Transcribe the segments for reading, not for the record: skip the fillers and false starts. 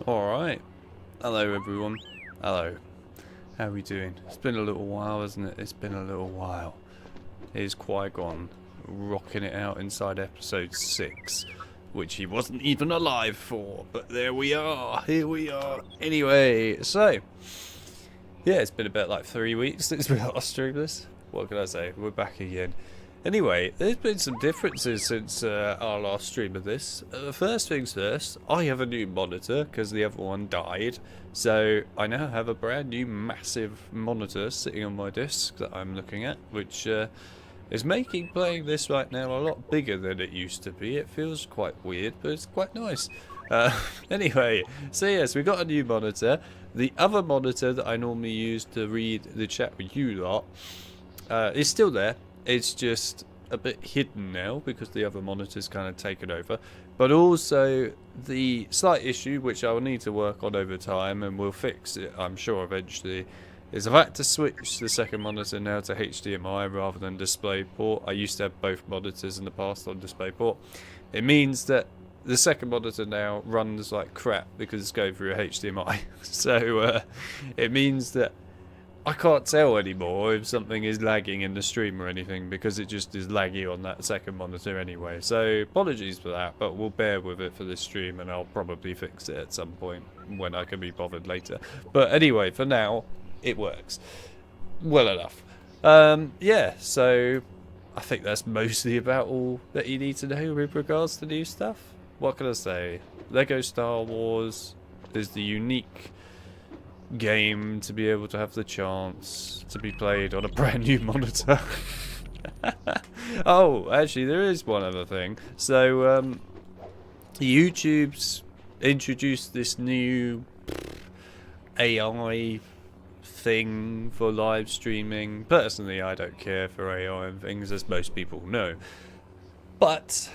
Alright. Hello everyone. Hello. How are we doing? It's been a little while, hasn't it? It's been a little while. Here's Qui-Gon rocking it out inside episode 6, which he wasn't even alive for, but there we are. Here we are. Anyway, so yeah, it's been about like 3 weeks since we last streamed this. What can I say? We're back again. Anyway, there's been some differences since our last stream of this. First things first, I have a new monitor because the other one died. So I now have a brand new massive monitor sitting on my desk that I'm looking at, which is making playing this right now a lot bigger than it used to be. It feels quite weird, but it's quite nice. Anyway, so yes, we got a new monitor. The other monitor that I normally use to read the chat with you lot is still there. It's just a bit hidden now because the other monitor's kind of taken over. But also the slight issue, which I will need to work on over time, and we'll fix it, I'm sure, eventually, is I've had to switch the second monitor now to HDMI rather than DisplayPort. I used to have both monitors in the past on DisplayPort. It means that the second monitor now runs like crap because it's going through a HDMI. So it means that I can't tell anymore if something is lagging in the stream or anything because it just is laggy on that second monitor anyway. So apologies for that, but we'll bear with it for this stream and I'll probably fix it at some point when I can be bothered later. But anyway, for now, it works well enough. Yeah, so I think that's mostly about all that you need to know with regards to new stuff. What can I say? Lego Star Wars is the unique game to be able to have the chance to be played on a brand new monitor. Oh, actually there is one other thing. So YouTube's introduced this new AI thing for live streaming. Personally, I don't care for AI and things, as most people know, but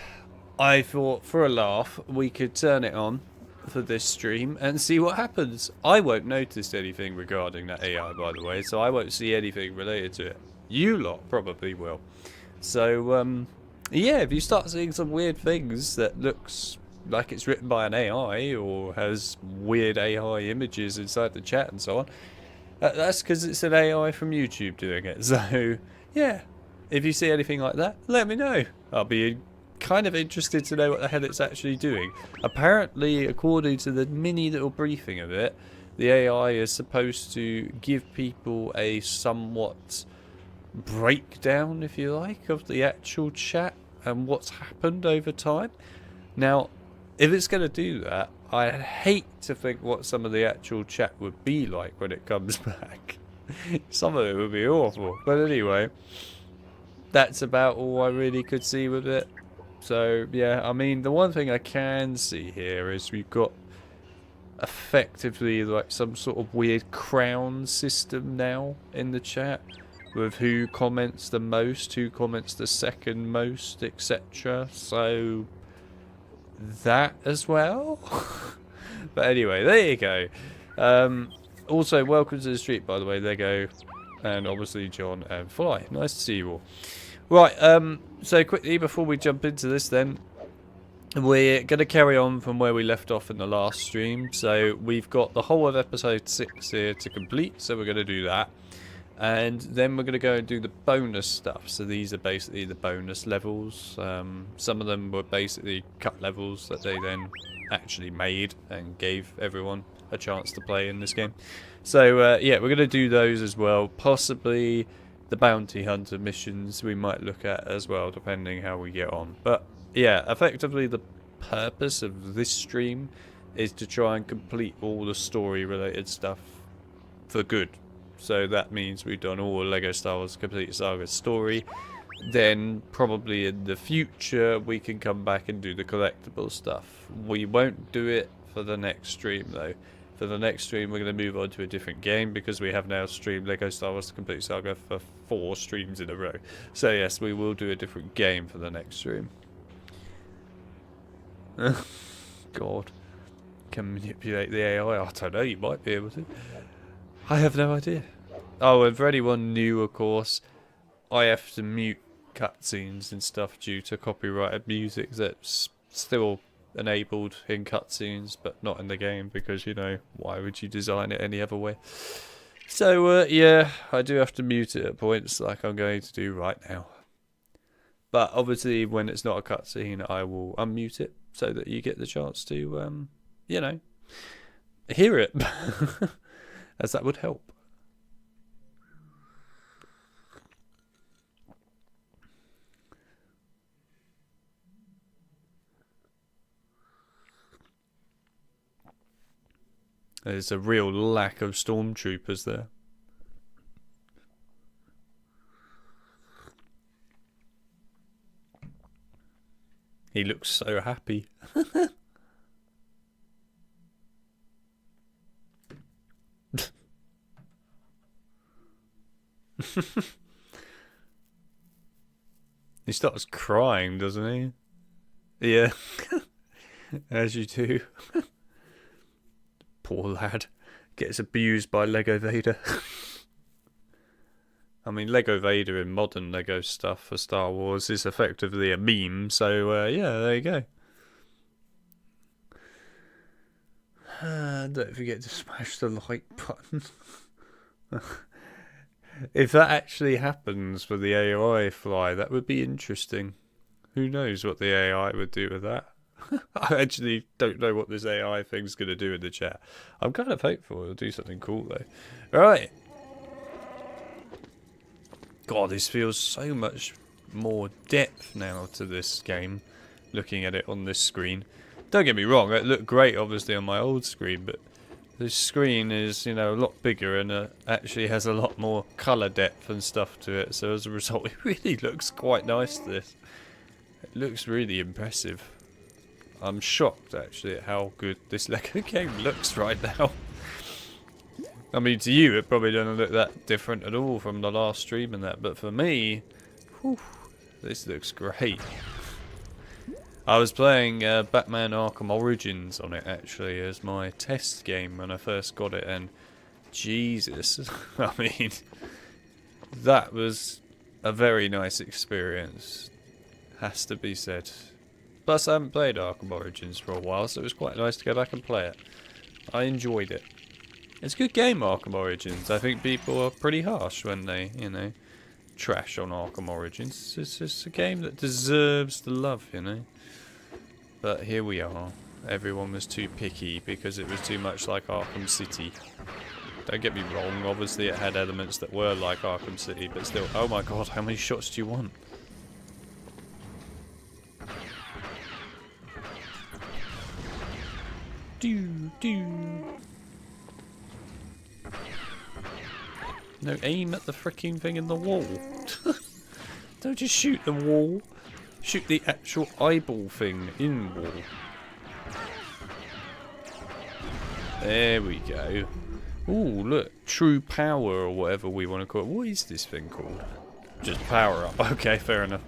I thought for a laugh we could turn it on for this stream and see what happens. I won't notice anything regarding that AI, by the way, so I won't see anything related to it. You lot probably will. So yeah, if you start seeing some weird things that looks like it's written by an AI or has weird AI images inside the chat and so on, that's because it's an AI from YouTube doing it. So yeah, if you see anything like that, let me know. I'll be kind of interested to know what the hell it's actually doing. Apparently, according to the mini little briefing of it, the AI is supposed to give people a somewhat breakdown, if you like, of the actual chat and what's happened over time. Now, if it's going to do that, I hate to think what some of the actual chat would be like when it comes back. Some of it would be awful. But anyway, that's about all I really could see with it. So yeah, I mean, the one thing I can see here is we've got effectively like some sort of weird crown system now in the chat with who comments the most, who comments the second most, etc. So that as well. But anyway, there you go. Also, welcome to the street, by the way, Lego, and obviously John and Fly. Nice to see you all. Right, so quickly before we jump into this then, we're going to carry on from where we left off in the last stream. So we've got the whole of episode 6 here to complete, so we're going to do that. And then we're going to go and do the bonus stuff. So these are basically the bonus levels. Some of them were basically cut levels that they then actually made and gave everyone a chance to play in this game. So yeah, we're going to do those as well, possibly the bounty hunter missions we might look at as well, depending how we get on. But yeah, effectively the purpose of this stream is to try and complete all the story related stuff for good. So that means we've done all Lego Star Wars Complete Saga story. Then probably in the future we can come back and do the collectible stuff. We won't do it for the next stream though. For the next stream we're going to move on to a different game because we have now streamed Lego Star Wars Complete Saga for 4 streams in a row. So yes, we will do a different game for the next stream. God. Can manipulate the AI? I don't know, you might be able to. I have no idea. Oh, and for anyone new, of course, I have to mute cutscenes and stuff due to copyrighted music that's still enabled in cutscenes, but not in the game because, you know, why would you design it any other way? So, yeah, I do have to mute it at points like I'm going to do right now. But obviously, when it's not a cutscene, I will unmute it so that you get the chance to, you know, hear it, as that would help. There's a real lack of stormtroopers there. He looks so happy. He starts crying, doesn't he? Yeah. As you do. Poor lad. Gets abused by Lego Vader. I mean, Lego Vader in modern Lego stuff for Star Wars is effectively a meme, so yeah, there you go. Don't forget to smash the like button. If that actually happens for the AI fly, that would be interesting. Who knows what the AI would do with that? I actually don't know what this AI thing's going to do in the chat. I'm kind of hopeful it'll do something cool though. Alright. God, this feels so much more depth now to this game, looking at it on this screen. Don't get me wrong, it looked great obviously on my old screen, but this screen is, you know, a lot bigger and actually has a lot more colour depth and stuff to it, so as a result it really looks quite nice, this. It looks really impressive. I'm shocked actually at how good this Lego game looks right now. I mean, to you it probably doesn't look that different at all from the last stream and that, but for me, whew, this looks great. I was playing Batman Arkham Origins on it actually as my test game when I first got it, and Jesus, I mean, that was a very nice experience, has to be said. Plus, I haven't played Arkham Origins for a while, so it was quite nice to go back and play it. I enjoyed it. It's a good game, Arkham Origins. I think people are pretty harsh when they, you know, trash on Arkham Origins. It's just a game that deserves the love, you know. But here we are. Everyone was too picky because it was too much like Arkham City. Don't get me wrong, obviously it had elements that were like Arkham City, but still, oh my god, how many shots do you want? No, aim at the freaking thing in the wall. Don't just shoot the wall. Shoot the actual eyeball thing in wall. There we go. Ooh, look. True power or whatever we want to call it. What is this thing called? Just power up. Okay, fair enough.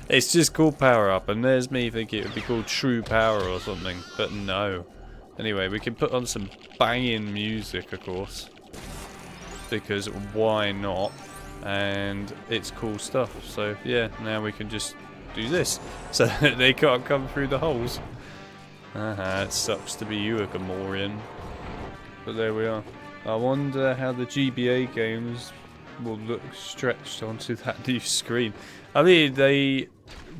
It's just called power up, and there's me thinking it would be called true power or something, but no. Anyway, we can put on some banging music, of course, because why not? And it's cool stuff. So yeah, now we can just do this, so that they can't come through the holes. It sucks to be you, a Gamorrean. But there we are. I wonder how the GBA games will look stretched onto that new screen. I mean, they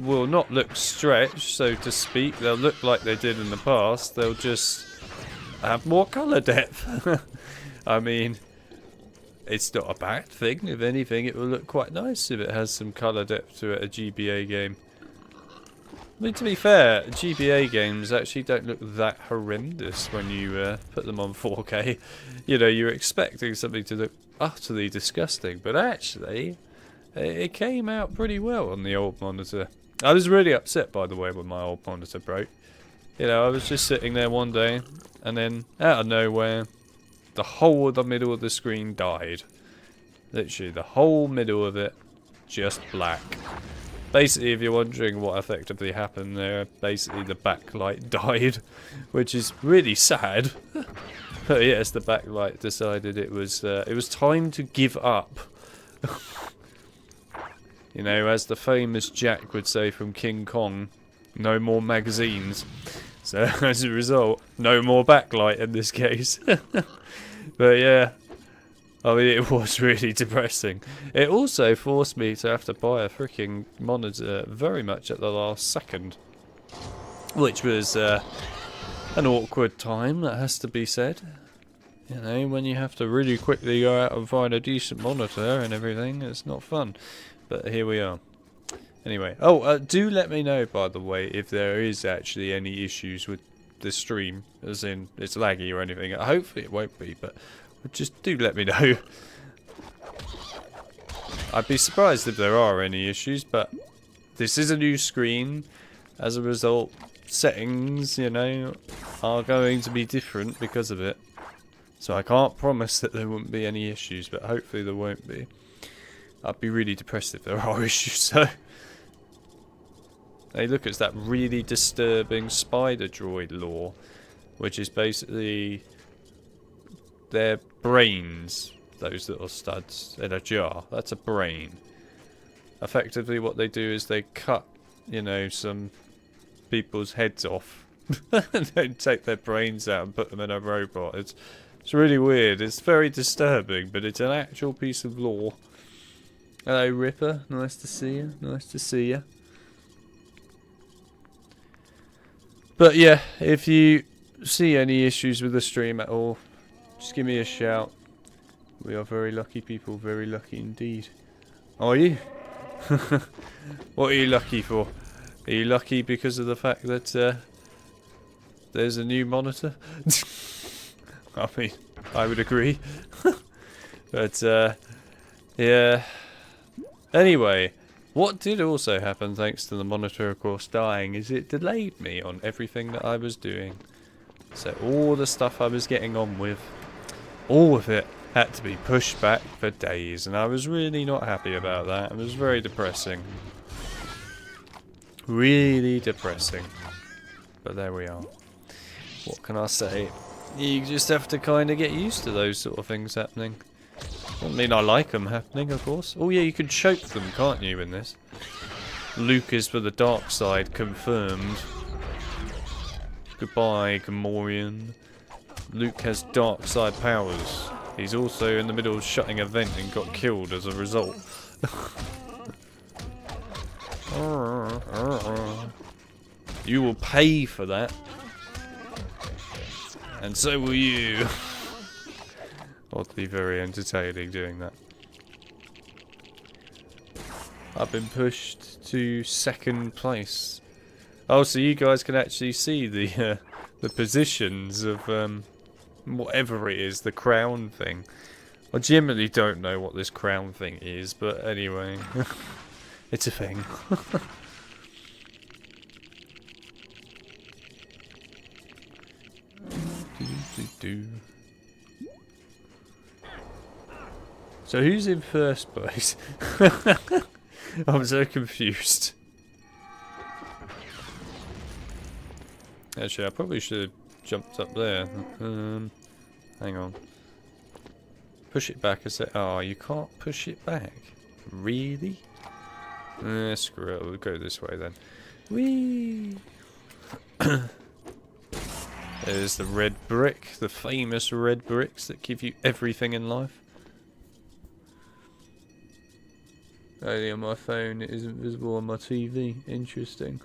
will not look stretched, so to speak. They'll look like they did in the past. They'll just have more colour depth. I mean, it's not a bad thing. If anything, it will look quite nice if it has some colour depth to it, a GBA game. I mean, to be fair, GBA games actually don't look that horrendous when you put them on 4K. You know, you're expecting something to look utterly disgusting, but actually, it came out pretty well on the old monitor. I was really upset, by the way, when my old monitor broke. You know, I was just sitting there one day, and then, out of nowhere, the whole of the middle of the screen died. Literally, the whole middle of it, just black. Basically, if you're wondering what effectively happened there, basically the backlight died, which is really sad. But yes, the backlight decided it was time to give up. You know, as the famous Jack would say from King Kong, no more magazines. So as a result, no more backlight in this case. But yeah, I mean, it was really depressing. It also forced me to have to buy a freaking monitor very much at the last second, which was an awkward time, that has to be said. You know, when you have to really quickly go out and find a decent monitor and everything, it's not fun. But here we are. Anyway, do let me know, by the way, if there is actually any issues with the stream, as in it's laggy or anything. Hopefully it won't be, but just do let me know. I'd be surprised if there are any issues, but this is a new screen. As a result, settings, you know, are going to be different because of it. So I can't promise that there won't be any issues, but hopefully there won't be. I'd be really depressed if there are issues, so... Hey, look, it's that really disturbing spider droid lore, which is basically their brains, those little studs, in a jar. That's a brain. Effectively what they do is they cut, you know, some people's heads off and then take their brains out and put them in a robot. It's really weird. It's very disturbing, but it's an actual piece of lore. Hello, Ripper. Nice to see you. Nice to see you. But yeah, if you see any issues with the stream at all, just give me a shout. We are very lucky people. Very lucky indeed. Are you? What are you lucky for? Are you lucky because of the fact that there's a new monitor? I mean, I would agree. But, yeah. Anyway, what did also happen, thanks to the monitor, of course, dying, is it delayed me on everything that I was doing. So all the stuff I was getting on with, all of it had to be pushed back for days. And I was really not happy about that. It was very depressing. Really depressing. But there we are. What can I say? You just have to kind of get used to those sort of things happening. Doesn't mean I like them happening, of course. Oh yeah, you can choke them, can't you, in this? Luke is for the dark side, confirmed. Goodbye, Gamorrean. Luke has dark side powers. He's also in the middle of shutting a vent and got killed as a result. You will pay for that. And so will you. Oddly very entertaining doing that. I've been pushed to second place. Oh, so you guys can actually see the positions of whatever it is, the crown thing. I generally don't know what this crown thing is, but anyway, it's a thing. So who's in first place? I'm so confused. Actually, I probably should have jumped up there. Hang on. Push it back a sec. Oh, you can't push it back. Really? Screw it. We'll go this way then. Whee! There's the red brick, the famous red bricks that give you everything in life. Only on my phone, it isn't visible on my TV. Interesting.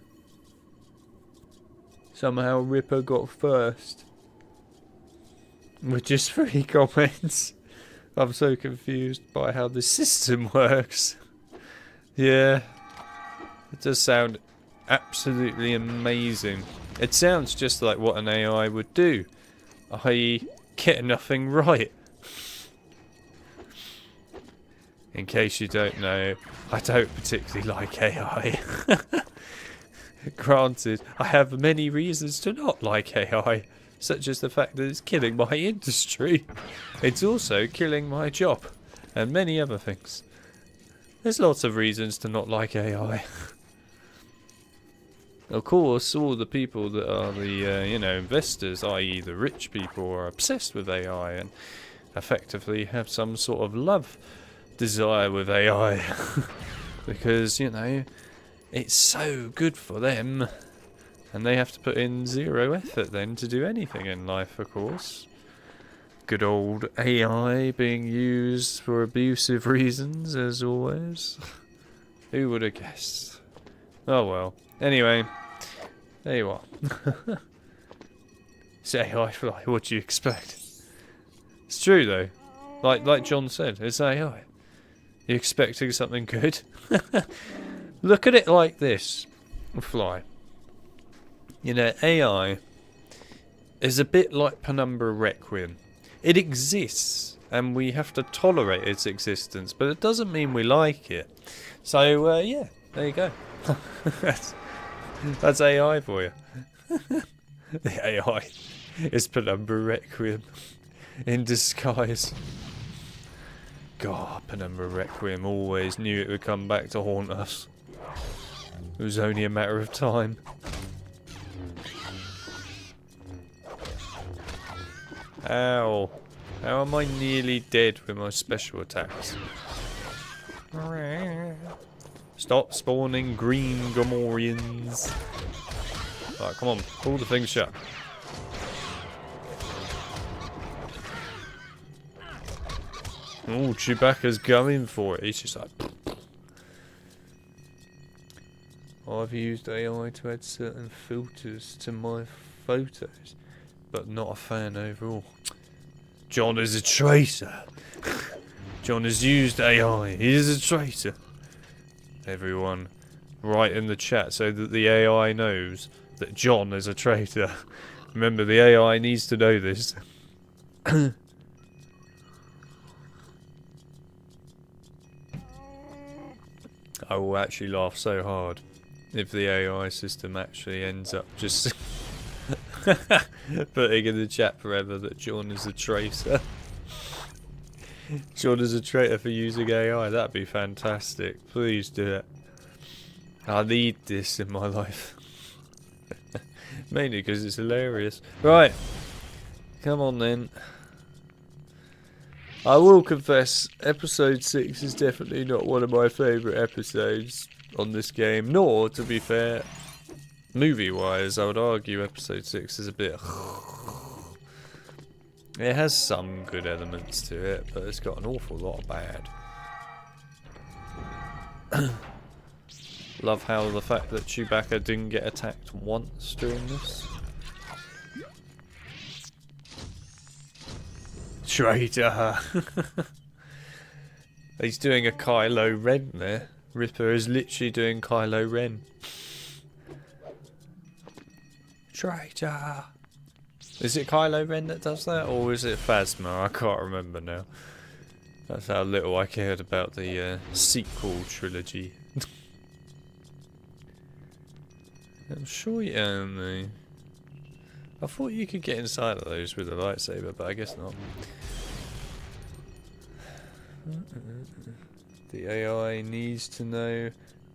Somehow Ripper got first. With just 3 comments. I'm so confused by how this system works. Yeah. It does sound absolutely amazing. It sounds just like what an AI would do. I get nothing right. In case you don't know, I don't particularly like AI. Granted, I have many reasons to not like AI, such as the fact that it's killing my industry. It's also killing my job, and many other things. There's lots of reasons to not like AI. Of course, all the people that are the, you know, investors, i.e. the rich people, are obsessed with AI and effectively have some sort of love desire with AI. Because, you know, it's so good for them. And they have to put in 0 effort then to do anything in life, of course. Good old AI being used for abusive reasons, as always. Who would have guessed? Oh well. Anyway, there you are. It's AI fly, what do you expect? It's true though. Like John said, it's AI. You expecting something good? Look at it like this. Fly. You know, AI is a bit like Penumbra Requiem. It exists, and we have to tolerate its existence, but it doesn't mean we like it. So, yeah, there you go. that's AI for you. The AI is Penumbra Requiem in disguise. God, Penumbra Requiem always knew it would come back to haunt us. It was only a matter of time. Ow. How am I nearly dead with my special attacks? Stop spawning green Gomorians. Alright, come on. Pull the thing shut. Oh, Chewbacca's going for it. He's just like... I've used AI to add certain filters to my photos, but not a fan overall. John is a traitor. John has used AI. He is a traitor. Everyone, write in the chat so that the AI knows that John is a traitor. Remember, the AI needs to know this. I will actually laugh so hard if the AI system actually ends up just putting in the chat forever that John is a traitor. John is a traitor for using AI. That'd be fantastic. Please do it. I need this in my life. Mainly because it's hilarious. Right. Come on then. I will confess, episode 6 is definitely not one of my favourite episodes on this game. Nor, to be fair, movie-wise, I would argue episode 6 is a bit... It has some good elements to it, but it's got an awful lot of bad. Love how the fact that Chewbacca didn't get attacked once during this. Traitor! He's doing a Kylo Ren there. Ripper is literally doing Kylo Ren. Traitor! Is it Kylo Ren that does that, or is it Phasma? I can't remember now. That's how little I cared about the sequel trilogy. I'm sure you only... I thought you could get inside of those with a lightsaber, but I guess not. The AI needs to know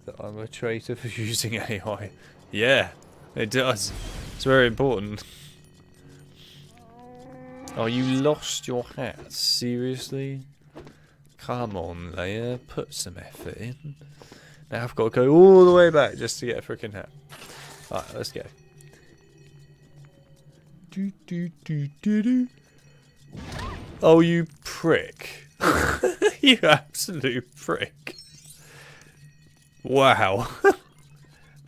that I'm a traitor for using AI. Yeah, it does. It's very important. Oh, you lost your hat? Seriously? Come on, Leia. Put some effort in. Now I've got to go all the way back just to get a freaking hat. Alright, let's go. Oh, you prick. You absolute prick. Wow.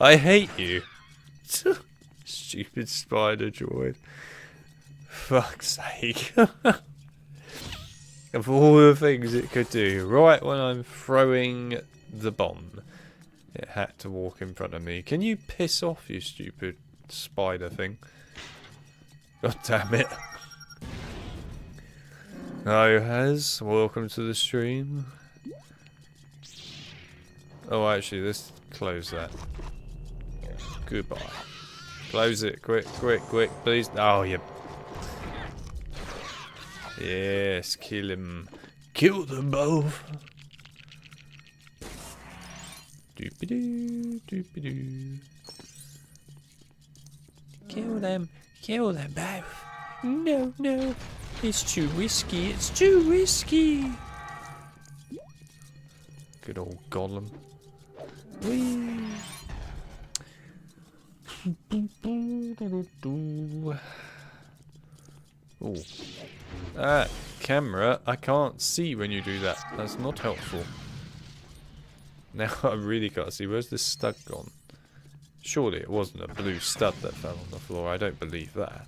I hate you. Stupid spider droid. Fuck's sake. Of all the things it could do, right when I'm throwing the bomb, it had to walk in front of me. Can you piss off, you stupid spider thing? God damn it. Hello, Has. Welcome to the stream. Oh, actually, let's close that. Goodbye. Close it. Quick, quick, quick, please. Oh, you... Yes, kill him. Kill them both. Doopy-doo, doopy-doo. Kill them both. No, no. It's too risky. It's too risky. Good old Gollum. Whee. Ooh. Camera, I can't see when you do that. That's not helpful. Now I really can't see. Where's this stud gone? Surely it wasn't a blue stud that fell on the floor. I don't believe that.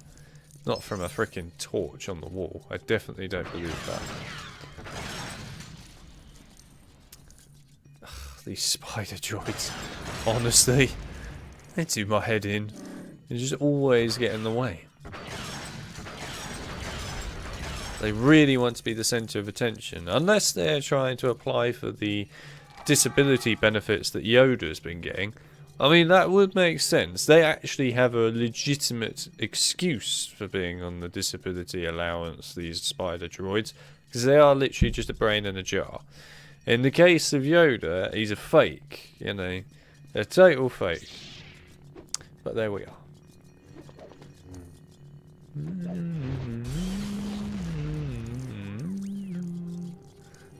Not from a freaking torch on the wall. I definitely don't believe that. Ugh, these spider droids. Honestly, they do my head in. They just always get in the way. They really want to be the centre of attention. Unless they're trying to apply for the disability benefits that Yoda's been getting. I mean, that would make sense. They actually have a legitimate excuse for being on the disability allowance, these spider droids, because they are literally just a brain in a jar. In the case of Yoda, he's a fake, you know, a total fake. But there we are.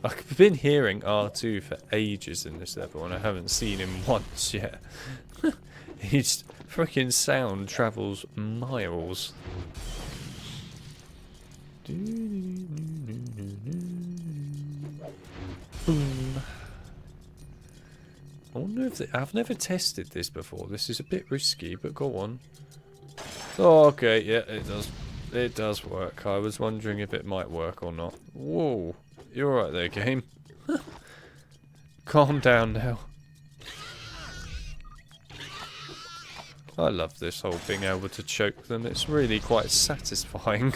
I've been hearing R2 for ages in this level and I haven't seen him once yet. His freaking sound travels miles. Boom. I wonder if I've never tested this before. This is a bit risky, but go on. Oh, okay, yeah, it does. It does work. I was wondering if it might work or not. Whoa. You're right there, game. Calm down now. I love this whole being able to choke them. It's really quite satisfying.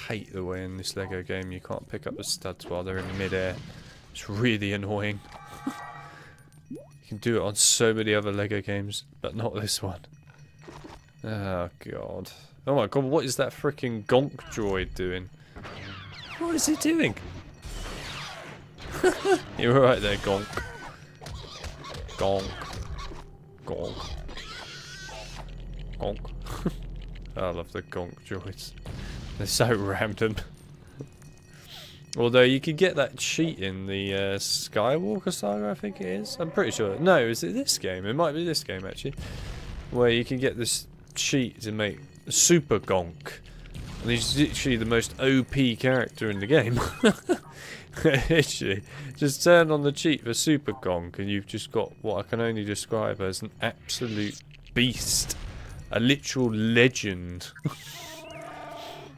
Hate the way in this Lego game you can't pick up the studs while they're in midair. It's really annoying. You can do it on so many other Lego games, but not this one. Oh god. Oh my god, what is that freaking gonk droid doing? What is it doing? You're right there, gonk. Gonk. Gonk. Gonk. I love the gonk droids. They're so random. Although you can get that cheat in the Skywalker Saga, I think it is. I'm pretty sure. No, is it this game? It might be this game actually. Where you can get this cheat to make Super Gonk. And he's literally the most OP character in the game. Literally. Just turn on the cheat for Super Gonk and you've just got what I can only describe as an absolute beast. A literal legend.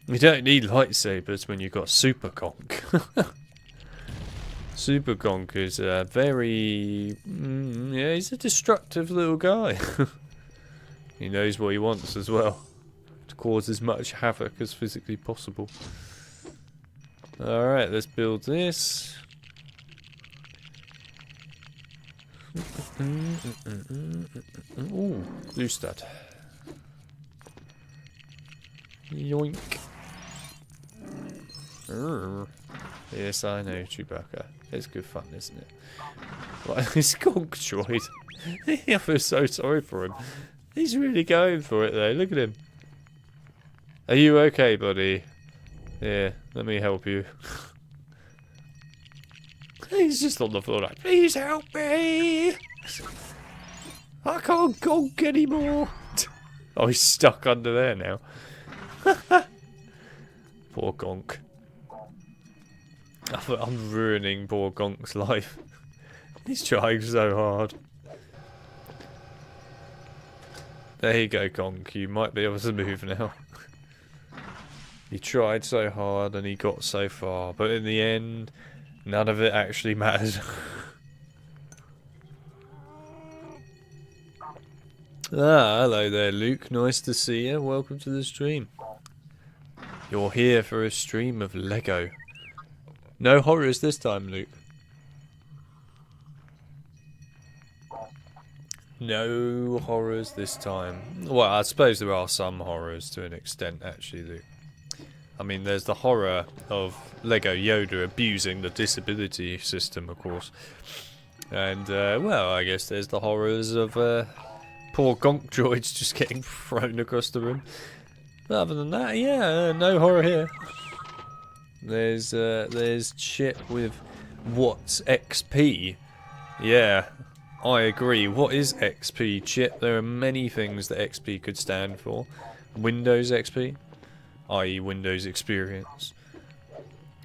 You don't need lightsabers when you've got Super Gonk. Super Gonk is a very... yeah, he's a destructive little guy. He knows what he wants as well. To cause as much havoc as physically possible. Alright, let's build this. Ooh, blue stud. Yoink. Yes, I know, Chewbacca. It's good fun, isn't it? Right, this gonk droid. I feel so sorry for him. He's really going for it though, look at him. Are you okay, buddy? Yeah, let me help you. He's just on the floor like, please help me! I can't gonk anymore! Oh, he's stuck under there now. Poor Gonk. I'm ruining poor Gonk's life. He's trying so hard. There you go, Gonk. You might be able to move now. He tried so hard and he got so far, but in the end, none of it actually mattered. Hello there, Luke. Nice to see you. Welcome to the stream. You're here for a stream of Lego. No horrors this time, Luke. No horrors this time. Well, I suppose there are some horrors to an extent, actually, Luke. I mean, there's the horror of Lego Yoda abusing the disability system, of course. And, well, I guess there's the horrors of poor gonk droids just getting thrown across the room. But other than that, yeah, no horror here. There's shit with What's XP? Yeah, I agree. What is XP, Chip? There are many things that XP could stand for. Windows XP, i.e. Windows Experience.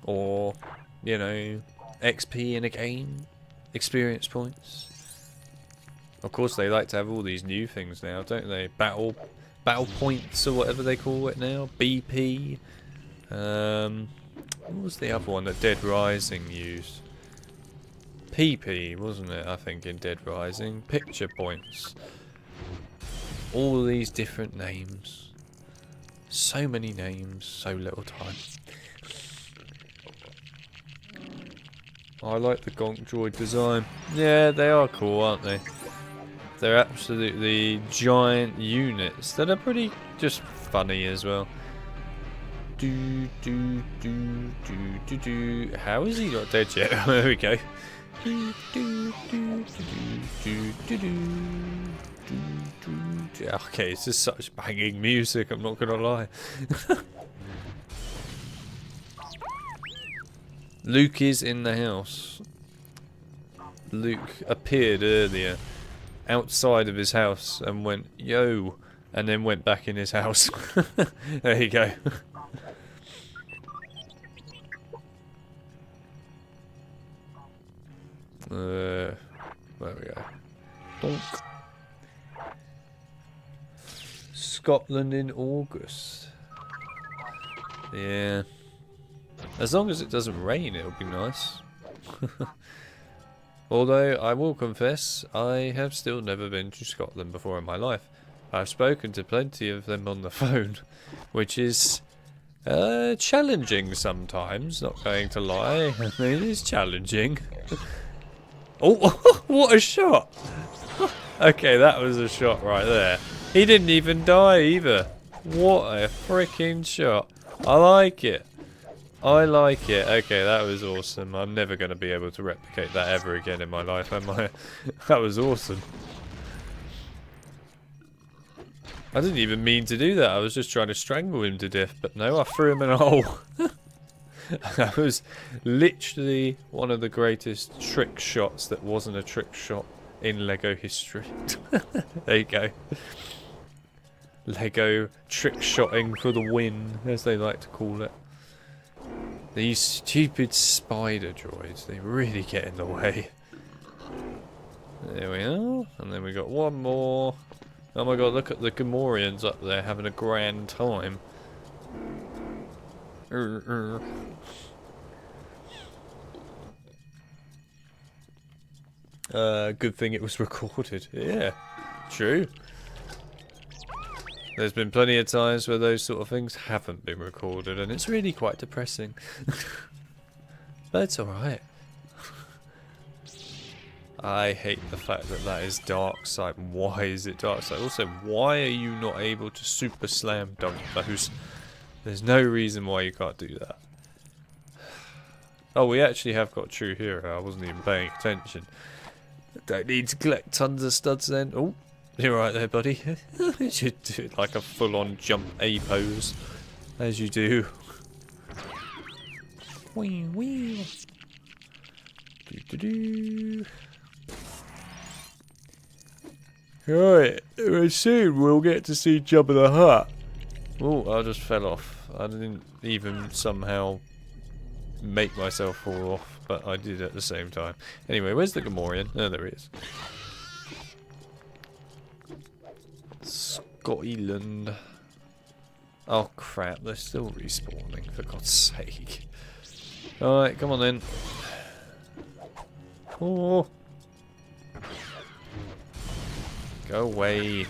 Or, you know, XP in a game. Experience points. Of course, they like to have all these new things now, don't they? Battle points or whatever they call it now. BP. What was the other one that Dead Rising used? PP, wasn't it? I think in Dead Rising. Picture points. All these different names. So many names, so little time. I like the Gonk Droid design. Yeah, they are cool, aren't they? They're absolutely giant units that are pretty just funny as well. Do do do do do do. How is he not dead yet? There we go. Do do do do do do do. Okay, it's just such banging music. I'm not gonna lie. Luke is in the house. Luke appeared earlier outside of his house and went, yo, and then went back in his house. There you go. There we go. Donk. Scotland in August. Yeah. As long as it doesn't rain, it'll be nice. Although, I will confess, I have still never been to Scotland before in my life. I've spoken to plenty of them on the phone, which is challenging sometimes, not going to lie. It is challenging. Oh, what a shot! Okay, that was a shot right there. He didn't even die either. What a freaking shot. I like it. I like it. Okay, that was awesome. I'm never going to be able to replicate that ever again in my life, am I? That was awesome. I didn't even mean to do that. I was just trying to strangle him to death, but no, I threw him in a hole. That was literally one of the greatest trick shots that wasn't a trick shot in LEGO history. There you go. LEGO trick shotting for the win, as they like to call it. These stupid spider droids, they really get in the way. There we are. And then we got one more. Oh my god, look at the Gamorreans up there having a grand time. Good thing it was recorded. Yeah, true. There's been plenty of times where those sort of things haven't been recorded, and it's really quite depressing. But it's alright. I hate the fact that that is Darkseid. Why is it Darkseid? Also, why are you not able to super slam dunk those? There's no reason why you can't do that. Oh, we actually have got True Hero. I wasn't even paying attention. Don't need to collect tons of studs then. Oh. You're right there, buddy. You should do it like a full-on jump A pose, as you do. Wee wee. Do do do. Right, soon we'll get to see Jabba the Hutt. Oh, I just fell off. I didn't even somehow make myself fall off, but I did at the same time. Anyway, where's the Gamorrean? Oh, there he is. Scotland. Oh crap, they're still respawning, for God's sake. Alright, come on then. Oh. Go away.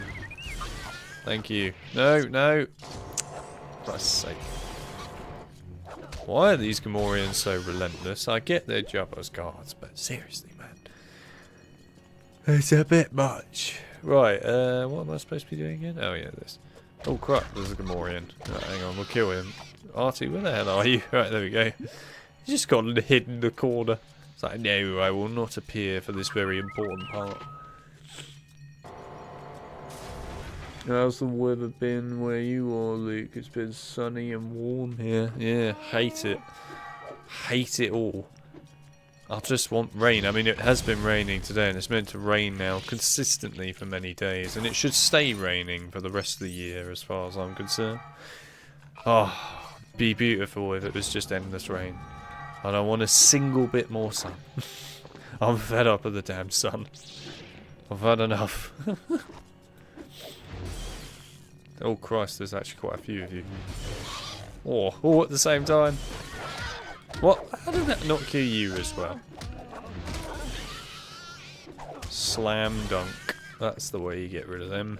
Thank you. No, no. For Christ's sake. Why are these Gamorreans so relentless? I get they're Jabba's guards, but seriously, man. It's a bit much. Right, what am I supposed to be doing again? Oh yeah, this. Oh crap, there's a Gamorrean. Right, hang on, we'll kill him. Artie, where the hell are you? Right, there we go. He's just got hidden in the corner. It's like, no, I will not appear for this very important part. How's the weather been where you are, Luke? It's been sunny and warm here. Yeah, hate it. Hate it all. I just want rain. I mean, it has been raining today, and it's meant to rain now consistently for many days, and it should stay raining for the rest of the year, as far as I'm concerned. Oh, be beautiful if it was just endless rain. I don't want a single bit more sun. I'm fed up of the damn sun. I've had enough. Oh Christ, there's actually quite a few of you. Oh, all at the same time. What? How did that not kill you as well? Slam dunk. That's the way you get rid of them.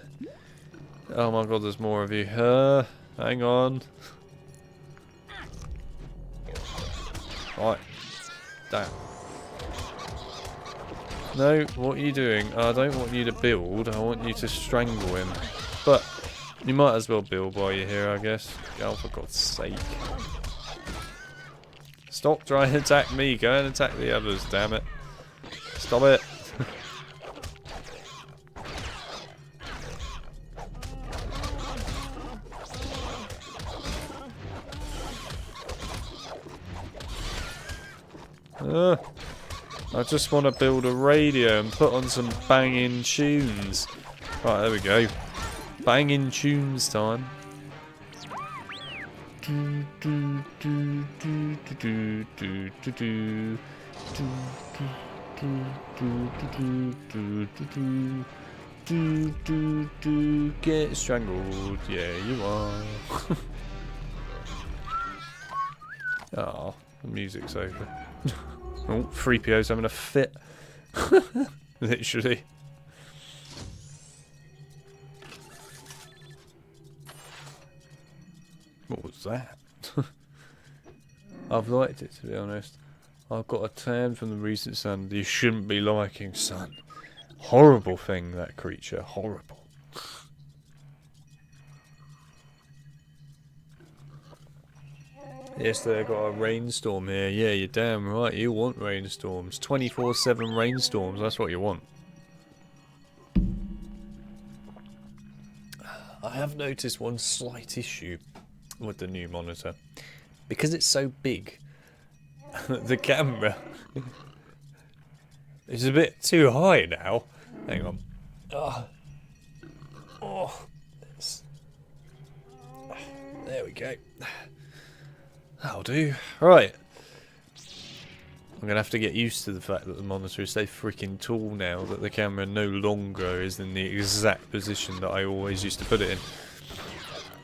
Oh my god, there's more of you. Hang on. Right. Damn. No, what are you doing? I don't want you to build, I want you to strangle him. But you might as well build while you're here, I guess. Oh, for God's sake. Stop trying to attack me, go and attack the others, damn it. Stop it. I just want to build a radio and put on some banging tunes. Right, there we go. Banging tunes time. Get strangled. Yeah, you are. Oh, the music's over. Oh, 3PO's having a fit. Literally. What was that? I've liked it, to be honest. I've got a tan from the recent sun. You shouldn't be liking sun. Horrible thing, that creature. Horrible. Yesterday I got a rainstorm here. Yeah, you're damn right. You want rainstorms. 24/7 rainstorms. That's what you want. I have noticed one slight issue with the new monitor. Because it's so big, the camera is a bit too high now. Hang on. Oh. There we go. That'll do. Right. I'm going to have to get used to the fact that the monitor is so freaking tall now that the camera no longer is in the exact position that I always used to put it in.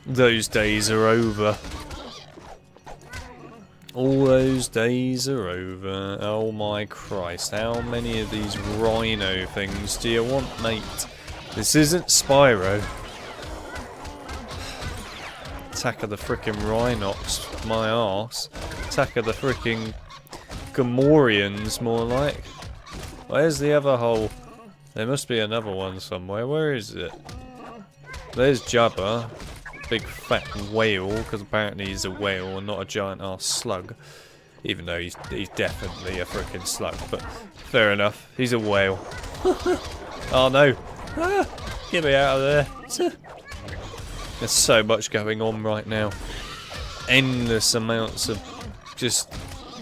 Those days are over. All those days are over. Oh my Christ. How many of these rhino things do you want, mate? This isn't Spyro. Attack of the frickin' Rhinox, my arse. Attack of the frickin' Gamorreans, more like. Where's the other hole? There must be another one somewhere. Where is it? There's Jabba. Big fat whale, because apparently he's a whale and not a giant ass slug. Even though he's definitely a frickin' slug, but fair enough. He's a whale. Oh no. Get me out of there. There's so much going on right now. Endless amounts of just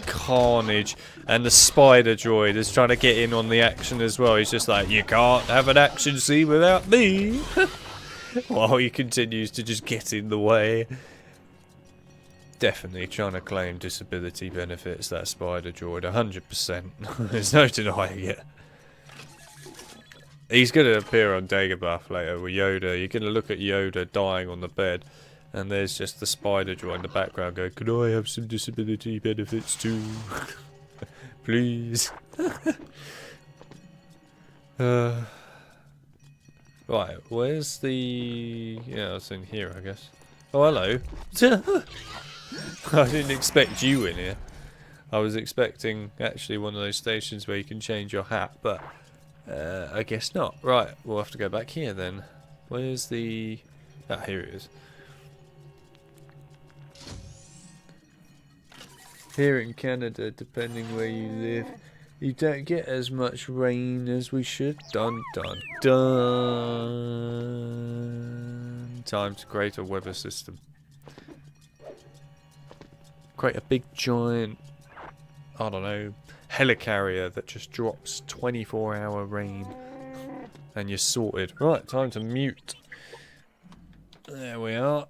carnage. And the spider droid is trying to get in on the action as well. He's just like, you can't have an action scene without me. While he continues to just get in the way. Definitely trying to claim disability benefits, that spider droid. 100%. There's no denying it. He's going to appear on Dagobah later with Yoda. You're going to look at Yoda dying on the bed, and there's just the spider droid in the background going, could I have some disability benefits too? Please. Right, where's the... Yeah, it's in here, I guess. Oh, hello. I didn't expect you in here. I was expecting actually one of those stations where you can change your hat, but... I guess not. Right, we'll have to go back here then. Where's the... Ah, here it is. Here in Canada, depending where you live, you don't get as much rain as we should. Dun dun dun. Time to create a weather system. Create a big giant I don't know, helicarrier that just drops 24-hour rain. And you're sorted. Right, time to mute. There we are.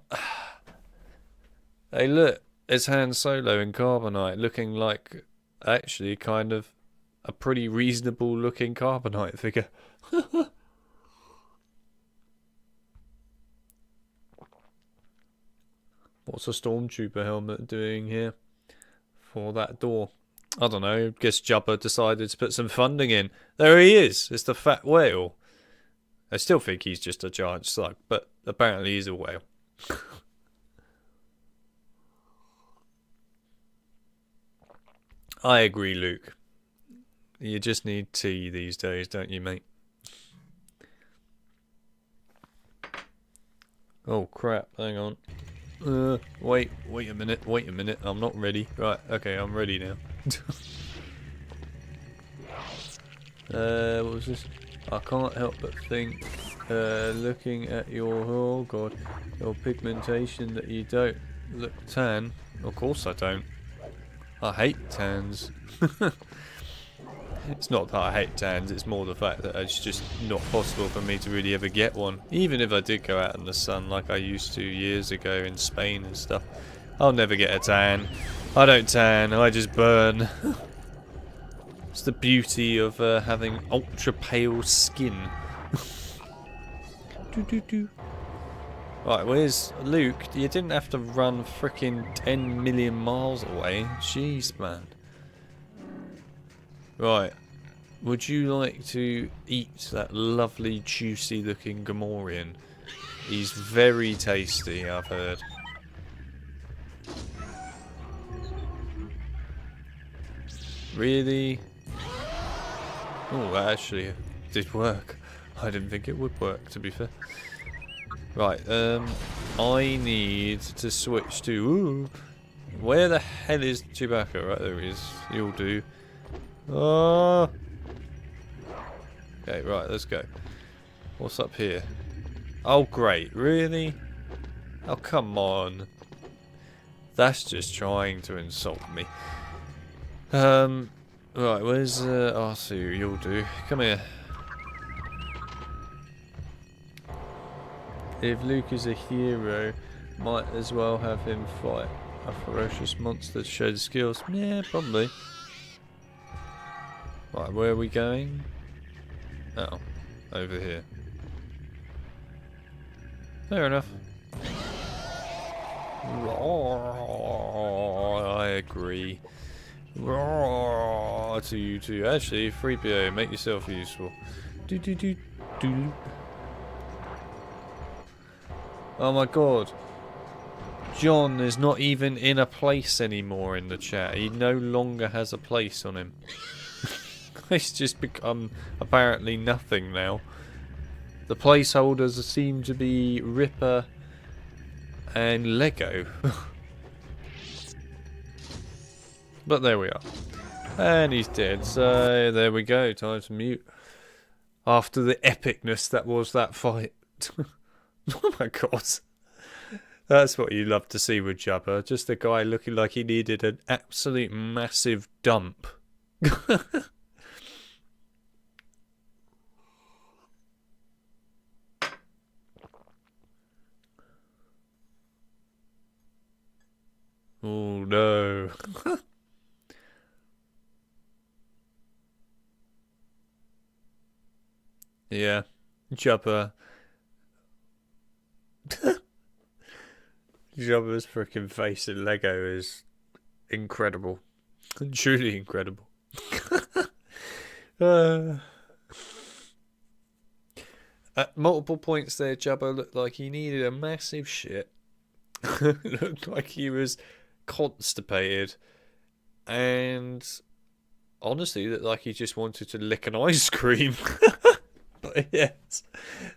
Hey look, it's Han Solo in Carbonite looking like actually kind of a pretty reasonable looking Carbonite figure. What's a Stormtrooper helmet doing here for that door? I don't know, guess Jabba decided to put some funding in. There he is, it's the fat whale. I still think he's just a giant slug, but apparently he's a whale. I agree, Luke. You just need tea these days, don't you, mate? Oh, crap. Hang on. Wait a minute. I'm not ready. Right, okay, I'm ready now. What was this? I can't help but think, looking at your, oh god, your pigmentation that you don't look tan. Of course I don't. I hate tans. It's not that I hate tans, it's more the fact that it's just not possible for me to really ever get one. Even if I did go out in the sun like I used to years ago in Spain and stuff, I'll never get a tan. I don't tan, I just burn. It's the beauty of having ultra pale skin. Right, where's Luke? You didn't have to run frickin' 10 million miles away. Jeez, man. Right. Would you like to eat that lovely, juicy looking Gamorrean? He's very tasty, I've heard. Really? Oh, that actually did work. I didn't think it would work, to be fair. Right, I need to switch to... Ooh, where the hell is Chewbacca? Right, there he is. You'll do. Oh! Okay, right, let's go. What's up here? Oh, great. Really? Oh, come on. That's just trying to insult me. Right, where's R2? You'll do. Come here. If Luke is a hero, might as well have him fight a ferocious monster to show the skills. Yeah, probably. Right, where are we going? Oh, over here. Fair enough. I agree. To you too. Actually, 3PO, make yourself useful. Do. Oh my god. John is not even in a place anymore in the chat. He no longer has a place on him. He's just become apparently nothing now. The placeholders seem to be Ripper and Lego. But there we are. And he's dead, so there we go. Time to mute. After the epicness that was that fight. Oh my god. That's what you love to see with Jabba. Just a guy looking like he needed an absolute massive dump. Oh no. Yeah. Jabba. Jabba's freaking face in Lego is incredible. Truly incredible. At multiple points there, Jabba looked like he needed a massive shit. Looked like he was constipated. And honestly, looked like he just wanted to lick an ice cream. But yes,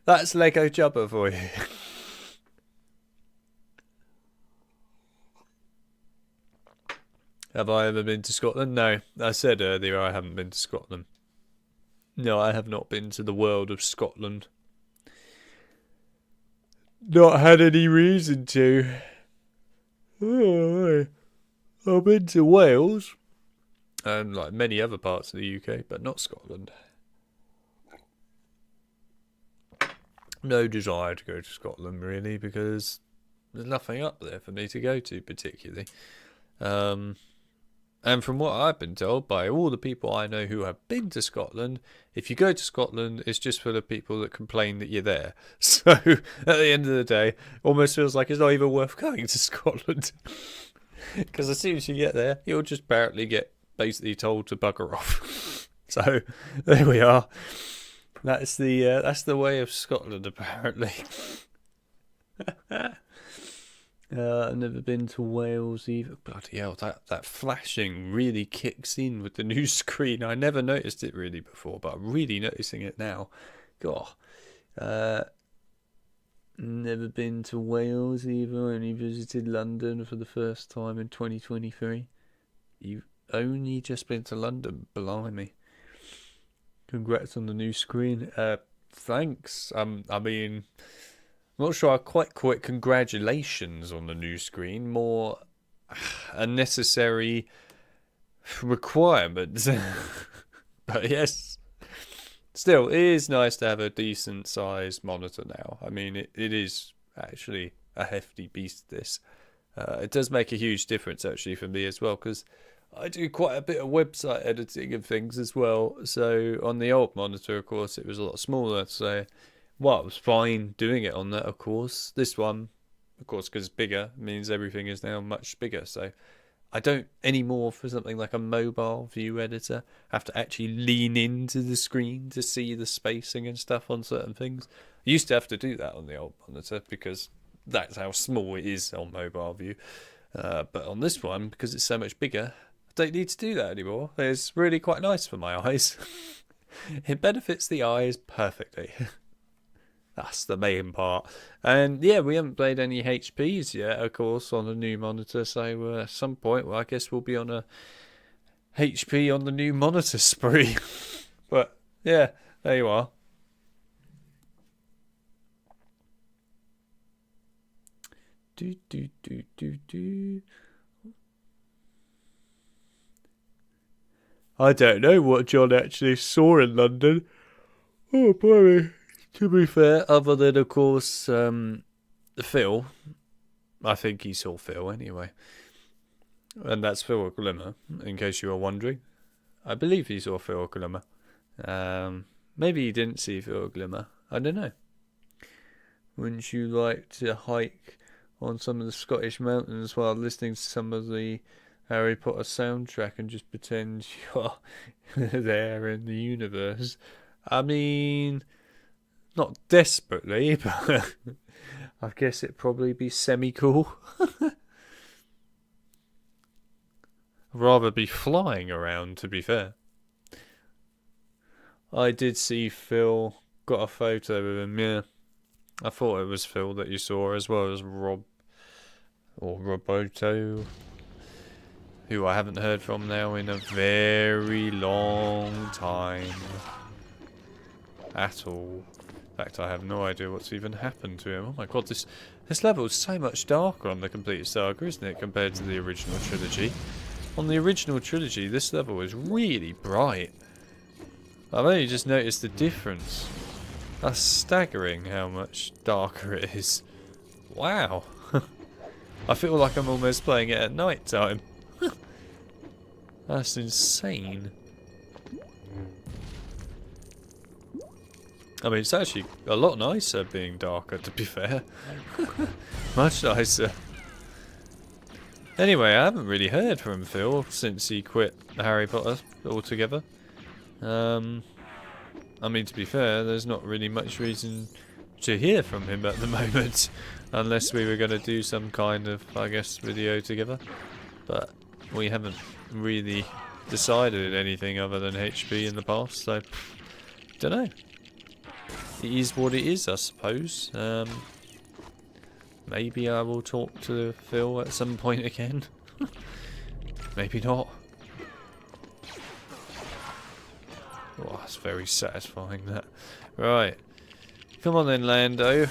that's Lego Jabba for you. Have I ever been to Scotland? No. I said earlier I haven't been to Scotland. No, I have not been to the world of Scotland. Not had any reason to. Oh, I've been to Wales. and like many other parts of the UK, but not Scotland. No desire to go to Scotland really, because there's nothing up there for me to go to particularly. And from what I've been told by all the people I know who have been to Scotland, if you go to Scotland, it's just for the people that complain that you're there. So at the end of the day, almost feels like it's not even worth going to Scotland. Because as soon as you get there, you'll just apparently get basically told to bugger off. So there we are. That's the way of Scotland, apparently. I've never been to Wales either. Bloody hell, that flashing really kicks in with the new screen. I never noticed it really before, but I'm really noticing it now. God. Never been to Wales either. Only visited London for the first time in 2023. You've only just been to London, blimey. Congrats on the new screen. Thanks. I mean, I'm not sure I quite call it congratulations on the new screen. More a necessary requirement. But yes, still, it is nice to have a decent sized monitor now. I mean, it is actually a hefty beast, this. It does make a huge difference actually for me as well, because I do quite a bit of website editing and things as well. So on the old monitor, of course, it was a lot smaller. So, well, it was fine doing it on that, of course. This one, of course, because it's bigger, means everything is now much bigger. So I don't anymore, for something like a mobile view editor, have to actually lean into the screen to see the spacing and stuff on certain things. I used to have to do that on the old monitor because that's how small it is on mobile view. But on this one, because it's so much bigger, don't need to do that anymore. It's really quite nice for my eyes. It benefits the eyes perfectly. That's the main part. And yeah, we haven't played any HPs yet, of course, on the new monitor. So at some point, well, I guess we'll be on a HP on the new monitor spree. But yeah, there you are. I don't know what John actually saw in London. Oh, boy. To be fair, other than, of course, Phil. I think he saw Phil anyway. And that's Phil Glimmer, in case you were wondering. I believe he saw Phil Glimmer. Maybe he didn't see Phil Glimmer. I don't know. Wouldn't you like to hike on some of the Scottish mountains while listening to some of the Harry Potter soundtrack and just pretend you're there in the universe? I mean, not desperately, but I guess it'd probably be semi-cool. I'd rather be flying around, to be fair. I did see Phil, got a photo of him, yeah. I thought it was Phil that you saw, as well as Rob, or Roboto, who I haven't heard from now in a very long time. At all. In fact, I have no idea what's even happened to him. Oh my god, this level is so much darker on the complete Saga, isn't it, compared to the original trilogy? On the original trilogy, this level is really bright. I've only just noticed the difference. That's staggering how much darker it is. Wow. I feel like I'm almost playing it at night time. That's insane. I mean, it's actually a lot nicer being darker, to be fair. Much nicer. Anyway, I haven't really heard from Phil since he quit Harry Potter altogether. I mean, to be fair, there's not really much reason to hear from him at the moment. Unless we were going to do some kind of, I guess, video together. But we haven't really decided anything other than HP in the past, so don't know. It is what it is, I suppose. Maybe I will talk to Phil at some point again. Maybe not. Oh, that's very satisfying, that. Right. Come on then, Lando.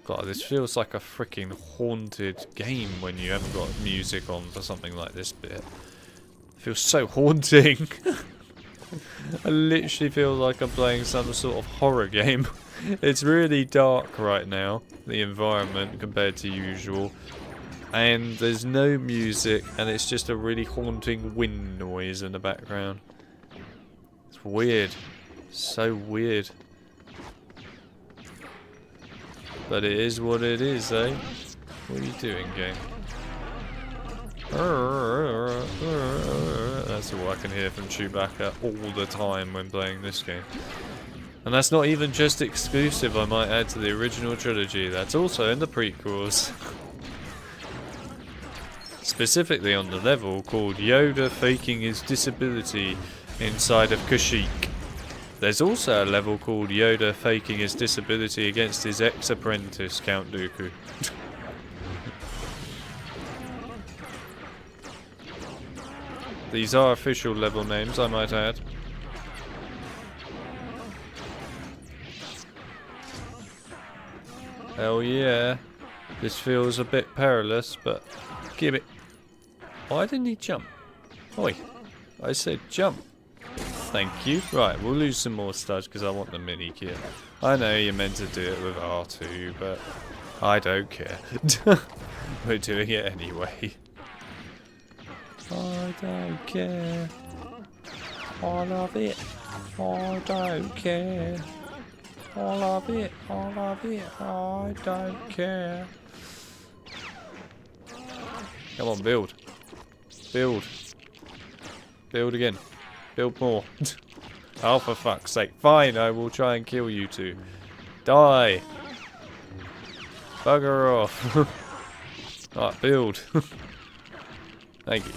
God, this feels like a freaking haunted game when you haven't got music on for something like this bit. It feels so haunting. I literally feel like I'm playing some sort of horror game. It's really dark right now, the environment, compared to usual. And there's no music, and it's just a really haunting wind noise in the background. It's weird. So weird. But it is what it is, eh? What are you doing, game? That's all I can hear from Chewbacca all the time when playing this game. And that's not even just exclusive, I might add, to the original trilogy. That's also in the prequels. Specifically on the level called Yoda faking his disability inside of Kashyyyk. There's also a level called Yoda faking his disability against his ex-apprentice, Count Dooku. These are official level names, I might add. Hell yeah. This feels a bit perilous, but give it. Why didn't he jump? Oi, I said jump. Thank you. Right, we'll lose some more studs because I want the mini kit. I know you're meant to do it with R2, but I don't care. We're doing it anyway. I don't care. I love it. I don't care. I love it. I love it. I don't care. Come on, build. Build. Build again. Build more. Oh, for fuck's sake. Fine, I will try and kill you two. Die. Bugger off. Right, build. Thank you.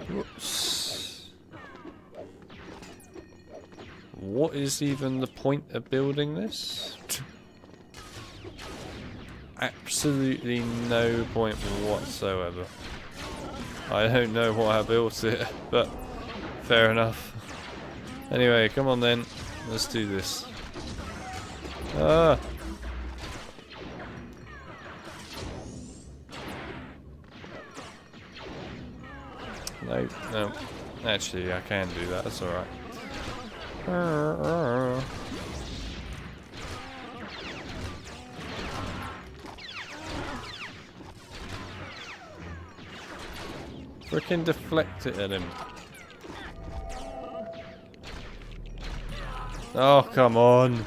Whoops. What is even the point of building this? Absolutely no point whatsoever. I don't know why I built it, but fair enough. Anyway, come on then. Let's do this. Ah! No, no. Actually, I can do that. That's alright. Frickin' deflect it at him. Oh, come on.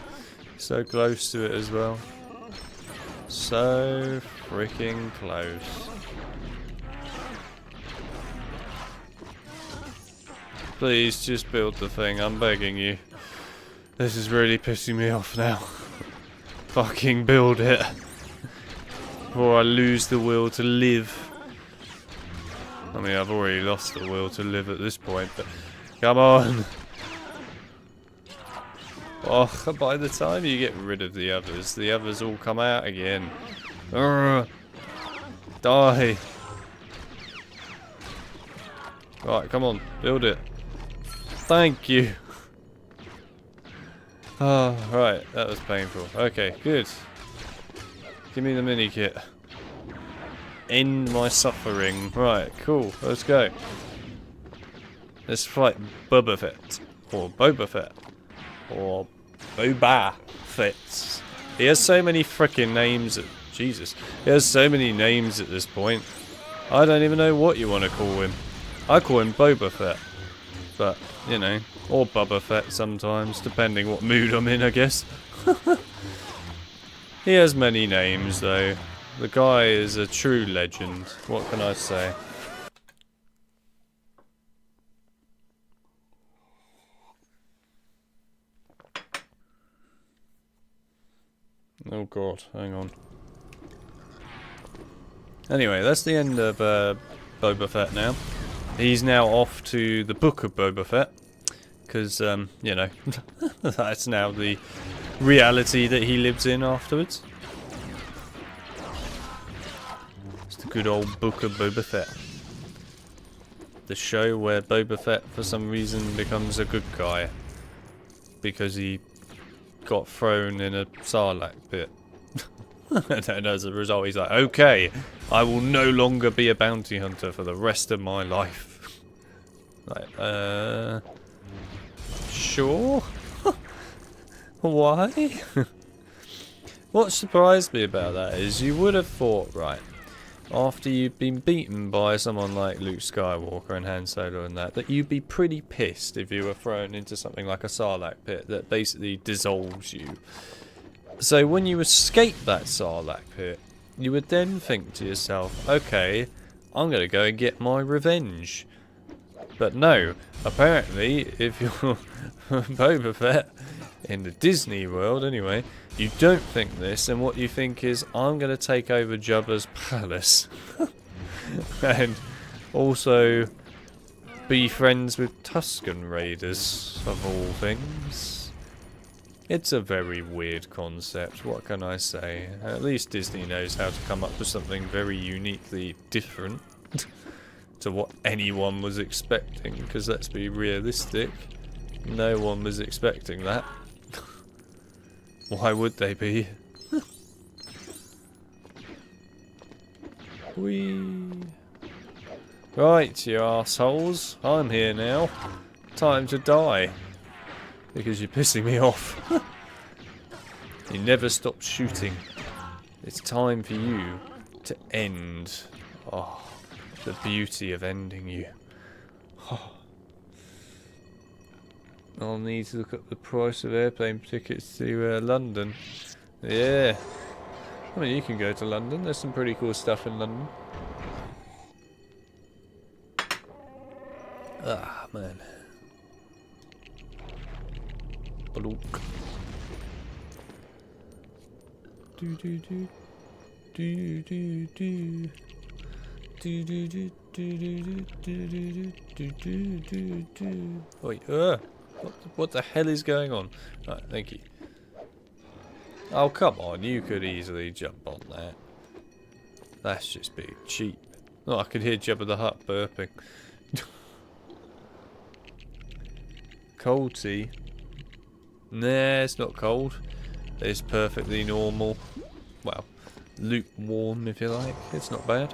So close to it as well. So freaking close. Please, just build the thing, I'm begging you. This is really pissing me off now. Fucking build it. Before I lose the will to live. I mean, I've already lost the will to live at this point, but come on. Oh, by the time you get rid of the others all come out again. Urgh. Die. Right, come on, build it. Thank you. Oh, right, that was painful. Okay, good. Give me the mini kit. End my suffering. Right, cool, let's go. Let's fight Boba Fett. Or Boba Fett. Or Boba Fett. He has so many frickin' names. Jesus. He has so many names at this point. I don't even know what you want to call him. I call him Boba Fett. But, you know, or Boba Fett sometimes, depending what mood I'm in, I guess. He has many names, though. The guy is a true legend. What can I say? Oh god, hang on. Anyway, that's the end of Boba Fett now. He's now off to the Book of Boba Fett. Because, you know, that's now the reality that he lives in afterwards. It's the good old Book of Boba Fett. The show where Boba Fett, for some reason, becomes a good guy. because he got thrown in a sarlacc pit. And as a result, he's like, okay, I will no longer be a bounty hunter for the rest of my life. Like, sure? Why? What surprised me about that is you would have thought, right, after you'd been beaten by someone like Luke Skywalker and Han Solo and that you'd be pretty pissed if you were thrown into something like a sarlacc pit that basically dissolves you. So when you escape that sarlacc pit, you would then think to yourself, okay, I'm going to go and get my revenge. But no, apparently, if you're Boba Fett, in the Disney world anyway, you don't think this, and what you think is, I'm going to take over Jabba's palace. And also be friends with Tusken Raiders, of all things. It's a very weird concept, what can I say? At least Disney knows how to come up with something very uniquely different to what anyone was expecting, because let's be realistic, no one was expecting that. Why would they be? Whee! Right, you assholes, I'm here now. Time to die. Because you're pissing me off. You never stop shooting. It's time for you to end. Oh, the beauty of ending you. Oh. I'll need to look up the price of airplane tickets to London. Yeah. I mean, you can go to London. There's some pretty cool stuff in London. Ah, man. Bloop. Do do do do do do do do do do do do do do. Wait, what the hell is going on? Right, thank you. Oh come on, you could easily jump on that. That's just being cheap. Oh, I could hear Jabba the Hutt burping. Cold tea. Nah, it's not cold. It's perfectly normal. Well, lukewarm if you like. It's not bad.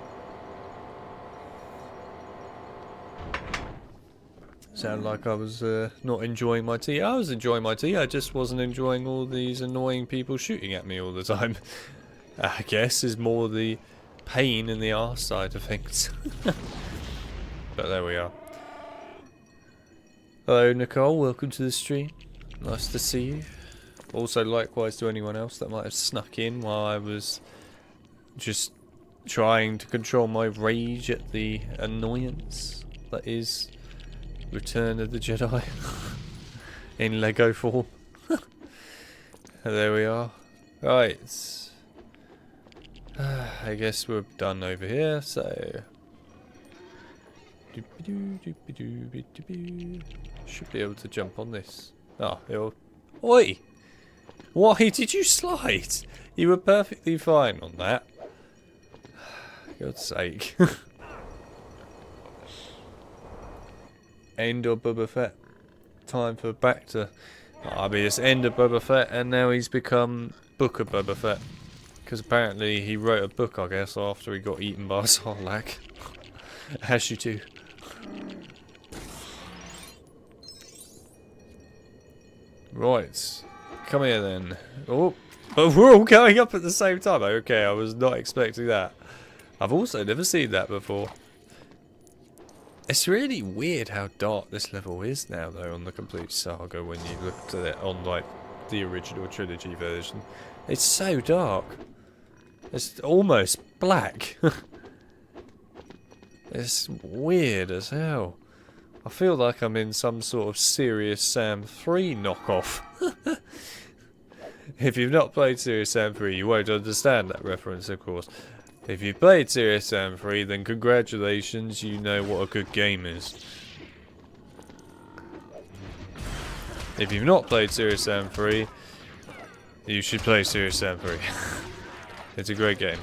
Sound like I was not enjoying my tea. I was enjoying my tea. I just wasn't enjoying all these annoying people shooting at me all the time. I guess is more the pain in the arse side of things. But there we are. Hello Nicole, welcome to the stream. Nice to see you. Also likewise to anyone else that might have snuck in while I was just trying to control my rage at the annoyance that is Return of the Jedi in Lego form. There we are. Right. I guess we're done over here, so should be able to jump on this. Oh, it'll... Oi! Why did you slide? You were perfectly fine on that. God's sake. End of Boba Fett. Time for back to... I mean, it's end of Boba Fett, and now he's become Book of Boba Fett. Because apparently he wrote a book, I guess, after he got eaten by a Sarlacc. As you do. Right. Come here then. Oh, but we're all going up at the same time. Okay, I was not expecting that. I've also never seen that before. It's really weird how dark this level is now, though, on the complete saga when you look at it on, like, the original trilogy version. It's so dark. It's almost black. It's weird as hell. I feel like I'm in some sort of Serious Sam 3 knockoff. If you've not played Serious Sam 3, you won't understand that reference, of course. If you've played Serious Sam 3, then congratulations, you know what a good game is. If you've not played Serious Sam 3, you should play Serious Sam 3. It's a great game.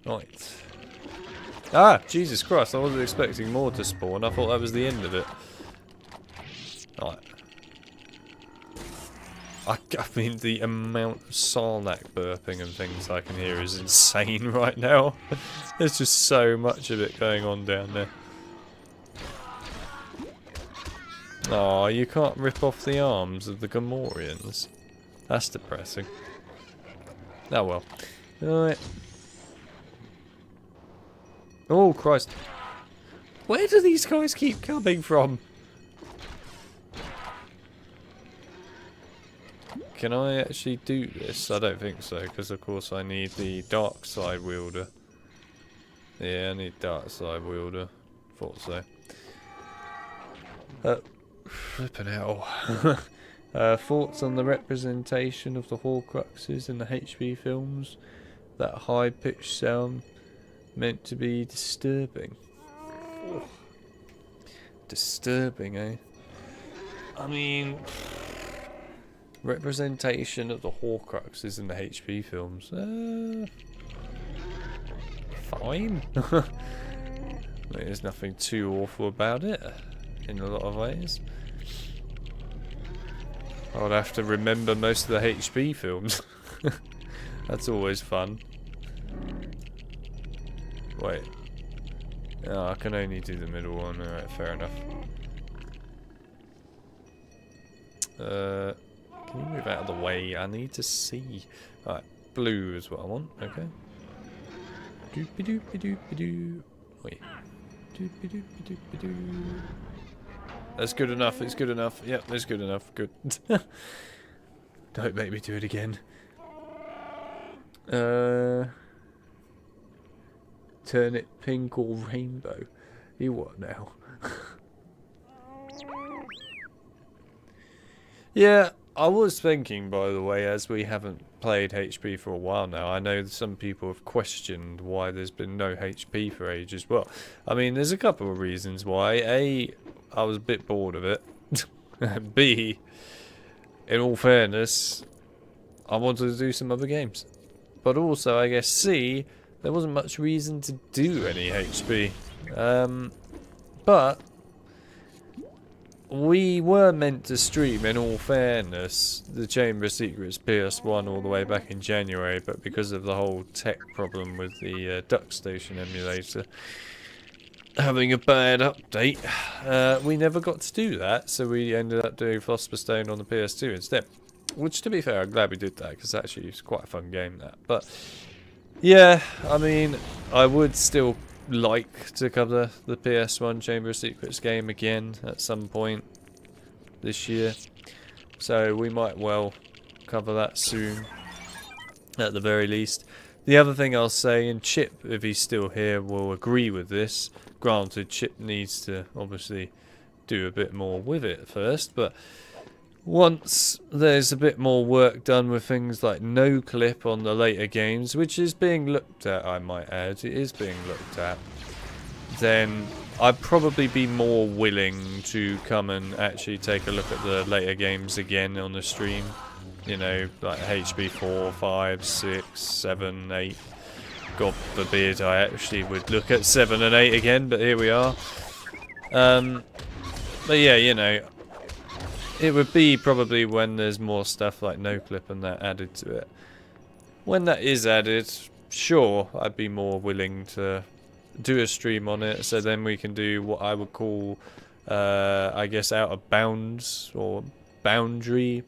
Right. Ah, Jesus Christ, I wasn't expecting more to spawn. I thought that was the end of it. Alright. I mean, the amount of Sarlacc burping and things I can hear is insane right now. There's just so much of it going on down there. Oh, you can't rip off the arms of the Gamorreans. That's depressing. Oh well. Alright. Oh, Christ. Where do these guys keep coming from? Can I actually do this? I don't think so, because of course I need the dark side wielder. Yeah, I need dark side wielder. Thought so. Flipping hell. Thoughts on the representation of the Horcruxes in the HP films? That high-pitched sound meant to be disturbing. Oh. Disturbing, eh? I mean, representation of the Horcruxes in the HP films. Fine. There's nothing too awful about it in a lot of ways. I'd have to remember most of the HP films. That's always fun. Wait. Oh, I can only do the middle one. Alright, fair enough. Can you move out of the way? I need to see. Alright, blue is what I want. Okay. Doopy doopy doopy doo. Wait. Doopy doopy doopy doo. That's good enough. It's good enough. Yep, that's good enough. Good. Don't make me do it again. Turn it pink or rainbow. You what now? Yeah, I was thinking, by the way, as we haven't played HP for a while now, I know some people have questioned why there's been no HP for ages. Well, I mean, there's a couple of reasons why. A, I was a bit bored of it. B, in all fairness, I wanted to do some other games. But also, I guess C, there wasn't much reason to do any HP. But we were meant to stream, in all fairness, the Chamber of Secrets PS1 all the way back in January, but because of the whole tech problem with the Duck Station emulator having a bad update, we never got to do that, so we ended up doing Philosopher's Stone on the PS2 instead. Which, to be fair, I'm glad we did that, because actually it's quite a fun game, that. But yeah, I mean, I would still like to cover the PS1 Chamber of Secrets game again at some point this year, so we might well cover that soon at the very least. The other thing I'll say, and Chip, if he's still here, will agree with this. Granted, Chip needs to obviously do a bit more with it first, but once there's a bit more work done with things like no clip on the later games, which is being looked at, I might add, it is being looked at, then I'd probably be more willing to come and actually take a look at the later games again on the stream. You know, like HP 4, 5, 6, 7, 8. God forbid I actually would look at 7 and 8 again, but here we are. But yeah, you know, it would be probably when there's more stuff like no clip and that added to it. When that is added, sure, I'd be more willing to do a stream on it, so then we can do what I would call, I guess, out of bounds or boundary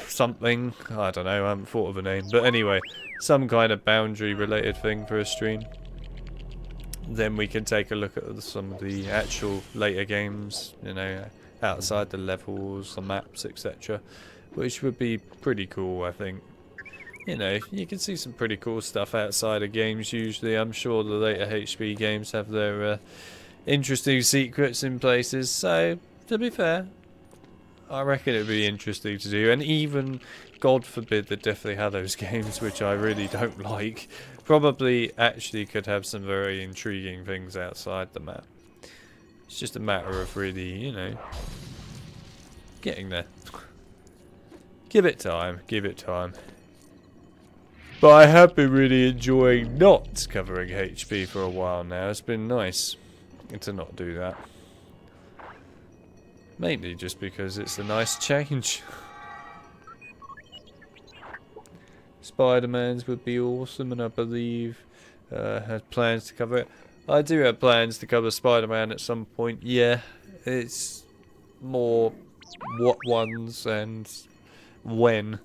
something. I don't know, I haven't thought of a name, but anyway, some kind of boundary related thing for a stream. Then we can take a look at some of the actual later games, you know, outside the levels, the maps, etc., which would be pretty cool, I think. You know, you can see some pretty cool stuff outside of games usually. I'm sure the later HP games have their interesting secrets in places, so to be fair, I reckon it'd be interesting to do. And even, God forbid, the Deathly Hallows games, which I really don't like, probably actually could have some very intriguing things outside the map. It's just a matter of really, you know, getting there. Give it time, give it time. But I have been really enjoying not covering HP for a while now. It's been nice to not do that. Mainly just because it's a nice change. Spider-Man's would be awesome, and I believe had plans to cover it. I do have plans to cover Spider-Man at some point. Yeah, it's more what ones and when.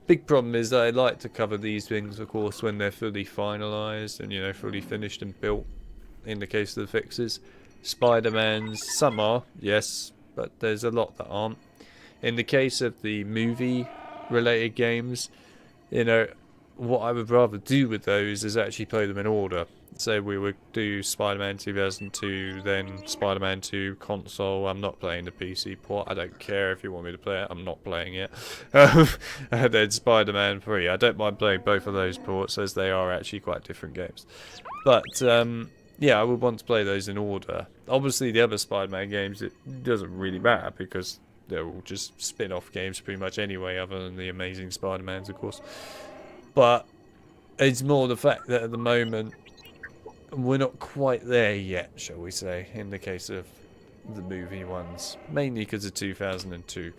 Big problem is that I like to cover these things, of course, when they're fully finalised and, you know, fully finished and built. In the case of the fixes, Spider-Man's, some are, yes, but there's a lot that aren't. In the case of the movie-related games, you know, what I would rather do with those is actually play them in order. So we would do Spider-Man 2002, then Spider-Man 2 console. I'm not playing the PC port. I don't care if you want me to play it. I'm not playing it. And then Spider-Man 3. I don't mind playing both of those ports, as they are actually quite different games. But yeah, I would want to play those in order. Obviously, the other Spider-Man games, it doesn't really matter because they're all just spin-off games pretty much anyway, other than the Amazing Spider-Mans, of course. But it's more the fact that at the moment we're not quite there yet, shall we say, in the case of the movie ones, mainly because of 2002.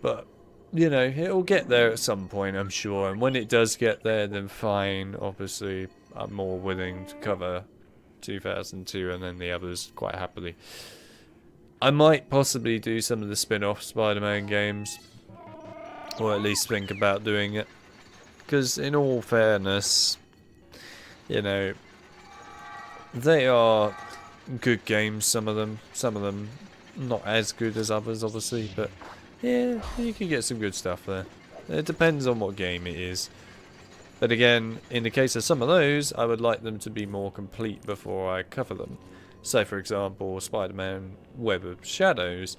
But you know, it'll get there at some point, I'm sure, and when it does get there, then fine. Obviously, I'm more willing to cover 2002 and then the others quite happily. I might possibly do some of the spin-off Spider-Man games, or at least think about doing it, because in all fairness, you know, they are good games, some of them not as good as others, obviously, but yeah, you can get some good stuff there. It depends on what game it is. But again, in the case of some of those, I would like them to be more complete before I cover them. So, for example, Spider-Man Web of Shadows,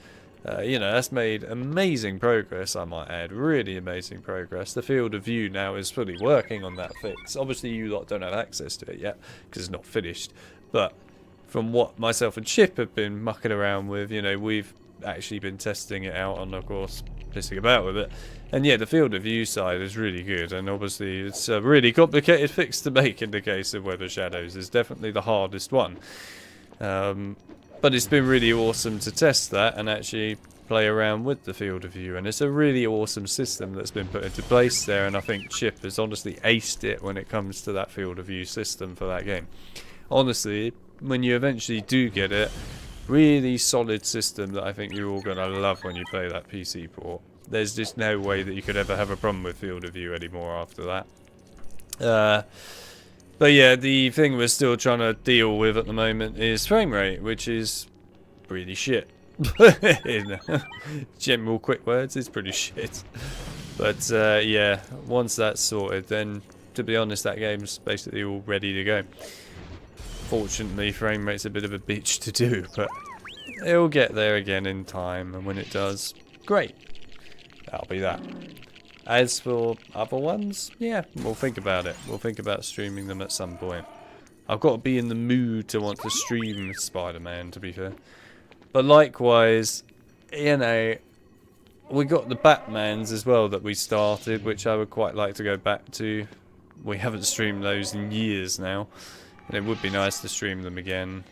you know, that's made amazing progress, I might add. Really amazing progress. The field of view now is fully working on that fix. Obviously, you lot don't have access to it yet, because it's not finished. But from what myself and Chip have been mucking around with, you know, we've actually been testing it out and, of course, pissing about with it. And yeah, the field of view side is really good, and obviously it's a really complicated fix to make in the case of Web of Shadows. It's definitely the hardest one. But it's been really awesome to test that and actually play around with the field of view, and it's a really awesome system that's been put into place there, and I think Chip has honestly aced it when it comes to that field of view system for that game. Honestly, when you eventually do get it, really solid system that I think you're all going to love when you play that PC port. There's just no way that you could ever have a problem with field of view anymore after that. But yeah, the thing we're still trying to deal with at the moment is frame rate, which is pretty shit. In general quick words, it's pretty shit. But yeah, once that's sorted, then to be honest, that game's basically all ready to go. Fortunately, frame rate's a bit of a bitch to do, but it'll get there again in time, and when it does, great. That'll be that. As for other ones, yeah, we'll think about it. We'll think about streaming them at some point. I've got to be in the mood to want to stream Spider-Man, to be fair. But likewise, you know, we got the Batmans as well that we started, which I would quite like to go back to. We haven't streamed those in years now, and it would be nice to stream them again.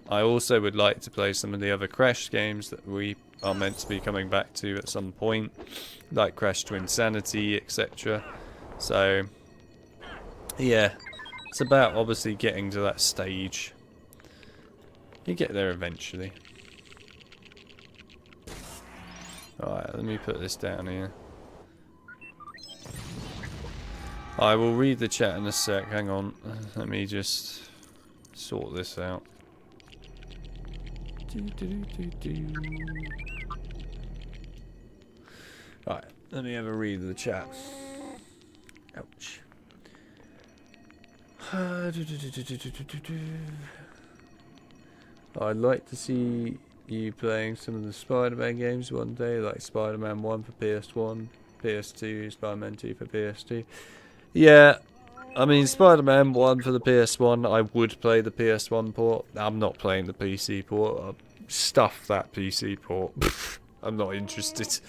I also would like to play some of the other Crash games that we are meant to be coming back to at some point, like Crash to Insanity, etc. So, yeah, it's about obviously getting to that stage. You get there eventually. Alright, let me put this down here. I will read the chat in a sec, hang on. Let me just sort this out. Alright, let me have a read of the chat. Ouch. I'd like to see you playing some of the Spider-Man games one day, like Spider-Man 1 for PS1, PS2, Spider-Man 2 for PS2. Yeah, I mean, Spider-Man 1 for the PS1, I would play the PS1 port. I'm not playing the PC port. I'll stuff that PC port. I'm not interested.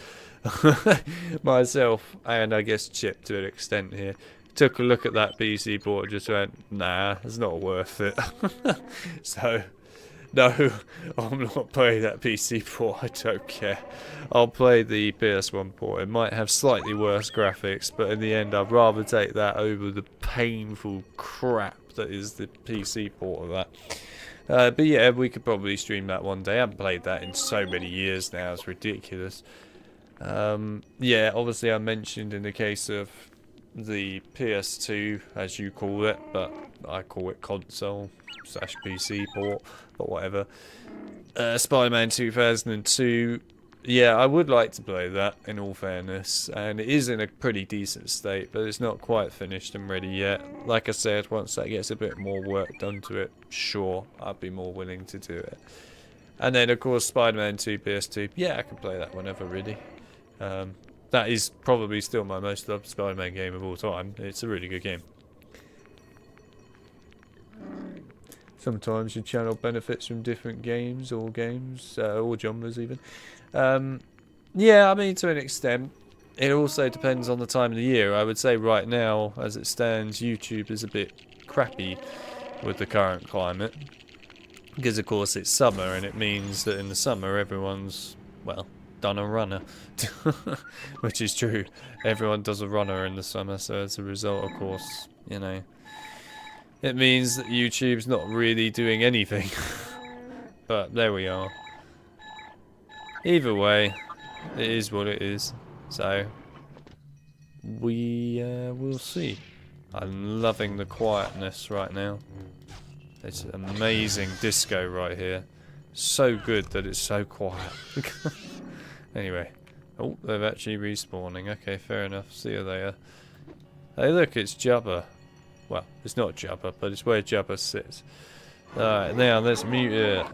Myself, and I guess Chip to an extent here, took a look at that PC port and just went, nah, it's not worth it. So, no, I'm not playing that PC port, I don't care. I'll play the PS1 port. It might have slightly worse graphics, but in the end I'd rather take that over the painful crap that is the PC port of that. But yeah, we could probably stream that one day. I haven't played that in so many years now, it's ridiculous. Yeah, obviously I mentioned in the case of the PS2, as you call it, but I call it console / PC port, but whatever. Spider-Man 2002, yeah, I would like to play that, in all fairness, and it is in a pretty decent state, but it's not quite finished and ready yet. Like I said, once that gets a bit more work done to it, sure, I'd be more willing to do it. And then, of course, Spider-Man 2 PS2, yeah, I can play that whenever, really. That is probably still my most loved Spider-Man game of all time. It's a really good game. Sometimes your channel benefits from different games or genres even. Yeah, I mean, to an extent. It also depends on the time of the year. I would say right now, as it stands, YouTube is a bit crappy with the current climate. Because, of course, it's summer, and it means that in the summer everyone's, well, done a runner. Which is true. Everyone does a runner in the summer, so as a result, of course, you know, it means that YouTube's not really doing anything. But there we are. Either way, it is what it is. So, we'll see. I'm loving the quietness right now. It's amazing disco right here. So good that it's so quiet. Anyway. Oh, they're actually respawning. Okay, fair enough. See you later. Hey, look, it's Jabba. Well, it's not Jabba, but it's where Jabba sits. Alright, now let's mute it.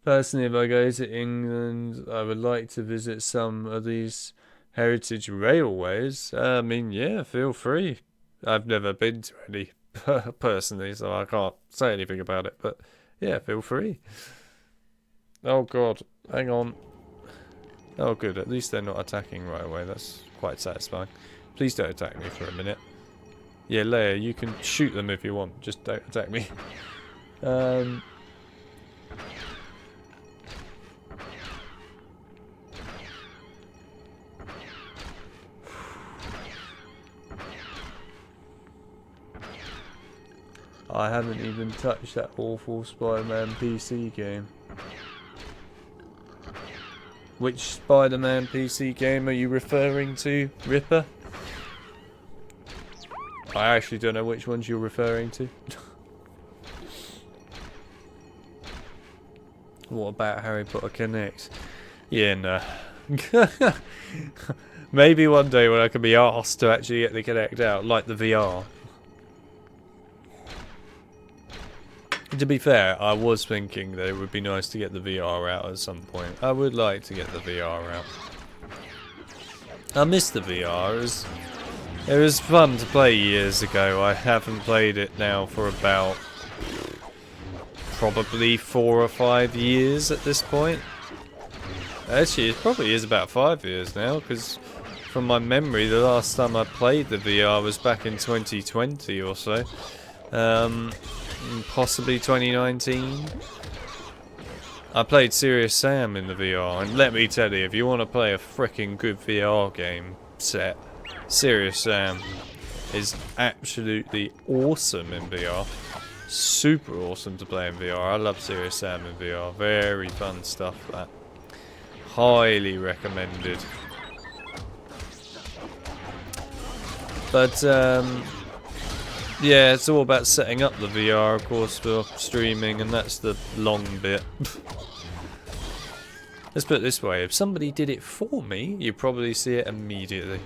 Personally, if I go to England, I would like to visit some of these heritage railways. I mean, yeah, feel free. I've never been to any, personally, so I can't say anything about it, but yeah, feel free. Oh god, hang on. Oh good, at least they're not attacking right away, that's quite satisfying. Please don't attack me for a minute. Yeah, Leia, you can shoot them if you want, just don't attack me. I haven't even touched that awful Spider-Man PC game. Which Spider-Man PC game are you referring to, Ripper? I actually don't know which ones you're referring to. What about Harry Potter Connect? Yeah, no. Maybe one day when I can be asked to actually get the Connect out, like the VR. To be fair, I was thinking that it would be nice to get the VR out at some point. I would like to get the VR out. I miss the VR. It was fun to play years ago. I haven't played it now for about probably 4 or 5 years at this point. Actually, it probably is about 5 years now, because from my memory, the last time I played the VR was back in 2020 or so. Possibly 2019. I played Serious Sam in the VR, and let me tell you, if you want to play a freaking good VR game set, Serious Sam is absolutely awesome in VR. Super awesome to play in VR. I love Serious Sam in VR. Very fun stuff, that. Highly recommended. But, yeah, it's all about setting up the VR, of course, for streaming, and that's the long bit. Let's put it this way, if somebody did it for me, you'd probably see it immediately.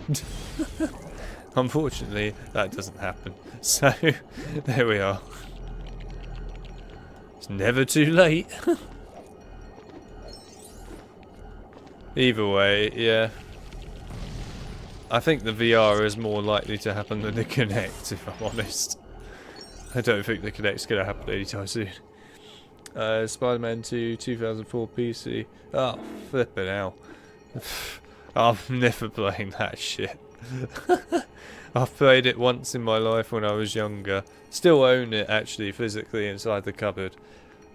Unfortunately, that doesn't happen. So, there we are. It's never too late. Either way, yeah. I think the VR is more likely to happen than the Kinect, if I'm honest. I don't think the Kinect's going to happen anytime soon. Spider-Man 2 2004 PC. Oh, flippin' hell. I'm never playing that shit. I've played it once in my life when I was younger. Still own it actually physically inside the cupboard.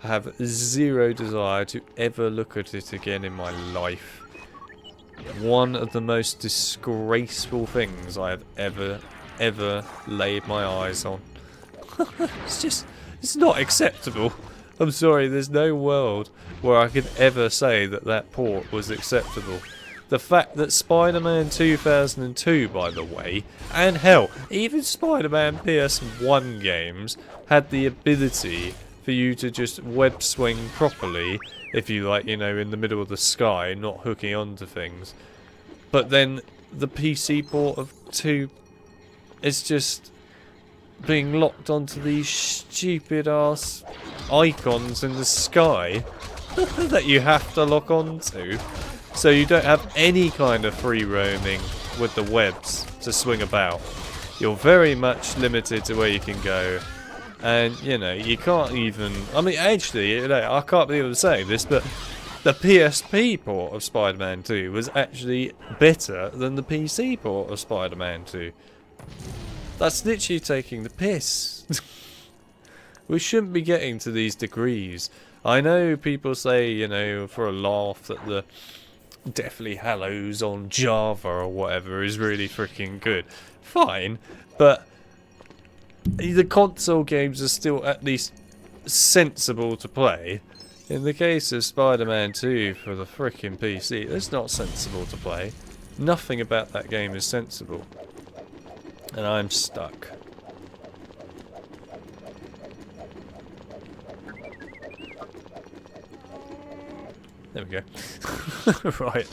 I have zero desire to ever look at it again in my life. One of the most disgraceful things I have ever laid my eyes on. It's not acceptable. I'm sorry, there's no world where I could ever say that that port was acceptable. The fact that Spider-Man 2002, by the way, and hell, even Spider-Man PS1 games had the ability for you to just web swing properly if you like, you know, in the middle of the sky, not hooking onto things. But then the PC port of 2 is just being locked onto these stupid ass icons in the sky that you have to lock onto. So you don't have any kind of free roaming with the webs to swing about. You're very much limited to where you can go. And, you know, you can't even... I mean, actually, you know, I can't believe I'm saying this, but the PSP port of Spider-Man 2 was actually better than the PC port of Spider-Man 2. That's literally taking the piss. We shouldn't be getting to these degrees. I know people say, you know, for a laugh that the Deathly Hallows on Java or whatever is really freaking good. Fine, but the console games are still at least sensible to play. In the case of Spider-Man 2 for the freaking PC, it's not sensible to play. Nothing about that game is sensible. And I'm stuck. There we go. Right.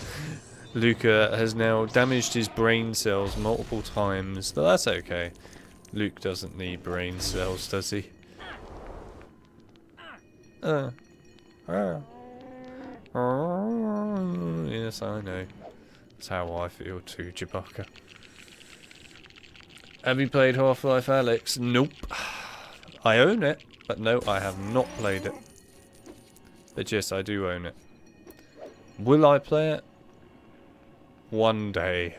Luca has now damaged his brain cells multiple times, but that's okay. Luke doesn't need brain cells, does he? Yes, I know. That's how I feel too, Chewbacca. Have you played Half-Life Alyx? Nope. I own it, but no, I have not played it. But yes, I do own it. Will I play it? One day.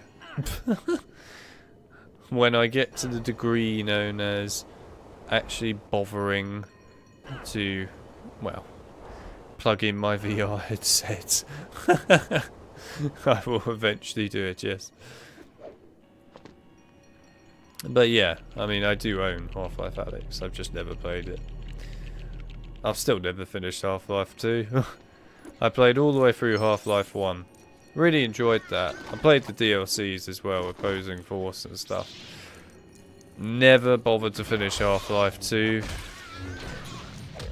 When I get to the degree known as actually bothering to, well, plug in my VR headset. I will eventually do it, yes. But yeah, I mean, I do own Half-Life Alyx. I've just never played it. I've still never finished Half-Life 2. I played all the way through Half-Life 1. Really enjoyed that. I played the DLCs as well, Opposing Force and stuff. Never bothered to finish Half-Life 2.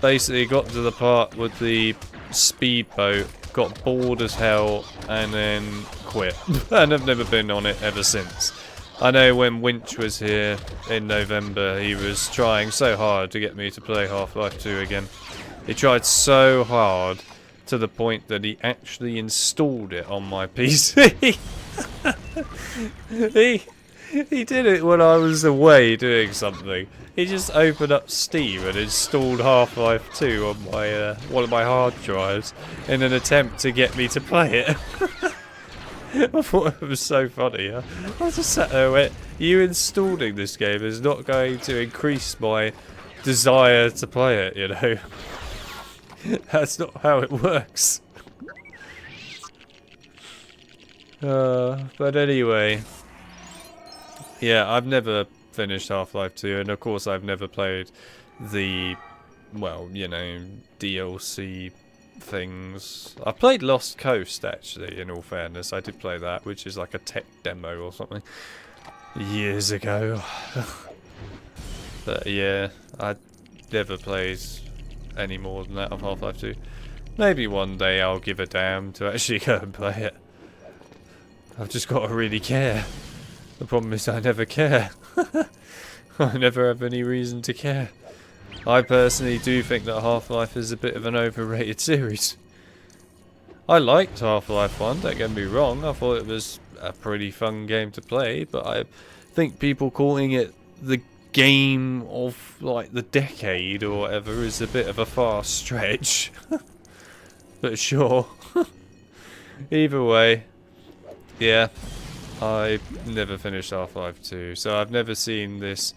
Basically got to the part with the speedboat, got bored as hell, and then quit. And I've never been on it ever since. I know when Winch was here in November, he was trying so hard to get me to play Half-Life 2 again. He tried so hard to the point that he actually installed it on my PC. He did it when I was away doing something. He just opened up Steam and installed Half-Life 2 on my one of my hard drives in an attempt to get me to play it. I thought it was so funny. I just sat there and went, you installing this game is not going to increase my desire to play it, you know. That's not how it works. But anyway. Yeah, I've never finished Half-Life 2, and of course I've never played the, well, you know, DLC things. I played Lost Coast, actually, in all fairness. I did play that, which is like a tech demo or something. Years ago. But yeah, I never played any more than that of Half-Life 2. Maybe one day I'll give a damn to actually go and play it. I've just got to really care. The problem is I never care. I never have any reason to care. I personally do think that Half-Life is a bit of an overrated series. I liked Half-Life 1, don't get me wrong. I thought it was a pretty fun game to play, but I think people calling it the game of, like, the decade or whatever is a bit of a far stretch. But sure. Either way, Yeah, I never finished Half-Life 2, so I've never seen this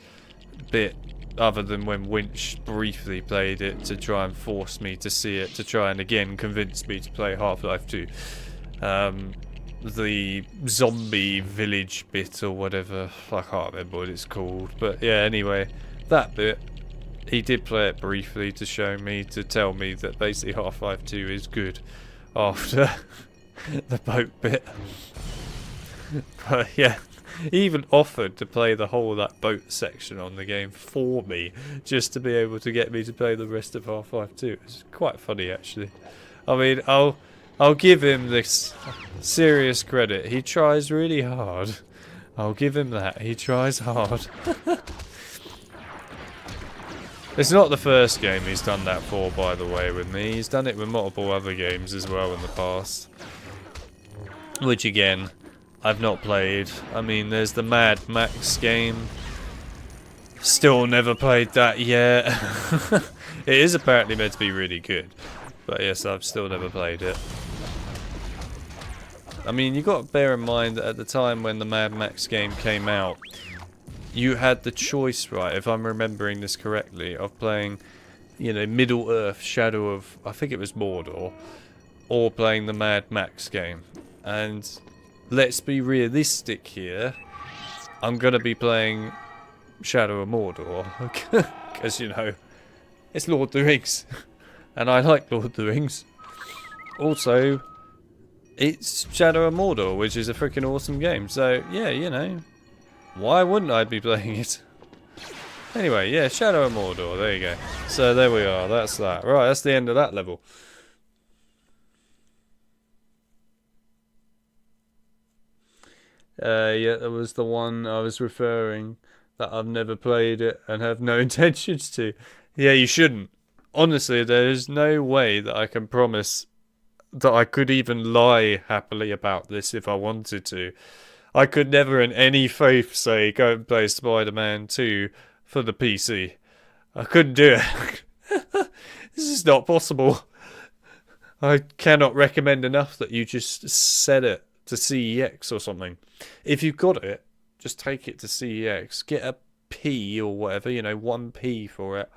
bit other than when Winch briefly played it to try and force me to see it, to try and again convince me to play Half-Life 2. The zombie village bit or whatever, I can't remember what it's called, but yeah, anyway, that bit, he did play it briefly to show me, to tell me that basically Half-Life 2 is good after the boat bit. But yeah, he even offered to play the whole of that boat section on the game for me, just to be able to get me to play the rest of Half-Life 2. It's quite funny, actually. I mean, I'll give him this serious credit. He tries really hard. I'll give him that. He tries hard. It's not the first game he's done that for, by the way, with me. He's done it with multiple other games as well in the past. Which, again, I've not played. I mean, there's the Mad Max game. Still never played that yet. It is apparently meant to be really good. But yes, I've still never played it. I mean, you got to bear in mind that at the time when the Mad Max game came out, you had the choice, right, if I'm remembering this correctly, of playing, you know, Middle-earth, Shadow of, I think it was Mordor, or playing the Mad Max game. And let's be realistic here. I'm going to be playing Shadow of Mordor. Because, you know, it's Lord of the Rings. And I like Lord of the Rings. Also, it's Shadow of Mordor, which is a freaking awesome game. So, yeah, you know, why wouldn't I be playing it? Anyway, yeah, Shadow of Mordor, there you go. So there we are, that's that. Right, that's the end of that level. Yeah, that was the one I was referring, that I've never played it and have no intentions to. Yeah, you shouldn't. Honestly, there is no way that I can promise that I could even lie happily about this if I wanted to. I could never in any faith say go and play Spider-Man 2 for the PC. I couldn't do it. This is not possible. I cannot recommend enough that you just set it to CEX or something. If you've got it, just take it to CEX. Get a P or whatever, you know, 1p for it.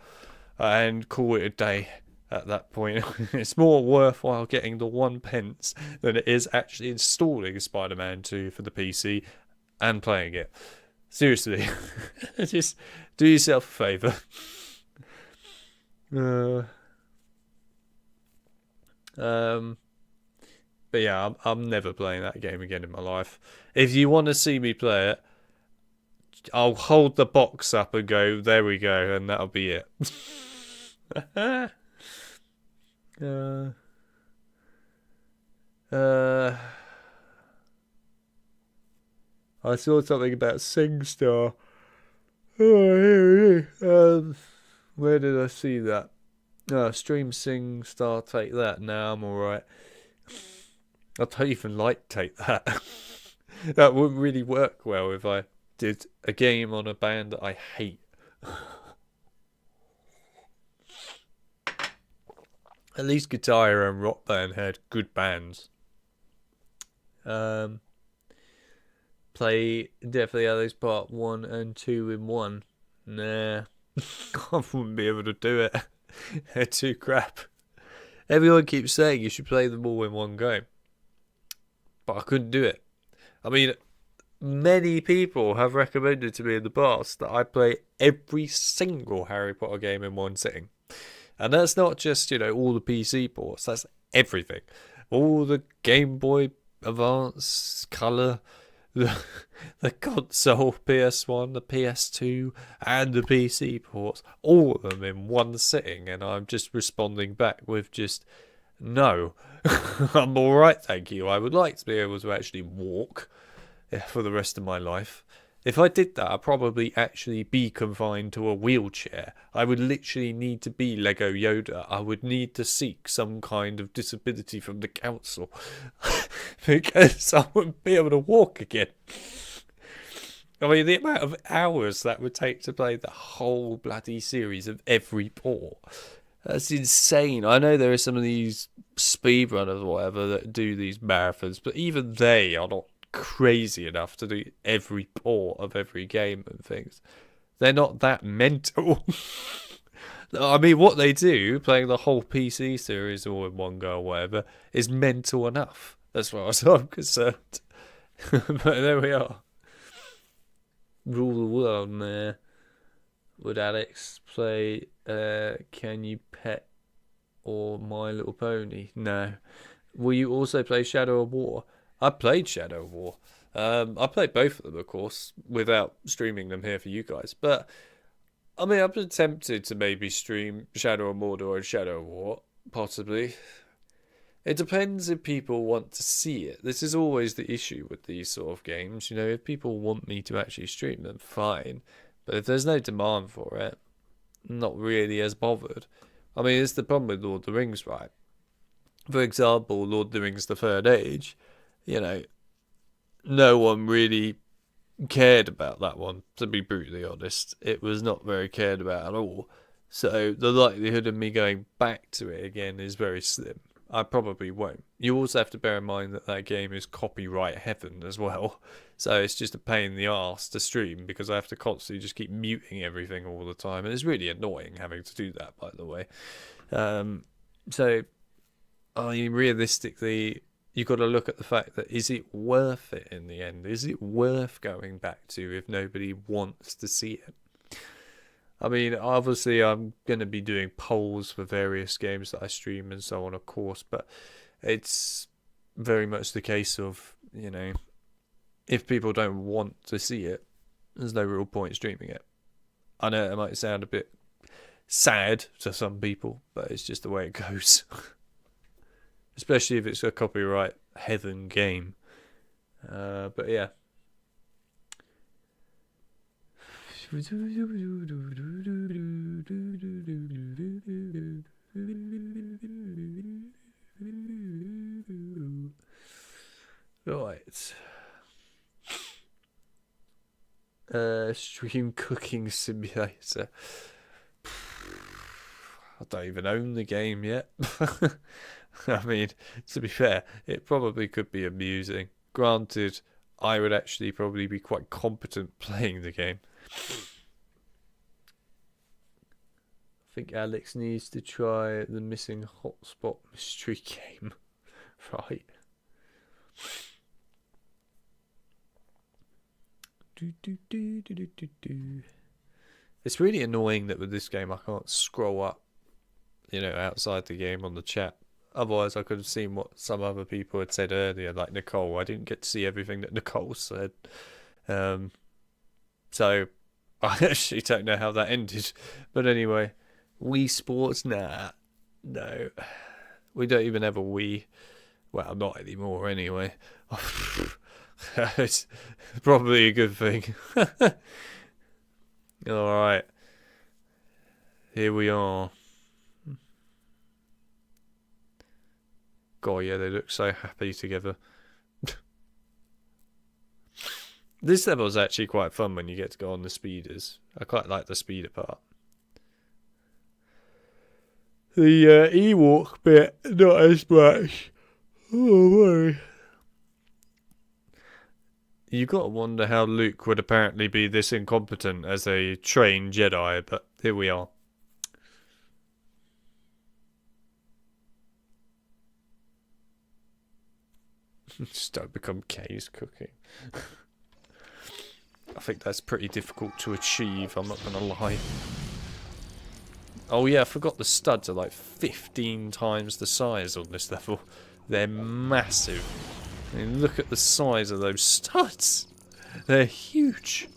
And call it a day at that point. It's more worthwhile getting the 1 pence than it is actually installing Spider-Man 2 for the PC and playing it. Seriously. Just do yourself a favour. But yeah, I'm never playing that game again in my life. If you want to see me play it, I'll hold the box up and go, there we go, and that'll be it. I saw something about SingStar. Where did I see that? Stream SingStar, take that. Now I'm alright. I don't even like take that. That wouldn't really work well if I did a game on a band that I hate. At least Guitar Hero and Rock Band had good bands. Play Deathly Hallows Part 1 and 2 in one. Nah. I wouldn't be able to do it. They're too crap. Everyone keeps saying you should play them all in one go. But I couldn't do it. I mean, many people have recommended to me in the past that I play every single Harry Potter game in one sitting. And that's not just, you know, all the PC ports. That's everything. All the Game Boy Advance, Colour, the console, PS1, the PS2, and the PC ports. All of them in one sitting. And I'm just responding back with just, no. I'm alright, thank you. I would like to be able to actually walk for the rest of my life. If I did that, I'd probably actually be confined to a wheelchair. I would literally need to be Lego Yoda. I would need to seek some kind of disability from the council. Because I wouldn't be able to walk again. I mean, the amount of hours that would take to play the whole bloody series of every port. That's insane. I know there are some of these speedrunners or whatever that do these marathons, but even they are not crazy enough to do every port of every game and things. They're not that mental. I mean, what they do, playing the whole PC series all in one go or whatever, is mental enough, as far as I'm concerned. But there we are. Rule the world, man. Would Alex play Can You Pet or My Little Pony? No. Will you also play Shadow of War? I played Shadow of War. I played both of them, of course, without streaming them here for you guys. But, I mean, I've been tempted to maybe stream Shadow of Mordor and Shadow of War, possibly. It depends if people want to see it. This is always the issue with these sort of games. You know, if people want me to actually stream them, fine. But if there's no demand for it, I'm not really as bothered. I mean, it's the problem with Lord of the Rings, right? For example, Lord of the Rings The Third Age, you know, no one really cared about that one, to be brutally honest. It was not very cared about at all. So the likelihood of me going back to it again is very slim. I probably won't. You also have to bear in mind that that game is copyright heaven as well. So it's just a pain in the arse to stream because I have to constantly just keep muting everything all the time. And it's really annoying having to do that, by the way. So, I mean, realistically, you've got to look at the fact that is it worth it in the end? Is it worth going back to if nobody wants to see it? I mean, obviously, I'm going to be doing polls for various games that I stream and so on, of course, but it's very much the case of, you know, if people don't want to see it, there's no real point streaming it. I know it might sound a bit sad to some people, but it's just the way it goes. Especially if it's a copyright heaven game. But yeah. Right. Stream cooking simulator. I don't even own the game yet. I mean, to be fair, it probably could be amusing. Granted, I would actually probably be quite competent playing the game. I think Alex needs to try the missing hotspot mystery game. Right. It's really annoying that with this game I can't scroll up, you know, outside the game on the chat. Otherwise, I could have seen what some other people had said earlier, like Nicole. I didn't get to see everything that Nicole said. So, I actually don't know how that ended. But anyway, Wii Sports? Nah. No. We don't even have a Wii. Well, not anymore anyway. It's probably a good thing. Alright. Here we are. God, yeah, they look so happy together. This level is actually quite fun when you get to go on the speeders. I quite like the speeder part. The Ewok bit, not as much. Oh, boy. You got to wonder how Luke would apparently be this incompetent as a trained Jedi, but here we are. Just don't become Kay's cooking. I think that's pretty difficult to achieve, I'm not going to lie. Oh yeah, I forgot the studs are like 15 times the size on this level. They're massive. I mean, look at the size of those studs. They're huge.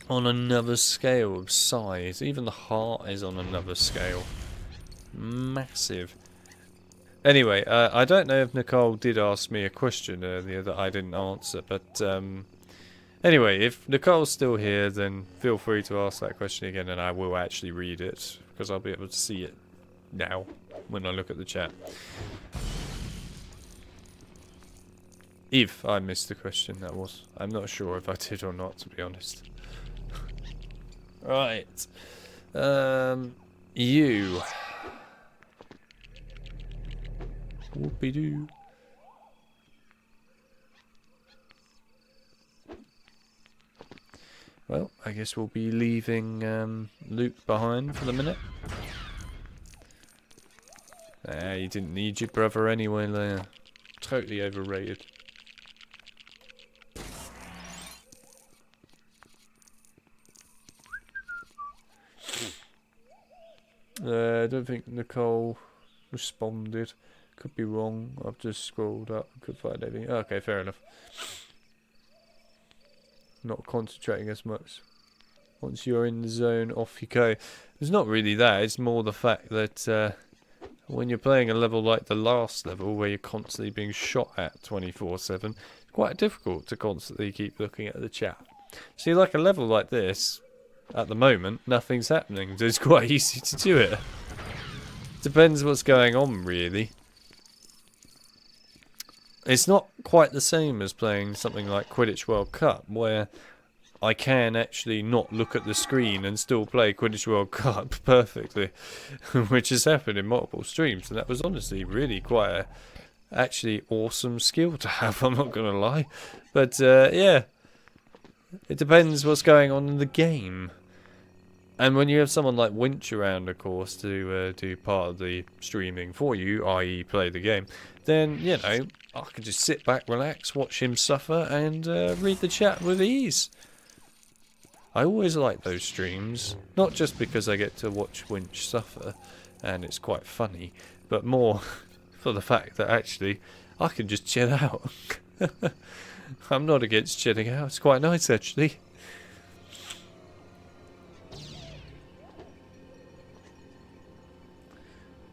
On another scale of size. Even the heart is on another scale. Massive. Anyway, I don't know if Nicole did ask me a question earlier that I didn't answer, but anyway, if Nicole's still here, then feel free to ask that question again and I will actually read it, because I'll be able to see it now when I look at the chat. If I missed the question, that was. I'm not sure if I did or not, to be honest. Right. You... Whoopie-doo. Well, I guess we'll be leaving Luke behind for the minute. You didn't need your brother anyway, Leia. Totally overrated. I don't think Nicole responded. Could be wrong. I've just scrolled up. Could find anything. Okay, fair enough. Not concentrating as much. Once you're in the zone, off you go. It's not really that. It's more the fact that when you're playing a level like the last level, where you're constantly being shot at 24/7, it's quite difficult to constantly keep looking at the chat. See, like a level like this, at the moment, nothing's happening. So it's quite easy to do it. Depends what's going on, really. It's not quite the same as playing something like Quidditch World Cup, where I can actually not look at the screen and still play Quidditch World Cup perfectly, which has happened in multiple streams, and that was honestly really quite a actually awesome skill to have, I'm not going to lie. But yeah, it depends what's going on in the game. And when you have someone like Winch around, of course, to do part of the streaming for you, i.e. play the game, then, you know, I can just sit back, relax, watch him suffer, and read the chat with ease. I always like those streams, not just because I get to watch Winch suffer, and it's quite funny, but more for the fact that actually I can just chill out. I'm not against chilling out, it's quite nice actually.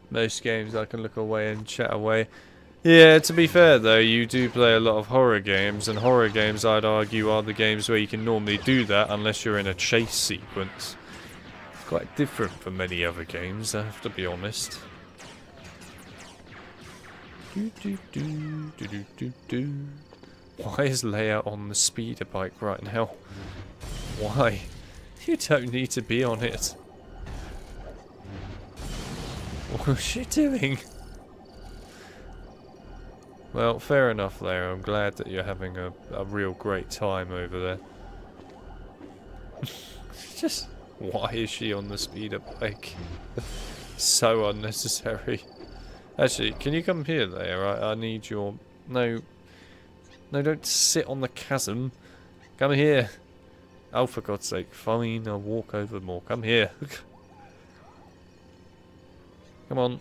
Most games I can look away and chat away. Yeah, to be fair though, you do play a lot of horror games, and horror games I'd argue are the games where you can normally do that unless you're in a chase sequence. It's quite different from many other games, I have to be honest. Why is Leia on the speeder bike right now? Why? You don't need to be on it. What's she doing? Well, fair enough, Leia. I'm glad that you're having a real great time over there. Just, why is she on the speeder bike? So unnecessary. Actually, can you come here, Leia? I need your... No, don't sit on the chasm. Come here. Oh, for God's sake. Fine, I'll walk over more. Come here. Come on.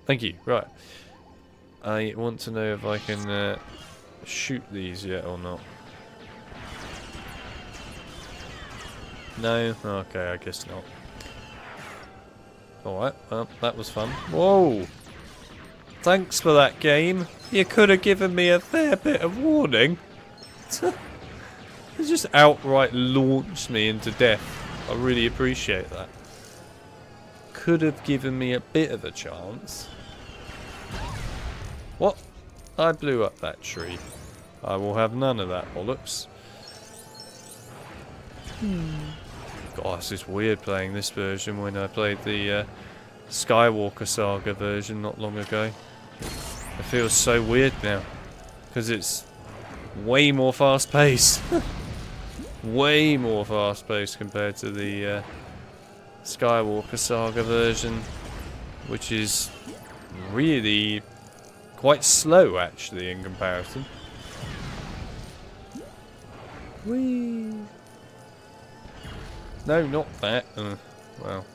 Thank you. Right. I want to know if I can shoot these yet or not. No? Okay, I guess not. Alright, well, that was fun. Whoa! Thanks for that, game. You could have given me a fair bit of warning. You just outright launched me into death. I really appreciate that. Could have given me a bit of a chance. What? I blew up that tree. I will have none of that bollocks. God, this is weird playing this version when I played the Skywalker Saga version not long ago. It feels so weird now. Because it's way more fast paced. Way more fast paced compared to the Skywalker Saga version, which is really quite slow actually in comparison. Whee! No, not that. Well,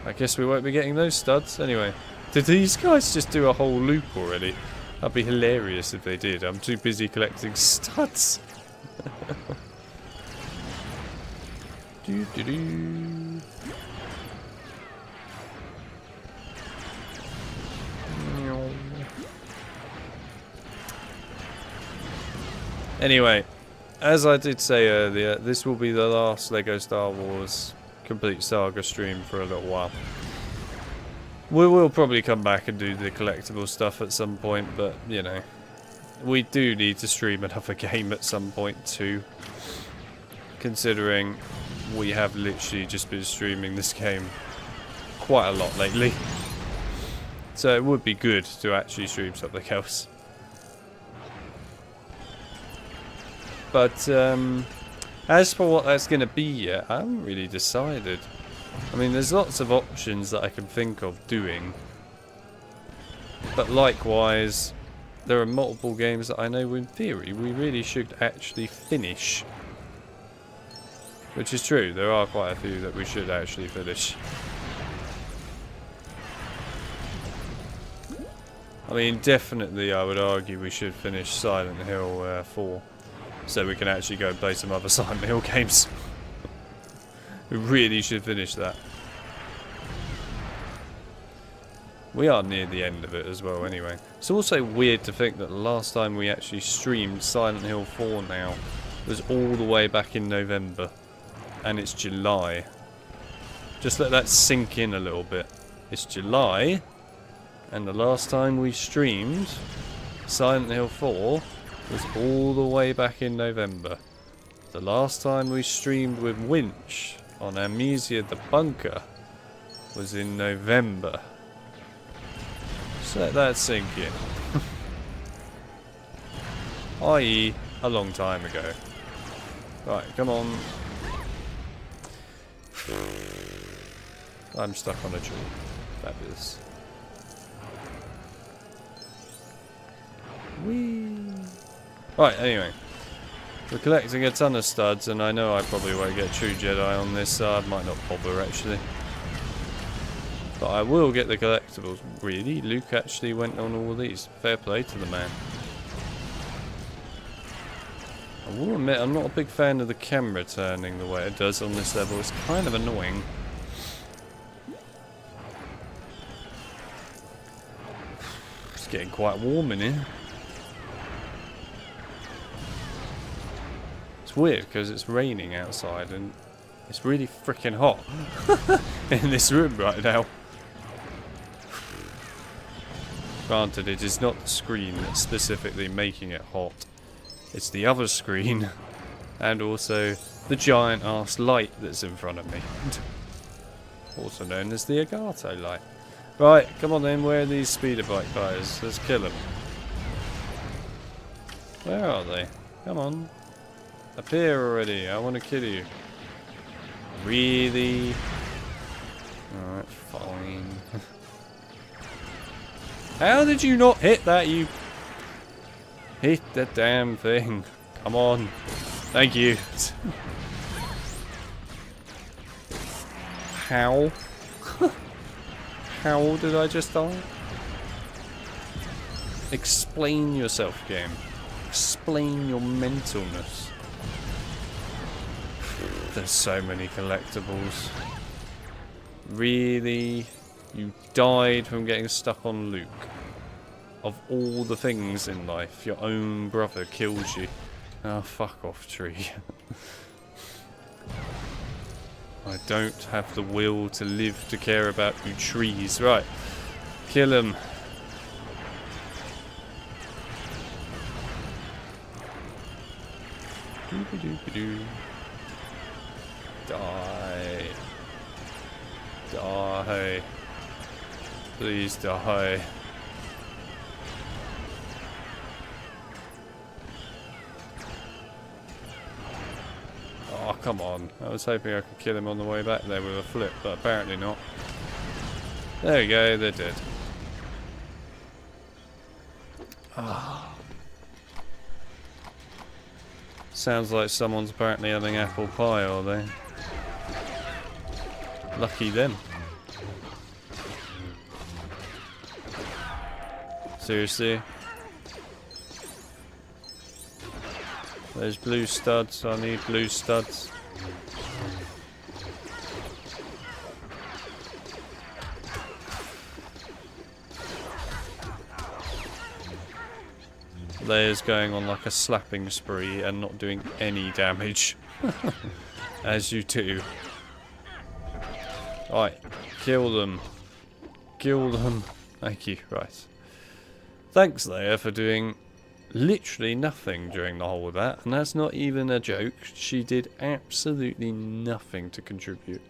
I guess we won't be getting those studs anyway. Did these guys just do a whole loop already? That'd be hilarious if they did. I'm too busy collecting studs. Do do do. Anyway, as I did say earlier, this will be the last LEGO Star Wars Complete Saga stream for a little while. We will probably come back and do the collectible stuff at some point, but, you know, we do need to stream another game at some point too, considering we have literally just been streaming this game quite a lot lately. So it would be good to actually stream something else. But As for what that's going to be yet, I haven't really decided. I mean, there's lots of options that I can think of doing. But likewise, there are multiple games that I know in theory we really should actually finish. Which is true, there are quite a few that we should actually finish. I mean, definitely I would argue we should finish Silent Hill 4. So we can actually go and play some other Silent Hill games. We really should finish that. We are near the end of it as well anyway. It's also weird to think that the last time we actually streamed Silent Hill 4 now was all the way back in November. And it's July. Just let that sink in a little bit. It's July, and the last time we streamed Silent Hill 4 was all the way back in November. The last time we streamed with Winch on Amnesia the Bunker was in November. Just let that sink in. I.e. a long time ago. Right, come on. I'm stuck on a tree. Fabulous. Whee! Right, anyway. We're collecting a ton of studs, and I know I probably won't get True Jedi on this, so I might not bother actually. But I will get the collectibles. Really? Luke actually went on all these. Fair play to the man. I will admit, I'm not a big fan of the camera turning the way it does on this level. It's kind of annoying. It's getting quite warm in here. It's weird because it's raining outside and it's really freaking hot in this room right now. Granted, it is not the screen that's specifically making it hot. It's the other screen, and also the giant ass light that's in front of me. Also known as the Agato light. Right, come on then, where are these speeder bike guys? Let's kill them. Where are they? Come on. Appear already, I want to kill you. Really? Alright, fine. How did you not hit that, you... Hit the damn thing. Come on. Thank you. How? How did I just die? Explain yourself, game. Explain your mentalness. There's so many collectibles. Really? You died from getting stuck on Luke. Of all the things in life, your own brother killed you. Oh, fuck off, tree. I don't have the will to live to care about you trees. Right. Kill him. Doopy-doopy-doo. Die. Die. Please die. Oh, come on. I was hoping I could kill him on the way back there with a flip, but apparently not. There we go, they're dead. Ah. Sounds like someone's apparently having apple pie, are they? Lucky them. Seriously? There's blue studs, I need blue studs. Layers going on like a slapping spree and not doing any damage. As you do. Right, kill them. Kill them. Thank you, right. Thanks, Leia, for doing literally nothing during the whole of that, and that's not even a joke. She did absolutely nothing to contribute.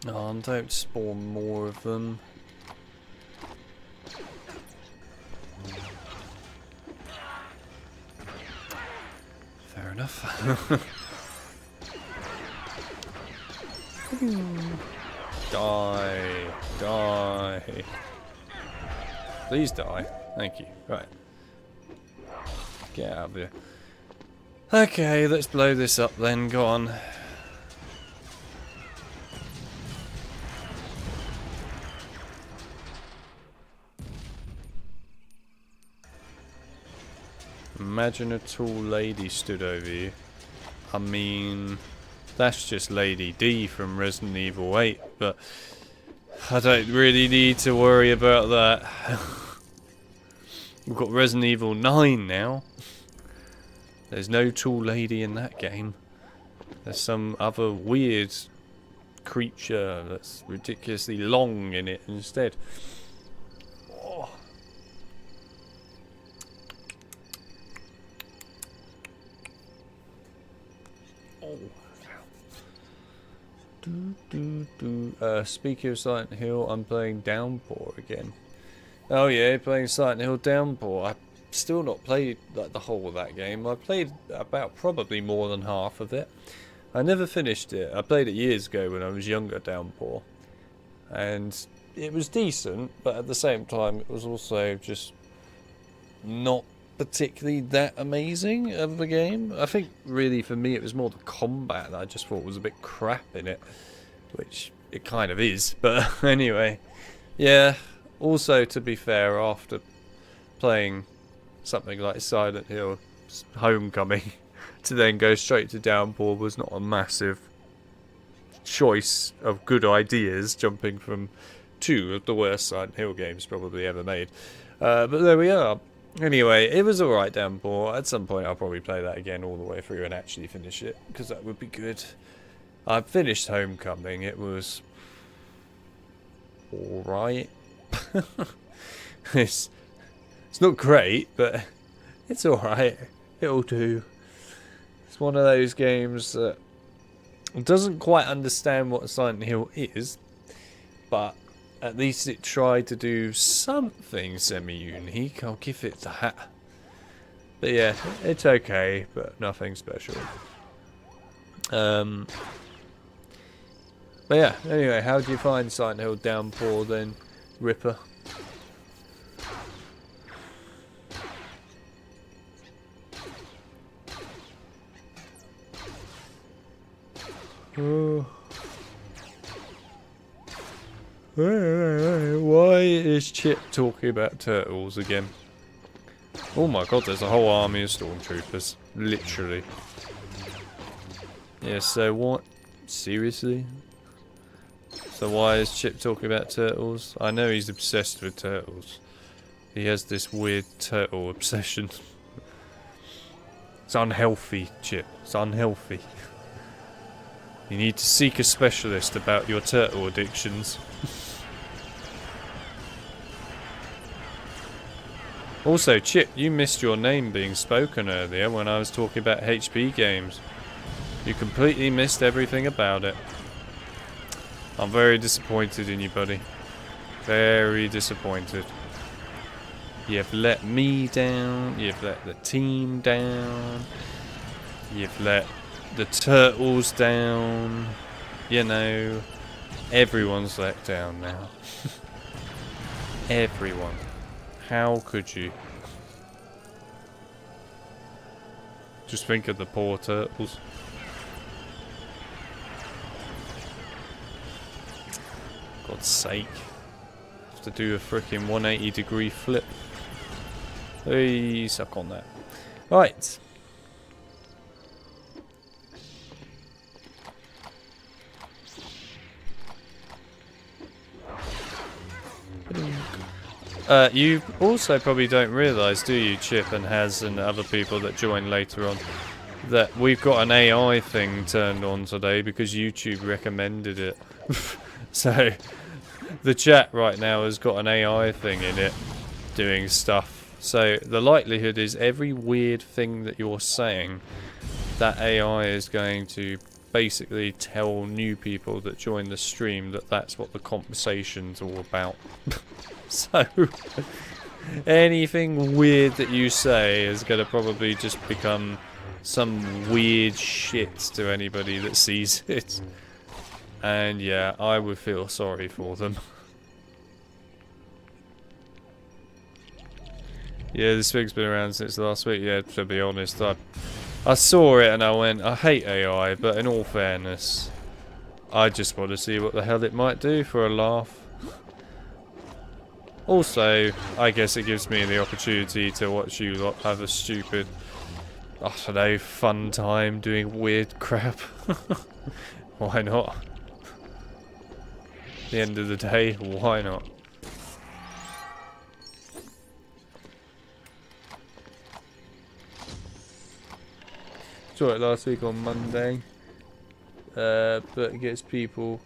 Oh, and don't spawn more of them. fair enough. Die. Die. Please die. Thank you. Right. Get out of here. Okay, let's blow this up then. Go on. Imagine a tall lady stood over you. I mean, that's just Lady D from Resident Evil 8, but I don't really need to worry about that. We've got Resident Evil 9 now. There's no tall lady in that game. There's some other weird creature that's ridiculously long in it instead. Oh. Speaking of Silent Hill, I'm playing Downpour again. Oh yeah, playing Silent Hill Downpour. I've still not played like the whole of that game. I played about probably more than half of it. I never finished it. I played it years ago when I was younger, Downpour. And it was decent, but at the same time it was also just not particularly that amazing of a game. I think really for me it was more the combat that I just thought was a bit crap in it, which it kind of is, but anyway. Yeah, also to be fair, after playing something like Silent Hill Homecoming to then go straight to Downpour was not a massive choice of good ideas, jumping from two of the worst Silent Hill games probably ever made. But there we are. Anyway, it was alright, Downpour. At some point I'll probably play that again all the way through and actually finish it, because that would be good. I finished Homecoming. It was alright. It's not great, but it's alright. It'll do. It's one of those games that doesn't quite understand what Silent Hill is, but at least it tried to do something semi-unique. I'll give it that. But yeah, it's okay, but nothing special. But yeah, anyway, how do you find Silent Hill Downpour then, Ripper? Oh. Why is Chip talking about turtles again? Oh my god, there's a whole army of stormtroopers. Literally. Yeah, so what? Seriously? So why is Chip talking about turtles? I know he's obsessed with turtles. He has this weird turtle obsession. It's unhealthy, Chip. It's unhealthy. You need to seek a specialist about your turtle addictions. Also, Chip, you missed your name being spoken earlier when I was talking about HP games. You completely missed everything about it. I'm very disappointed in you, buddy. Very disappointed. You've let me down. You've let the team down. You've let the turtles down. You know, everyone's let down now. Everyone. How could you? Just think of the poor turtles. God's sake. Have to do a freaking 180-degree flip. Hey, suck on that. Right. You also probably don't realise, do you, Chip and Haz and other people that join later on, that we've got an AI thing turned on today because YouTube recommended it. So, the chat right now has got an AI thing in it doing stuff. So, the likelihood is every weird thing that you're saying, that AI is going to basically tell new people that join the stream that that's what the conversation's all about. So, anything weird that you say is going to probably just become some weird shit to anybody that sees it. And yeah, I would feel sorry for them. Yeah, this thing's been around since last week. Yeah, to be honest, I saw it and I went, I hate AI, but in all fairness, I just want to see what the hell it might do for a laugh. Also, I guess it gives me the opportunity to watch you lot have a stupid, I don't know, fun time doing weird crap. Why not? At the end of the day, why not? Saw it last week on Monday, but it gets people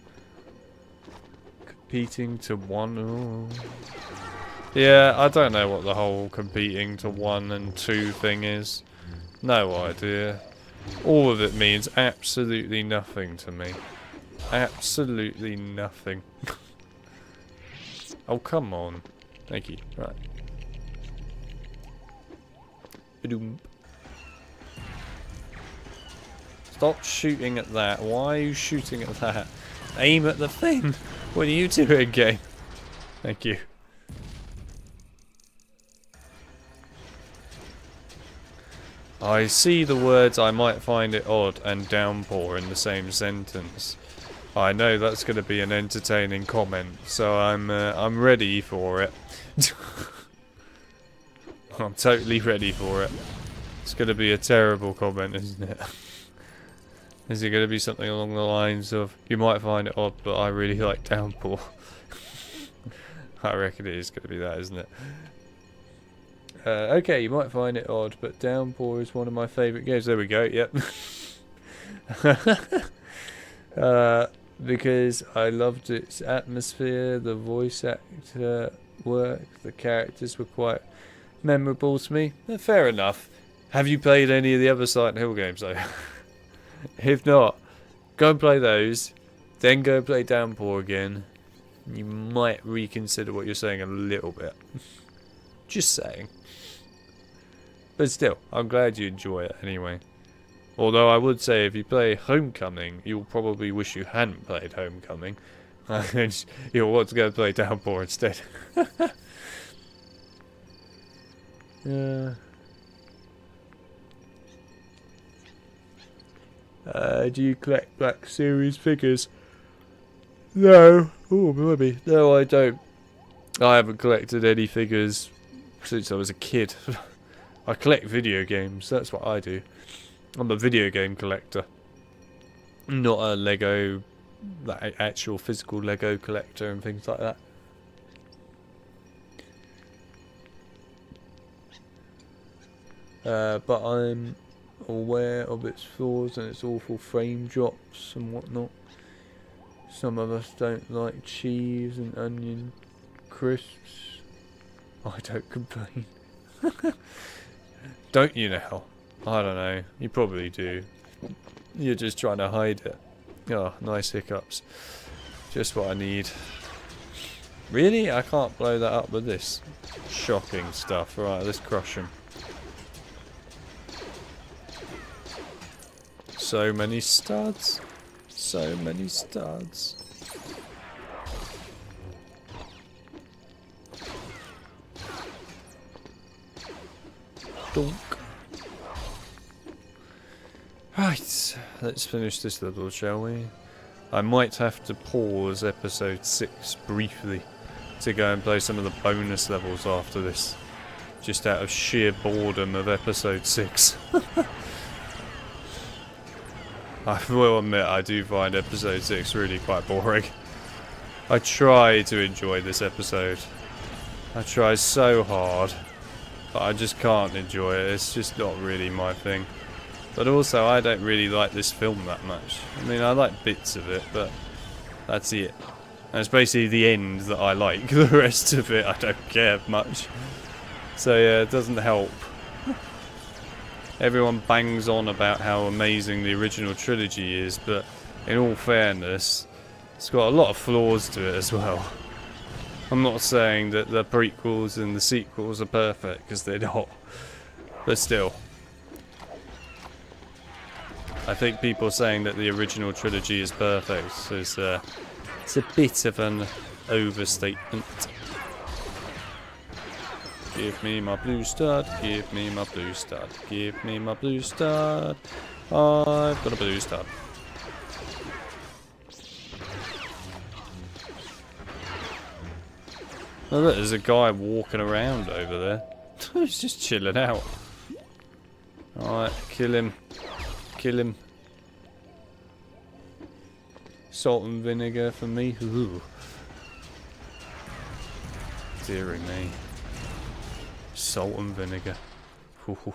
competing to one. Ooh. Yeah, I don't know what the whole competing to 1 and 2 thing is. No idea. All of it means absolutely nothing to me. Absolutely nothing. Oh, come on. Thank you. Right. Ba-doom. Stop shooting at that. Why are you shooting at that? Aim at the thing. What are you doing, game? Thank you. I see the words "I might find it odd" and "downpour" in the same sentence. I know that's going to be an entertaining comment, so I'm ready for it. I'm totally ready for it. It's going to be a terrible comment, isn't it? Is it going to be something along the lines of, "You might find it odd, but I really like downpour"? I reckon it is going to be that, isn't it? Okay, you might find it odd, but Downpour is one of my favourite games. There we go, yep. Because I loved its atmosphere, the voice actor work, the characters were quite memorable to me. Fair enough. Have you played any of the other Silent Hill games though? If not, go and play those, then go and play Downpour again. You might reconsider what you're saying a little bit. Just saying. But still, I'm glad you enjoy it anyway. Although I would say if you play Homecoming, you'll probably wish you hadn't played Homecoming. And you'll want to go play Downpour instead. Yeah. Do you collect Black Series figures? No. Oh, maybe. No, I don't. I haven't collected any figures since I was a kid. I collect video games, that's what I do. I'm a video game collector. Not a Lego, like actual physical Lego collector and things like that. But I'm aware of its flaws and its awful frame drops and whatnot. Some of us don't like cheese and onion crisps. I don't complain. Don't you now? I don't know. You probably do. You're just trying to hide it. Oh, nice hiccups. Just what I need. Really? I can't blow that up with this. Shocking stuff. Right, let's crush him. So many studs. So many studs. Donk. Right, let's finish this level, shall we? I might have to pause episode 6 briefly to go and play some of the bonus levels after this. Just out of sheer boredom of episode 6. I will admit I do find episode 6 really quite boring. I try to enjoy this episode. I try so hard. But I just can't enjoy it. It's just not really my thing. But also, I don't really like this film that much. I mean, I like bits of it, but that's it. And it's basically the end that I like. The rest of it, I don't care much. So yeah, it doesn't help. Everyone bangs on about how amazing the original trilogy is, but in all fairness, it's got a lot of flaws to it as well. I'm not saying that the prequels and the sequels are perfect, because they're not. But still. I think people saying that the original trilogy is perfect is it's a bit of an overstatement. Give me my blue stud, give me my blue stud, give me my blue stud. I've got a blue stud. Oh look, there's a guy walking around over there. He's just chilling out. Alright, kill him. Kill him. Salt and vinegar for me. Ooh. Dearie me. Salt and vinegar. Ooh.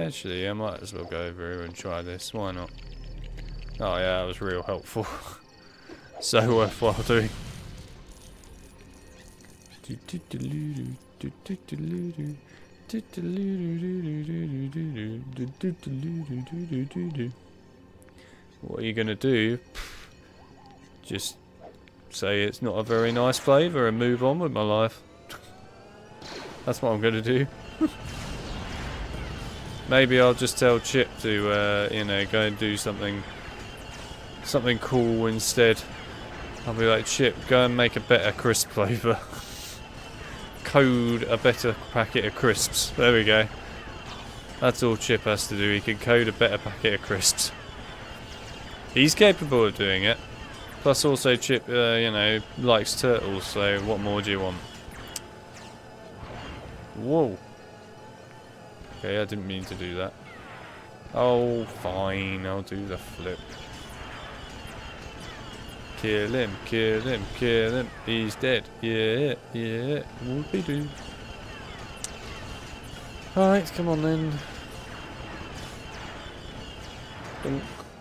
Actually, I might as well go over here and try this. Why not? Oh yeah, that was real helpful. So worthwhile doing. What are you gonna do? Just say it's not a very nice flavour and move on with my life. That's what I'm gonna do. Maybe I'll just tell Chip to, you know, go and do something cool instead. I'll be like, Chip, go and make a better crisp flavour. Code a better packet of crisps. There we go. That's all Chip has to do. He can code a better packet of crisps. He's capable of doing it. Plus also Chip, you know, likes turtles, so what more do you want? Whoa. Okay, I didn't mean to do that. Oh, fine, I'll do the flip. Kill him, kill him, kill him. He's dead. Yeah, yeah, whoopie-doo. Alright, come on then.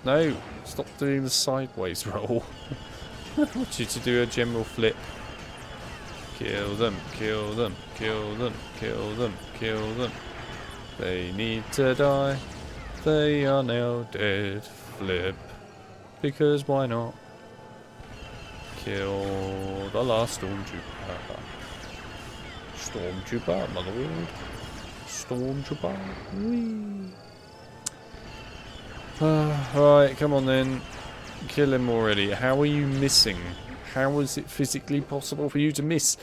No, stop doing the sideways roll. I want you to do a general flip. Kill them, kill them, kill them, kill them, kill them. They need to die. They are now dead. Flip. Because why not? Kill the last stormtrooper. Stormtrooper, my lord. Stormtrooper. Whee. Right, come on then. Kill him already. How are you missing? How is it physically possible for you to miss?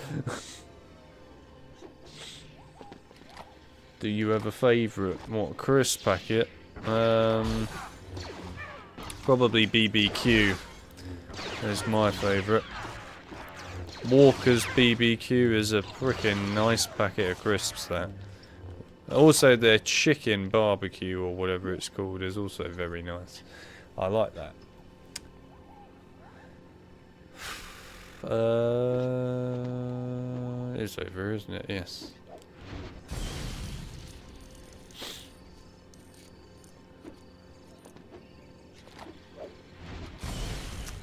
Do you have a favourite? What, crisp packet? Probably BBQ is my favourite. Walker's BBQ is a freaking nice packet of crisps there. Also their chicken barbecue or whatever it's called is also very nice. I like that. It's over, isn't it? Yes.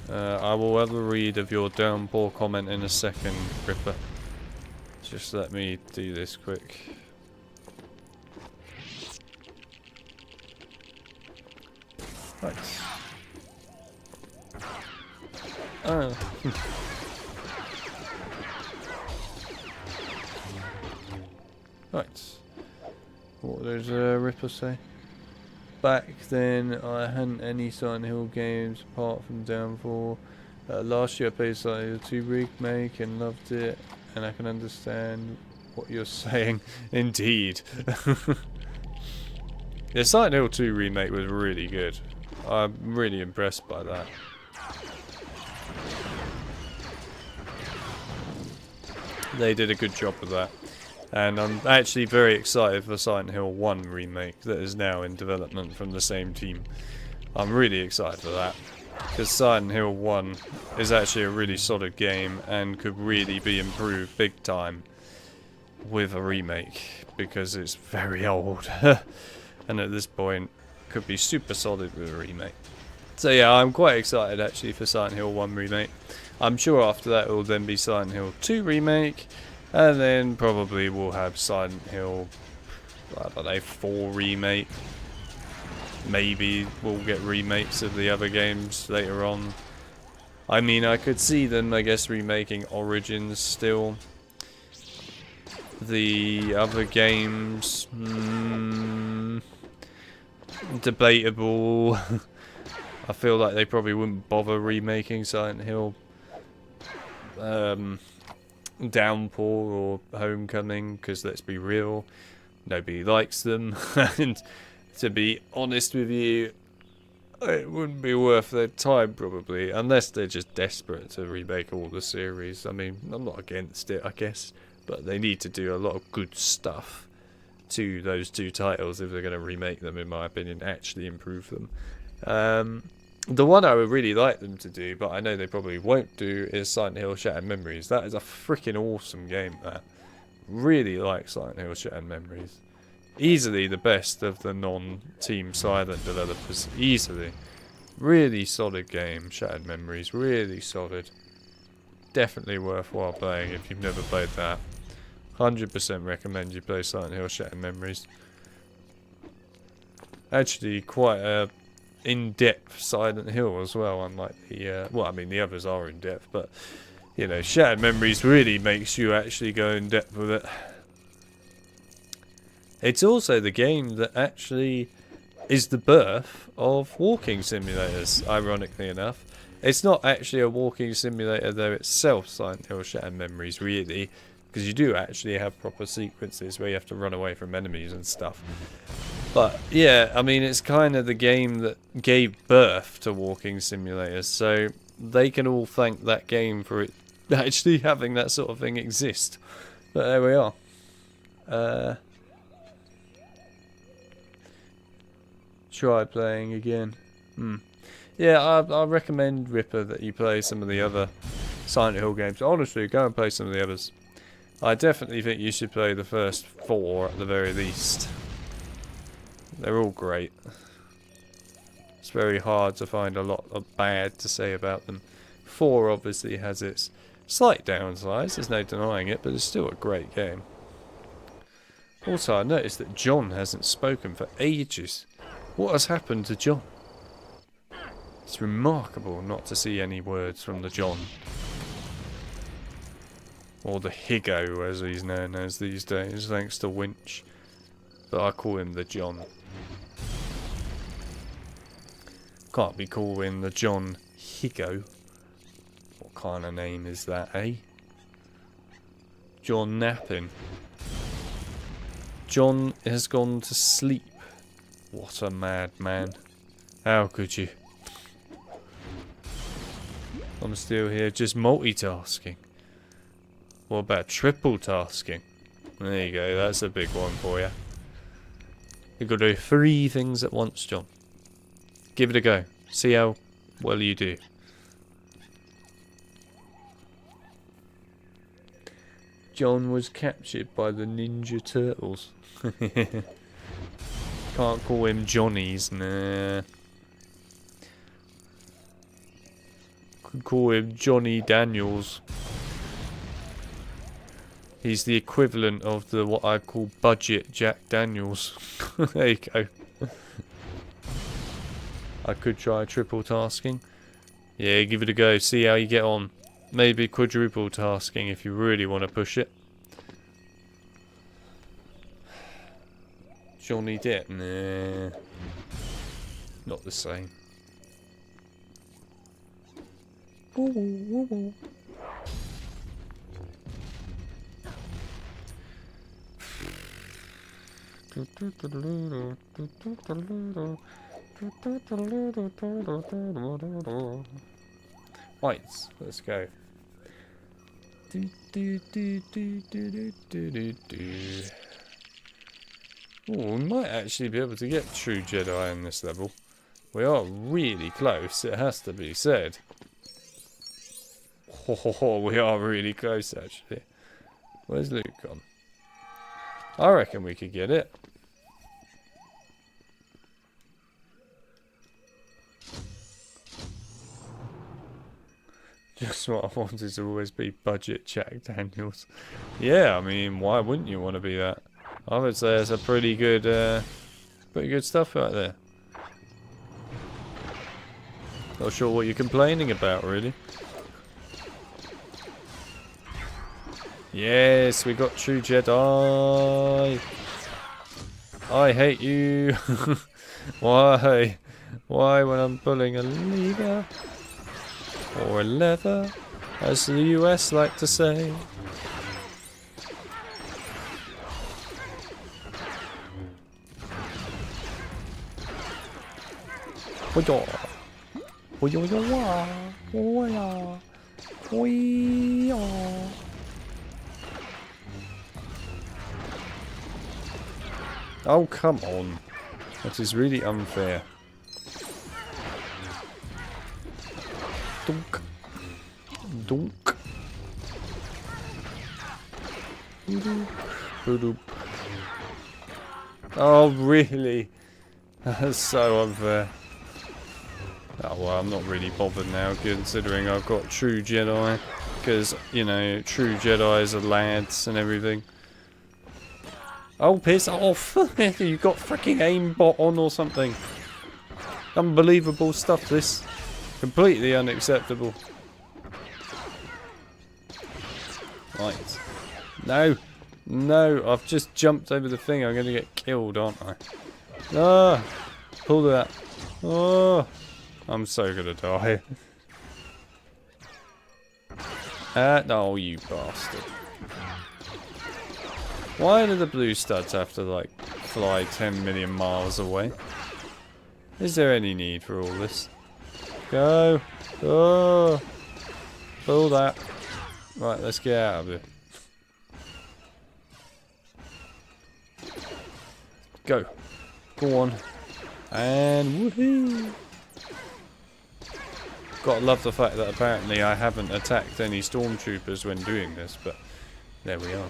I will have a read of your downpour comment in a second, Ripper. Just let me do this quick. Right. Oh. Right. What does Ripper say? Back then, I hadn't any Silent Hill games apart from Downfall. Last year I played Silent Hill 2 remake and loved it, and I can understand what you're saying. Indeed. The Silent Hill 2 remake was really good. I'm really impressed by that. They did a good job with that. And I'm actually very excited for Silent Hill 1 remake that is now in development from the same team. I'm really excited for that. Because Silent Hill 1 is actually a really solid game and could really be improved big time with a remake. Because it's very old. And at this point could be super solid with a remake. So yeah, I'm quite excited actually for Silent Hill 1 remake. I'm sure after that it will then be Silent Hill 2 remake. And then probably we'll have Silent Hill, I don't know, 4 remake. maybe we'll get remakes of the other games later on. I mean, I could see them, I guess, remaking Origins still. The other games, debatable. I feel like they probably wouldn't bother remaking Silent Hill, Downpour or Homecoming, because let's be real, nobody likes them. And to be honest with you, it wouldn't be worth their time probably, unless they're just desperate to remake all the series. I mean, I'm not against it, I guess, but they need to do a lot of good stuff to those two titles if they're going to remake them, in my opinion, actually improve them. The one I would really like them to do, but I know they probably won't do, is Silent Hill Shattered Memories. That is a freaking awesome game, that. Really like Silent Hill Shattered Memories. Easily the best of the non-Team Silent developers. Easily. Really solid game, Shattered Memories. Really solid. Definitely worthwhile playing if you've never played that. 100% recommend you play Silent Hill Shattered Memories. Actually, quite a in-depth Silent Hill as well, unlike the, well, I mean, the others are in-depth, but, you know, Shattered Memories really makes you actually go in-depth with it. It's also the game that actually is the birth of walking simulators, ironically enough. It's not actually a walking simulator though itself, Silent Hill Shattered Memories, really, because you do actually have proper sequences where you have to run away from enemies and stuff. But yeah, I mean, it's kind of the game that gave birth to walking simulators, so they can all thank that game for it actually having that sort of thing exist. But there we are. Try playing again. Yeah, I recommend, Ripper, that you play some of the other Silent Hill games. Honestly, go and play some of the others. I definitely think you should play the first 4 at the very least. They're all great. It's very hard to find a lot of bad to say about them. 4 obviously has its slight downsides, there's no denying it, but it's still a great game. Also, I noticed that John hasn't spoken for ages. What has happened to John? It's remarkable not to see any words from the John. Or the Higo, as he's known as these days, thanks to Winch. But I call him the John. Can't be calling the John Higo. What kind of name is that, eh? John napping. John has gone to sleep. What a madman. How could you? I'm still here just multitasking. What about triple tasking? There you go, that's a big one for you. You've got to do 3 things at once, John. Give it a go. See how well you do. John was captured by the Ninja Turtles. Can't call him Johnny's, nah. Could call him Johnny Daniels. He's the equivalent of the what I call budget Jack Daniels. There you go. I could try triple tasking. Yeah, give it a go. See how you get on. Maybe quadruple tasking if you really want to push it. Johnny Depp? Nah. Not the same. Right, let's go. Oh, we might actually be able to get True Jedi in this level. We are really close, it has to be said. Oh, we are really close actually. Where's Luke gone? I reckon we could get it. Just what I wanted to always be budget Jack Daniels. Yeah, I mean, why wouldn't you want to be that? I would say it's a pretty good stuff right there. Not sure what you're complaining about, really. Yes, we got true Jedi. I hate you. Why? Why when I'm pulling a lever? Or a lever, as the US like to say. Oh, come on. That is really unfair. Dunk. Dunk. Oh, really? That's so unfair. Oh, well, I'm not really bothered now, considering I've got true Jedi. Because, you know, true Jedis are lads and everything. Oh, piss off! You got freaking aimbot on or something. Unbelievable stuff, this. Completely unacceptable. Right. No! No, I've just jumped over the thing. I'm going to get killed, aren't I? Ah! Pull that. Oh! I'm so going to die. No, you bastard. Why do the blue studs have to, like, fly 10 million miles away? Is there any need for all this? Go! Oh! Pull that. Right, let's get out of here. Go. Go on. And woohoo! Gotta love the fact that apparently I haven't attacked any stormtroopers when doing this, but there we are.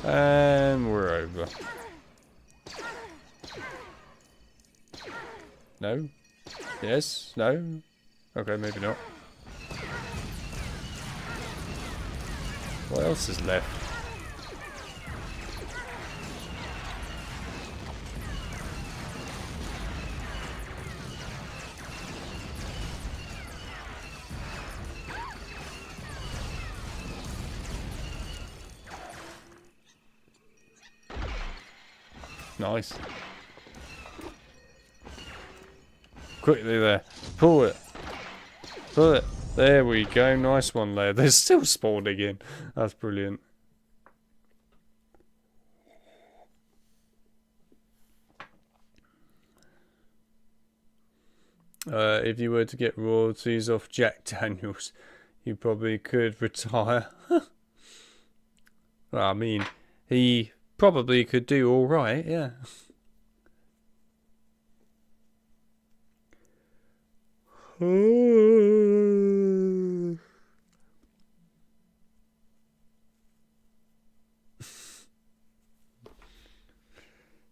And we're over. No? Yes? No? Okay, maybe not. What else is left? Nice. Quickly there. Pull it. Pull it. There we go. Nice one there. They're still spawning in. That's brilliant. If you were to get royalties off Jack Daniels, you probably could retire. Well, I mean, he probably could do alright, yeah. Oh.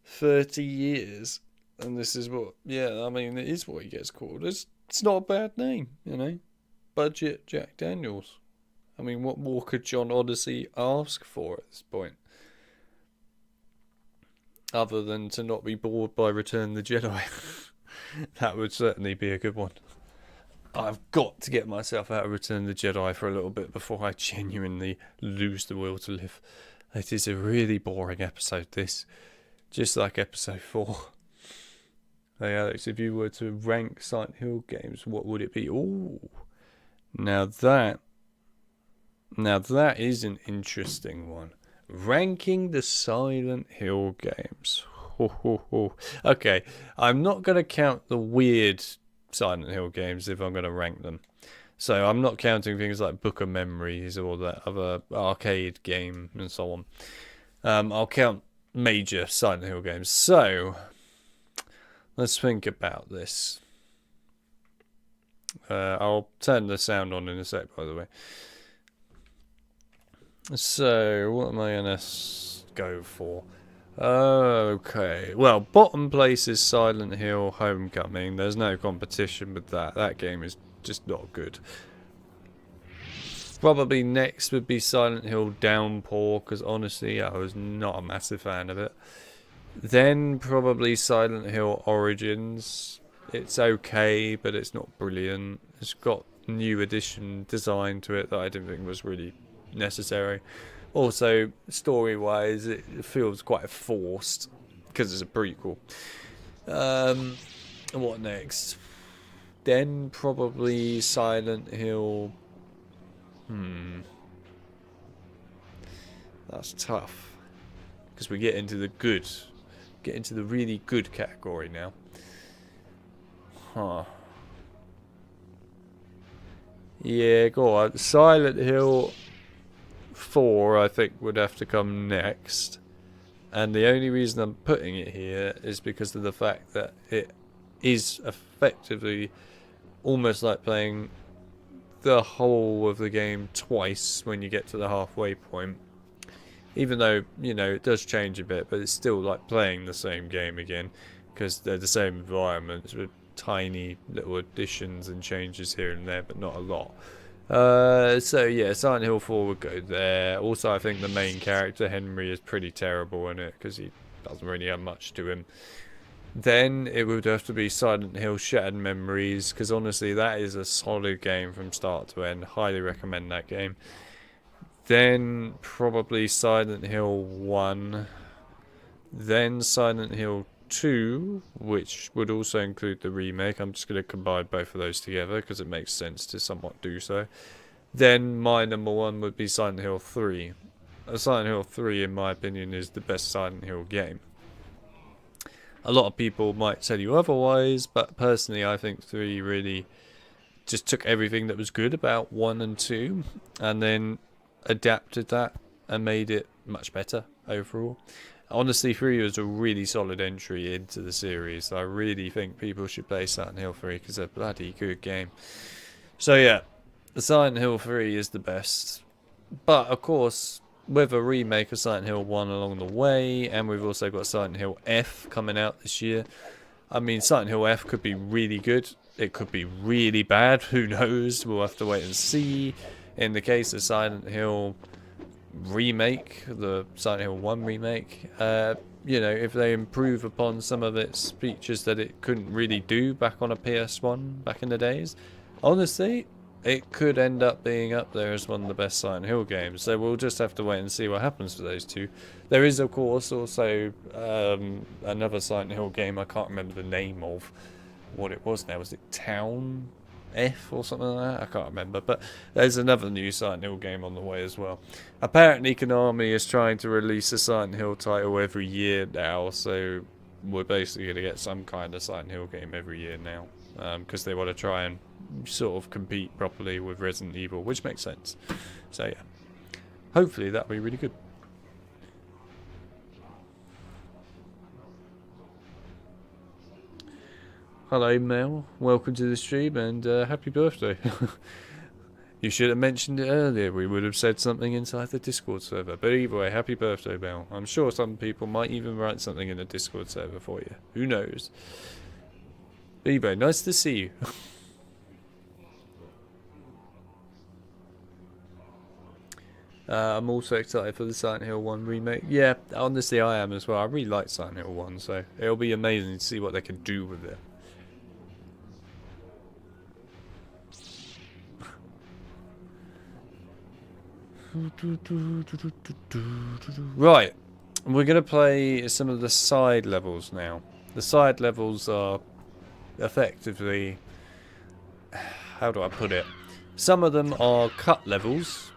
30 years. And this is what, yeah, I mean, it is what he gets called. It's not a bad name, you know. Budget Jack Daniels. I mean, what more could John Odyssey ask for at this point? Other than to not be bored by Return of the Jedi. That would certainly be a good one. I've got to get myself out of Return of the Jedi for a little bit before I genuinely lose the will to live. It is a really boring episode, this. Just like episode 4. Hey Alex, if you were to rank Silent Hill games, what would it be? Ooh. Now that is an interesting one. Ranking the Silent Hill games. Okay, I'm not going to count the weird Silent Hill games if I'm going to rank them. So I'm not counting things like Book of Memories or that other arcade game and so on. I'll count major Silent Hill games. So let's think about this. I'll turn the sound on in a sec, by the way. So, what am I going to go for? Okay. Well, bottom place is Silent Hill Homecoming. There's no competition with that. That game is just not good. Probably next would be Silent Hill Downpour, because honestly I was not a massive fan of it. Then probably Silent Hill Origins. It's okay, but it's not brilliant. It's got new addition design to it that I didn't think was really necessary. Also, story-wise, it feels quite forced because it's a prequel. What next? Then probably Silent Hill. That's tough because we get into the good, get into the really good category now. Yeah, go on. Silent Hill 4, I think, would have to come next. And the only reason I'm putting it here is because of the fact that it is effectively almost like playing the whole of the game twice when you get to the halfway point. Even though, you know, it does change a bit, but it's still like playing the same game again because they're the same environments with tiny little additions and changes here and there, but not a lot. So yeah, Silent Hill 4 would go there. Also, I think the main character, Henry, is pretty terrible in it because he doesn't really have much to him. Then it would have to be Silent Hill Shattered Memories, because honestly that is a solid game from start to end. Highly recommend that game. Then probably Silent Hill 1. Then Silent Hill 2, which would also include the remake. I'm just going to combine both of those together because it makes sense to somewhat do so. Then my number 1 would be Silent Hill 3. Silent Hill 3, in my opinion, is the best Silent Hill game. A lot of people might tell you otherwise, but personally I think 3 really just took everything that was good about 1 and 2 and then adapted that and made it much better overall. Honestly, 3 was a really solid entry into the series. I really think people should play Silent Hill 3 because it's a bloody good game. So yeah, the Silent Hill 3 is the best. But of course, with a remake of Silent Hill 1 along the way, and we've also got Silent Hill F coming out this year. I mean, Silent Hill F could be really good. It could be really bad. Who knows? We'll have to wait and see. In the case of Silent Hill remake, the Silent Hill 1 remake, you know, if they improve upon some of its features that it couldn't really do back on a PS1 back in the days, honestly, it could end up being up there as one of the best Silent Hill games. So we'll just have to wait and see what happens to those two. There is, of course, also another Silent Hill game. I can't remember the name of what it was now. Was it Town F or something like that? I can't remember. But there's another new Silent Hill game on the way as well. Apparently Konami is trying to release a Silent Hill title every year now. So we're basically going to get some kind of Silent Hill game every year now. Because they want to try and sort of compete properly with Resident Evil, which makes sense. So yeah, hopefully that'll be really good. Hello Mel, welcome to the stream and happy birthday. You should have mentioned it earlier, we would have said something inside the Discord server. But either way, happy birthday Mel. I'm sure some people might even write something in the Discord server for you. Who knows? Anyway, nice to see you. I'm also excited for the Silent Hill 1 remake. Yeah, honestly I am as well. I really like Silent Hill 1, so it'll be amazing to see what they can do with it. Right, we're going to play some of the side levels now. The side levels are effectively, how do I put it? Some of them are cut levels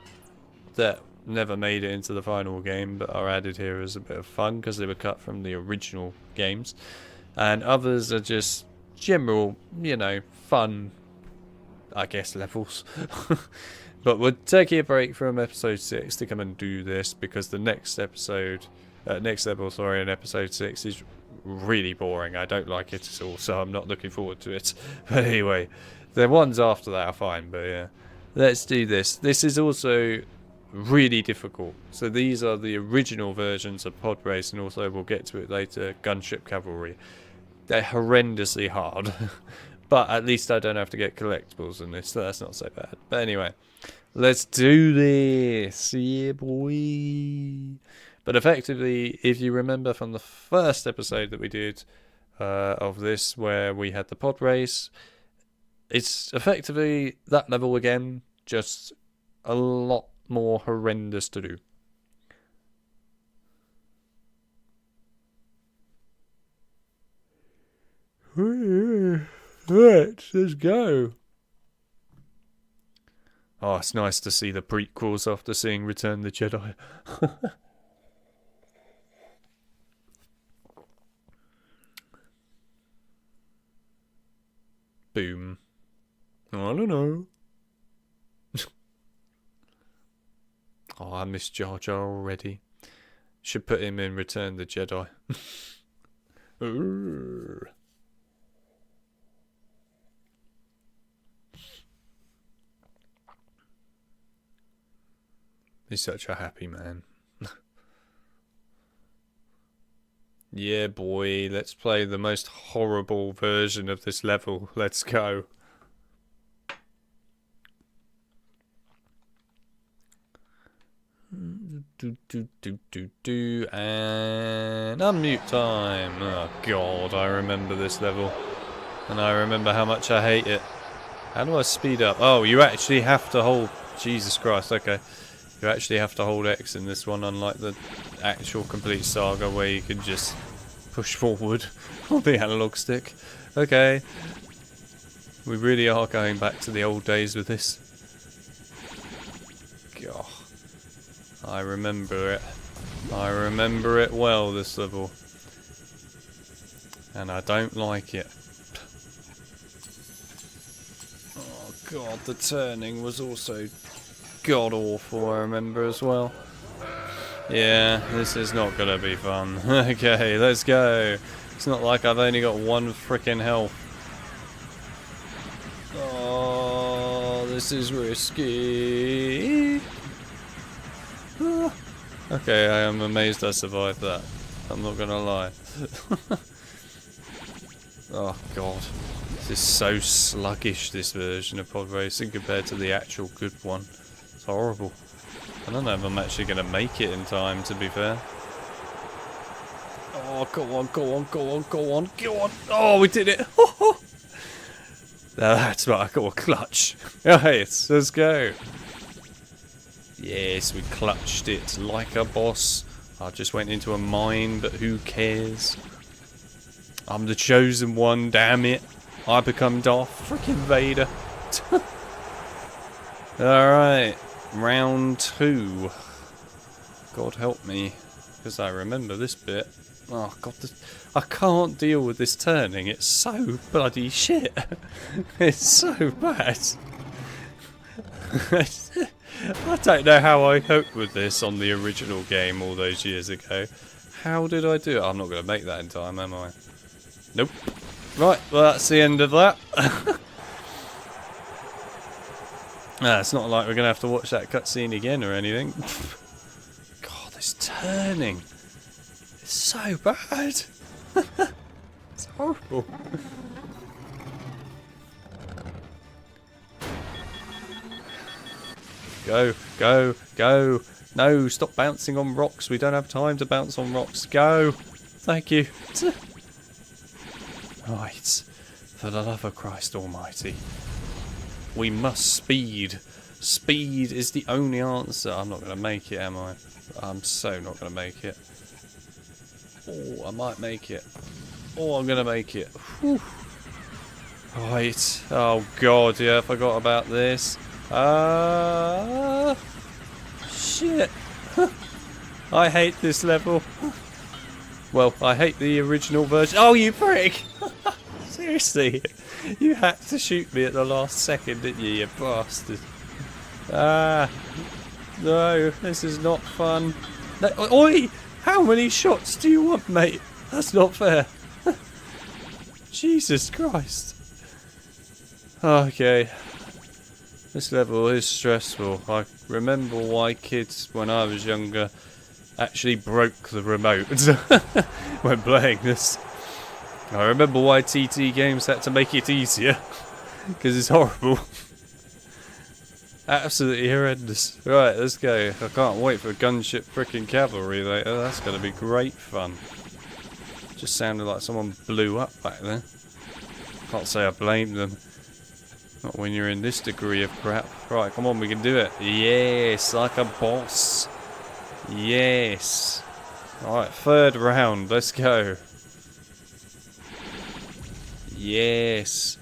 that never made it into the final game but are added here as a bit of fun because they were cut from the original games, and others are just general, you know, fun, I guess, levels. But we're taking a break from episode 6 to come and do this because the next episode, next level, sorry, in episode 6 is really boring. I don't like it at all, so I'm not looking forward to it. But anyway, the ones after that are fine, but yeah. Let's do this. This is also really difficult. So these are the original versions of Pod Race, and also we'll get to it later, Gunship Cavalry. They're horrendously hard. But at least I don't have to get collectibles in this, so that's not so bad. But anyway, let's do this. Yeah, boy. But effectively, if you remember from the first episode that we did of this, where we had the pod race, it's effectively that level again, just a lot more horrendous to do. Right, let's go. Oh, it's nice to see the prequels after seeing Return the Jedi. Boom. I don't know. Oh, I miss Jar Jar already. Should put him in Return the Jedi. He's such a happy man. Yeah, boy, let's play the most horrible version of this level. Let's go. And unmute time. Oh god, I remember this level. And I remember how much I hate it. How do I speed up? Oh, you actually have to hold... Jesus Christ, okay. You actually have to hold X in this one, unlike the actual complete Saga where you can just push forward on the analog stick. Okay. We really are going back to the old days with this. God. I remember it. I remember it well, this level. And I don't like it. Oh god, the turning was also god awful, I remember as well. Yeah, this is not gonna be fun. Okay, let's go. It's not like I've only got one frickin' health. Oh, this is risky. Okay, I am amazed I survived that. I'm not gonna lie. Oh god. This is so sluggish, this version of pod racing, compared to the actual good one. It's horrible. I don't know if I'm actually going to make it in time, to be fair. Oh, go on, go on, go on, go on, go on. Oh, we did it. That's what I call a clutch. Right, let's go. Yes, we clutched it like a boss. I just went into a mine, but who cares? I'm the chosen one, damn it. I become Darth freaking Vader. Alright, round 2. God help me, because I remember this bit. Oh god, I can't deal with this turning, it's so bloody shit. It's so bad. I don't know how I coped with this on the original game all those years ago. How did I do it? I'm not going to make that in time, am I? Nope. Right, well that's the end of that. It's not like we're going to have to watch that cutscene again or anything. God, this turning is so bad. It's horrible. Go, go, go. No, stop bouncing on rocks. We don't have time to bounce on rocks. Go. Thank you. Right. For the love of Christ Almighty. We must speed. Speed is the only answer. I'm not going to make it, am I? I'm so not going to make it. Oh, I might make it. Oh, I'm going to make it. Whew. Right. Oh, God, yeah, I forgot about this. Shit. I hate this level. Well, I hate the original version. Oh, you prick! Seriously? You had to shoot me at the last second, didn't you, you bastard? No, this is not fun. No, oi! How many shots do you want, mate? That's not fair. Jesus Christ. Okay. This level is stressful. I remember why kids, when I was younger, actually broke the remote when playing this. I remember why TT Games had to make it easier. Because it's horrible. Absolutely horrendous. Right, let's go. I can't wait for gunship frickin' cavalry later. That's going to be great fun. Just sounded like someone blew up back there. Can't say I blame them. Not when you're in this degree of crap. Right, come on, we can do it. Yes, like a boss. Yes. Alright, third round. Let's go. Yes.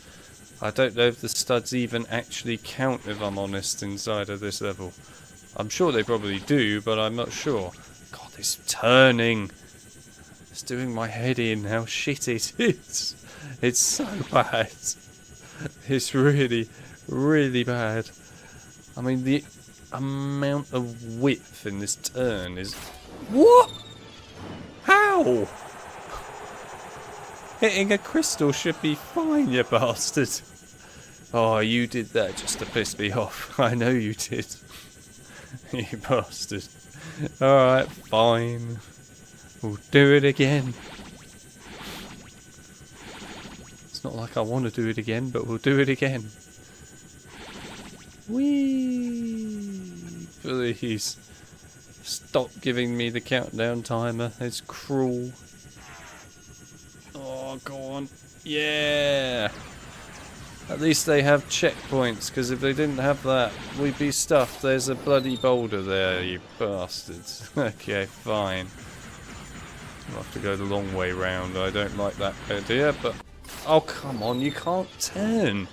I don't know if the studs even actually count, if I'm honest, inside of this level. I'm sure they probably do, but I'm not sure. God, this turning. It's doing my head in how shit it is. It's so bad. It's really, really bad. I mean, the amount of width in this turn is... What? How? Hitting a crystal should be fine, you bastard. Oh, you did that just to piss me off. I know you did. You bastard. Alright, fine. We'll do it again. It's not like I want to do it again, but we'll do it again. Whee! Please. Stop giving me the countdown timer. It's cruel. Oh, go on. Yeah! At least they have checkpoints, because if they didn't have that, we'd be stuffed. There's a bloody boulder there, you bastards. Okay, fine. I'll have to go the long way round. I don't like that idea, but... Oh, come on, you can't turn.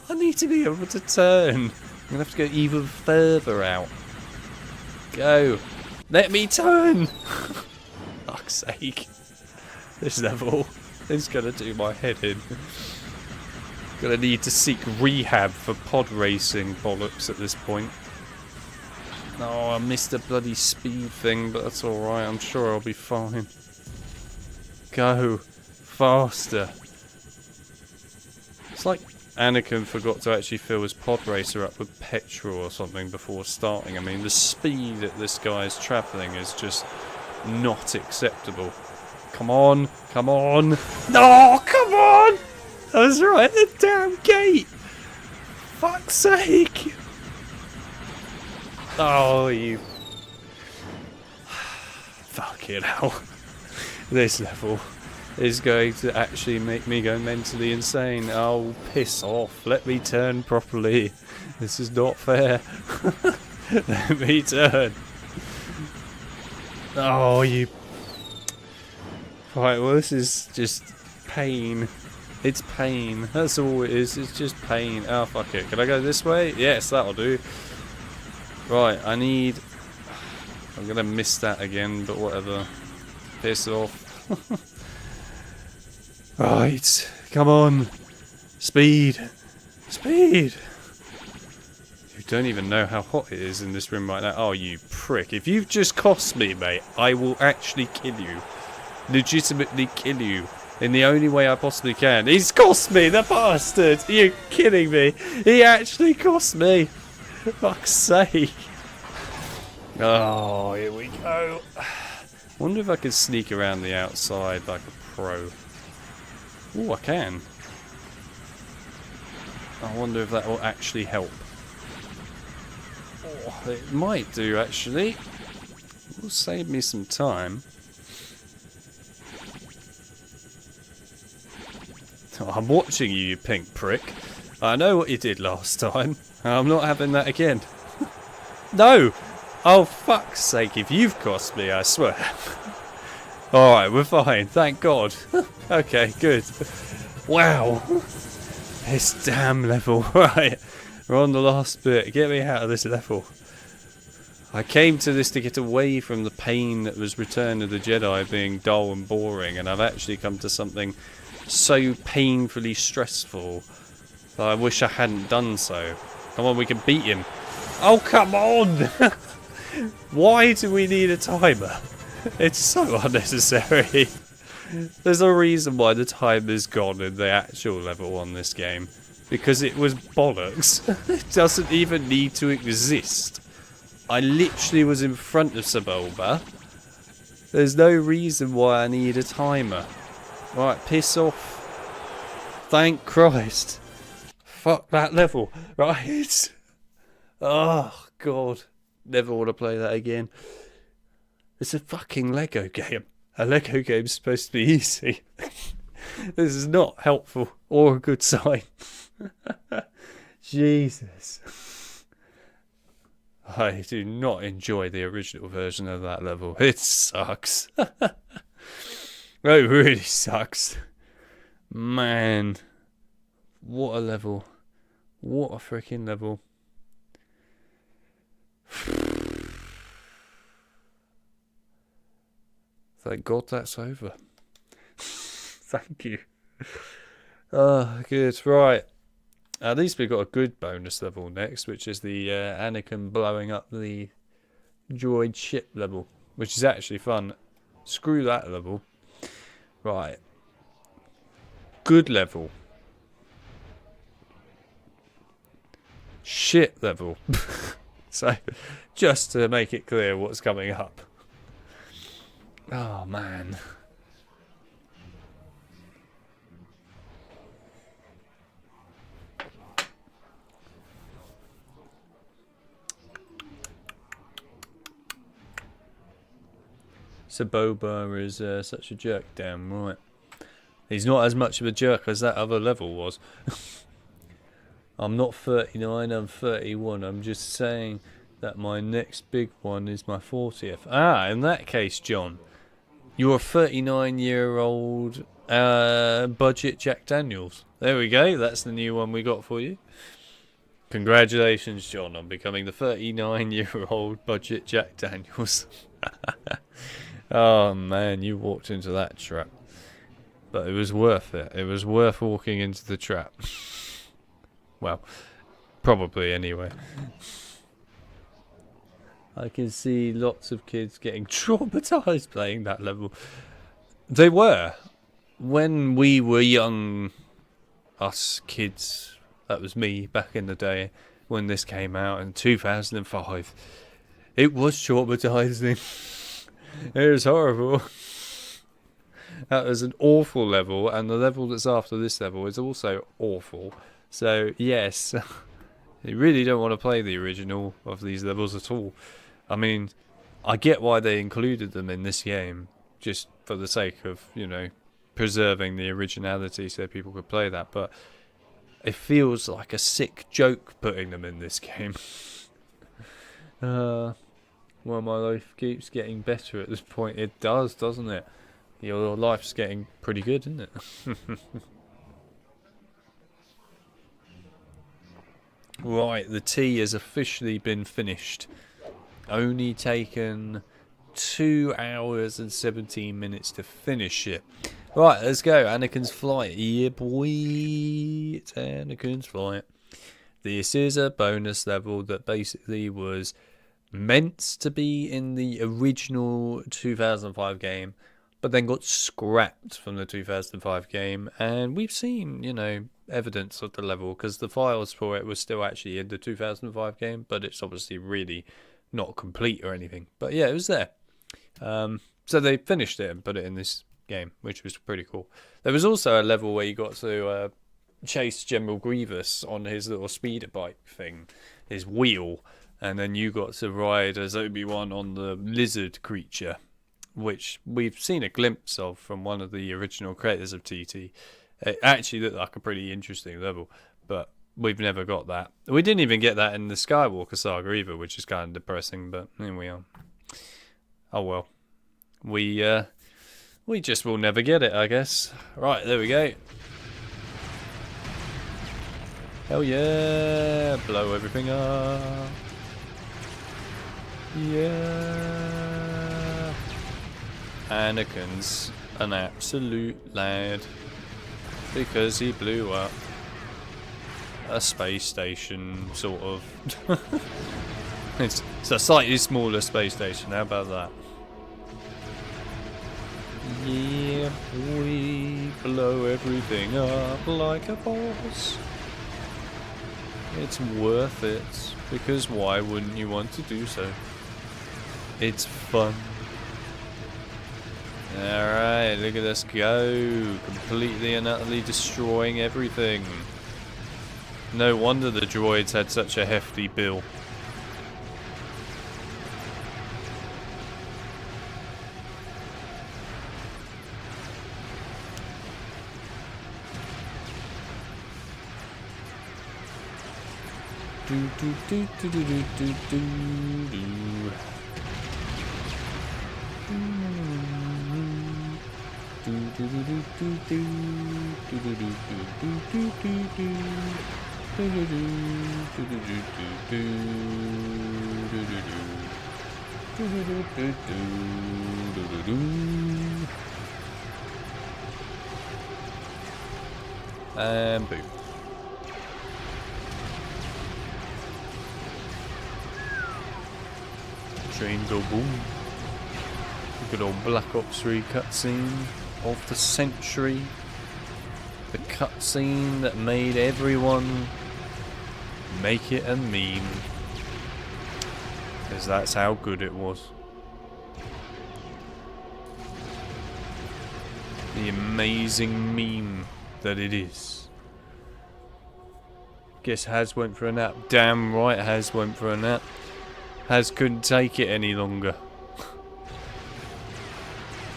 I need to be able to turn. I'm going to have to go even further out. Go. Let me turn! Fuck's sake. This level is going to do my head in. Gonna need to seek rehab for pod racing bollocks at this point. Oh, I missed the bloody speed thing, but that's alright. I'm sure I'll be fine. Go. Faster. It's like Anakin forgot to actually fill his pod racer up with petrol or something before starting. I mean, the speed that this guy is travelling is just not acceptable. Come on. Come on. No, come on! I was right at the damn gate! Fuck's sake! Oh, you... Fucking hell. This level is going to actually make me go mentally insane. Oh, piss off. Let me turn properly. This is not fair. Let me turn. Oh, you... Right, well, this is just pain. It's pain. That's all it is. It's just pain. Oh, fuck it. Can I go this way? Yes, that'll do. Right, I need... I'm going to miss that again, but whatever. Piss off. Right. Come on. Speed. Speed. You don't even know how hot it is in this room right now. Oh, you prick. If you've just cost me, mate, I will actually kill you. Legitimately kill you. In the only way I possibly can. He's cost me, the bastard! Are you kidding me? He actually cost me! Fuck's sake. Oh, here we go. Wonder if I can sneak around the outside like a pro. Oh, I can. I wonder if that will actually help. Oh, it might do, actually. It will save me some time. I'm watching you, you pink prick. I know what you did last time. I'm not having that again. No! Oh, fuck's sake, if you've cost me, I swear. Alright, we're fine, thank God. Okay, good. Wow. This damn level. Right, we're on the last bit. Get me out of this level. I came to this to get away from the pain that was Return of the Jedi being dull and boring, and I've actually come to something so painfully stressful that I wish I hadn't done so. Come on, we can beat him. Oh, come on! Why do we need a timer? It's so unnecessary. There's a reason why the timer's gone in the actual level on this game. Because it was bollocks. It doesn't even need to exist. I literally was in front of Sebulba. There's no reason why I need a timer. Right, piss off. Thank Christ. Fuck that level. Right. Oh, God. Never want to play that again. It's a fucking Lego game. A Lego game's supposed to be easy. This is not helpful or a good sign. Jesus. I do not enjoy the original version of that level. It sucks. It really sucks. Man. What a level. What a freaking level. Thank God that's over. Thank you. Oh, good. Right. At least we got a good bonus level next, which is the Anakin blowing up the droid ship level, which is actually fun. Screw that level. Right. Good level. Shit level. So, just to make it clear what's coming up. Oh, man. So Boba is such a jerk, damn right. He's not as much of a jerk as that other level was. I'm not 39, I'm 31. I'm just saying that my next big one is my 40th. Ah, in that case, John, you're a 39-year-old budget Jack Daniels. There we go, that's the new one we got for you. Congratulations, John, on becoming the 39-year-old budget Jack Daniels. Oh man, you walked into that trap. But it was worth it. It was worth walking into the trap. Well, probably anyway. I can see lots of kids getting traumatized playing that level. They were. When we were young, us kids, that was me back in the day, when this came out in 2005, it was traumatizing. It was horrible. That was an awful level, and the level that's after this level is also awful. So, yes, you really don't want to play the original of these levels at all. I mean, I get why they included them in this game, just for the sake of, you know, preserving the originality so people could play that, but it feels like a sick joke putting them in this game. Well, my life keeps getting better at this point. It does, doesn't it? Your life's getting pretty good, isn't it? Right, the tea has officially been finished. Only taken 2 hours and 17 minutes to finish it. Right, let's go. Anakin's flight. Yeah, boy. It's Anakin's flight. This is a bonus level that basically was meant to be in the original 2005 game, but then got scrapped from the 2005 game, and we've seen, you know, evidence of the level, because the files for it was still actually in the 2005 game, but it's obviously really not complete or anything. But yeah, it was there. So they finished it and put it in this game, which was pretty cool. There was also a level where you got to chase General Grievous on his little speeder bike thing, his wheel, and then you got to ride as Obi-Wan on the lizard creature, which we've seen a glimpse of from one of the original creators of TT. It actually looked like a pretty interesting level, but we've never got that. We didn't even get that in the Skywalker Saga either, which is kind of depressing, but here we are. Oh well. We just will never get it, I guess. Right, there we go. Hell yeah! Blow everything up. Yeah. Anakin's an absolute lad because he blew up a space station, sort of. It's a slightly smaller space station. How about that? Yeah, we blow everything up like a boss. It's worth it, because why wouldn't you want to do so? It's fun. Alright, look at us go. Completely and utterly destroying everything. No wonder the droids had such a hefty bill. Do do do do do do do do do. And boom. Train go boom. Good old Black Ops 3 cutscene of the century. The cutscene that made everyone make it a meme. Because that's how good it was. The amazing meme that it is. Guess Haz went for a nap. Damn right Haz went for a nap. Haz couldn't take it any longer.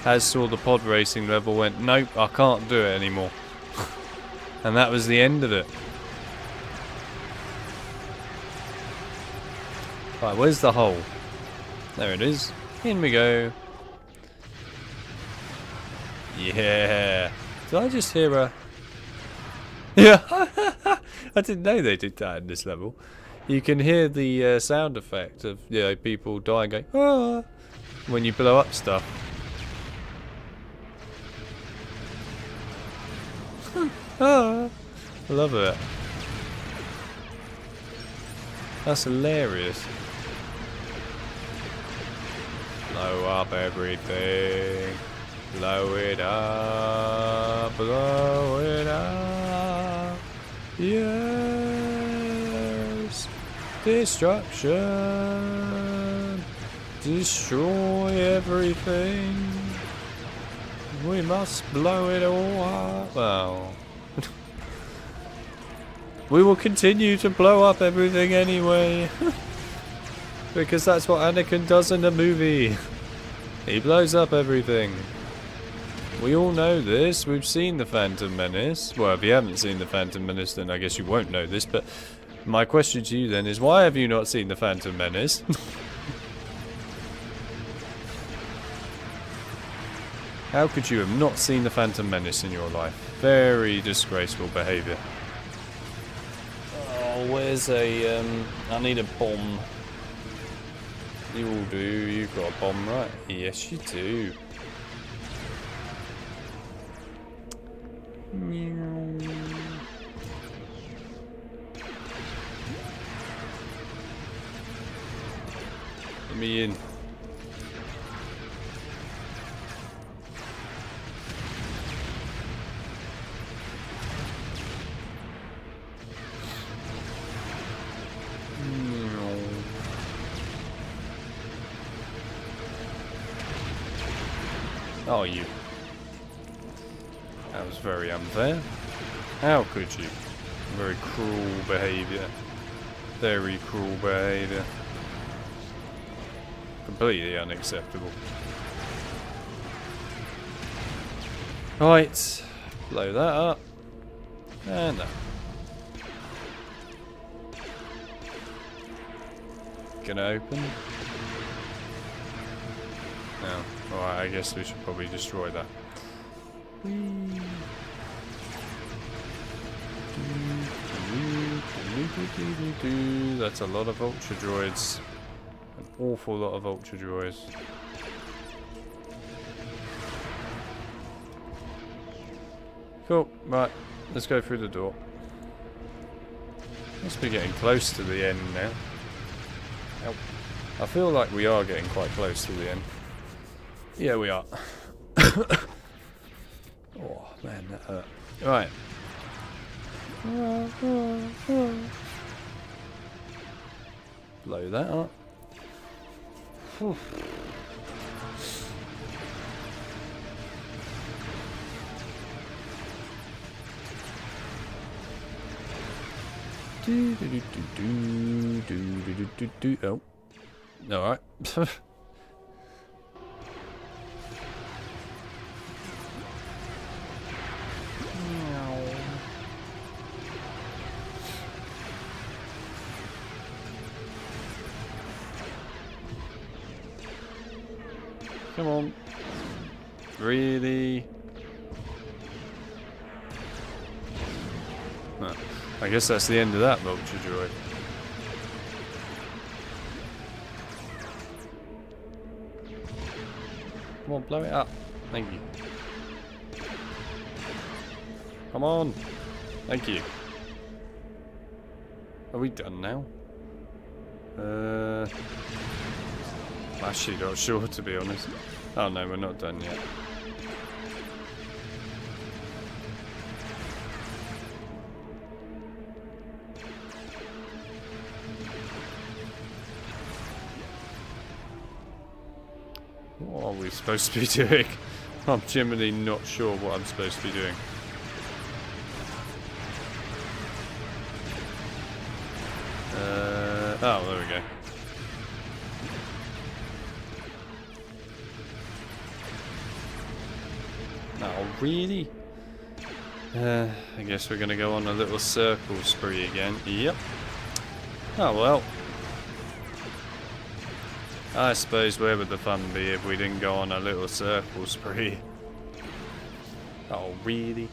Haz saw the pod racing level, went, nope, I can't do it anymore. And that was the end of it. Right, where's the hole? There it is. In we go. Yeah. Did I just hear a... Yeah. I didn't know they did that in this level. You can hear the sound effect of, you know, people dying going, ah, when you blow up stuff. Ah, I love it. That's hilarious. Blow up everything. Blow it up. Blow it up. Yes. Destruction. Destroy everything. We must blow it all up. Well. We will continue to blow up everything anyway. Because that's what Anakin does in the movie. He blows up everything. We all know this. We've seen The Phantom Menace. Well, if you haven't seen The Phantom Menace, then I guess you won't know this. But my question to you then is, why have you not seen The Phantom Menace? How could you have not seen The Phantom Menace in your life? Very disgraceful behaviour. Oh, where's a, I need a bomb. You all do, you've got a bomb, right? Yes, you do. Let me in. Oh, you. That was very unfair. How could you? Very cruel behaviour. Very cruel behaviour. Completely unacceptable. Right. Blow that up. And that. Gonna open. No. Alright, I guess we should probably destroy that. That's a lot of Ultra Droids. An awful lot of Ultra Droids. Cool, right, let's go through the door. Must be getting close to the end now. Ow. I feel like we are getting quite close to the end. Yeah, we are. Oh, man, that hurt. Right. Blow that up. Whew. Oh. Alright. Come on. Really? No. I guess that's the end of that vulture droid. Come on, blow it up. Thank you. Come on. Thank you. Are we done now? I'm actually not sure, to be honest. Oh no, we're not done yet. What are we supposed to be doing? I'm genuinely not sure what I'm supposed to be doing. Oh, there we go. Oh, really? I guess we're gonna go on a little circle spree again. Yep. Oh well. I suppose where would the fun be if we didn't go on a little circle spree? Oh, really?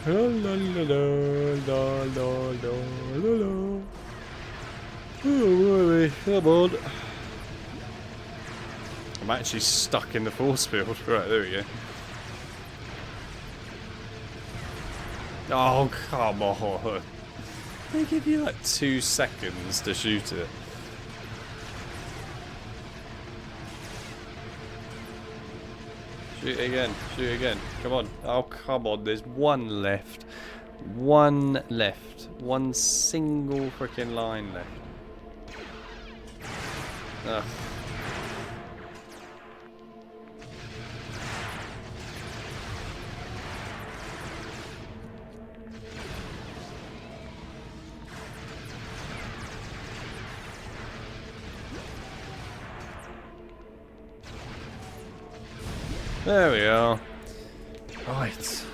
La la la la la la la. Oh, really? Come on. I'm actually stuck in the force field. Right, there we go. Oh, come on. They give you like 2 seconds to shoot it. Shoot it again. Shoot it again. Come on. Oh, come on. There's one left. One left. One single freaking line left. Ugh. There we are. Right.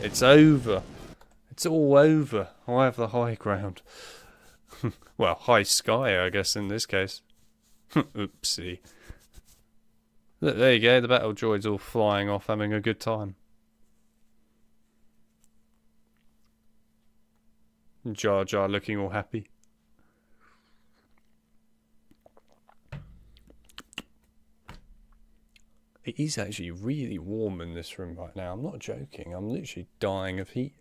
It's over. It's all over. I have the high ground. Well, high sky, I guess, in this case. Oopsie. Look, there you go. The battle droid's all flying off, having a good time. Jar Jar looking all happy. It is actually really warm in this room right now. I'm not joking. I'm literally dying of heat.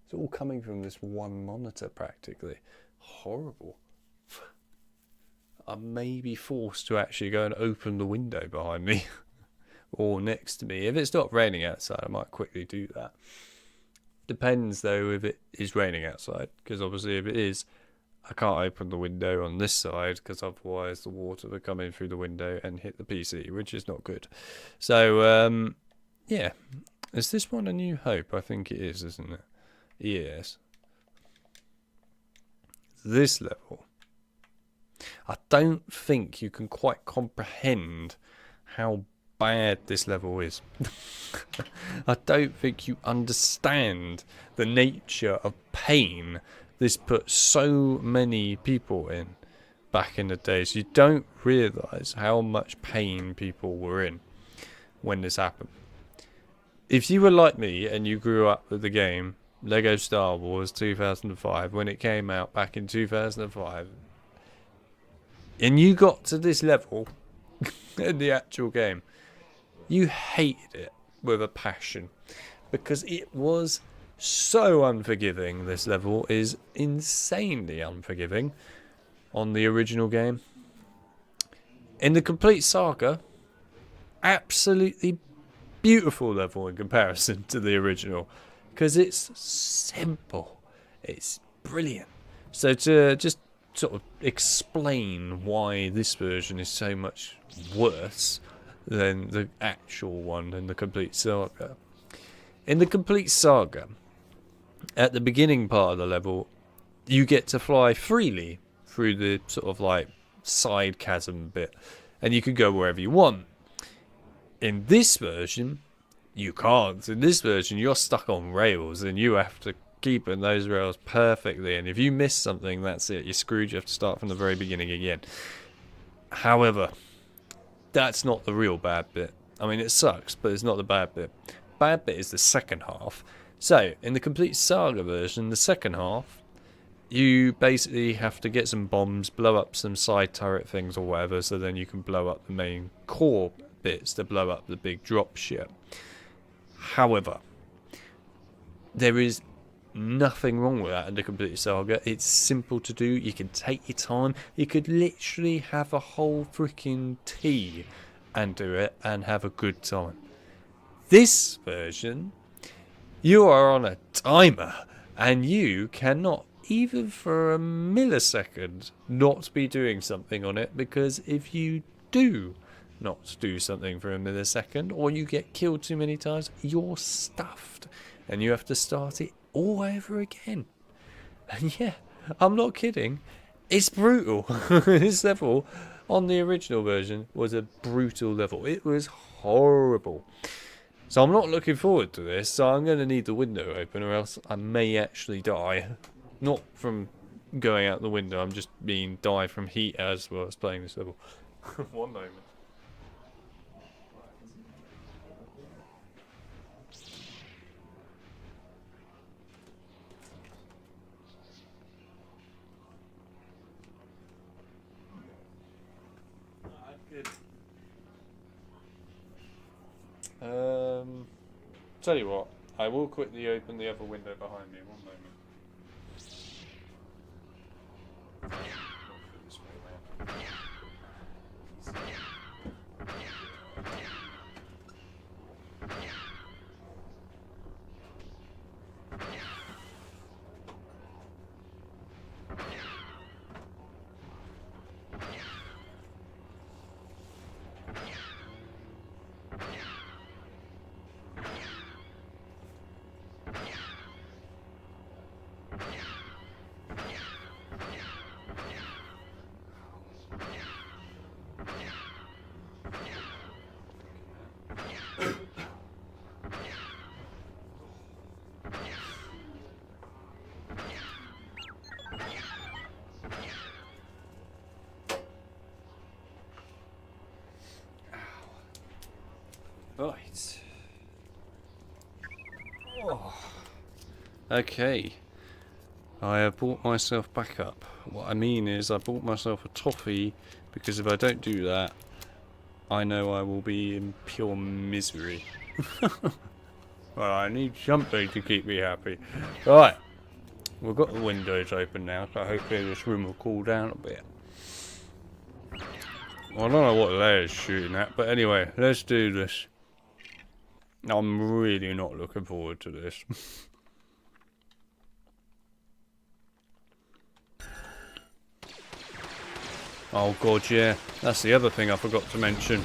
It's all coming from this one monitor practically. Horrible. I may be forced to actually go and open the window behind me. Or next to me. If it's not raining outside, I might quickly do that. Depends though if it is raining outside. Because obviously if it is, I can't open the window on this side because otherwise the water will come in through the window and hit the PC, which is not good. So, yeah. Is this one A New Hope? I think it is, isn't it? Yes. This level. I don't think you can quite comprehend how bad this level is. I don't think you understand the nature of pain this put so many people in back in the days. You don't realise how much pain people were in when this happened. If you were like me and you grew up with the game Lego Star Wars 2005 when it came out back in 2005 and you got to this level in the actual game, you hated it with a passion because it was so unforgiving. This level is insanely unforgiving on the original game. In the complete Saga, absolutely beautiful level in comparison to the original because it's simple, it's brilliant. So to just sort of explain why this version is so much worse than the actual one in the complete Saga, In the complete saga, at the beginning part of the level, you get to fly freely through the sort of like side chasm bit, and you can go wherever you want. In this version, you can't. In this version, you're stuck on rails, and you have to keep in those rails perfectly, and if you miss something, that's it. You're screwed. You have to start from the very beginning again. However, that's not the real bad bit. I mean, it sucks, but it's not the bad bit. Bad bit is the second half. So, in the complete saga version, the second half, you basically have to get some bombs, blow up some side turret things or whatever, so then you can blow up the main core bits to blow up the big drop ship. However, there is nothing wrong with that in the complete saga. It's simple to do. You can take your time. You could literally have a whole freaking tea and do it and have a good time. This version, you are on a timer and you cannot, even for a millisecond, not be doing something on it, because if you do not do something for a millisecond, or you get killed too many times, you're stuffed and you have to start it all over again. And yeah, I'm not kidding, it's brutal. This level on the original version was a brutal level. It was horrible. So I'm not looking forward to this, so I'm going to need the window open, or else I may actually die. Not from going out the window, I'm just being die from heat as well as playing this level. One moment. Tell you what, I will quickly open the other window behind me. One moment. Right. Oh. Okay. I have brought myself back up. What I mean is I bought myself a toffee, because if I don't do that, I know I will be in pure misery. Well, I need something to keep me happy. Right. We've got the windows open now, so hopefully this room will cool down a bit. Well, I don't know what layer's shooting at, but anyway, let's do this. I'm really not looking forward to this. Oh god, yeah. That's the other thing I forgot to mention.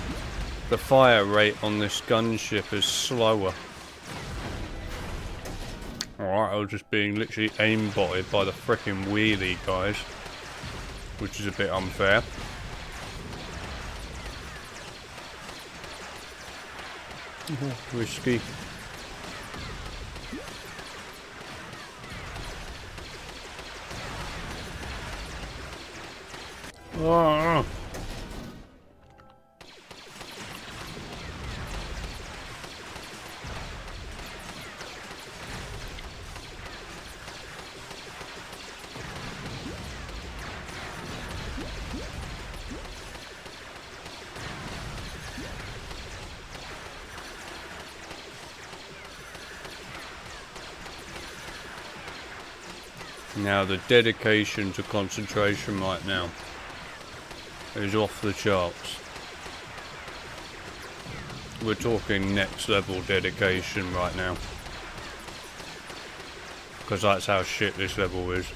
The fire rate on this gunship is slower. Alright, I was just being literally aimbotted by the frickin' wheelie guys, which is a bit unfair. Risky. Oh. Now the dedication to concentration right now is off the charts. We're talking next level dedication right now, because that's how shit this level is.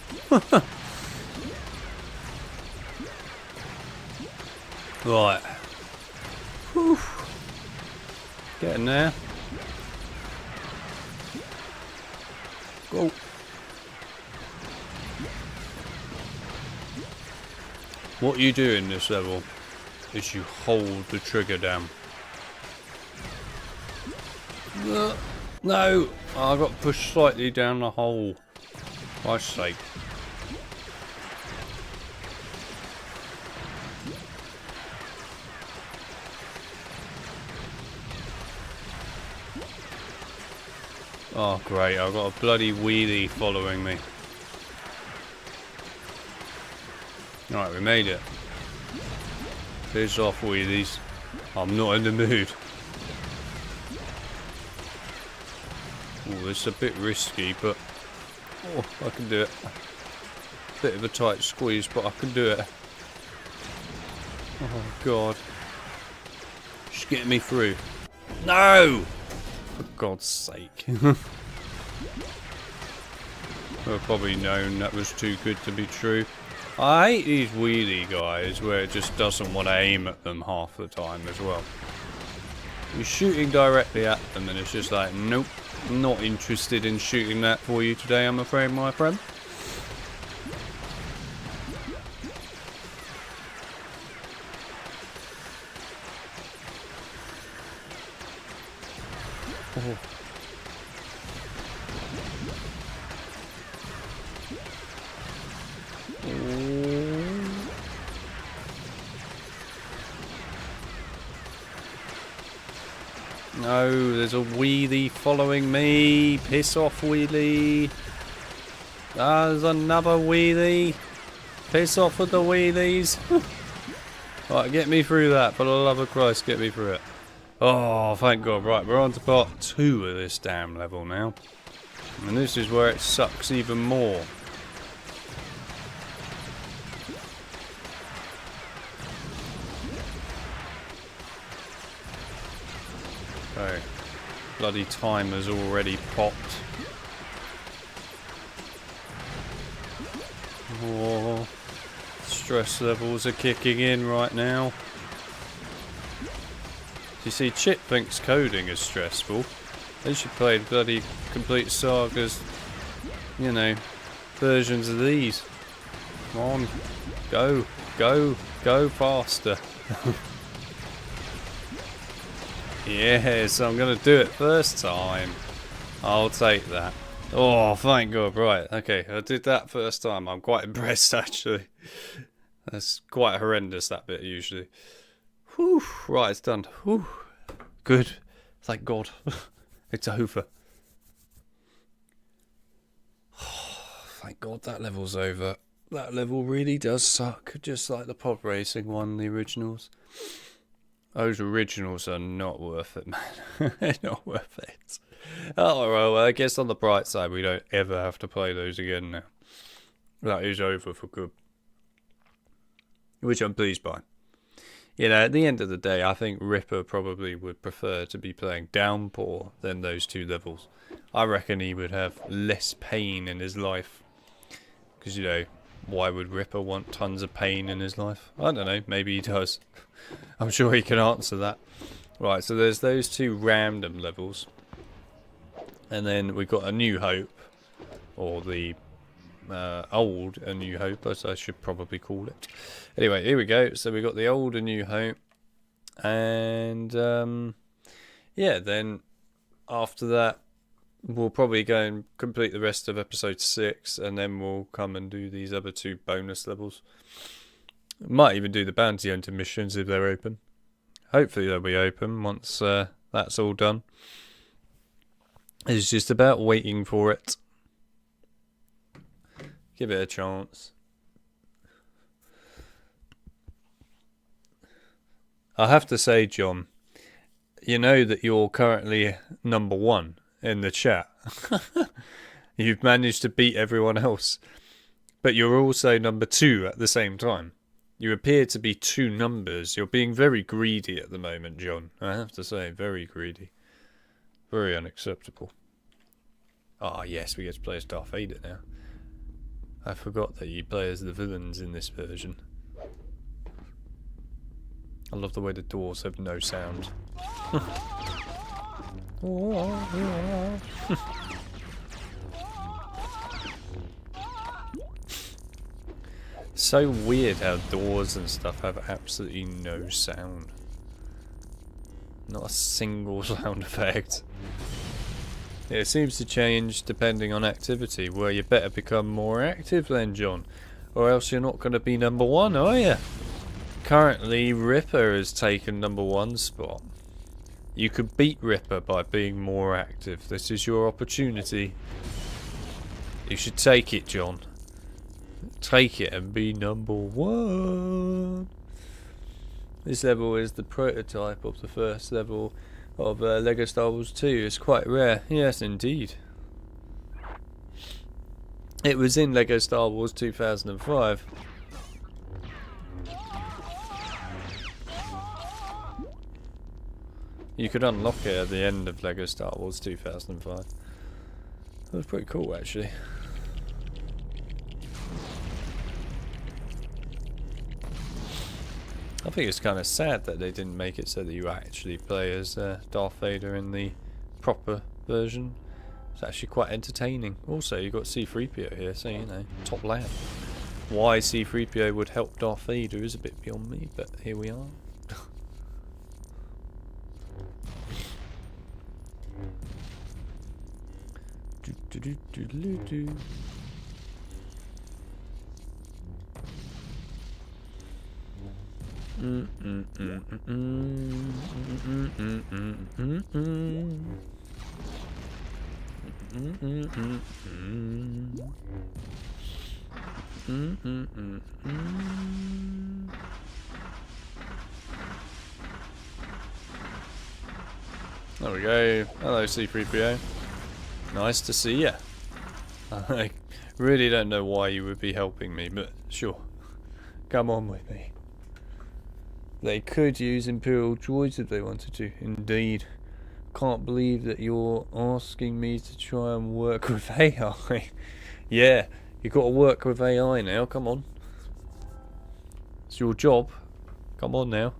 Right. Whew. Getting there. Oh. What you do in this level is you hold the trigger down. No! I got pushed slightly down the hole. For Christ's sake. Oh great, I've got a bloody wheelie following me. Alright, we made it. Piss off, wheelies. I'm not in the mood. Oh, it's a bit risky, but oh, I can do it. Bit of a tight squeeze, but I can do it. Oh god. Just get me through. No! For God's sake. We've probably known that was too good to be true. I hate these wheelie guys where it just doesn't want to aim at them half the time as well. You're shooting directly at them and it's just like, nope, not interested in shooting that for you today, I'm afraid, my friend. Oh. No, there's a wheelie following me. Piss off, wheelie. There's another wheelie. Piss off with the wheelies. Right, get me through that. For the love of Christ, get me through it. Oh, thank God. Right, we're on to part 2 of this damn level now. And this is where it sucks even more. Okay. Bloody timer's already popped. Oh, stress levels are kicking in right now. You see, Chip thinks coding is stressful. They should play bloody complete Sagas, you know, versions of these. Come on, go, go, go faster. Yes, I'm gonna do it first time. I'll take that. Oh, thank God. Right, okay, I did that first time. I'm quite impressed, actually. That's quite horrendous, that bit, usually. Whew, right, it's done. Whew. Good. Thank God. It's over. Thank God that level's over. That level really does suck, just like the pod racing one, the originals. Those originals are not worth it, man. They're not worth it. Oh, well, I guess on the bright side, we don't ever have to play those again now. That is over for good. Which I'm pleased by. You know, at the end of the day, I think Ripper probably would prefer to be playing Downpour than those 2 levels. I reckon he would have less pain in his life. Because, you know, why would Ripper want tons of pain in his life? I don't know, maybe he does. I'm sure he can answer that. Right, so there's those 2 random levels. And then we've got A New Hope. Or the old A New Hope, as I should probably call it. Anyway, here we go. So we got the old A New Hope. And, yeah, then after that, we'll probably go and complete the rest of episode 6, and then we'll come and do these other 2 bonus levels. Might even do the bounty hunter missions if they're open. Hopefully they'll be open once that's all done. It's just about waiting for it. Give it a chance. I have to say, John, you know that you're currently number 1 in the chat. You've managed to beat everyone else. But you're also number 2 at the same time. You appear to be 2 numbers. You're being very greedy at the moment, John. I have to say, very greedy. Very unacceptable. Ah, yes, we get to play as Darth Vader now. I forgot that you play as the villains in this version. I love the way the doors have no sound. So weird how doors and stuff have absolutely no sound. Not a single sound effect. It seems to change depending on activity, where you better become more active then, John. Or else you're not going to be number one, are you? Currently, Ripper has taken number one spot. You could beat Ripper by being more active. This is your opportunity. You should take it, John. Take it and be number one. This level is the prototype of the first level of LEGO Star Wars 2. It's quite rare. Yes, indeed. It was in LEGO Star Wars 2005. You could unlock it at the end of LEGO Star Wars 2005. That was pretty cool, actually. I think it's kind of sad that they didn't make it so that you actually play as Darth Vader in the proper version. It's actually quite entertaining. Also, you've got C-3PO here, so you know, top lad. Why C-3PO would help Darth Vader is a bit beyond me, but here we are. There we go. Hello, C-3PO. Nice to see ya. I really don't know why you would be helping me, but sure. Come on with me. They could use Imperial droids if they wanted to. Indeed. Can't believe that you're asking me to try and work with AI. Yeah, you've got to work with AI now. Come on. It's your job. Come on now.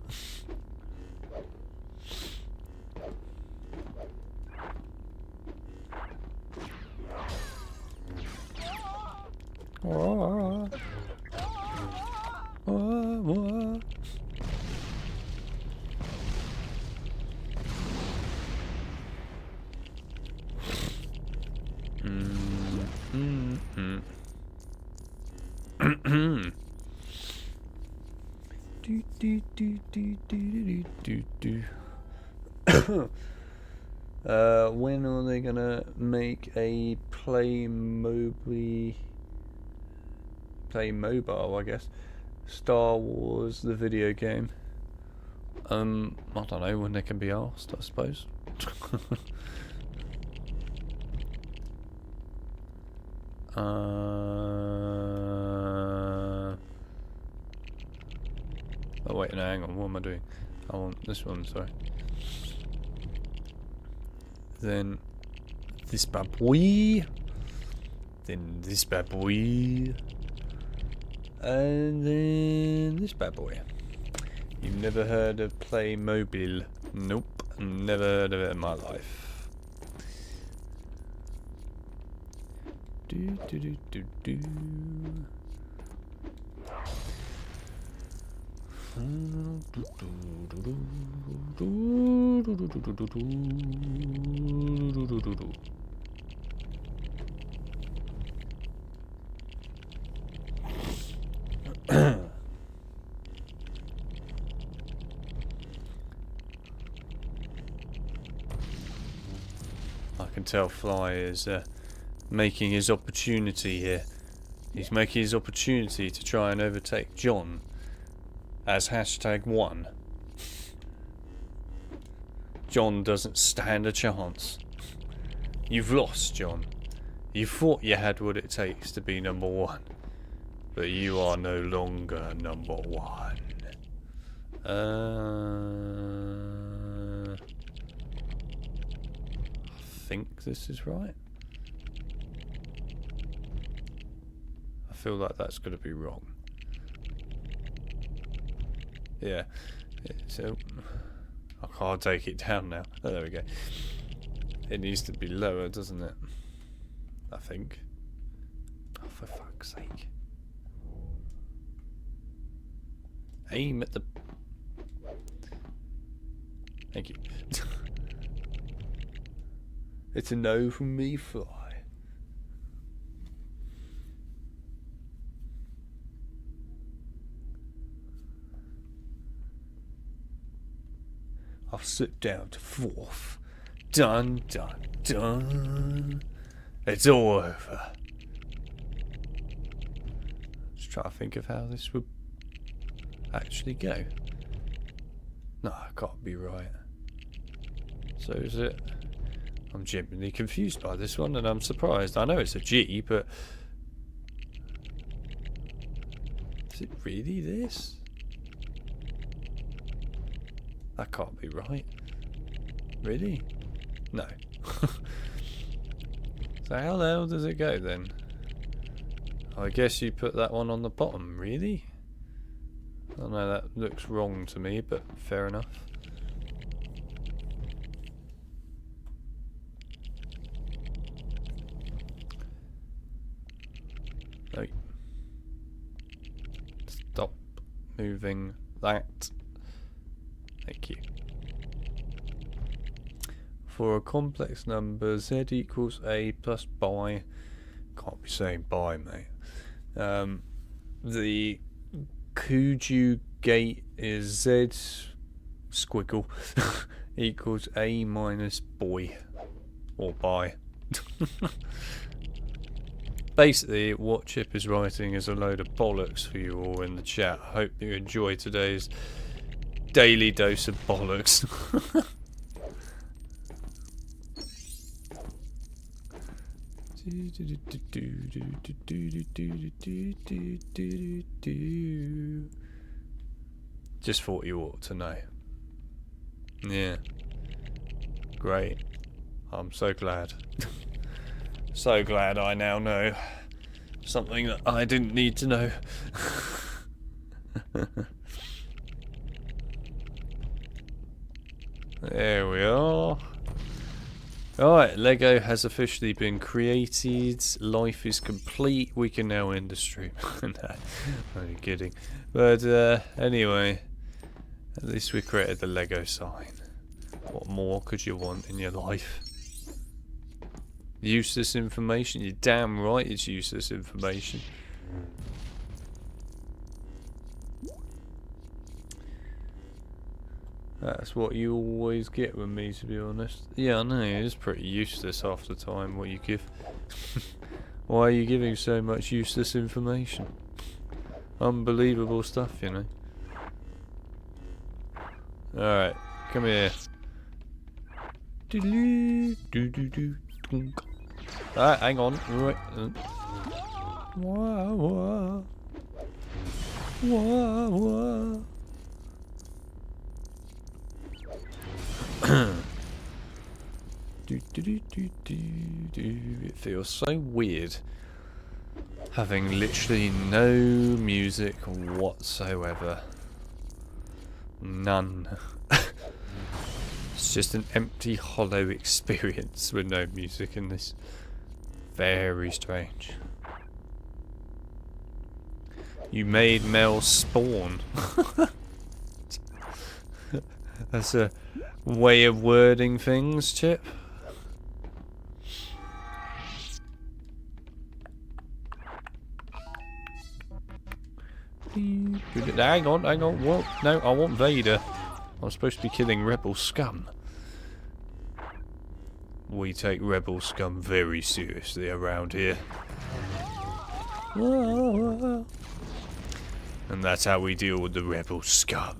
When are they gonna make a play mobile, I guess, Star Wars the video game? I don't know when they can be asked, I suppose. Oh wait, no, hang on, what am I doing? I want this one, sorry. Then this bad boy. Then this bad boy. And then this bad boy. You've never heard of Playmobil? Nope, never heard of it in my life. Do do do do do. I can tell Fly is making his opportunity here. He's making his opportunity to try and overtake John as #1. John doesn't stand a chance. You've lost, John. You thought you had what it takes to be number one, but you are no longer number one. I think this is right. I feel like that's going to be wrong. Yeah, so I can't take it down now. Oh, there we go. It needs to be lower, doesn't it? I think. Oh, for fuck's sake. Aim at the... Thank you. It's a no from me, Fly. I'll slip down to 4th. Dun, dun, dun. It's all over. Just try to think of how this would actually go. No, I can't be right. So is it... I'm genuinely confused by this one, and I'm surprised. I know it's a G, but... Is it really this? That can't be right. Really? No. So how the hell does it go then? I guess you put that one on the bottom, really? I don't know, that looks wrong to me, but fair enough. No. Stop moving that. Thank you. For a complex number, z equals a plus by... Can't be saying by, mate. The Kuju gate is z squiggle equals a minus boy. Or by. Basically, what Chip is writing is a load of bollocks for you all in the chat. I hope you enjoy today's daily dose of bollocks. Just thought you ought to know. Yeah. Great. I'm so glad. So glad I now know something that I didn't need to know. There we are. Alright, Lego has officially been created. Life is complete. We can now end the stream. No, only kidding. But anyway, at least we created the Lego sign. What more could you want in your life? Useless information? You're damn right it's useless information. That's what you always get with me, to be honest. Yeah, I know, it is pretty useless half the time what you give. Why are you giving so much useless information? Unbelievable stuff, you know. Alright, come here. Alright, hang on. Right. Wah, wah. Wah, wah. It feels so weird having literally no music whatsoever. None. It's just an empty, hollow experience with no music in this. Very strange. You made Mel spawn. That's a way of wording things, Chip. Hang on, what? No, I want Vader. I'm supposed to be killing rebel scum. We take rebel scum very seriously around here. And that's how we deal with the rebel scum.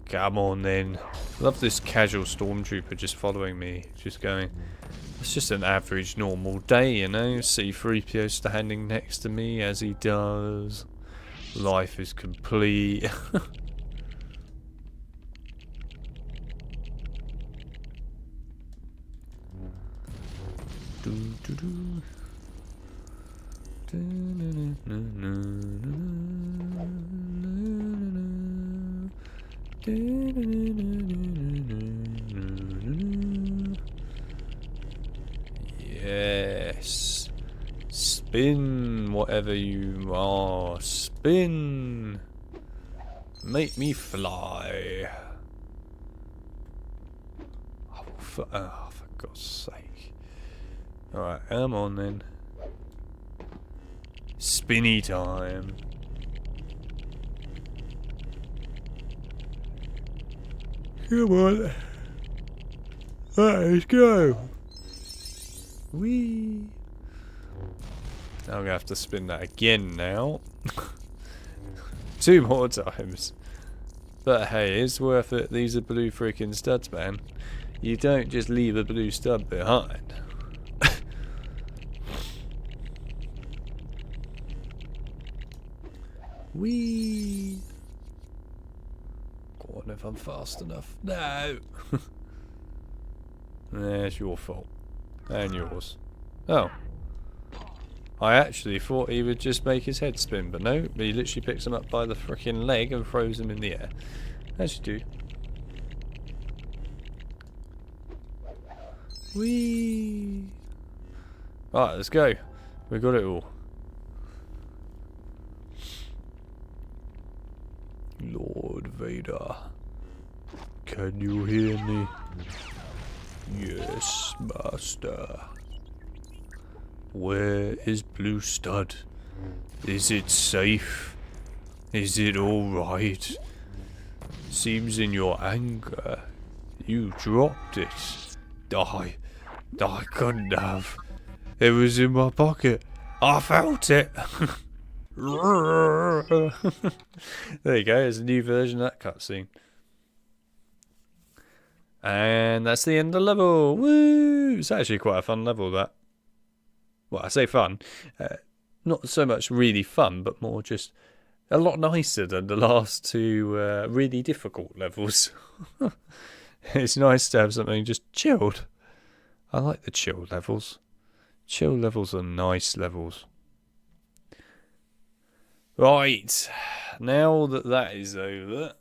Come on then. Love this casual stormtrooper just following me, just going. It's just an average normal day, you know. C-3PO standing next to me as he does. Life is complete. Yes. Spin whatever you are. Spin. Make me fly. Oh, for God's sake. Alright, come on then. Spinny time. Come on. Let's go. Whee. I'm going to have to spin that again now. 2 more times. But hey, it's worth it. These are blue freaking studs, man. You don't just leave a blue stud behind. Whee! Go on if I'm fast enough. No! It's your fault. And yours. Oh. I actually thought he would just make his head spin, but no, he literally picks him up by the frickin' leg and throws him in the air. As you do. Whee! Right, let's go. We got it all. Lord Vader, can you hear me? Yes, Master. Where is Blue Stud? Is it safe? Is it alright? Seems in your anger, you dropped it. I couldn't have. It was in my pocket. I felt it. There you go, there's a new version of that cutscene. And that's the end of the level. Woo! It's actually quite a fun level, that. Well, I say fun. Not so much really fun, but more just a lot nicer than the last 2 really difficult levels. It's nice to have something just chilled. I like the chill levels. Chill levels are nice levels. Right, now that that is over,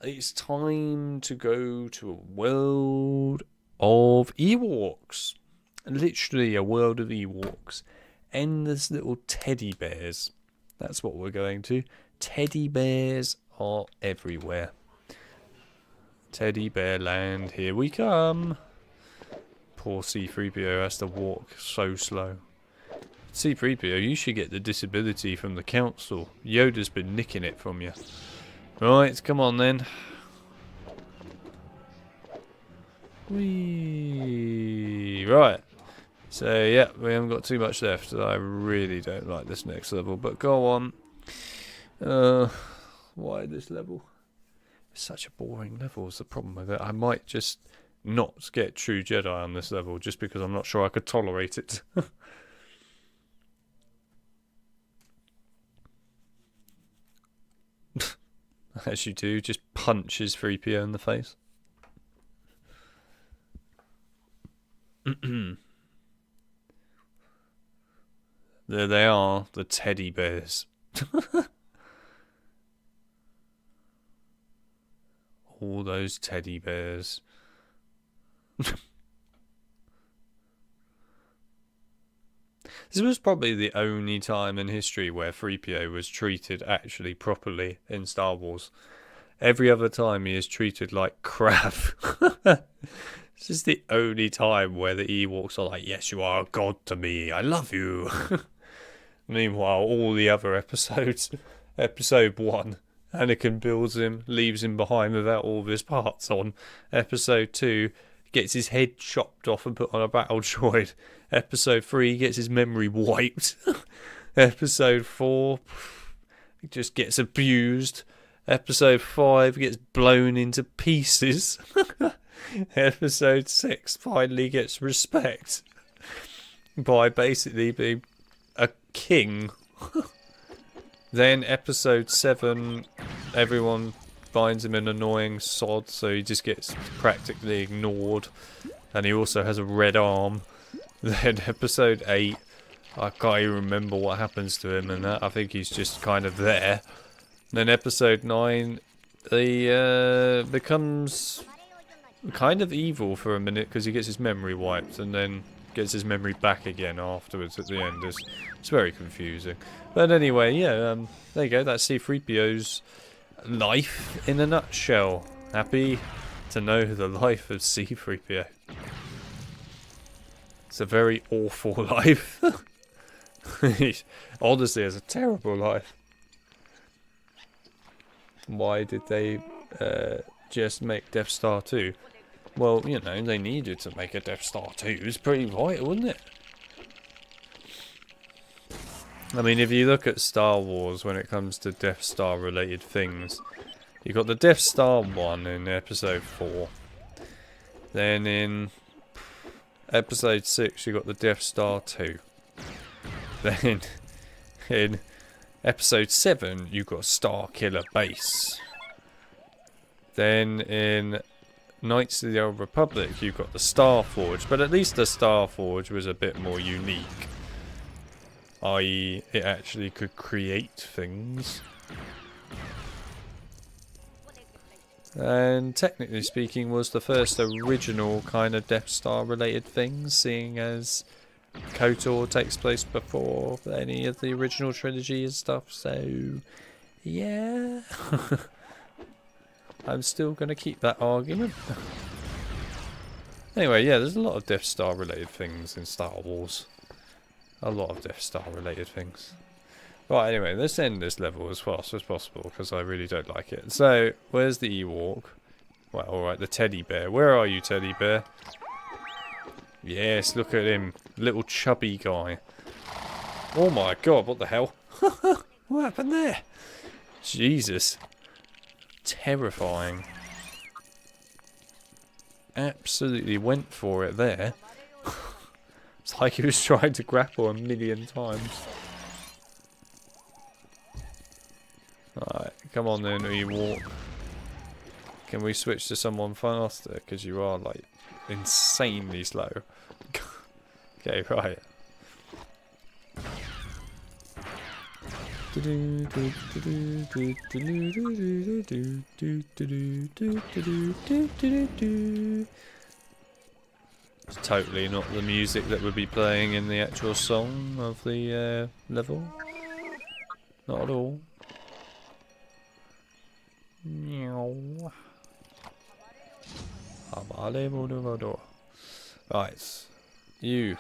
it's time to go to a world of Ewoks. Literally a world of Ewoks. Endless little teddy bears. That's what we're going to. Teddy bears are everywhere. Teddy bear land, here we come. Poor C-3PO has to walk so slow. C-3PO, you should get the disability from the council. Yoda's been nicking it from you. Right, come on then. Whee! Right. So, yeah, we haven't got too much left. I really don't like this next level, but go on. Why this level? It's such a boring level is the problem with it. I might just not get True Jedi on this level just because I'm not sure I could tolerate it. As you do, just punches 3PO in the face. There they are, the teddy bears. All those teddy bears. This was probably the only time in history where 3PO was treated actually properly in Star Wars. Every other time he is treated like crap. This is the only time where the Ewoks are like, yes, you are a god to me, I love you. Meanwhile, all the other episodes, episode 1, Anakin builds him, leaves him behind without all of his parts on. Episode 2, gets his head chopped off and put on a battle droid. Episode 3 gets his memory wiped. Episode 4 just gets abused. Episode 5 gets blown into pieces. Episode 6 finally gets respect by basically being a king. Then episode 7, everyone finds him an annoying sod, so he just gets practically ignored. And he also has a red arm. Then episode 8, I can't even remember what happens to him and that. I think he's just kind of there. Then episode 9, he becomes kind of evil for a minute because he gets his memory wiped and then gets his memory back again afterwards at the end. It's very confusing. But anyway, yeah, there you go. That's C-3PO's life in a nutshell. Happy to know the life of C-3PO. It's a very awful life. Honestly, it's a terrible life. Why did they just make Death Star 2? Well, you know, they needed to make a Death Star 2. It's pretty vital, wasn't it? I mean, if you look at Star Wars when it comes to Death Star related things, you got the Death Star 1 in Episode 4. Then in Episode 6 you got the Death Star 2. Then in Episode 7 you got Star Killer Base. Then in Knights of the Old Republic you got the Star Forge, but at least the Star Forge was a bit more unique. I.e., it actually could create things. And technically speaking was the first original kind of Death Star related things, seeing as KOTOR takes place before any of the original trilogy and stuff, so yeah. I'm still going to keep that argument. Anyway, yeah, there's a lot of Death Star related things in Star Wars. A lot of Death Star related things. Right, anyway, let's end this level as fast as possible because I really don't like it. So, where's the Ewok? Well, alright, the teddy bear. Where are you, teddy bear? Yes, look at him. Little chubby guy. Oh my god, what the hell? What happened there? Jesus. Terrifying. Absolutely went for it there. It's like he was trying to grapple a million times. Alright, come on then, Ewok. Can we switch to someone faster? Because you are, like, insanely slow. Okay, right. It's totally not the music that would be playing in the actual song of the level. Not at all. Right, you.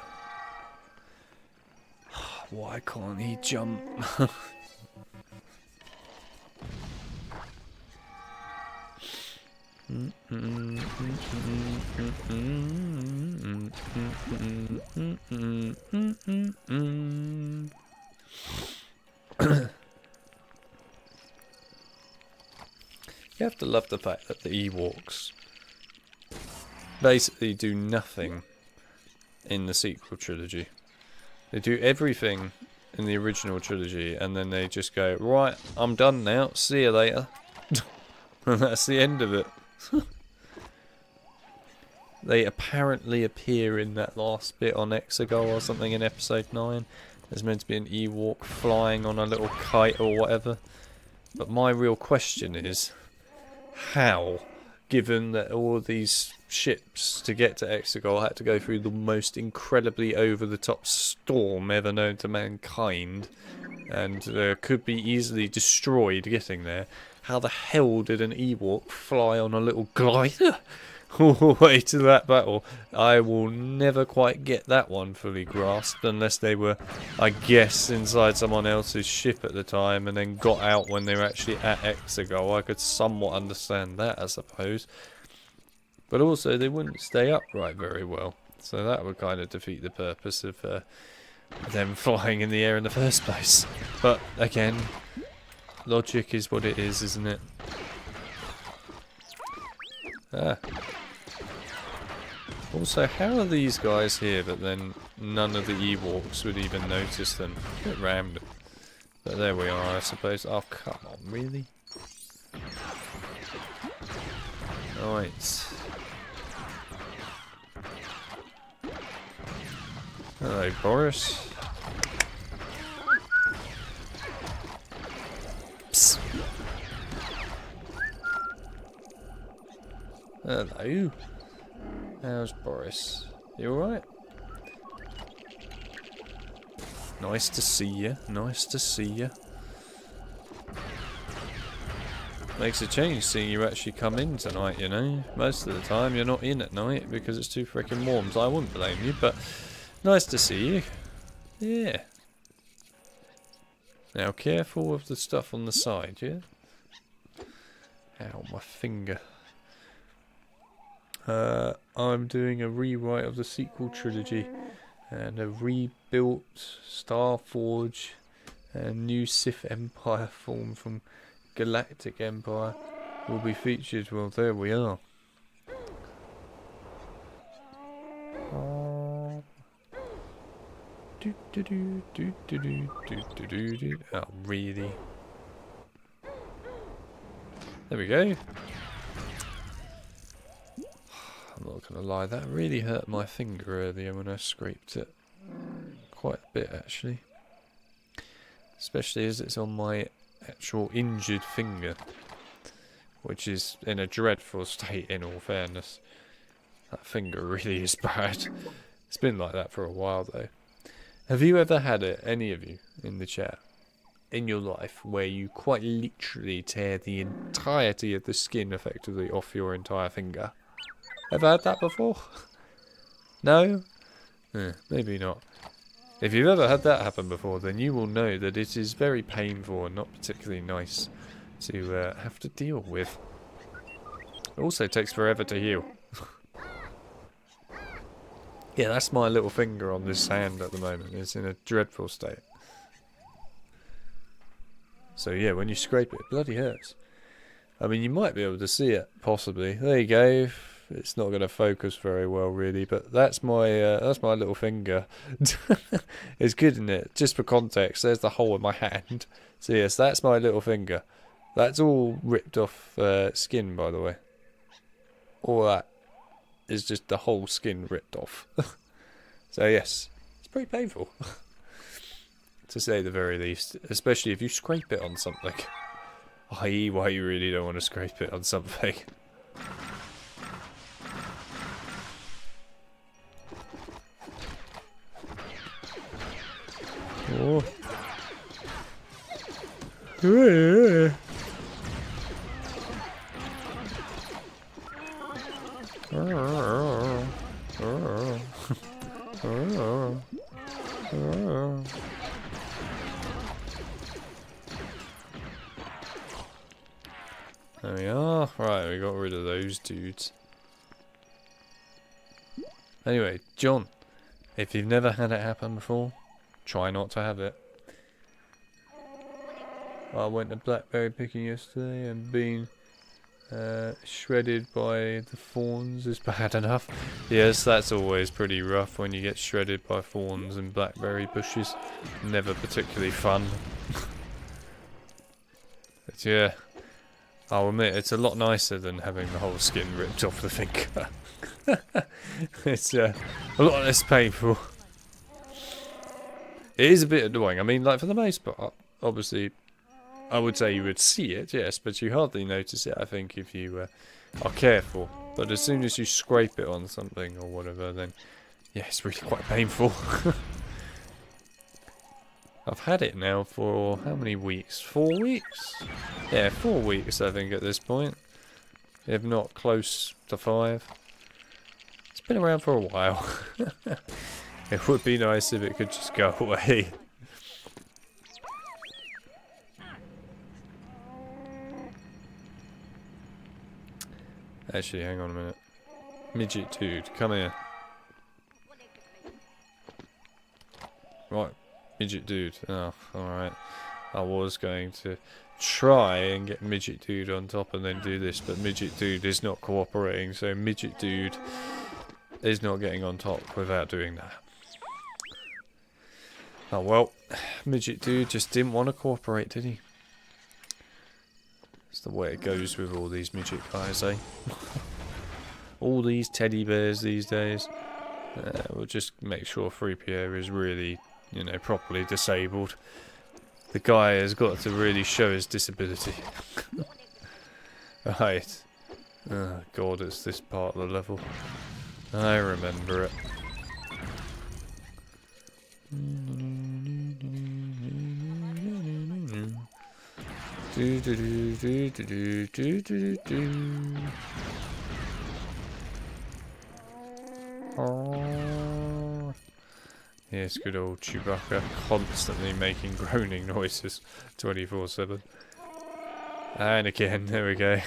Why can't he jump? You have to love the fact that the Ewoks basically do nothing in the sequel trilogy. They do everything in the original trilogy and then they just go, right, I'm done now, see you later. And that's the end of it. They apparently appear in that last bit on Exegol or something in episode 9. There's meant to be an Ewok flying on a little kite or whatever. But my real question is, how? Given that all of these ships to get to Exegol had to go through the most incredibly over-the-top storm ever known to mankind, and could be easily destroyed getting there, how the hell did an Ewok fly on a little glider all the way to that battle? I will never quite get that one fully grasped, unless they were, I guess, inside someone else's ship at the time and then got out when they were actually at Exegol. I could somewhat understand that, I suppose. But also, they wouldn't stay upright very well, so that would kind of defeat the purpose of them flying in the air in the first place. But, again, logic is what it is, isn't it? Ah. Also, how are these guys here, but then none of the Ewoks would even notice them? A bit random. But there we are, I suppose. Oh, come on, really? Right. Hello, Boris. Psst. Hello. How's Boris? You alright? Nice to see you. Nice to see you. Makes a change seeing you actually come in tonight, you know. Most of the time you're not in at night because it's too freaking warm, so I wouldn't blame you, but nice to see you. Yeah. Now careful with the stuff on the side, yeah? Ow, my finger. I'm doing a rewrite of the sequel trilogy and a rebuilt Starforge and new Sith Empire form from Galactic Empire will be featured. Well, there we are. Oh, really? There we go. I'm not gonna lie, that really hurt my finger earlier when I scraped it. Quite a bit, actually. Especially as it's on my actual injured finger, which is in a dreadful state, in all fairness. That finger really is bad. It's been like that for a while, though. Have you ever had it, any of you, in the chat, in your life, where you quite literally tear the entirety of the skin effectively off your entire finger? Ever had that before? No? Maybe not. If you've ever had that happen before, then you will know that it is very painful and not particularly nice to have to deal with. It also takes forever to heal. Yeah, that's my little finger on this hand at the moment. It's in a dreadful state. So yeah, when you scrape it, it bloody hurts. I mean, you might be able to see it, possibly. There you go. It's not going to focus very well, really, but that's my little finger. It's good, isn't it? Just for context, there's the hole in my hand. So yes, that's my little finger. That's all ripped off skin, by the way. All that is just the whole skin ripped off. So yes, it's pretty painful, to say the very least. Especially if you scrape it on something. I.e., why you really don't want to scrape it on something. Oh. There we are. Right, we got rid of those dudes. Anyway, John, if you've never had it happen before, try not to have it. I went to blackberry picking yesterday and being shredded by the fawns is bad enough. Yes, that's always pretty rough when you get shredded by fawns and blackberry bushes. Never particularly fun. But yeah, I'll admit it's a lot nicer than having the whole skin ripped off the finger. It's a lot less painful. It is a bit annoying. I mean, like, for the most part, obviously, I would say you would see it, yes, but you hardly notice it, I think, if you are careful. But as soon as you scrape it on something or whatever, then, yeah, it's really quite painful. I've had it now for how many weeks? 4 weeks? Yeah, 4 weeks, I think, at this point. If not close to 5. It's been around for a while. It would be nice if it could just go away. Actually, hang on a minute. Midget dude, come here. Right, midget dude. Oh, alright. I was going to try and get midget dude on top and then do this, but midget dude is not cooperating, so midget dude is not getting on top without doing that. Oh well, midget dude just didn't want to cooperate, did he? It's the way it goes with all these midget guys, eh? All these teddy bears these days. We'll just make sure 3PO is really, you know, properly disabled. The guy has got to really show his disability. Right. Oh god, it's this part of the level. I remember it. Oh. Yes, good old Chewbacca, constantly making groaning noises 24/7. And again, there we go.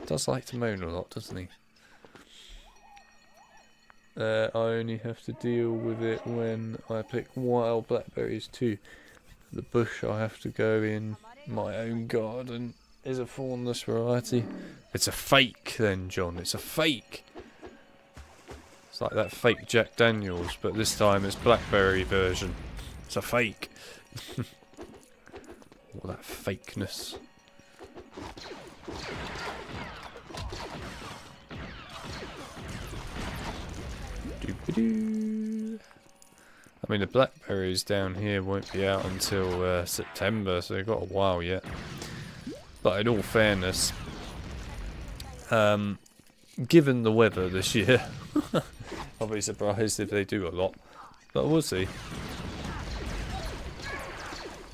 Does like to moan a lot, doesn't he? I only have to deal with it when I pick wild blackberries too. The bush I have to go in my own garden is a thornless variety. It's a fake then, John, it's a fake! It's like that fake Jack Daniels, but this time it's blackberry version. It's a fake. All that fakeness. Doobadoo. I mean, the blackberries down here won't be out until September, so they've got a while yet. But in all fairness, given the weather this year, I'll be surprised if they do a lot, but we'll see.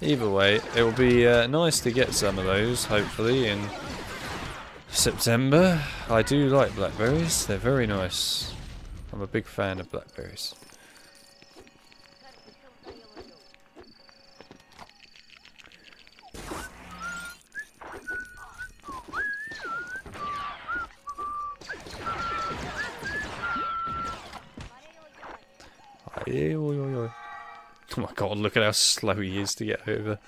Either way, it will be nice to get some of those, hopefully, in September. I do like blackberries, they're very nice. I'm a big fan of blackberries. Oh my god, look at how slow he is to get over.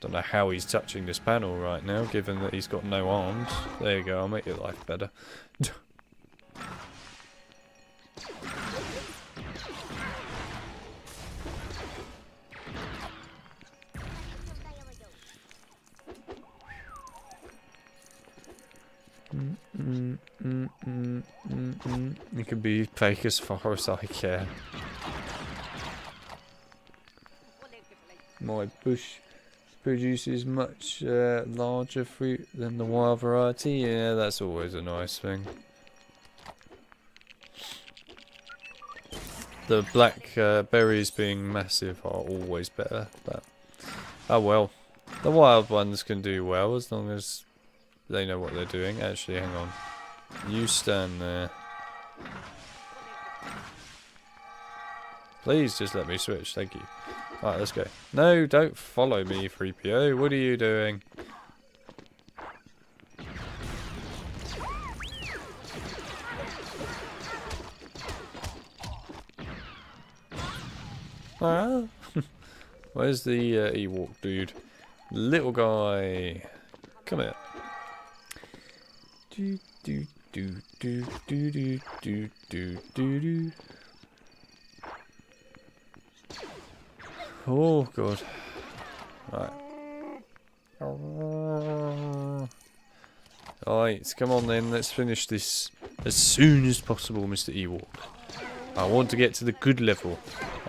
Don't know how he's touching this panel right now, given that he's got no arms. There you go, I'll make your life better. You can be fake as far as I care. My bush produces much larger fruit than the wild variety. Yeah, that's always a nice thing. The black berries being massive are always better, but oh well. The wild ones can do well as long as they know what they're doing. Actually, hang on. You stand there. Please just let me switch, thank you. Alright, let's go. No, don't follow me, 3PO. What are you doing? Ah. Where's the Ewok dude? Little guy. Come here. Do do do do do do do do do do. Oh god. Right. Alright, come on then, let's finish this as soon as possible, Mr. Ewok. I want to get to the good level.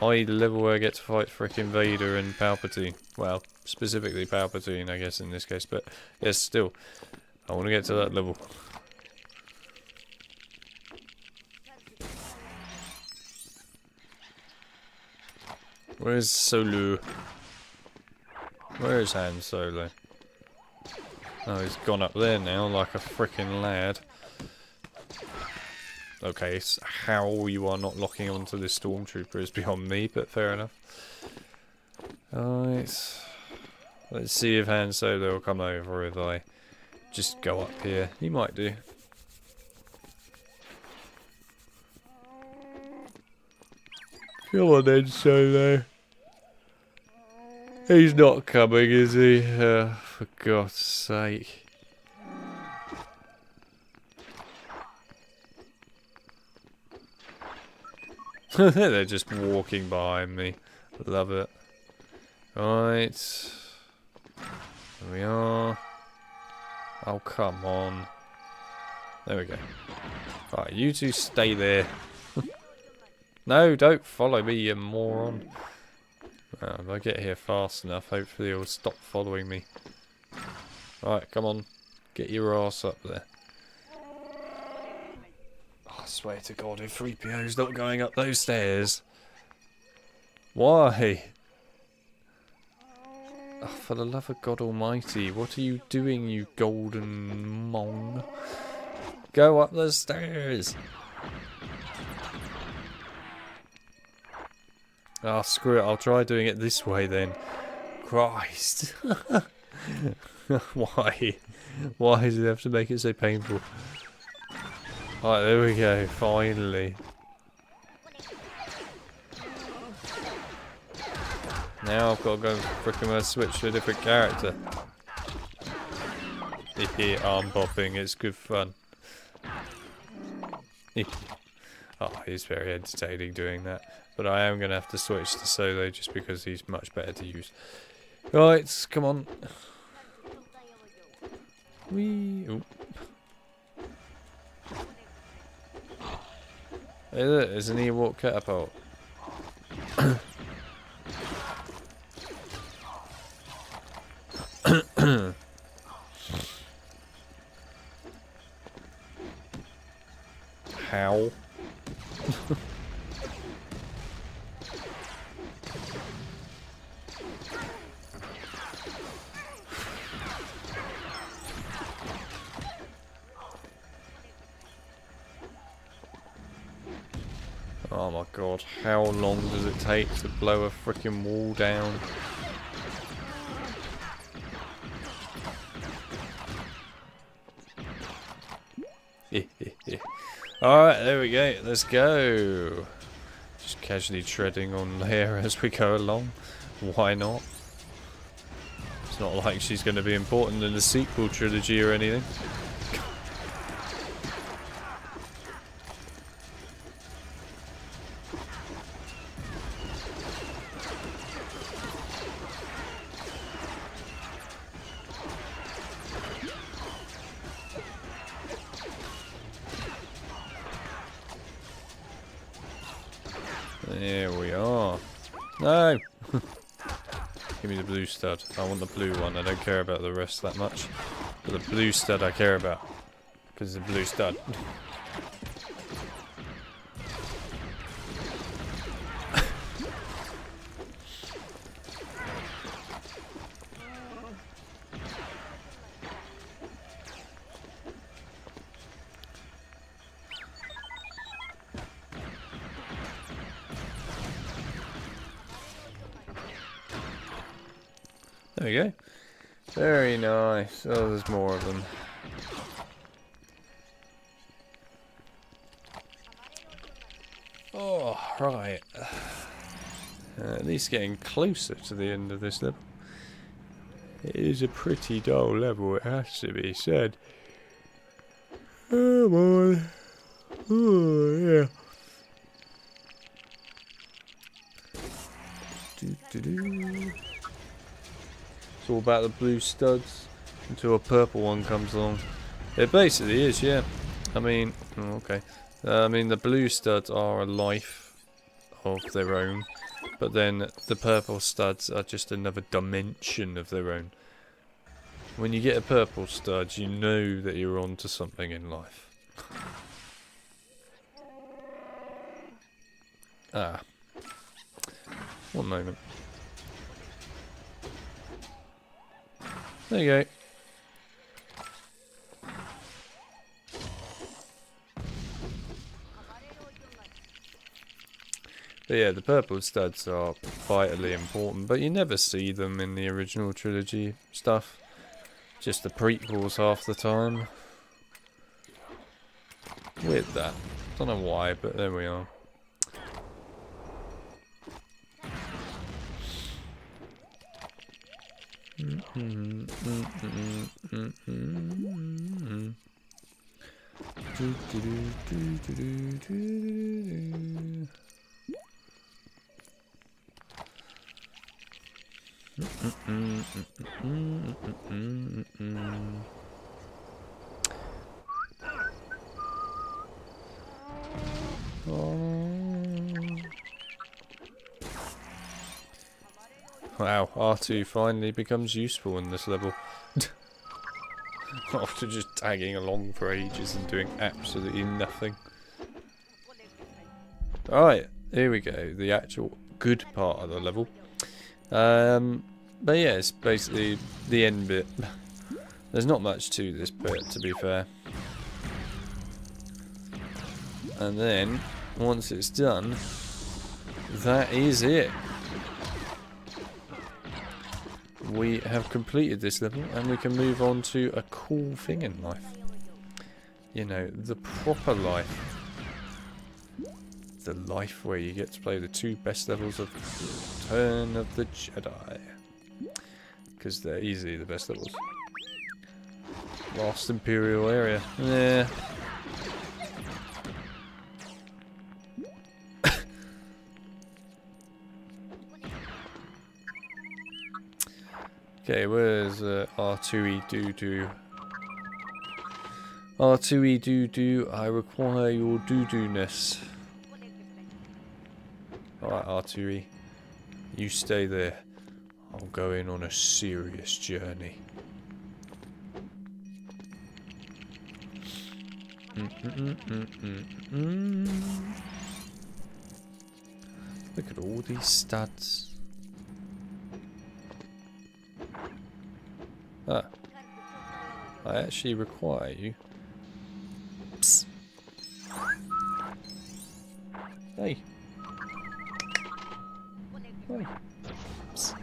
I.e. the level where I get to fight frickin' Vader and Palpatine. Well, specifically Palpatine, I guess, in this case, but yes, still. I want to get to that level. Where's Solo? Where's Han Solo? Oh, he's gone up there now like a frickin' lad. Okay, so how you are not locking onto this stormtrooper is beyond me, but fair enough. Alright. Let's see if Han Solo will come over if I just go up here. He might do. Come on then, Solo. He's not coming, is he? For God's sake. They're just walking behind me. Love it. Right. There we are. Oh, come on. There we go. Right, you two stay there. No, don't follow me, you moron. If I get here fast enough, hopefully he'll stop following me. Right, come on. Get your ass up there. Oh, I swear to God, if 3PO's not going up those stairs. Why? Oh, for the love of God Almighty, what are you doing, you golden mong? Go up the stairs! Oh, screw it, I'll try doing it this way then. Christ! Why? Why does it have to make it so painful? Right, there we go, finally. Now I've got to go frickin' switch to a different character. Arm popping, it's good fun. Oh, he's very entertaining doing that. But I am going to have to switch to solo just because he's much better to use. Right, come on. Whee! Oop. Hey look, there's an Ewok catapult. How? Oh my god, how long does it take to blow a freaking wall down? Alright, there we go, let's go. Just casually treading on there as we go along. Why not? It's not like she's going to be important in the sequel trilogy or anything. There we are. No! Give me the blue stud. I want the blue one. I don't care about the rest that much. But the blue stud I care about. Because it's a blue stud. There we go. Very nice. Oh, there's more of them. Oh, right. At least getting closer to the end of this level. It is a pretty dull level, it has to be said. Oh boy. Oh, yeah. It's all about the blue studs until a purple one comes along. It basically is, yeah. I mean, okay. I mean, the blue studs are a life of their own, but then the purple studs are just another dimension of their own. When you get a purple stud, you know that you're onto something in life. Ah. One moment. There you go. But yeah, the purple studs are vitally important, but you never see them in the original trilogy stuff. Just the prequels half the time. Weird that. Don't know why, but there we are. Wow, R2 finally becomes useful in this level. After just tagging along for ages and doing absolutely nothing. Alright, here we go. The actual good part of the level. But yeah, it's basically the end bit. There's not much to this bit, to be fair. And then, once it's done, that is it. We have completed this level, and we can move on to a cool thing in life. You know, the proper life. The life where you get to play the 2 best levels of Return of the Jedi. Because they're easily the best levels. Lost Imperial area. Yeah. Okay, where's R2E2? R2E2, I require your doo-doo-ness. Alright, R2E. You stay there. I'm going on a serious journey. Look at all these studs. Ah. I actually require you. Psst. Hey. Hey. Psst.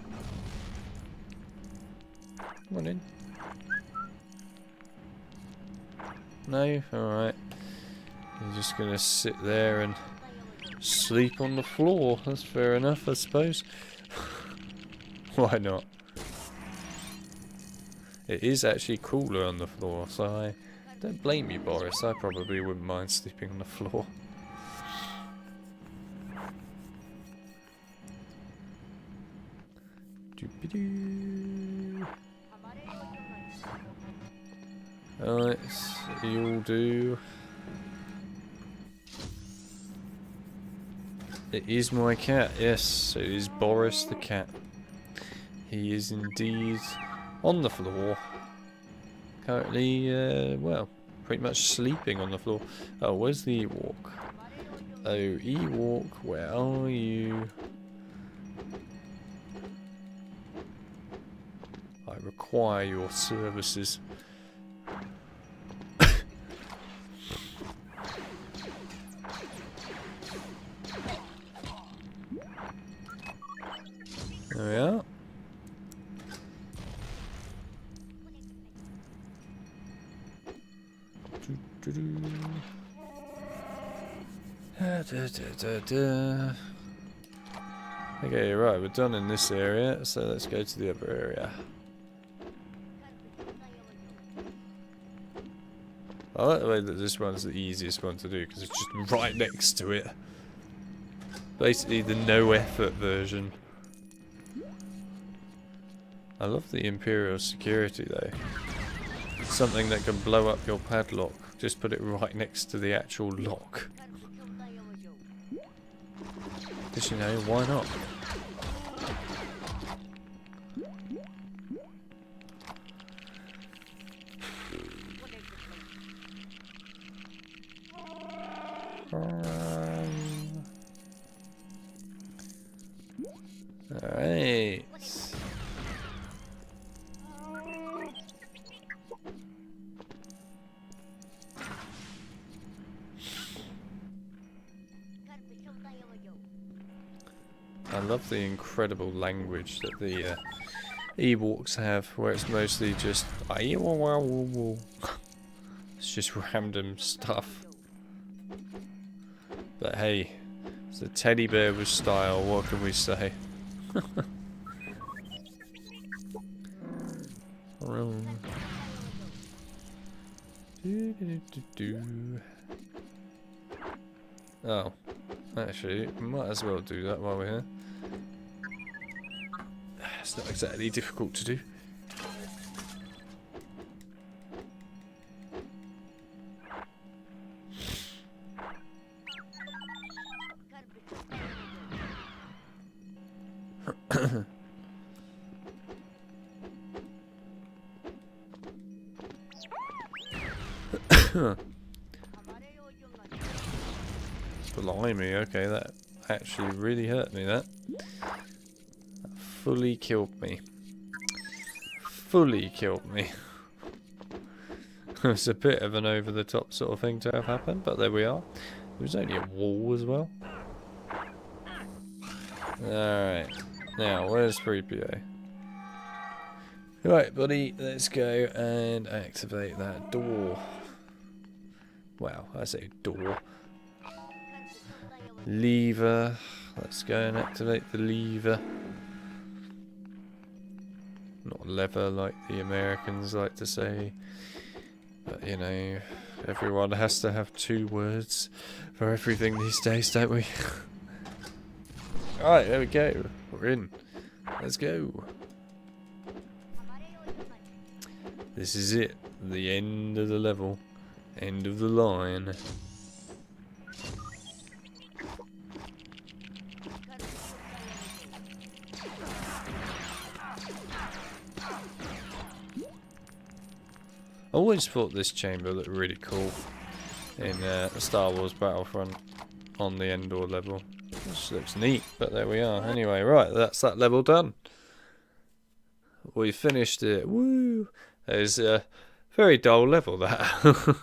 Come on in. No? Alright. You're just gonna sit there and sleep on the floor. That's fair enough, I suppose. Why not? It is actually cooler on the floor, so I don't blame you, Boris. I probably wouldn't mind sleeping on the floor. Doopy-doo. Alright, you'll do. It is my cat, yes, it is Boris the cat. He is indeed on the floor. Currently, well, pretty much sleeping on the floor. Oh, where's the Ewok? Oh, Ewok, where are you? I require your services. There we are. Okay, right, we're done in this area, so let's go to the other area. I like the way that this one's the easiest one to do, because it's just right next to it. Basically the no effort version. I love the Imperial security though. Something that can blow up your padlock. Just put it right next to the actual lock. Because you know, why not? Alright. I love the incredible language that the Ewoks have, where it's mostly just it's just random stuff. But hey, it's a teddy bear with style, what can we say? Oh, actually, we might as well do that while we're here. It's not exactly difficult to do. Blimey, okay, that actually really hurt me, that fully killed me. fully killed me. It's a bit of an over-the-top sort of thing to have happened, but there we are. There was only a wall as well. Alright. Now, where's 3PO? Right, buddy, let's go and activate that door. Wow, I say door. Lever. Let's go and activate the lever. Not lever like the Americans like to say. But, you know, everyone has to have 2 words for everything these days, don't we? Alright, there we go. We're in. Let's go. This is it. The end of the level. End of the line. I always thought this chamber looked really cool in Star Wars Battlefront on the Endor level. This looks neat, but there we are. Anyway, right, that's that level done. We finished it. Woo! It's a very dull level, that.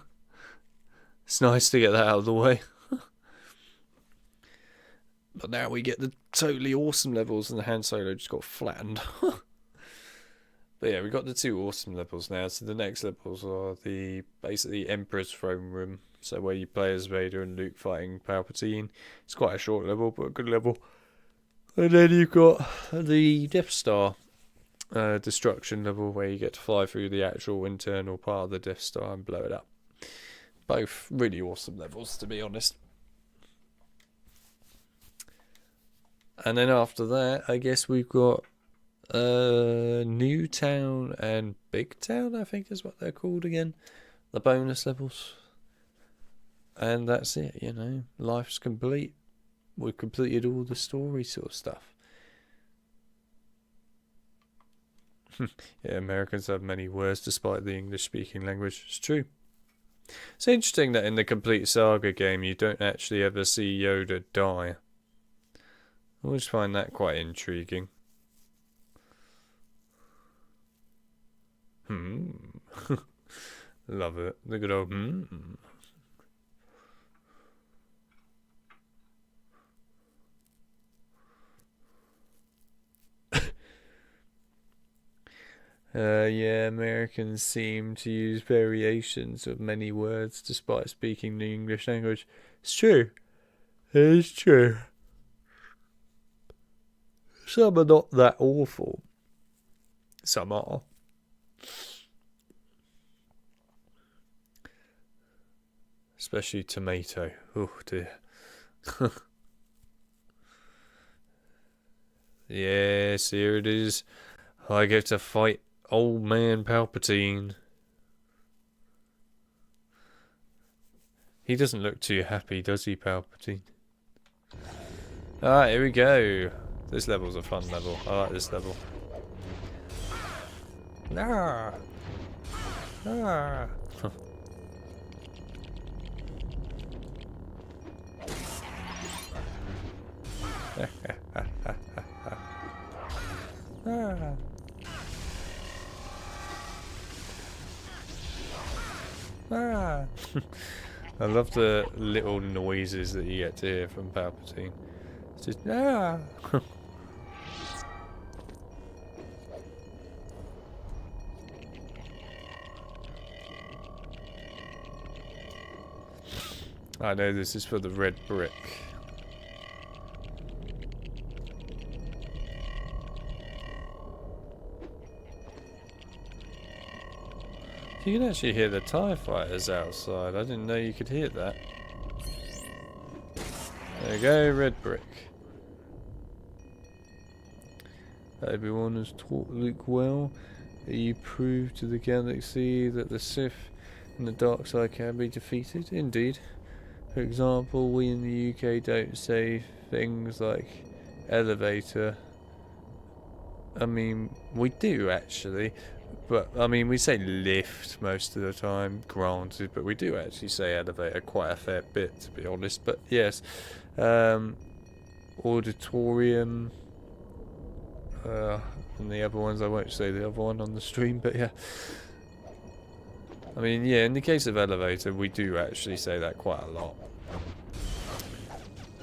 It's nice to get that out of the way. But now we get the totally awesome levels, and the Han Solo just got flattened. But yeah, we got the 2 awesome levels now. So the next levels are the basically Emperor's Throne Room. So where you play as Vader and Luke fighting Palpatine. It's quite a short level, but a good level. And then you've got the Death Star destruction level, where you get to fly through the actual internal part of the Death Star and blow it up. Both really awesome levels, to be honest. And then after that, I guess we've got New Town and Big Town, I think is what they're called again. The bonus levels. And that's it, you know. Life's complete. We've completed all the story sort of stuff. Yeah, Americans have many words despite the English-speaking language. It's true. It's interesting that in the complete Saga game you don't actually ever see Yoda die. I always find that quite intriguing. Love it. The good old Yeah, Americans seem to use variations of many words despite speaking the English language. It's true. It is true. Some are not that awful. Some are. Especially tomato. Oh dear. Yes, here it is. I get to fight old man Palpatine. He doesn't look too happy, does he, Palpatine? Alright, here we go. This level's a fun level. I like this level. Ah. Ah. Ah. Ah. I love the little noises that you get to hear from Palpatine. It's just ah. I know this is for the red brick. You can actually hear the TIE fighters outside. I didn't know you could hear that. There you go, red brick. Everyone has taught Luke well. You proved to the galaxy that the Sith and the dark side can be defeated. Indeed. For example, we in the UK don't say things like elevator. I mean, we do actually. But, I mean, we say lift most of the time, granted, but we do actually say elevator quite a fair bit, to be honest. But, yes, auditorium, And the other ones, I won't say the other one on the stream, but yeah. I mean, yeah, in the case of elevator, we do actually say that quite a lot.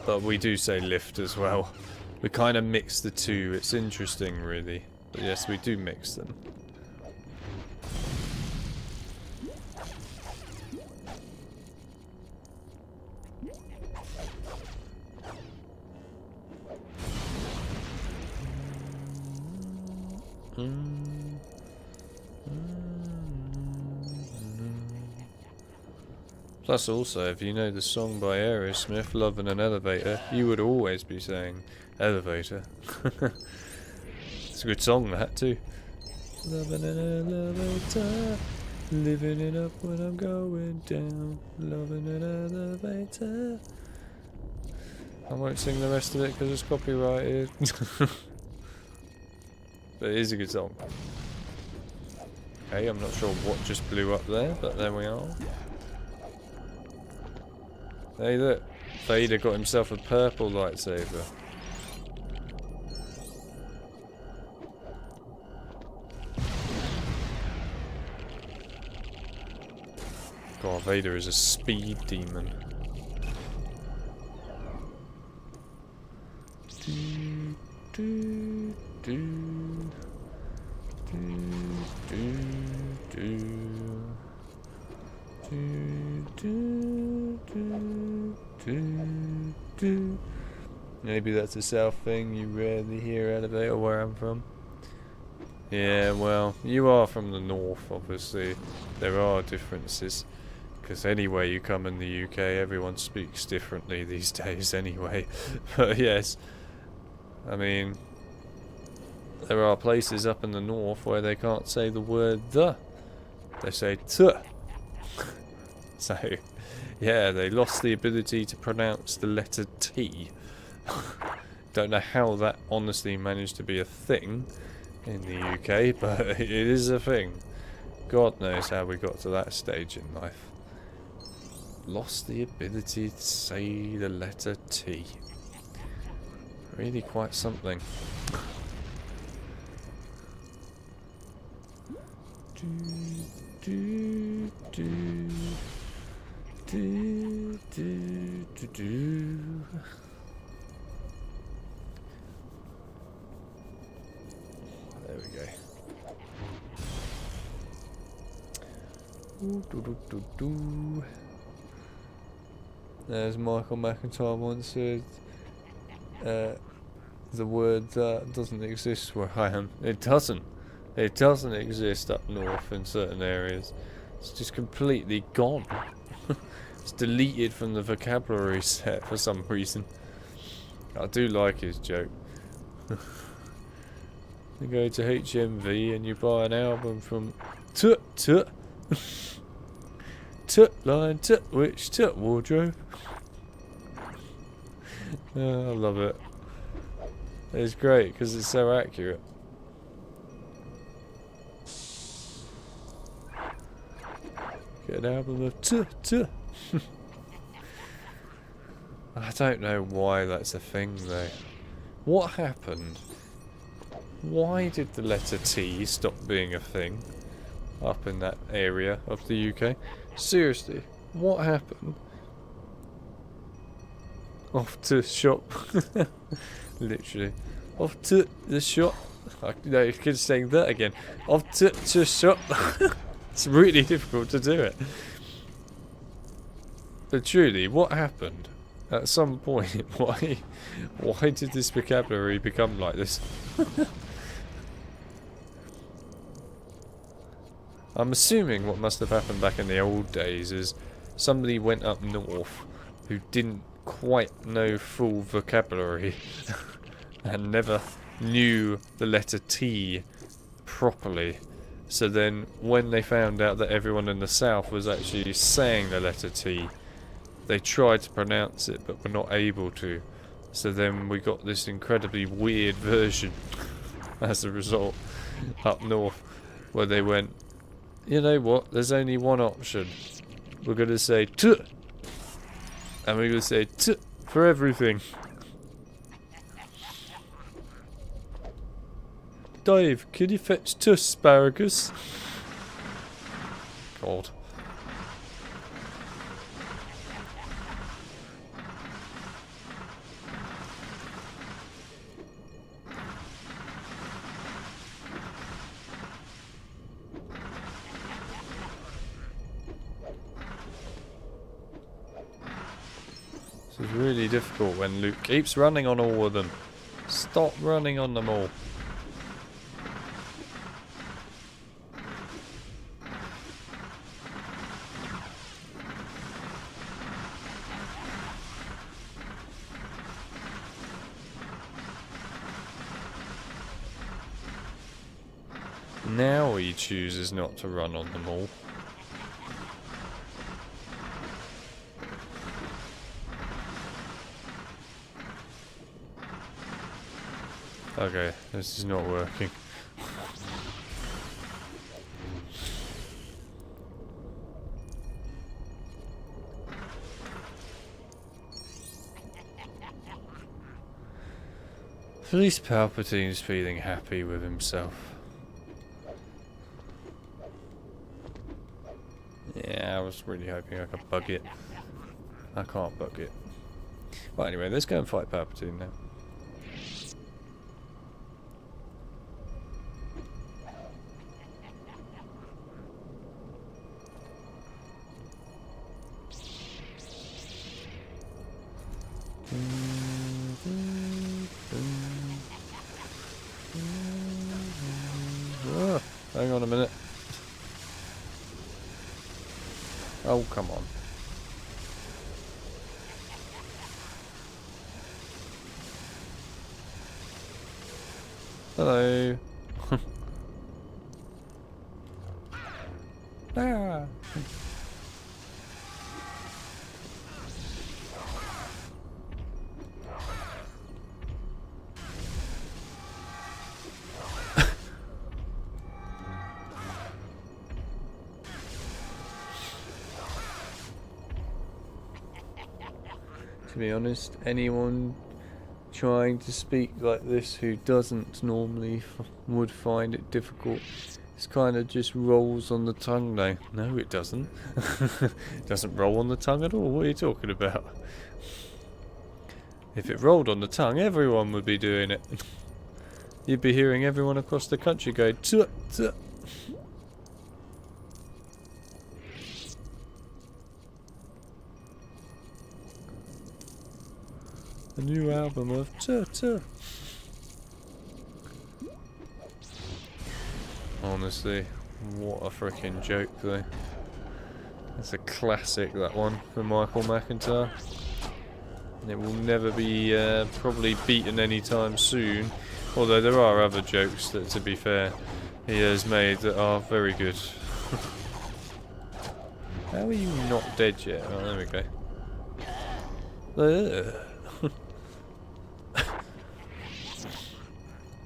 But we do say lift as well. We kind of mix the two. It's interesting, really. But yes, we do mix them. Plus also, if you know the song by Aerosmith, Love in an Elevator, you would always be saying elevator. It's a good song, that too. Love in an elevator, living it up when I'm going down. Love in an elevator. I won't sing the rest of it because it's copyrighted. But it is a good song. Okay, I'm not sure what just blew up there, but there we are. Hey look, Vader got himself a purple lightsaber. God, Vader is a speed demon. Maybe that's a south thing, you rarely hear elevator where I'm from. Yeah, well, you are from the north, obviously. There are differences. Because anywhere you come in the UK, everyone speaks differently these days anyway. But yes, I mean, there are places up in the north where they can't say the word the. They say t. So, yeah, they lost the ability to pronounce the letter T. Don't know how that honestly managed to be a thing in the UK, but it is a thing. God knows how we got to that stage in life. Lost the ability to say the letter T. Really quite something. There we go. As Michael McIntyre once said, the word that doesn't exist where I am. It doesn't. It doesn't exist up north in certain areas. It's just completely gone. It's deleted from the vocabulary set for some reason. I do like his joke. You go to HMV and you buy an album from Tut Tut. Tut line, Tut witch, Tut wardrobe. I love it. It's great because it's so accurate. Get an album of Tut Tut. I don't know why that's a thing though. What happened? Why did the letter T stop being a thing up in that area of the UK? Seriously, what happened? Off to shop. Literally. Off to the shop. No, you could saying that again. Off to shop. It's really difficult to do it. But truly, what happened? At some point, why did this vocabulary become like this? I'm assuming what must have happened back in the old days is somebody went up north who didn't quite know full vocabulary and never knew the letter T properly. So then when they found out that everyone in the south was actually saying the letter T, they tried to pronounce it but were not able to. So then we got this incredibly weird version as a result up north where they went, you know what, there's only one option. We're going to say T. And we're going to say T for everything. Dave, can you fetch 2 asparagus? God. This is really difficult when Luke keeps running on all of them. Stop running on them all. Now he chooses not to run on them all. Okay, this is not working. At least Palpatine's feeling happy with himself. Yeah, I was really hoping I could bug it. I can't bug it. Well, anyway, let's go and fight Palpatine now. Oh, hang on a minute. Oh, come on. Hello. Ah. To be honest, anyone trying to speak like this who doesn't normally would find it difficult. It's kind of just rolls on the tongue though. No, it doesn't. It doesn't roll on the tongue at all. What are you talking about? If it rolled on the tongue, everyone would be doing it. You'd be hearing everyone across the country go tuh, tuh. A new album of tuh, tuh. Honestly, what a freaking joke though. That's a classic, that one, from Michael McIntyre. And it will never be probably beaten anytime soon. Although there are other jokes that, to be fair, he has made that are very good. How are you not dead yet? Oh, there we go.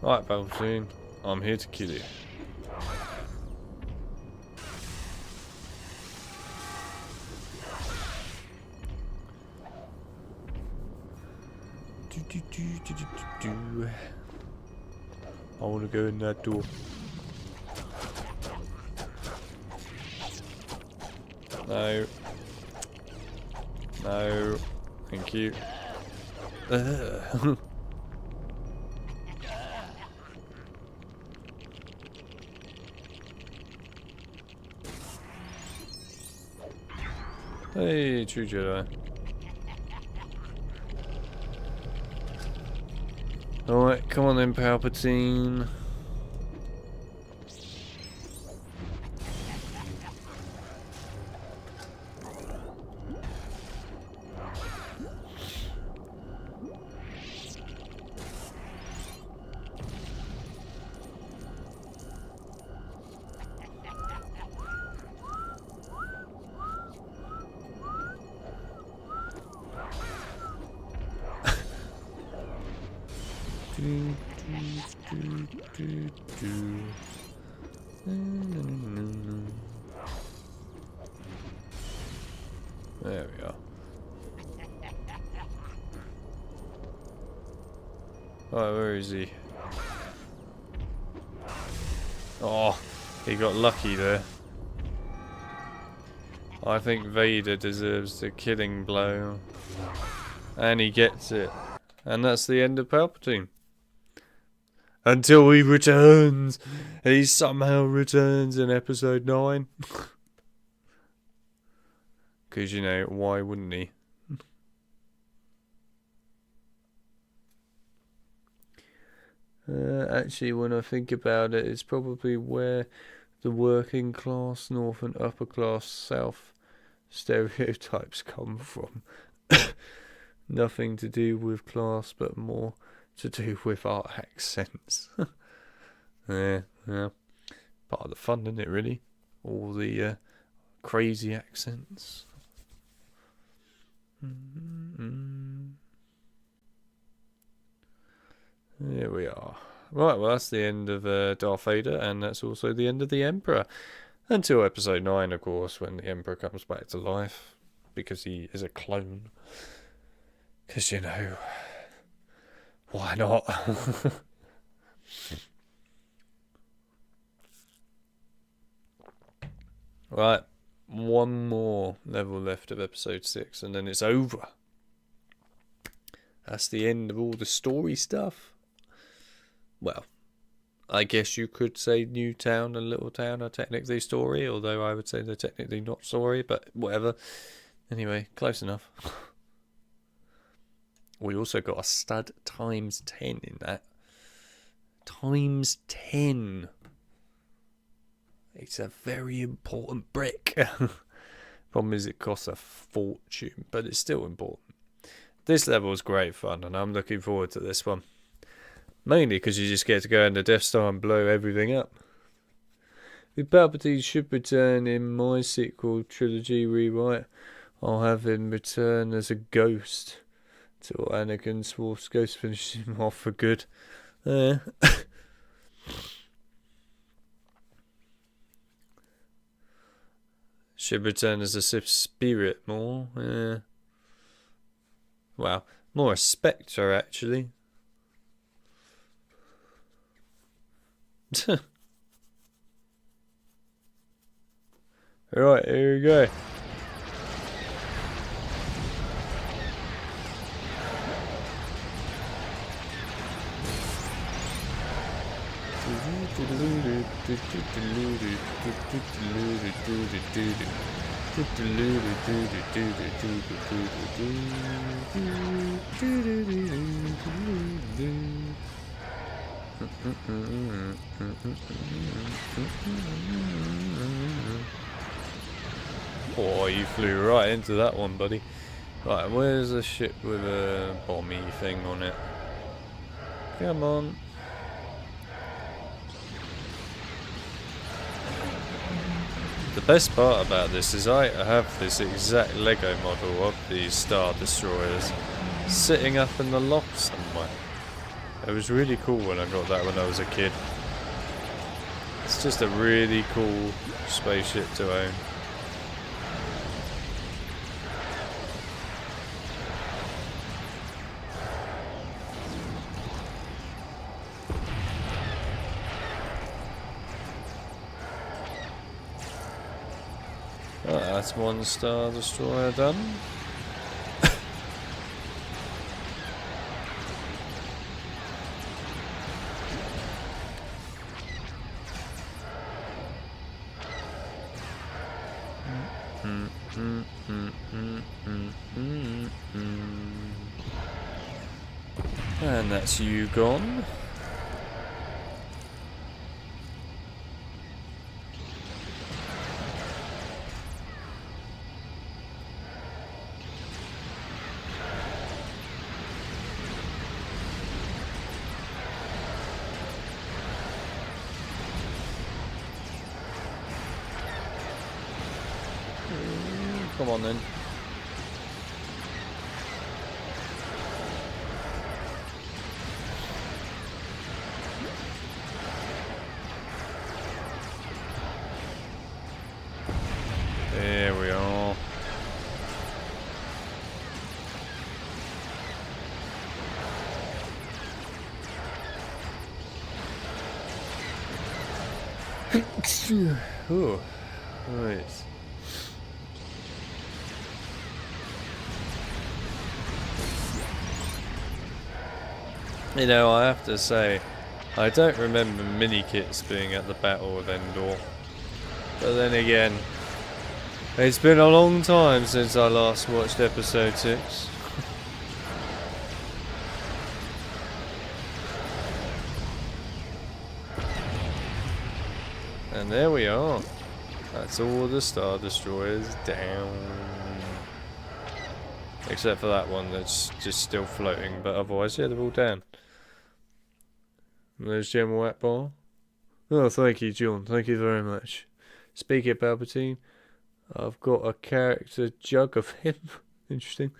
Alright, Palpatine, I'm here to kill you. I want to go in that door. No. No. Thank you. Hey, true Jedi. Alright, come on then, Palpatine. There we are. Alright, where is he? Oh, he got lucky there. I think Vader deserves the killing blow. And he gets it. And that's the end of Palpatine. Until he returns. He somehow returns in episode 9. Because, you know, why wouldn't he? Actually, when I think about it, it's probably where the working class north and upper class south stereotypes come from. Nothing to do with class, but more to do with our accents. yeah. Part of the fun, isn't it, really? All the crazy accents. Here we are. Right, well, that's the end of Darth Vader, and that's also the end of the Emperor. Until episode 9, of course, when the Emperor comes back to life. Because he is a clone. Because, you know, why not? Right, one more level left of episode 6, and then it's over. That's the end of all the story stuff. Well, I guess you could say New Town and Little Town are technically story, although I would say they're technically not story, but whatever. Anyway, close enough. We also got a stud times 10 in that. Times 10. It's a very important brick. Problem is it costs a fortune, but it's still important. This level is great fun, and I'm looking forward to this one. Mainly because you just get to go in the Death Star and blow everything up. If Palpatine should return in my sequel trilogy rewrite, I'll have him return as a ghost till Anakin's Force Ghost finishes him off for good. Should return as a Sith spirit more. Well, more a Spectre actually. Right, here we go. Oh, you flew right into that one, buddy. Right, where's the ship with a bomby thing on it? Come on. The best part about this is I have this exact Lego model of these Star Destroyers sitting up in the loft somewhere. It was really cool when I got that when I was a kid. It's just a really cool spaceship to own. Right, that's one Star Destroyer done. And that's you gone. Come on then. There we are. Ooh, right. You know, I have to say, I don't remember mini-kits being at the Battle of Endor. But then again, it's been a long time since I last watched episode 6. And there we are. That's all the Star Destroyers down. Except for that one that's just still floating, but otherwise, yeah, they're all down. And there's General Akbar. Oh, thank you, John. Thank you very much. Speaking of Palpatine, I've got a character jug of him. Interesting.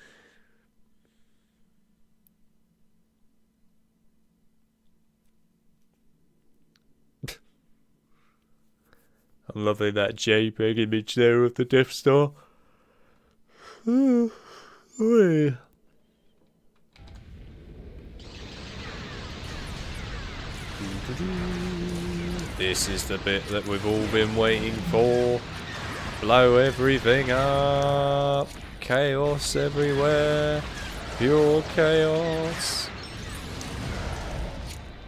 I'm loving that JPEG image there of the Death Star. This is the bit that we've all been waiting for. Blow everything up. Chaos everywhere. Pure chaos.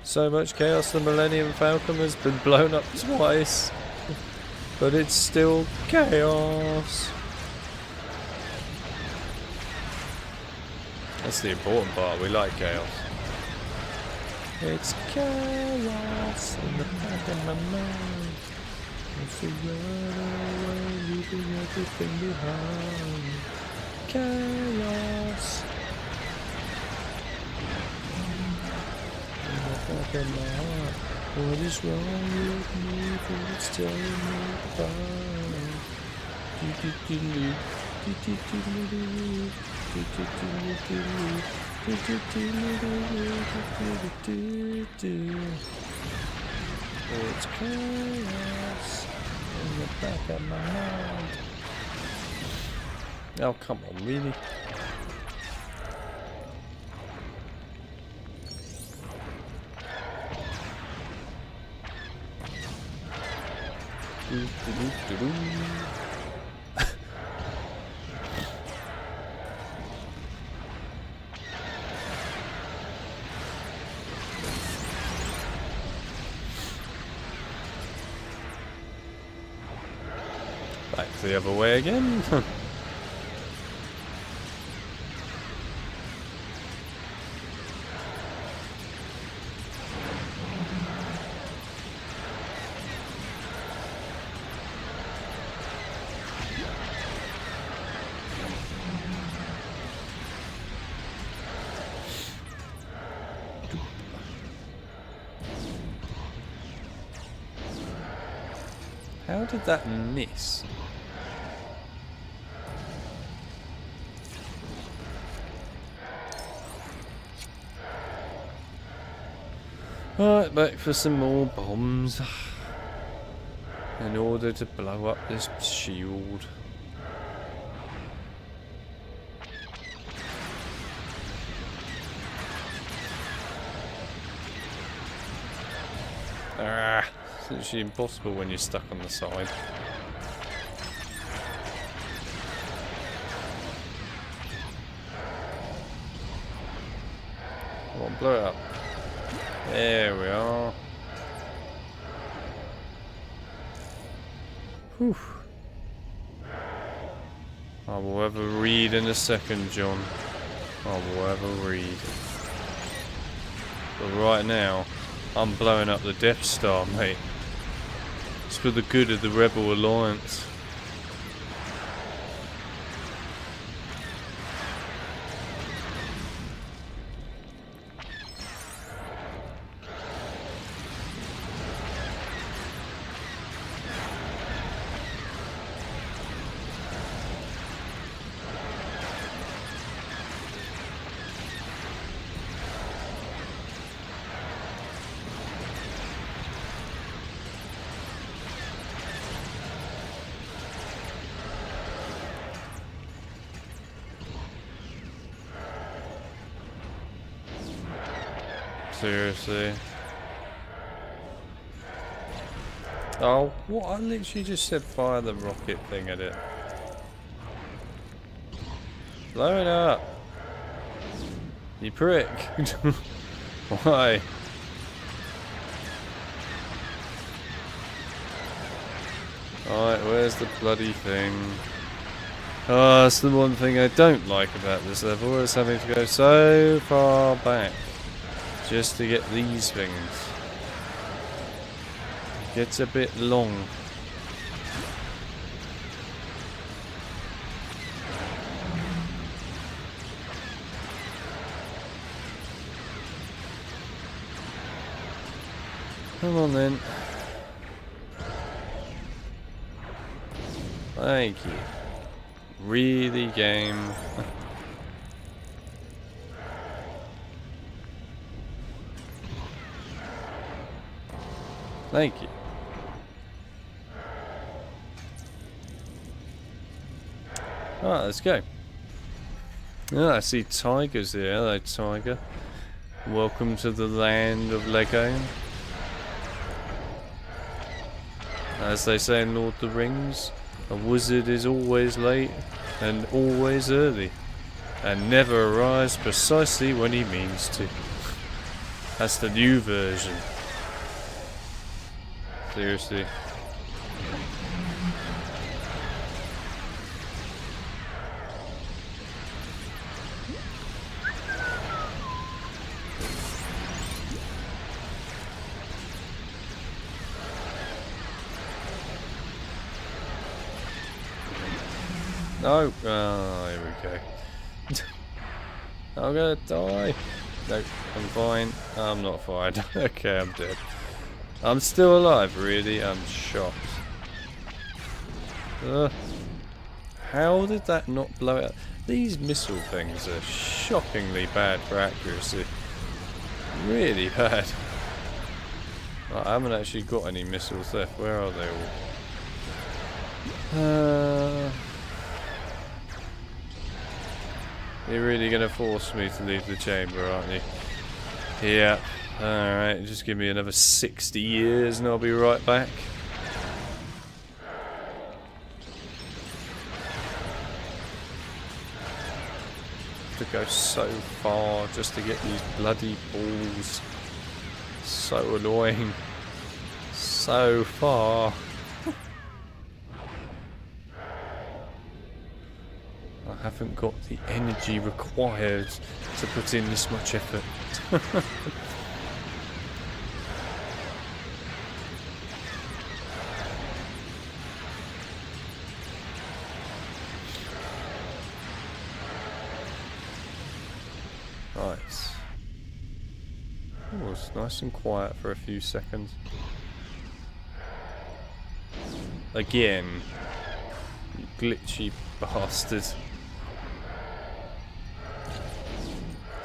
So much chaos the Millennium Falcon has been blown up twice. But it's still chaos. That's the important part. We like chaos. It's chaos in the back of my mind. It's a runaway, leaving everything behind. Chaos in the back of my heart. What is wrong with me? But it's telling me apart. It's chaos in the back of my mind. Oh, come on, really? Back the other way again. How did that miss? Right, back for some more bombs in order to blow up this shield. Ah, it's literally impossible when you're stuck on the side. Come on, blow it up. There we are. Whew. I will have a read in a second, John. I will have a read. But right now, I'm blowing up the Death Star, mate. It's for the good of the Rebel Alliance. Seriously. Oh, what? I literally just said fire the rocket thing at it. Blow it up. You prick. Why? Alright, where's the bloody thing? Oh, that's the one thing I don't like about this level, is having to go so far back just to get these things. It gets a bit long. Come on then. Thank you. Really, game. Thank you. Alright, let's go. Oh, I see tigers here. Hello, tiger. Welcome to the land of Lego. As they say in Lord of the Rings, a wizard is always late and always early, and never arrives precisely when he means to. That's the new version. Seriously. No. Oh, here we go. I'm gonna die. Nope, I'm fine. I'm not fine. Okay, I'm dead. I'm still alive, really. I'm shocked. How did that not blow it up? These missile things are shockingly bad for accuracy. Really bad. I haven't actually got any missiles left. Where are they all? You're really going to force me to leave the chamber, aren't you? Yeah. Alright, just give me another 60 years and I'll be right back. To go so far just to get these bloody balls. So annoying. So far. I haven't got the energy required to put in this much effort. Nice. Oh, it's nice and quiet for a few seconds. Again. You glitchy bastard.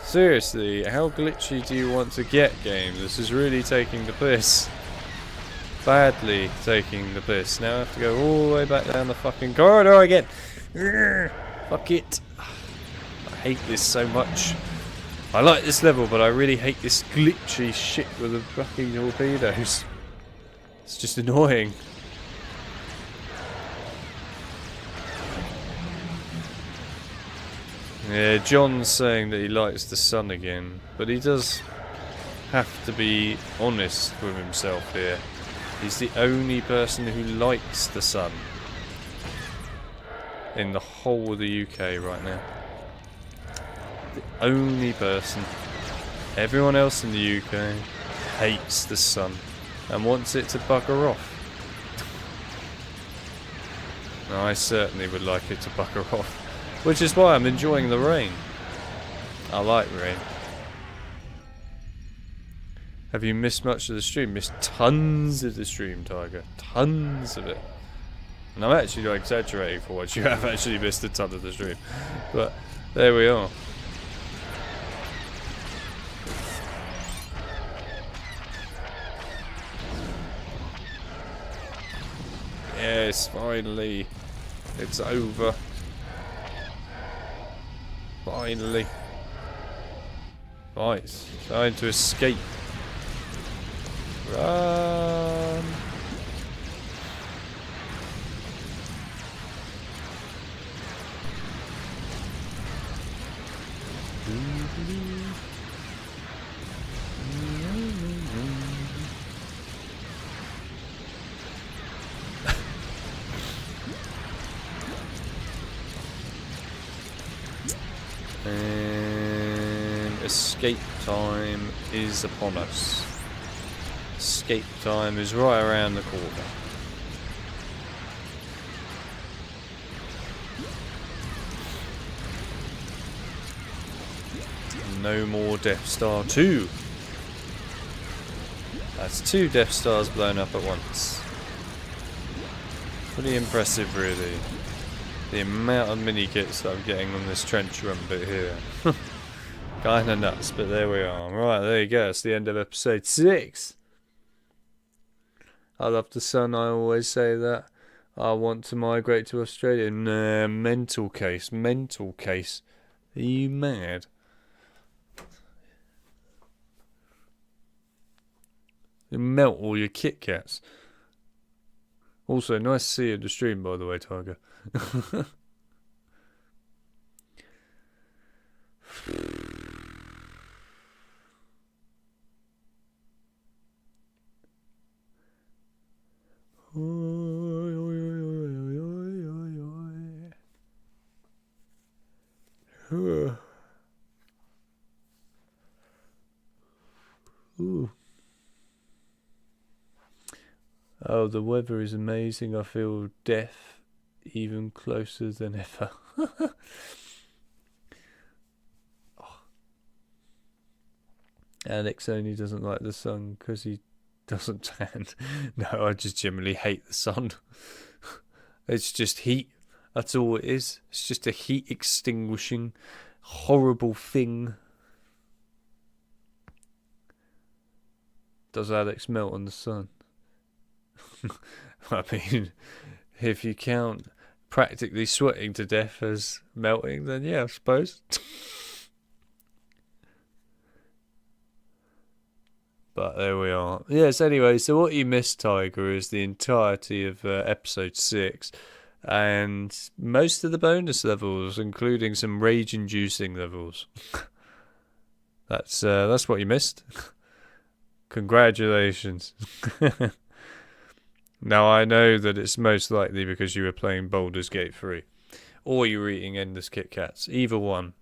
Seriously, how glitchy do you want to get, game? This is really taking the piss. Badly taking the piss. Now I have to go all the way back down the fucking corridor again. Urgh, fuck it. I hate this so much. I like this level, but I really hate this glitchy shit with the fucking torpedoes. It's just annoying. Yeah, John's saying that he likes the sun again, but he does have to be honest with himself here. He's the only person who likes the sun in the whole of the UK right now. The only person. Everyone else in the UK hates the sun and wants it to bugger off. No, I certainly would like it to bugger off. Which is why I'm enjoying the rain. I like rain. Have you missed much of the stream? Missed tons of the stream, Tiger. Tons of it. And I'm actually not exaggerating for once. You have actually missed a ton of the stream. But there we are. Yes, finally. It's over. Finally. Right, time to escape. Run. And escape time is upon us. Escape time is right around the corner. No more Death Star 2. That's 2 Death Stars blown up at once. Pretty impressive, really. The amount of mini-kits that I'm getting on this trench run bit here. Kinda nuts, but there we are. Right, there you go. It's the end of episode 6. I love the sun, I always say that. I want to migrate to Australia. Nah, mental case. Mental case. Are you mad? You melt all your Kit Kats. Also, nice to see you at the stream, by the way, Tiger. Ooh. Oh, the weather is amazing. I feel death even closer than ever. Oh. Alex only doesn't like the sun because he doesn't tan. No, I just generally hate the sun. It's just heat. That's all it is. It's just a heat extinguishing, horrible thing. Does Alex melt on the sun? I mean, if you count practically sweating to death as melting, then yeah, I suppose. But there we are. Yes, anyway, so what you missed, Tiger, is the entirety of episode 6 and most of the bonus levels, including some rage-inducing levels. That's what you missed. Congratulations. Now, I know that it's most likely because you were playing Baldur's Gate 3. Or you were eating endless Kit Kats. Either one.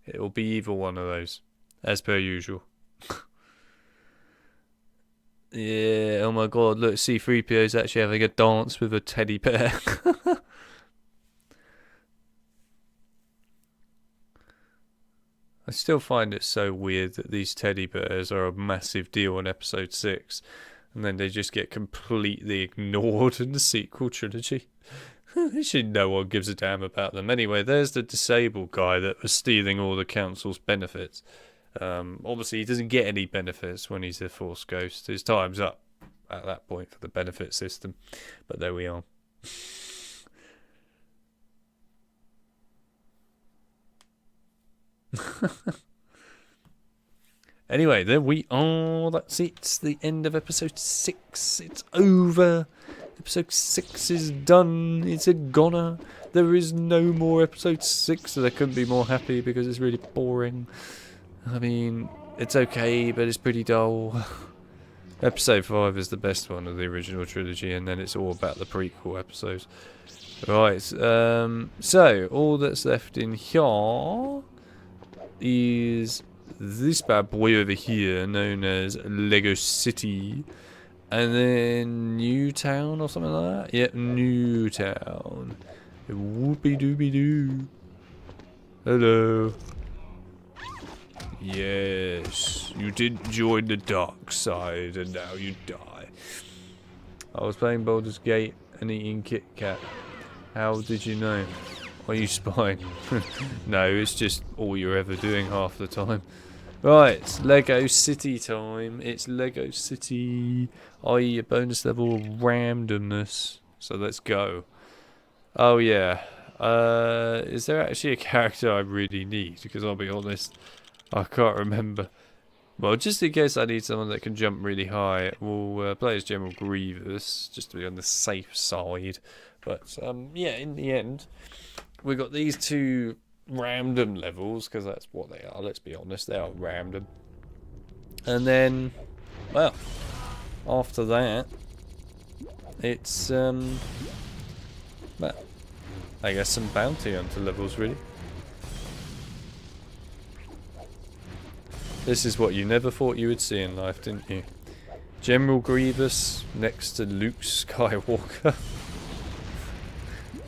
It will be either one of those. As per usual. Yeah, oh my god, look, C-3PO's actually having a dance with a teddy bear. I still find it so weird that these teddy bears are a massive deal in episode 6. And then they just get completely ignored in the sequel trilogy. Actually, no one gives a damn about them. Anyway, there's the disabled guy that was stealing all the council's benefits. Obviously, he doesn't get any benefits when he's a Force Ghost. His time's up at that point for the benefit system. But there we are. Anyway, there we are. That's it. It's the end of episode 6. It's over. Episode 6 is done. It's a goner. There is no more episode 6, so I couldn't be more happy because it's really boring. I mean, it's okay, but it's pretty dull. Episode 5 is the best one of the original trilogy, and then it's all about the prequel episodes. Right, so all that's left in here is this bad boy over here, known as Lego City, and then Newtown or something like that. Yep, Newtown. Whoopie doopie doo. Hello. Yes, you did join the dark side, and now you die. I was playing Baldur's Gate and eating Kit Kat. How did you know? Are you spying? No, it's just all you're ever doing half the time. Right, it's Lego City time. It's Lego City, i.e. a bonus level of randomness. So let's go. Oh yeah. Is there actually a character I really need? Because I'll be honest, I can't remember. Well, just in case I need someone that can jump really high, we'll play as General Grievous, just to be on the safe side. But, yeah, in the end, we got these two random levels, because that's what they are, let's be honest, they are random. And then, well, after that, it's, well, I guess some bounty hunter levels, really. This is what you never thought you would see in life, didn't you? General Grievous next to Luke Skywalker.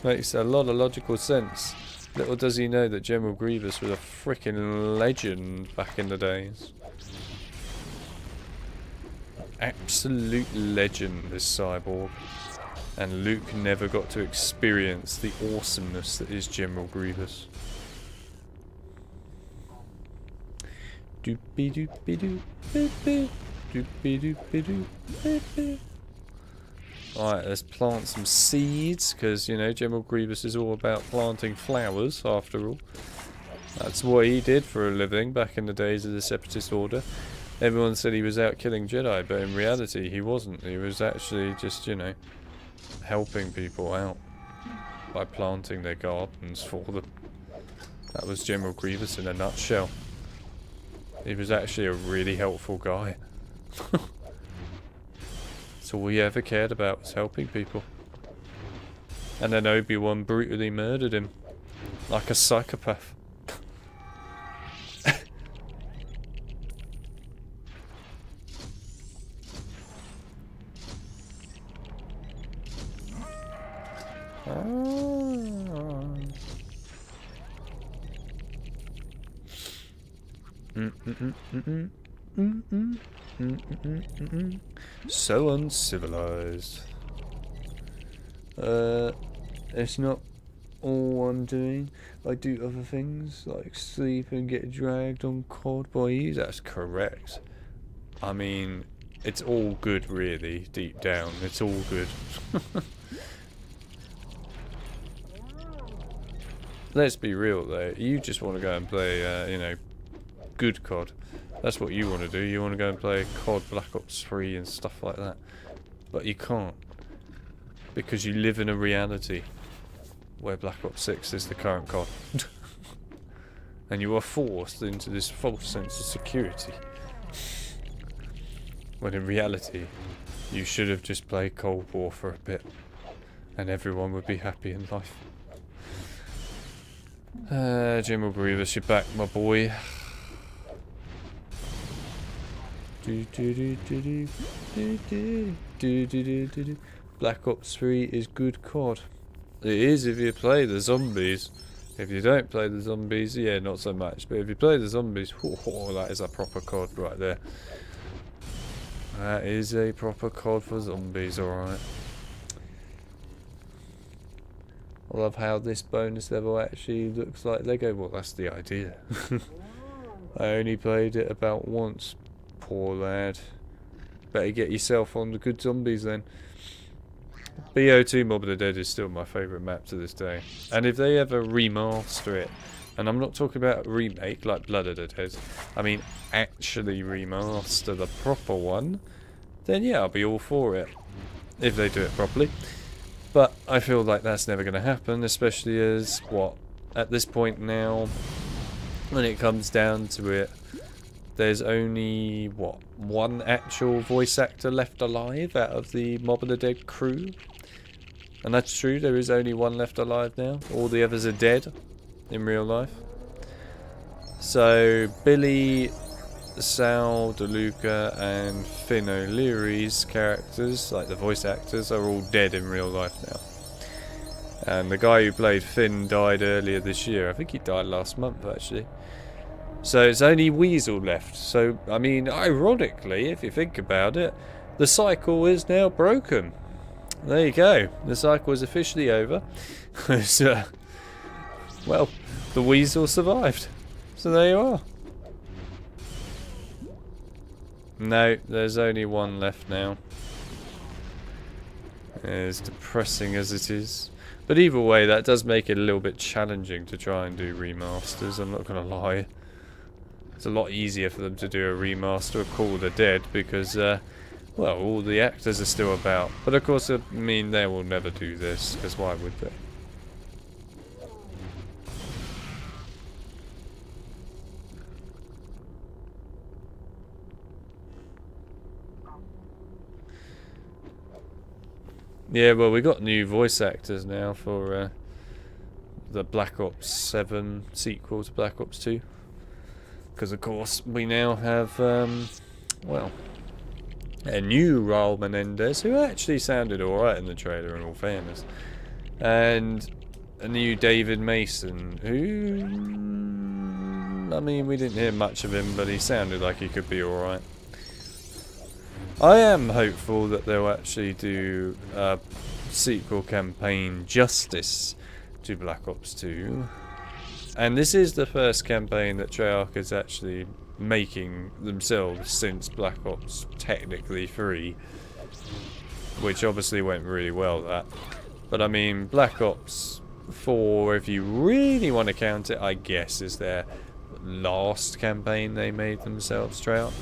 Makes a lot of logical sense. Little does he know that General Grievous was a freaking legend back in the days. Absolute legend, this cyborg. And Luke never got to experience the awesomeness that is General Grievous. Doopy doopy doop boop boop. Doopy doopy doop boop boop. Alright, let's plant some seeds, because, you know, General Grievous is all about planting flowers, after all. That's what he did for a living back in the days of the Separatist Order. Everyone said he was out killing Jedi, but in reality he wasn't. He was actually just, you know, helping people out by planting their gardens for them. That was General Grievous in a nutshell. He was actually a really helpful guy. That's all he ever cared about, was helping people. And then Obi-Wan brutally murdered him. Like a psychopath. So uncivilized. It's not all I'm doing. I do other things like sleep and get dragged on COD by you. That's correct. I mean, it's all good, really, deep down. It's all good. Let's be real though, you just want to go and play, you know, good COD. That's what you want to do. You want to go and play COD Black Ops 3 and stuff like that. But you can't. Because you live in a reality where Black Ops 6 is the current COD. And you are forced into this false sense of security. When in reality, you should have just played Cold War for a bit. And everyone would be happy in life. General Grievous, you're back, my boy. Black Ops 3 is good COD. It is if you play the zombies. If you don't play the zombies, yeah, not so much. But if you play the zombies, oh, that is a proper COD right there. That is a proper COD for zombies, alright. I love how this bonus level actually looks like Lego. Well, that's the idea. I only played it about once. Poor lad. Better get yourself on the good zombies then. BO2 Mob of the Dead is still my favourite map to this day. And if they ever remaster it, and I'm not talking about a remake like Blood of the Dead, I mean actually remaster the proper one, then yeah, I'll be all for it. If they do it properly. But I feel like that's never going to happen, especially as, what, at this point now, when it comes down to it, there's only, what, one actual voice actor left alive out of the Mob of the Dead crew. And that's true, there is only one left alive now. All the others are dead in real life. So, Billy, Sal, DeLuca and Finn O'Leary's characters, like the voice actors, are all dead in real life now. And the guy who played Finn died earlier this year. I think he died last month actually. So it's only Weasel left. So, I mean, ironically, if you think about it, the cycle is now broken. There you go. The cycle is officially over. So, well, the Weasel survived. So there you are. No, there's only one left now. As depressing as it is. But either way, that does make it a little bit challenging to try and do remasters, I'm not going to lie. It's a lot easier for them to do a remaster of Call of the Dead because, well, all the actors are still about. But of course, I mean, they will never do this, because why would they? Yeah, well, we got new voice actors now for the Black Ops 7 sequel to Black Ops 2. Because, of course, we now have, well, a new Raul Menendez, who actually sounded alright in the trailer, in all fairness. And a new David Mason, who, I mean, we didn't hear much of him, but he sounded like he could be alright. I am hopeful that they'll actually do a sequel campaign justice to Black Ops 2. And this is the first campaign that Treyarch is actually making themselves since Black Ops technically 3. Which obviously went really well, that. But I mean, Black Ops 4, if you really want to count it, I guess is their last campaign they made themselves, Treyarch.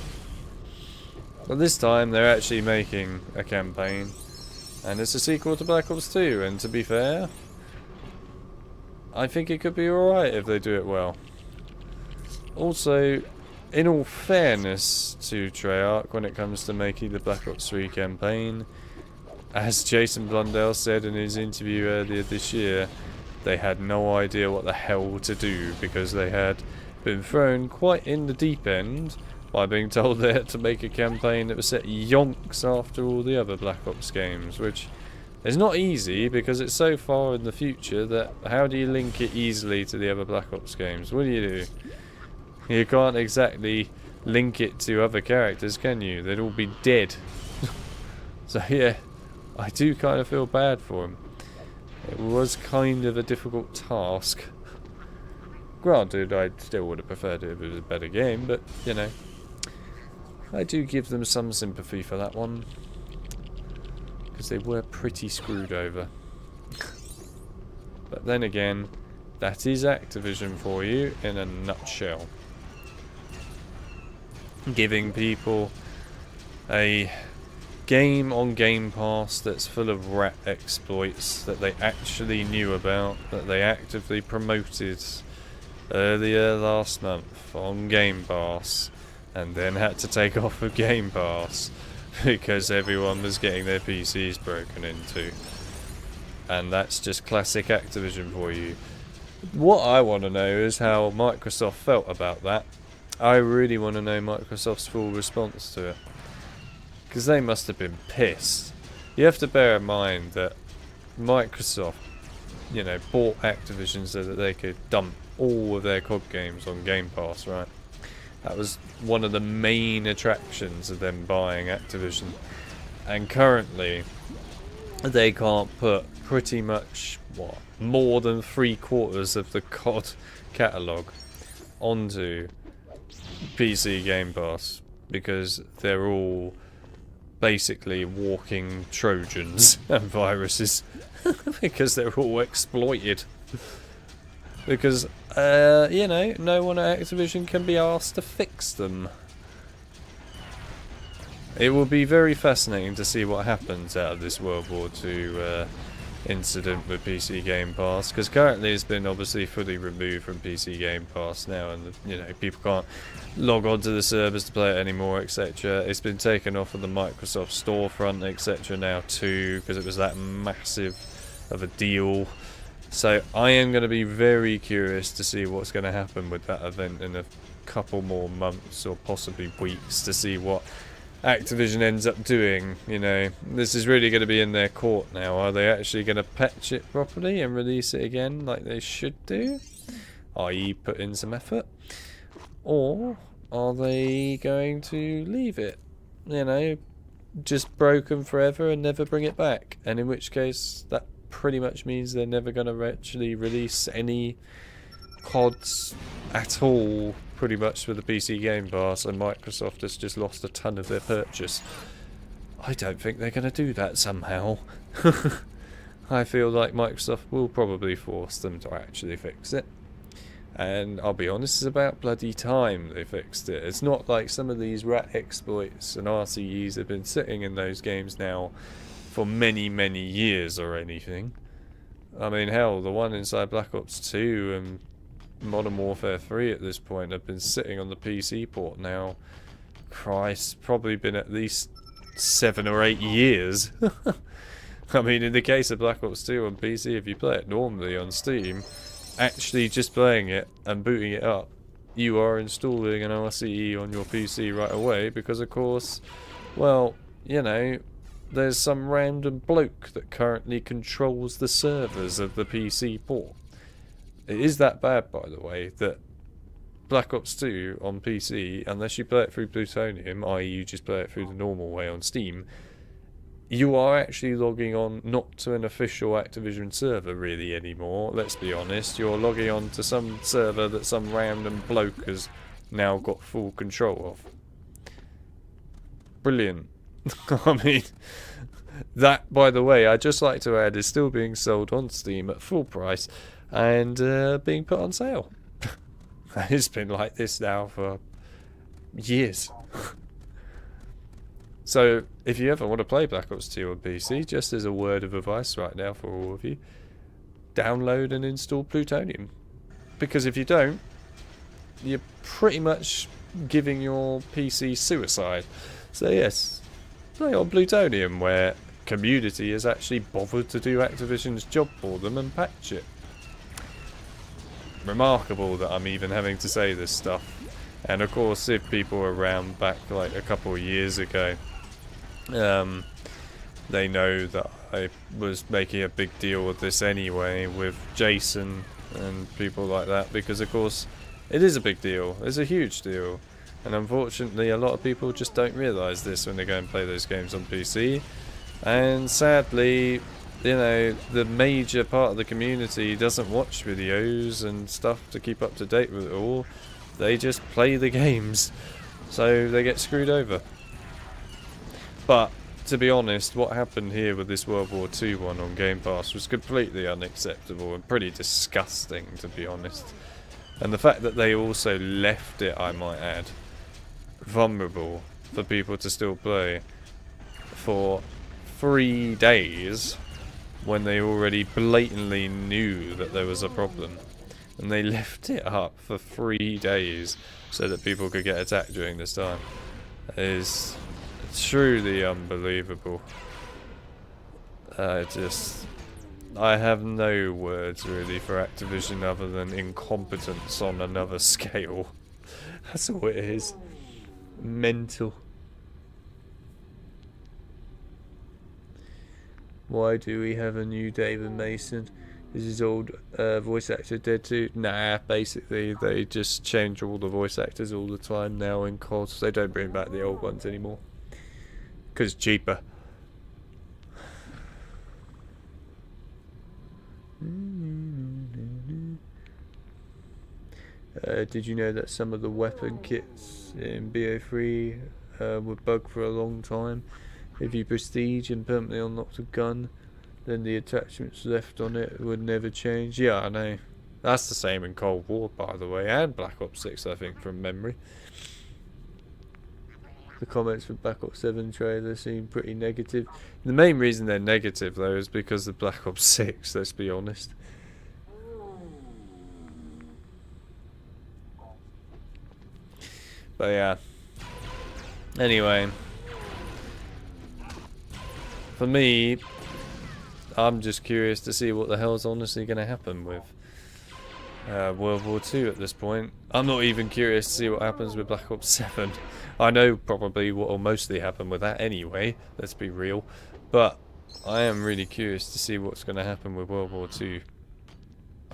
But this time they're actually making a campaign, and it's a sequel to Black Ops 2, and to be fair, I think it could be alright if they do it well. Also, in all fairness to Treyarch when it comes to making the Black Ops 3 campaign, as Jason Blundell said in his interview earlier this year, they had no idea what the hell to do because they had been thrown quite in the deep end by being told they had to make a campaign that was set yonks after all the other Black Ops games, which is not easy because it's so far in the future that how do you link it easily to the other Black Ops games? What do you do? You can't exactly link it to other characters, can you? They'd all be dead. So yeah, I do kind of feel bad for them. It was kind of a difficult task. Granted, I still would have preferred it if it was a better game, but, you know, I do give them some sympathy for that one. Because they were pretty screwed over. But then again, that is Activision for you in a nutshell. Giving people a game on Game Pass that's full of rat exploits that they actually knew about, that they actively promoted earlier last month on Game Pass, and then had to take off of Game Pass because everyone was getting their PCs broken into. And that's just classic Activision for you. What I want to know is how Microsoft felt about that. I really want to know Microsoft's full response to it. Because they must have been pissed. You have to bear in mind that Microsoft, you know, bought Activision so that they could dump all of their COD games on Game Pass, right? That was one of the main attractions of them buying Activision. And currently, they can't put pretty much, what, more than 3/4 of the COD catalogue onto PC Game Pass. Because they're all basically walking Trojans and viruses. Because they're all exploited. Because, you know, no one at Activision can be asked to fix them. It will be very fascinating to see what happens out of this World War II incident with PC Game Pass, because currently it's been obviously fully removed from PC Game Pass now, and you know, people can't log on to the servers to play it anymore, etc. It's been taken off of the Microsoft storefront, etc. now too, because it was that massive of a deal. So I am going to be very curious to see what's going to happen with that event in a couple more months or possibly weeks, to see what Activision ends up doing. You know, this is really going to be in their court now. Are they actually going to patch it properly and release it again like they should do, i.e. put in some effort, or are they going to leave it, you know, just broken forever and never bring it back? And in which case that pretty much means they're never going to actually release any CODs at all, pretty much, with the PC Game Pass, and Microsoft has just lost a ton of their purchase. I don't think they're going to do that somehow. I feel like Microsoft will probably force them to actually fix it. And I'll be honest, it's about bloody time they fixed it. It's not like some of these rat exploits and RCEs have been sitting in those games now for many, many years or anything. I mean, hell, the one inside Black Ops 2 and Modern Warfare 3 at this point have been sitting on the PC port now. Christ, probably been at least 7 or 8 years. I mean, in the case of Black Ops 2 on PC, if you play it normally on Steam, actually just playing it and booting it up, you are installing an RCE on your PC right away because, of course, well, you know, there's some random bloke that currently controls the servers of the PC port. It is that bad, by the way, that Black Ops 2 on PC, unless you play it through Plutonium, i.e. you just play it through the normal way on Steam, you are actually logging on not to an official Activision server really anymore, let's be honest. You're logging on to some server that some random bloke has now got full control of. Brilliant. I mean, that, by the way, I'd just like to add, is still being sold on Steam at full price and being put on sale. It's been like this now for years. So, if you ever want to play Black Ops 2 on PC, just as a word of advice right now for all of you, download and install Plutonium. Because if you don't, you're pretty much giving your PC suicide. So yes, play on Plutonium, where community has actually bothered to do Activision's job for them and patch it. Remarkable that I'm even having to say this stuff. And of course, if people were around back like a couple of years ago, they know that I was making a big deal with this anyway, with Jason and people like that, because of course it is a big deal, it's a huge deal, and unfortunately a lot of people just don't realise this when they go and play those games on PC, and sadly, you know, the major part of the community doesn't watch videos and stuff to keep up to date with it all. They just play the games, so they get screwed over. But, to be honest, what happened here with this World War II one on Game Pass was completely unacceptable and pretty disgusting, to be honest. And the fact that they also left it, I might add, vulnerable for people to still play for 3 days when they already blatantly knew that there was a problem. And they left it up for 3 days so that people could get attacked during this time. It is truly unbelievable. I have no words really for Activision other than incompetence on another scale. That's all it is. Mental. Why do we have a new David Mason? Is his old voice actor dead too? Nah, basically they just change all the voice actors all the time now in COD. They don't bring back the old ones anymore. Because it's cheaper. Did you know that some of the weapon kits in BO3 were bugged for a long time? If you prestige and permanently unlocked a gun, then the attachments left on it would never change. Yeah, I know. That's the same in Cold War, by the way, and Black Ops 6, I think, from memory. The comments for Black Ops 7 trailer seem pretty negative. The main reason they're negative, though, is because of Black Ops 6, let's be honest. But yeah. Anyway. For me, I'm just curious to see what the hell's honestly going to happen with World War II at this point. I'm not even curious to see what happens with Black Ops 7. I know probably what will mostly happen with that anyway, let's be real. But I am really curious to see what's going to happen with World War II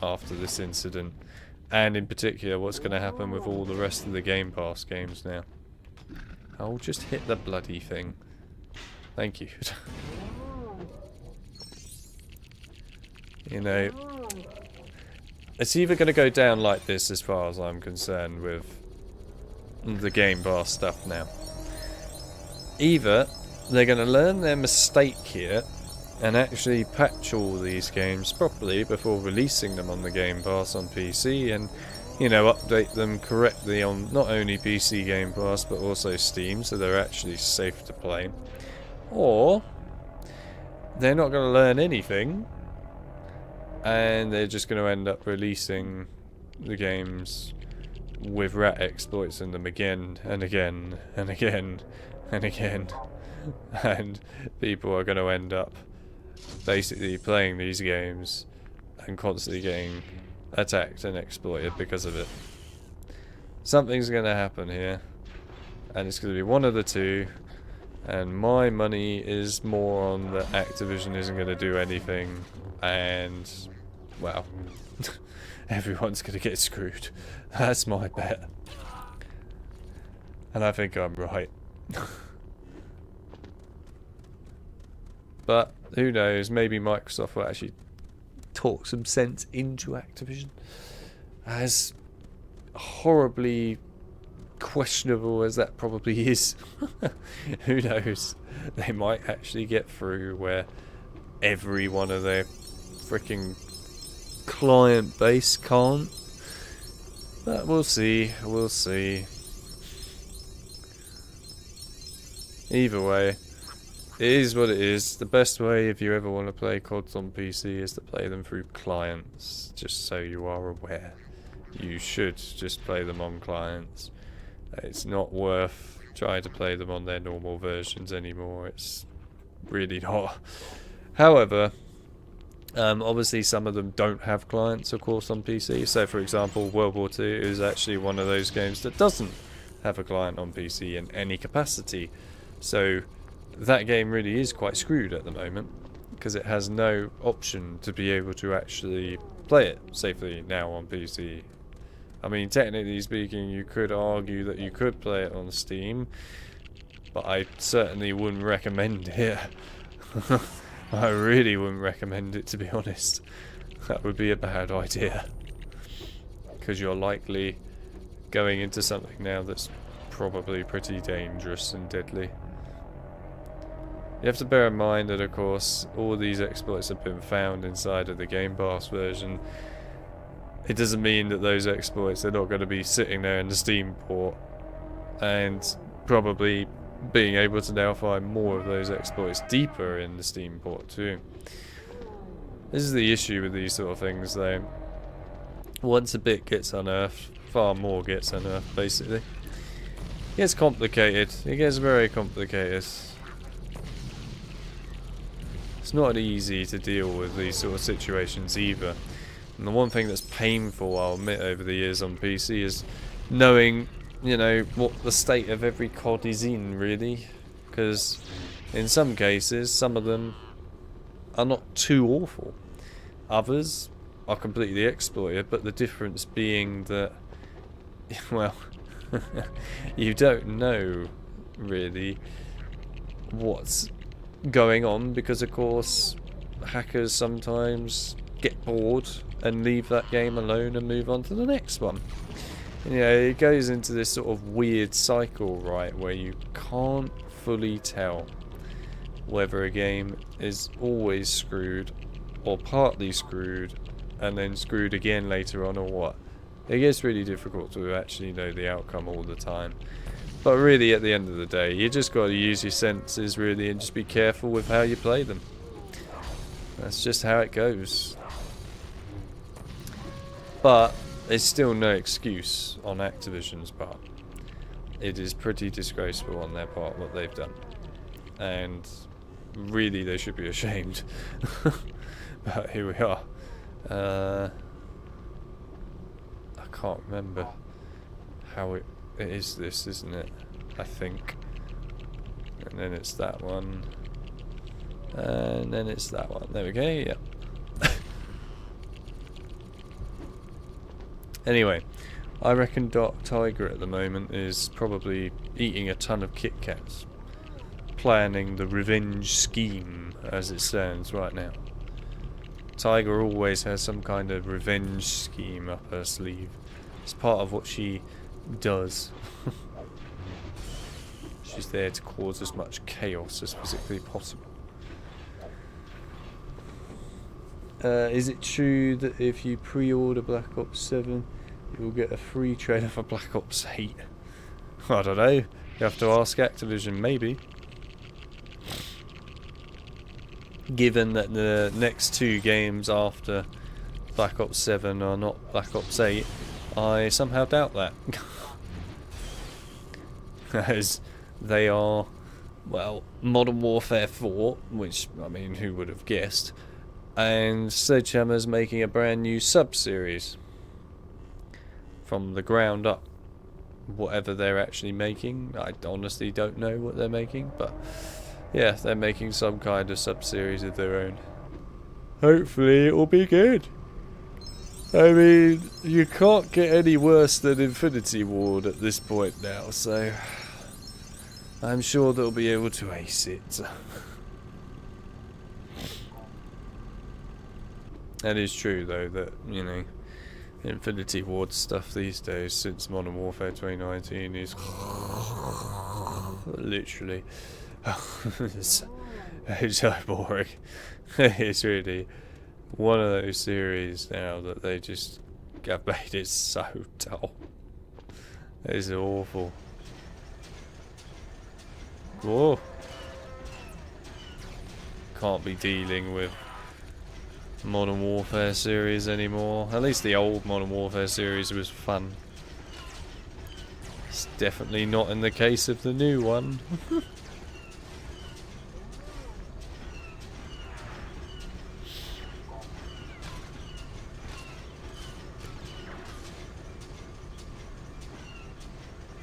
after this incident. And in particular, what's going to happen with all the rest of the Game Pass games now. I'll just hit the bloody thing. Thank you. You know, it's either going to go down like this as far as I'm concerned with the Game Pass stuff now. Either they're going to learn their mistake here and actually patch all these games properly before releasing them on the Game Pass on PC and, you know, update them correctly on not only PC Game Pass but also Steam so they're actually safe to play. Or they're not going to learn anything and they're just going to end up releasing the games with rat exploits in them again and again and again and again, and people are going to end up basically playing these games and constantly getting attacked and exploited because of it. Something's going to happen here, and it's going to be one of the two, and my money is more on that Activision isn't going to do anything, and, well, everyone's going to get screwed. That's my bet. And I think I'm right. But, who knows, maybe Microsoft will actually talk some sense into Activision. As horribly questionable as that probably is, who knows, they might actually get through where every one of their freaking client base can't. But we'll see, we'll see. Either way, it is what it is. The best way if you ever want to play CODs on PC is to play them through clients, just so you are aware. You should just play them on clients. It's not worth trying to play them on their normal versions anymore. It's really not. However, obviously some of them don't have clients, of course, on PC. So, for example, World War II is actually one of those games that doesn't have a client on PC in any capacity. So that game really is quite screwed at the moment, because it has no option to be able to actually play it safely now on PC. I mean, technically speaking, you could argue that you could play it on Steam, but I certainly wouldn't recommend it. I really wouldn't recommend it, to be honest. That would be a bad idea, because you're likely going into something now that's probably pretty dangerous and deadly. You have to bear in mind that, of course, all these exploits have been found inside of the Game Pass version. It doesn't mean that those exploits are not going to be sitting there in the Steam port, and probably being able to now find more of those exploits deeper in the Steam port too. This is the issue with these sort of things, though. Once a bit gets unearthed, far more gets unearthed, basically. It gets complicated. It gets very complicated. It's not easy to deal with these sort of situations either. And the one thing that's painful, I'll admit, over the years on PC is knowing, you know, what the state of every COD is in, really. Because in some cases, some of them are not too awful. Others are completely exploited, but the difference being that, well, you don't know, really, what's going on, because, of course, hackers sometimes get bored and leave that game alone and move on to the next one. And, you know, it goes into this sort of weird cycle, right, where you can't fully tell whether a game is always screwed or partly screwed and then screwed again later on, or what. It gets really difficult to actually know the outcome all the time. But really, at the end of the day, you just got to use your senses, really, and just be careful with how you play them. That's just how it goes. But it's still no excuse on Activision's part. It is pretty disgraceful on their part what they've done, and really they should be ashamed. But here we are. I can't remember how it is this, isn't it? I think. And then it's that one. And then it's that one. There we go, yeah. Anyway, I reckon Dark Tiger at the moment is probably eating a ton of Kit Kats, planning the revenge scheme as it stands right now. Tiger always has some kind of revenge scheme up her sleeve. It's part of what she does. She's there to cause as much chaos as physically possible. Is it true that if you pre-order Black Ops 7, you'll get a free trailer for Black Ops 8? I don't know. You have to ask Activision, maybe. Given that the next two games after Black Ops 7 are not Black Ops 8, I somehow doubt that. As they are well, Modern Warfare 4, which, I mean, who would have guessed? And Sledgehammer's making a brand new sub-series from the ground up. Whatever they're actually making, I honestly don't know what they're making, but yeah, they're making some kind of sub-series of their own. Hopefully it will be good. I mean, you can't get any worse than Infinity Ward at this point now, so I'm sure they'll be able to ace it. That is true though, that, you know, Infinity Ward stuff these days since Modern Warfare 2019 is literally it's so boring. It's really one of those series now that they just have made it so dull. It's awful. Whoa. Can't be dealing with Modern Warfare series anymore. At least the old Modern Warfare series was fun. It's definitely not in the case of the new one.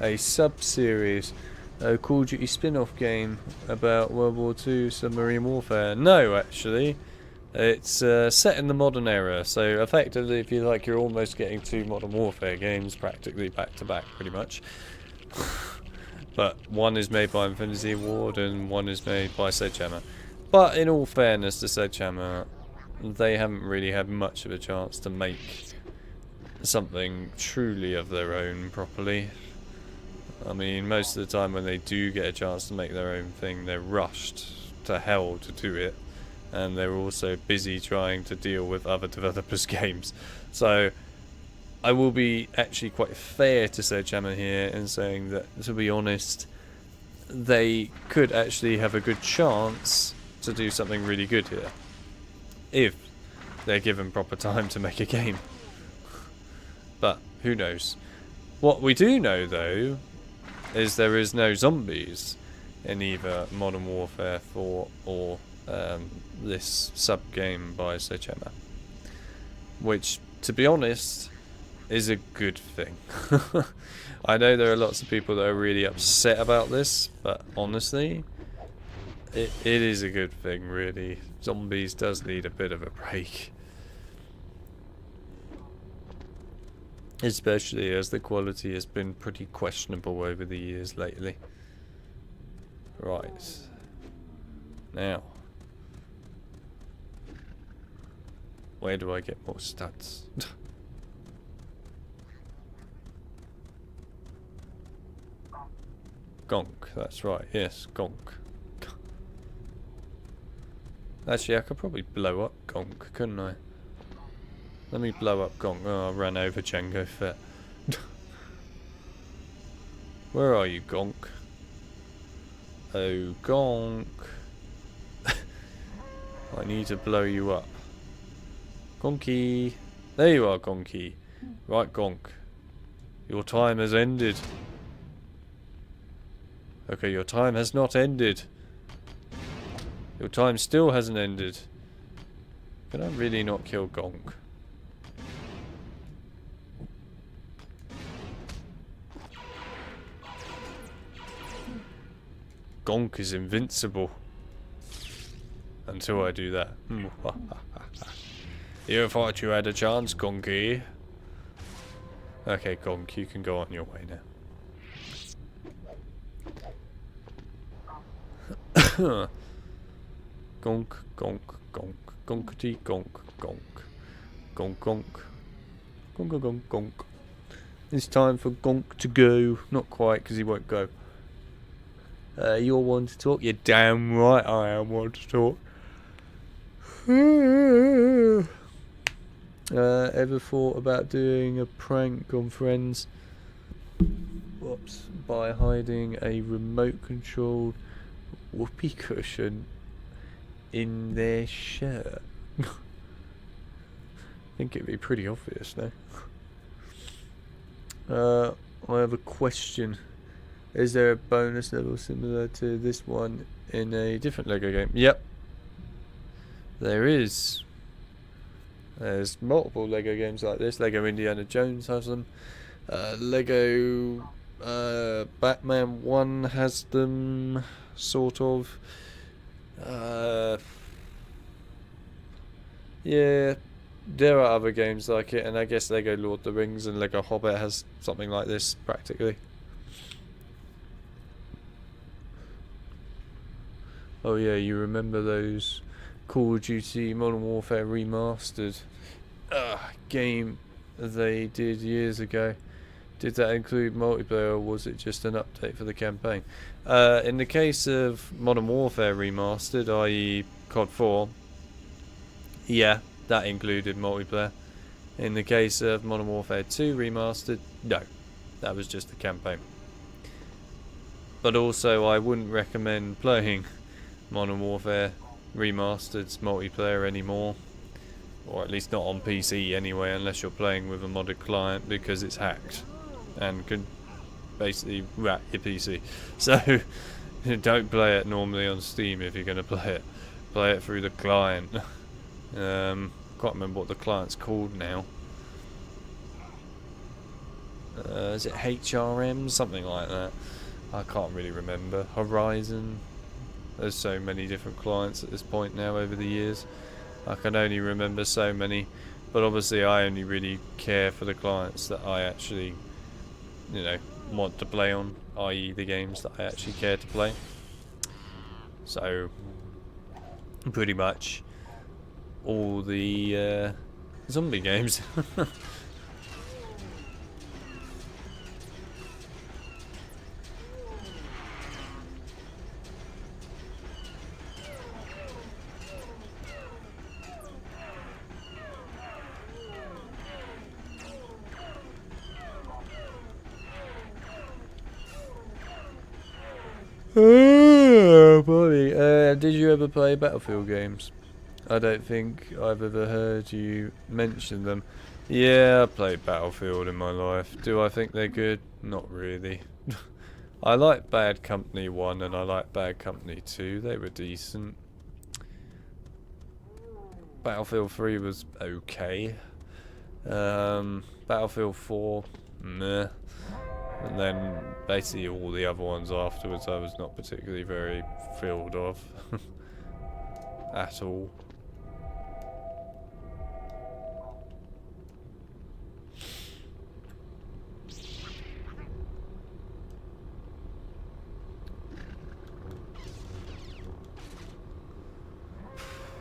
A sub-series, a Call of Duty spin-off game about World War II submarine warfare. No, actually. It's set in the modern era, so effectively, if you like, you're almost getting two Modern Warfare games practically back to back, pretty much. But one is made by Infinity Ward and one is made by Sledgehammer. But in all fairness to Sledgehammer, they haven't really had much of a chance to make something truly of their own properly. I mean, most of the time when they do get a chance to make their own thing, they're rushed to hell to do it. And they're also busy trying to deal with other developers' games. So I will be actually quite fair to Sledgehammer here in saying that, to be honest, they could actually have a good chance to do something really good here if they're given proper time to make a game. But who knows? What we do know, though, is there is no zombies in either Modern Warfare 4 or this sub-game by Sledgehammer, which, to be honest, is a good thing. I know there are lots of people that are really upset about this, but honestly, it is a good thing, really. Zombies does need a bit of a break. Especially as the quality has been pretty questionable over the years lately. Right. Now, where do I get more stats? Gonk, that's right, yes, Gonk. Actually, I could probably blow up Gonk, couldn't I? Let me blow up Gonk. Oh, I ran over Django Fett. Where are you, Gonk? Oh, Gonk. I need to blow you up. Gonky. There you are, Gonky. Right, Gonk. Your time has ended. Okay, your time has not ended. Your time still hasn't ended. Can I really not kill Gonk? Gonk is invincible. Until I do that. You thought you had a chance, Gonky? Okay, Gonk, you can go on your way now. Gonk, gonk, gonk, gonkety, gonk, gonk, gonk, gonk, gonk, gonk, gonk. It's time for Gonk to go. Not quite, because he won't go. You're one to talk? You're damn right I am one to talk. Ever thought about doing a prank on friends? Whoops. By hiding a remote controlled whoopee cushion in their shirt? I think it'd be pretty obvious, no? I have a question. Is there a bonus level similar to this one in a different Lego game? Yep, there is. There's multiple Lego games like this. Lego Indiana Jones has them. Lego Batman 1 has them, sort of. Yeah, there are other games like it, and I guess Lego Lord of the Rings and Lego Hobbit has something like this, practically. Oh yeah, you remember those Call of Duty Modern Warfare Remastered game they did years ago? Did that include multiplayer, or was it just an update for the campaign? In the case of Modern Warfare Remastered, i.e. COD 4, yeah, that included multiplayer. In the case of Modern Warfare 2 Remastered, no, that was just the campaign. But also, I wouldn't recommend playing Modern Warfare Remastered's multiplayer anymore, or at least not on PC anyway, unless you're playing with a modded client, because it's hacked and can basically rat your PC. So don't play it normally on Steam if you're going to play it. Play it through the client. Can't remember what the client's called now. Is it HRM? Something like that. I can't really remember. Horizon. There's so many different clients at this point now over the years. I can only remember so many. But obviously I only really care for the clients that I actually, you know, want to play on, i.e. the games that I actually care to play. So, pretty much all the zombie games. Oh, buddy. Did you ever play Battlefield games? I don't think I've ever heard you mention them. Yeah, I played Battlefield in my life. Do I think they're good? Not really. I like Bad Company 1 and I like Bad Company 2. They were decent. Battlefield 3 was okay. Battlefield 4, meh. And then basically all the other ones afterwards I was not particularly very thrilled of. At all.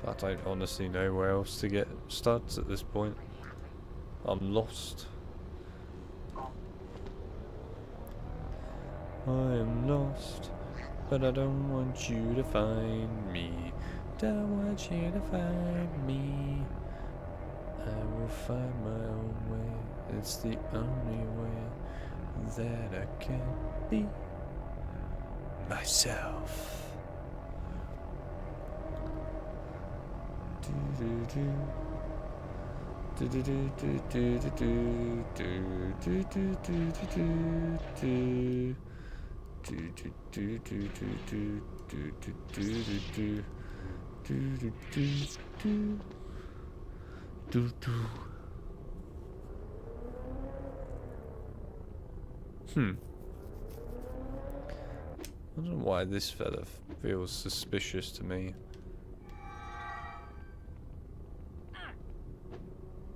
I don't honestly know where else to get studs at this point. I'm lost. I am lost, but I don't want you to find me. Don't want you to find me. I will find my own way. It's the only way that I can be myself. I don't know why this fella feels suspicious to me.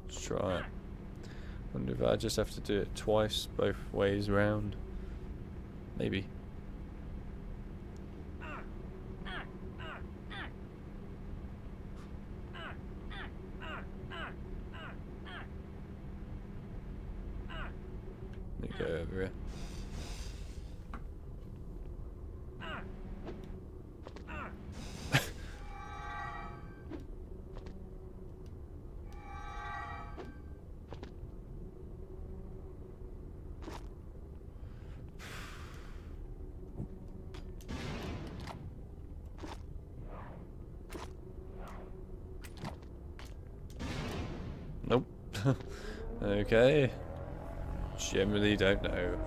Let's try it. Wonder if I just have to do it twice, both ways round. Maybe. Let me go over here. Nope. Okay. Generally don't know.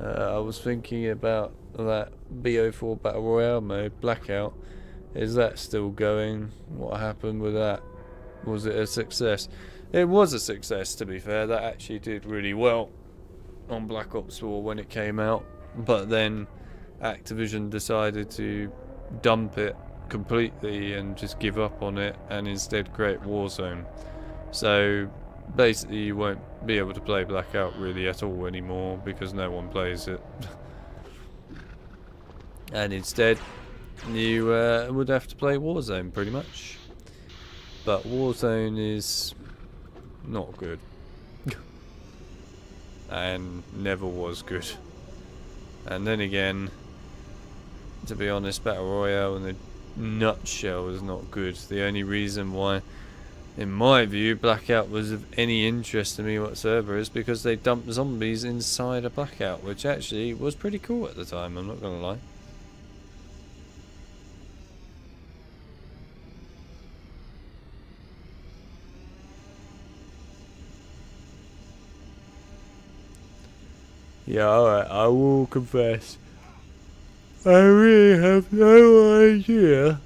I was thinking about that BO4 Battle Royale mode, Blackout. Is that still going? What happened with that? Was it a success? It was a success, to be fair. That actually did really well on Black Ops 4 when it came out. But then Activision decided to dump it completely and just give up on it and instead create Warzone. So basically you won't be able to play Blackout really at all anymore because no one plays it. And instead you would have to play Warzone pretty much. But Warzone is not good. And never was good. And then again, to be honest, Battle Royale in a nutshell is not good. The only reason why, in my view, Blackout was of any interest to me whatsoever is because they dumped zombies inside a Blackout, which actually was pretty cool at the time, I'm not gonna lie. Yeah, alright, I will confess. I really have no idea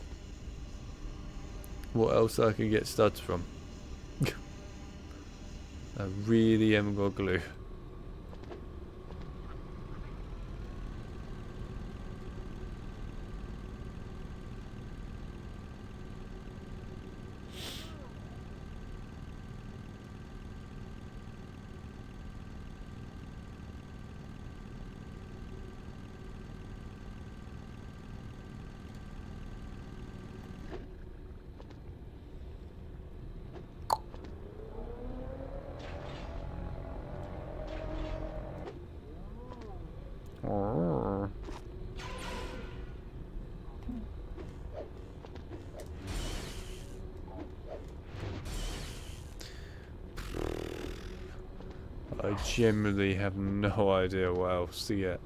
what else I can get studs from. I really haven't got a clue. I generally have no idea what else to get.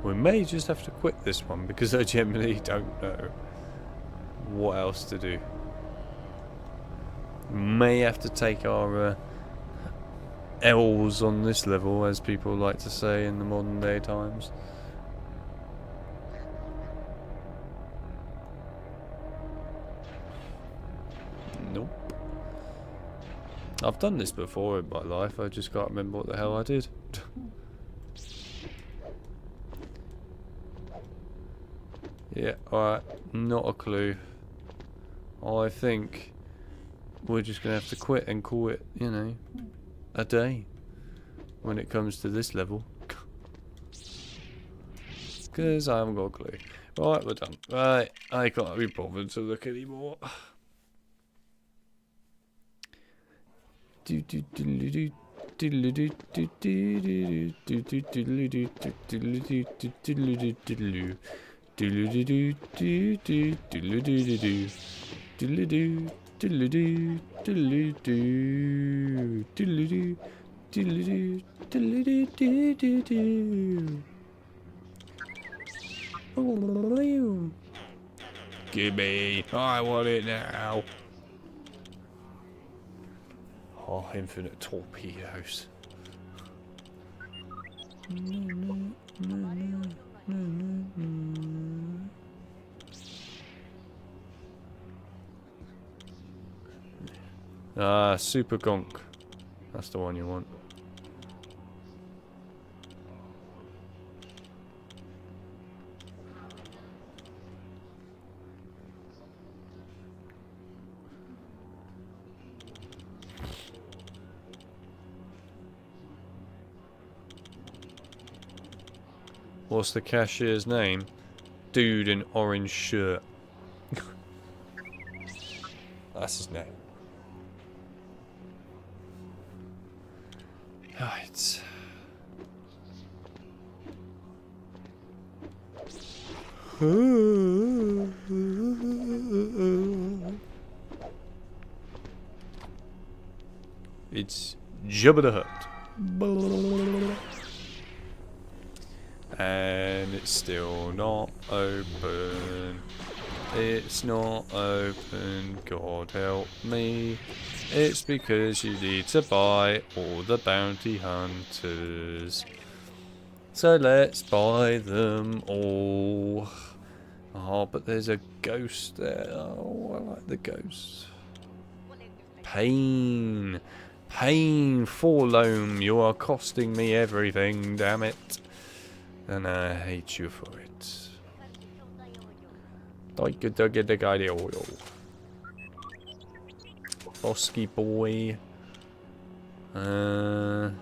We may just have to quit this one because I generally don't know what else to do. May have to take our L's on this level, as people like to say in the modern day times. Nope. I've done this before in my life, I just can't remember what the hell I did. Yeah, alright, not a clue. I think we're just going to have to quit and call it, you know, a day when it comes to this level. Because I haven't got a clue. Right, we're done. Right, I can't be bothered to look anymore. Gimme, I want it now. Oh, infinite torpedoes. Ah, super gonk. That's the one you want. What's the cashier's name? Dude in orange shirt. That's his name. Right. It's Jabba the Hutt. And it's still not open. It's not open, God help me. It's because you need to buy all the bounty hunters. So let's buy them all. Oh, but there's a ghost there. Oh, I like the ghost. Pain. Pain, Forlome, you are costing me everything, damn it. And I hate you for it. Bosky boy. Oh.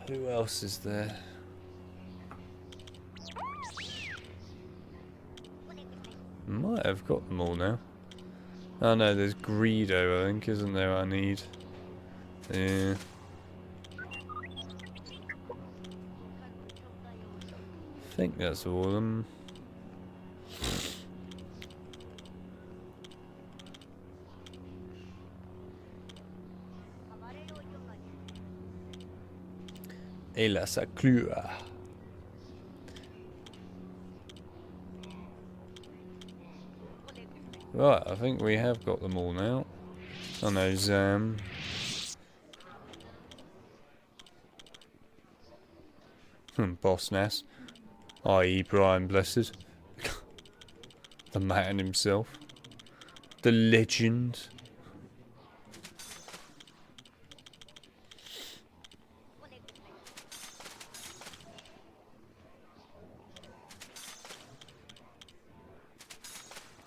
Who else is there? Might have got them all now. Oh no, there's Greedo, I think, isn't there? I need. Yeah. I think that's all of them. Et là, ça clue. Right, I think we have got them all now. Oh no, Zam. Boss Nass. I.e. Brian Blessed. The man himself. The legend.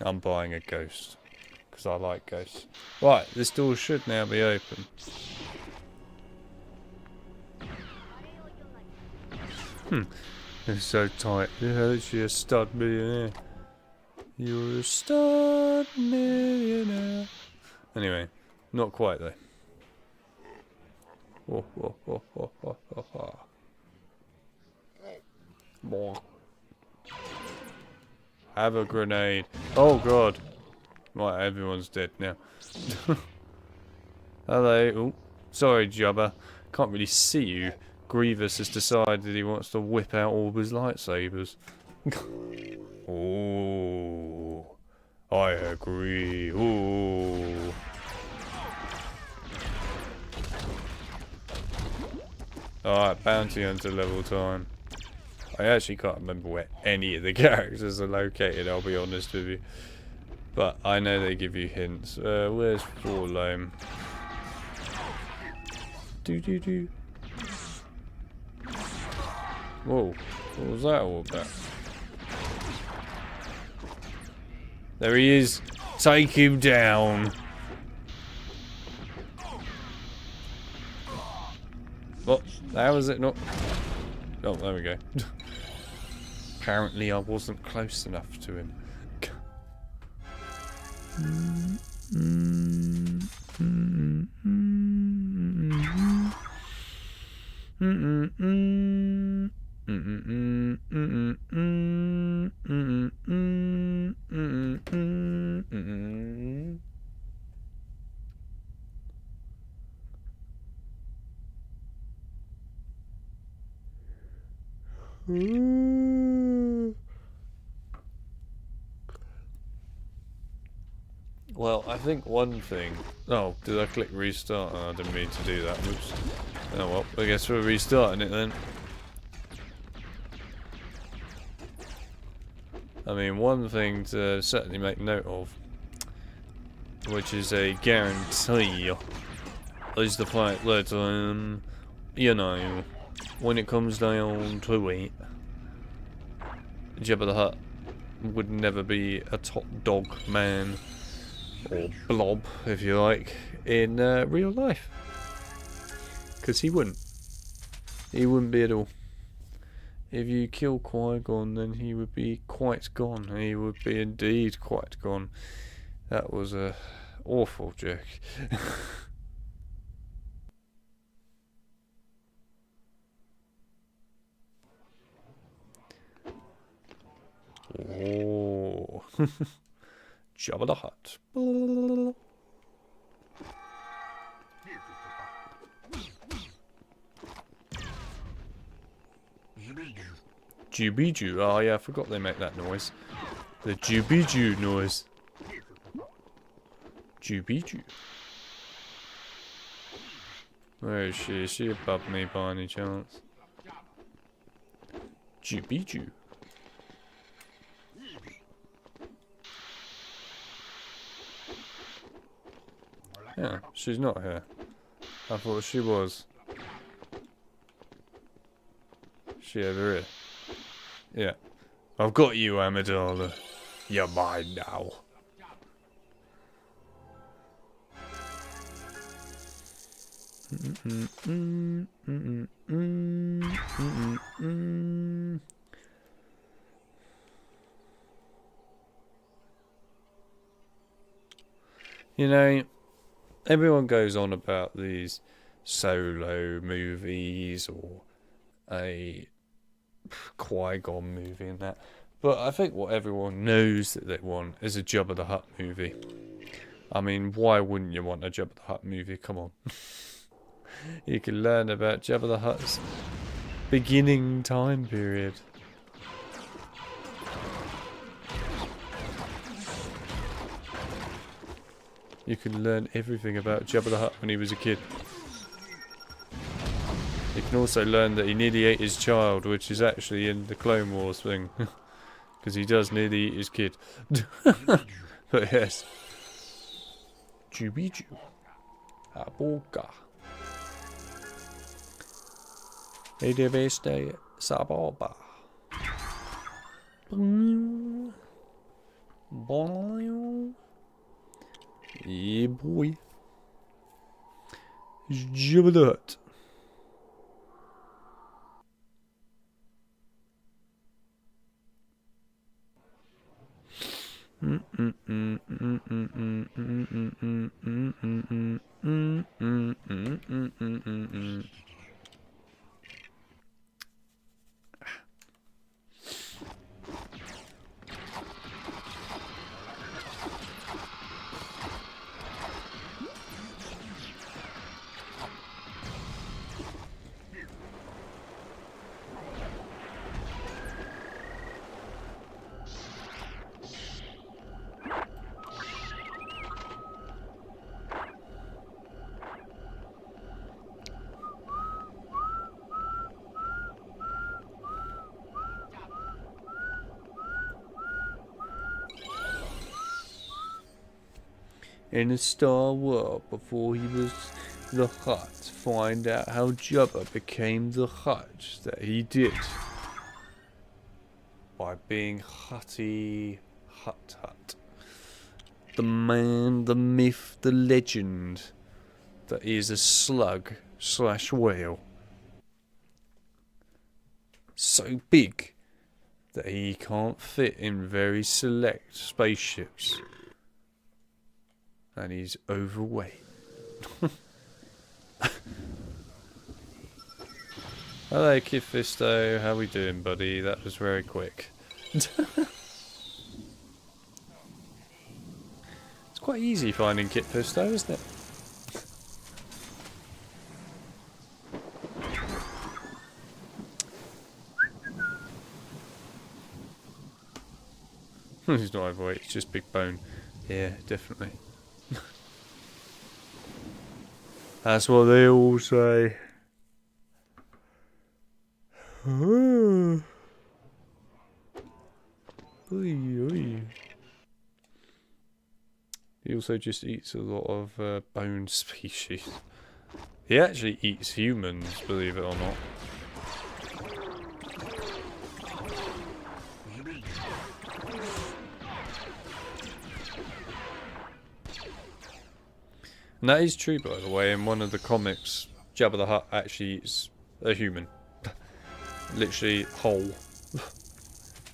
I'm buying a ghost. Because I like ghosts. Right, this door should now be open. It's so tight. You're literally a stud millionaire. You're a stud millionaire. Anyway, not quite though. Oh, oh, oh, oh, oh, oh, oh. Have a grenade. Oh god. Right, everyone's dead now. Hello. Oh, sorry, Jubba. Can't really see you. Grievous has decided he wants to whip out all of his lightsabers. Oh, I agree. Oh. Alright, bounty hunter level time. I actually can't remember where any of the characters are located, I'll be honest with you. But I know they give you hints. Where's Forlome? Do. Whoa, what was that all about? There he is. Take him down. What? How was it not? Oh, there we go. Apparently I wasn't close enough to him. Well, I think one thing... Oh, did I click restart? Oh, I didn't mean to do that. Oops. Oh well, I guess we're restarting it then. I mean, one thing to certainly make note of, which is a guarantee, is the fact that, you know, when it comes down to it, Jabba the Hutt would never be a top dog man, or blob, if you like, in real life. Because he wouldn't. He wouldn't be at all. If you kill Qui-Gon, then he would be quite gone. He would be indeed quite gone. That was a awful joke. Oh. Jabba the Hutt. Jubiju. Oh yeah, I forgot they make that noise. The Jubiju noise. Jubiju. Where is she? Is she above me by any chance? Jubiju. Yeah, she's not here. I thought she was. She over here. Yeah. I've got you, Amidala. You're mine now. You know, everyone goes on about these Solo movies or a Qui-Gon movie and that, but I think what everyone knows that they want is a Jabba the Hutt movie. I mean, why wouldn't you want a Jabba the Hutt movie? Come on. You can learn about Jabba the Hutt's beginning time period. You can learn everything about Jabba the Hutt when he was a kid. You can also learn that he nearly ate his child, which is actually in the Clone Wars thing. Because he does nearly eat his kid. But yes. Jubiju. Aboka. Edeveste Sababa. Yeah, boy. Jabba the Hutt. In a Star Wars, before he was the Hutt, find out how Jabba became the Hutt that he did. By being Hutty Hut. The man, the myth, the legend that is a slug / whale. So big that he can't fit in very select spaceships. And he's overweight. Hello, Kid Fisto. How we doing, buddy? That was very quick. It's quite easy finding Kid Fisto, isn't it? He's not overweight, he's just big bone. Yeah, definitely. That's what they all say. Oy, oy. He also just eats a lot of bone species. He actually eats humans, believe it or not. And that is true, by the way. In one of the comics, Jabba the Hutt actually eats a human. Literally whole.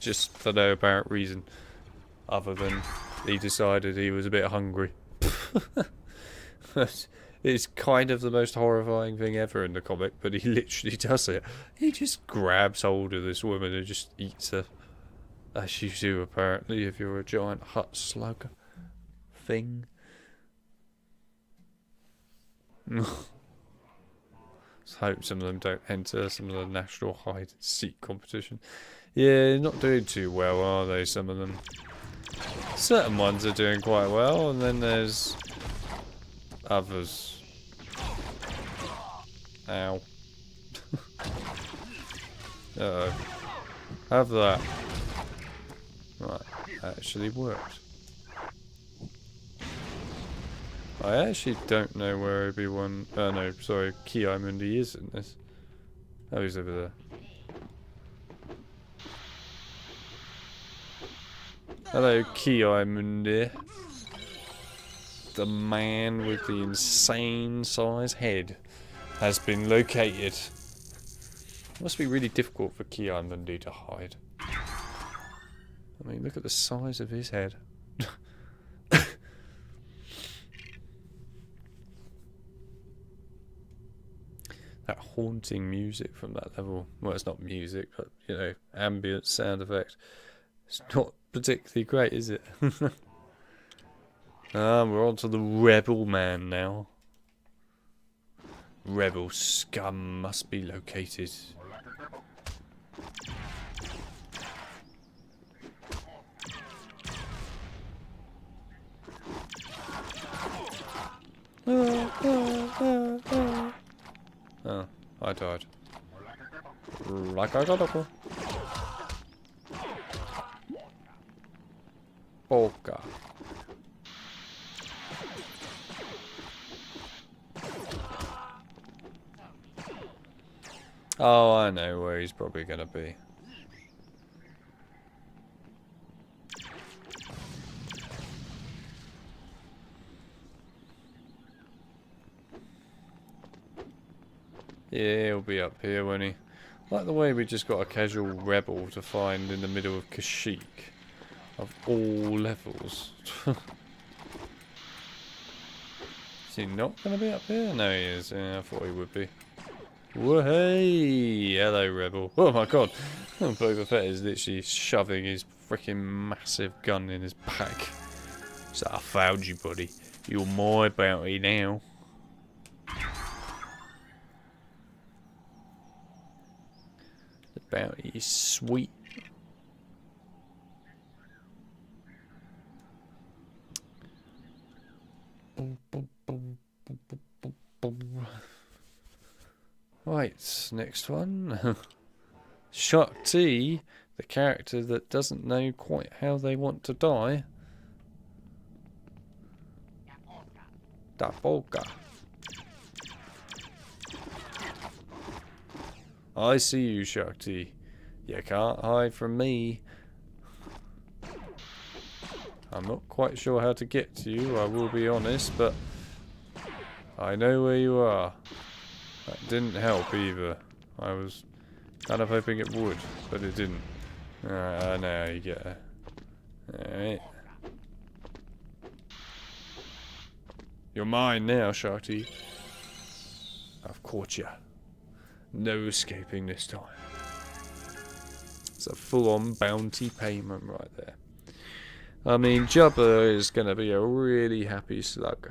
Just for no apparent reason. Other than he decided he was a bit hungry. It's kind of the most horrifying thing ever in the comic, but he literally does it. He just grabs hold of this woman and just eats her. As you do, apparently, if you're a giant Hutt slug thing. Let's hope some of them don't enter some of the national hide and seek competition. Yeah, not doing too well, are they, some of them? Certain ones are doing quite well, and then there's others. Ow. Uh-oh. Have that. Right, actually worked. I actually don't know where Obi-Wan... Oh no, sorry, Ki-Mundi is in this. Oh, he's over there. Hello, Ki-Mundi. The man with the insane size head has been located. It must be really difficult for Ki-Mundi to hide. I mean, look at the size of his head. That haunting music from that level. Well, it's not music, but, you know, ambient sound effect. It's not particularly great, is it? We're on to the rebel man now. Rebel scum must be located. Oh, I died. Like I got a polka. Oh, I know where he's probably gonna be. Yeah, he'll be up here, won't he? Like the way we just got a casual rebel to find in the middle of Kashyyyk. Of all levels. Is he not going to be up here? No, he is. Yeah, I thought he would be. Whoa, hey! Hello, rebel. Oh my god. Boba Fett is literally shoving his freaking massive gun in his back. So I found you, buddy. You're my bounty now. The bounty is sweet. Right, next one. Shakti, the character that doesn't know quite how they want to die. Da polka. I see you, Shakti. You can't hide from me. I'm not quite sure how to get to you, I will be honest, but I know where you are. That didn't help either. I was kind of hoping it would, but it didn't. Alright, I know how you get her. Alright. You're mine now, Shakti. I've caught you. No escaping this time. It's a full-on bounty payment right there. I mean, Jabba is going to be a really happy slug.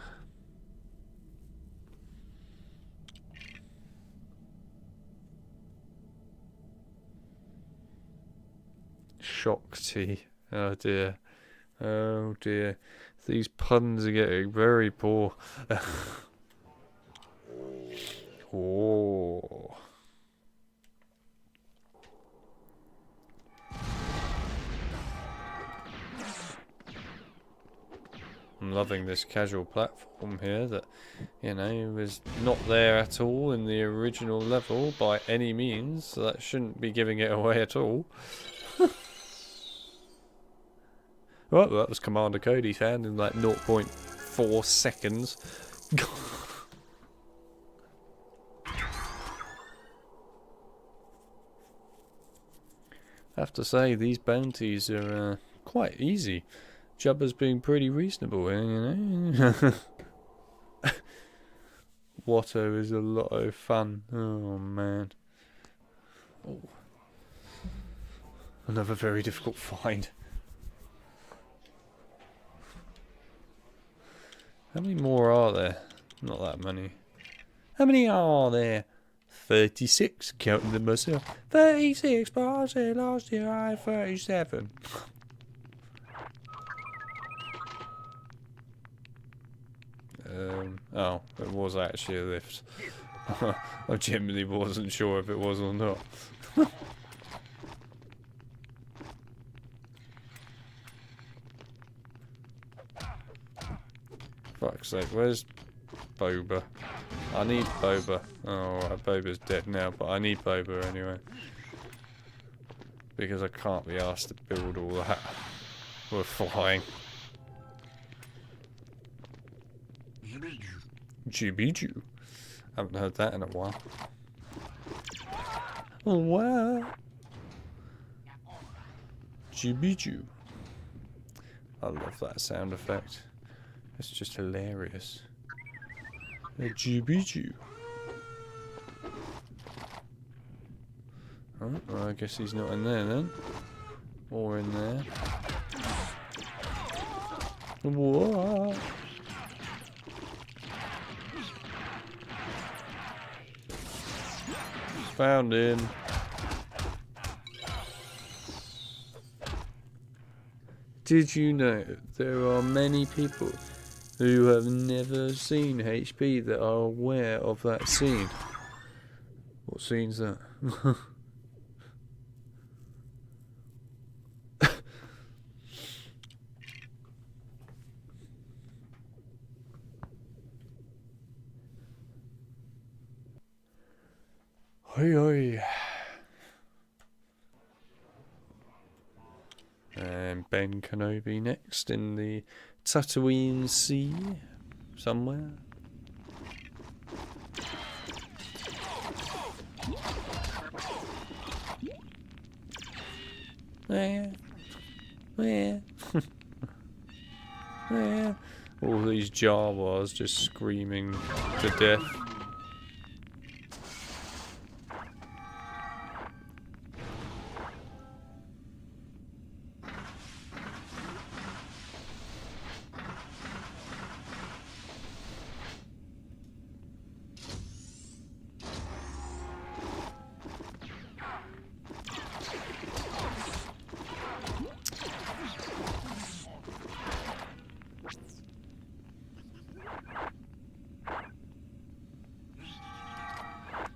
Shakti. Oh dear. Oh dear. These puns are getting very poor. Oh. I'm loving this casual platform here that, you know, was not there at all in the original level by any means, so that shouldn't be giving it away at all. Well, that was Commander Cody found in like 0.4 seconds. I have to say, these bounties are quite easy. Jabba's being pretty reasonable, you know. Watto is a lot of fun. Oh man. Oh. Another very difficult find. How many more are there? Not that many. How many are there? 36, counting them myself. 36 bars last year, I had 37. Oh, it was actually a lift. I genuinely wasn't sure if it was or not. Fuck's sake, where's Boba? I need Boba. Oh, right, Boba's dead now, but I need Boba anyway. Because I can't be asked to build all that. We're flying. Jubiju. Haven't heard that in a while. Oh, wow. Jubiju. I love that sound effect. It's just hilarious. Jubiju. Oh, well, I guess he's not in there then. Or in there. Whoa. Found him. Did you know there are many people who have never seen HP that are aware of that scene? What scene's that? Oi, oi. And Ben Kenobi next in the Tatooine Sea somewhere. Where? Where? Where? All these Jawas just screaming to death.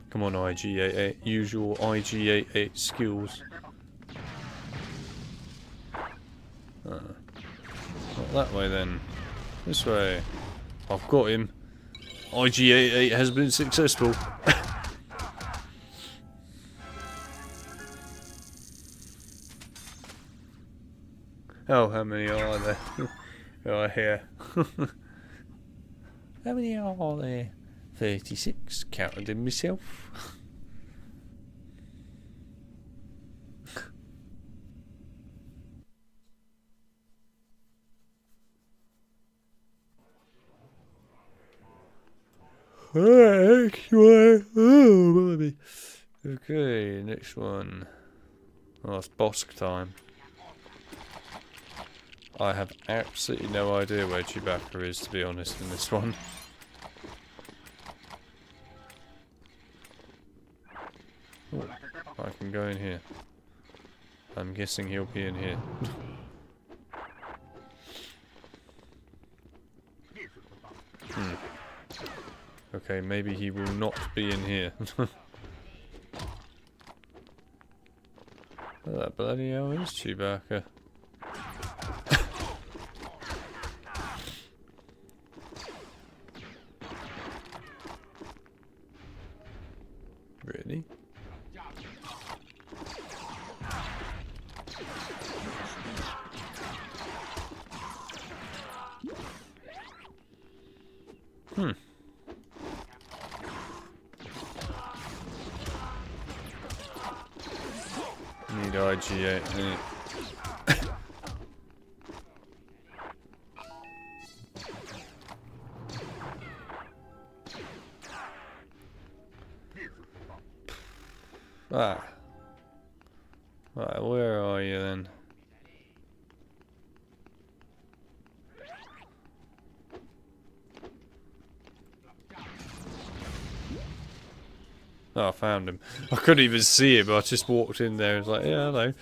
Come on, IG-88. Usual IG-88 skills. Not that way then. This way. I've got him. IG-88 has been successful. Oh, how many are there? Right here. How many are there? 36, counted in myself. Next one. Oh, baby. Okay, next one. Oh, it's Bosk time. I have absolutely no idea where Chewbacca is, to be honest, in this one. Oh, I can go in here. I'm guessing he'll be in here. Okay, maybe he will not be in here. What that bloody hell is Chewbacca? Really? Need IG-8. Ah. Right, where are you then? Oh, I found him. I couldn't even see him. I just walked in there and was like, yeah, hello.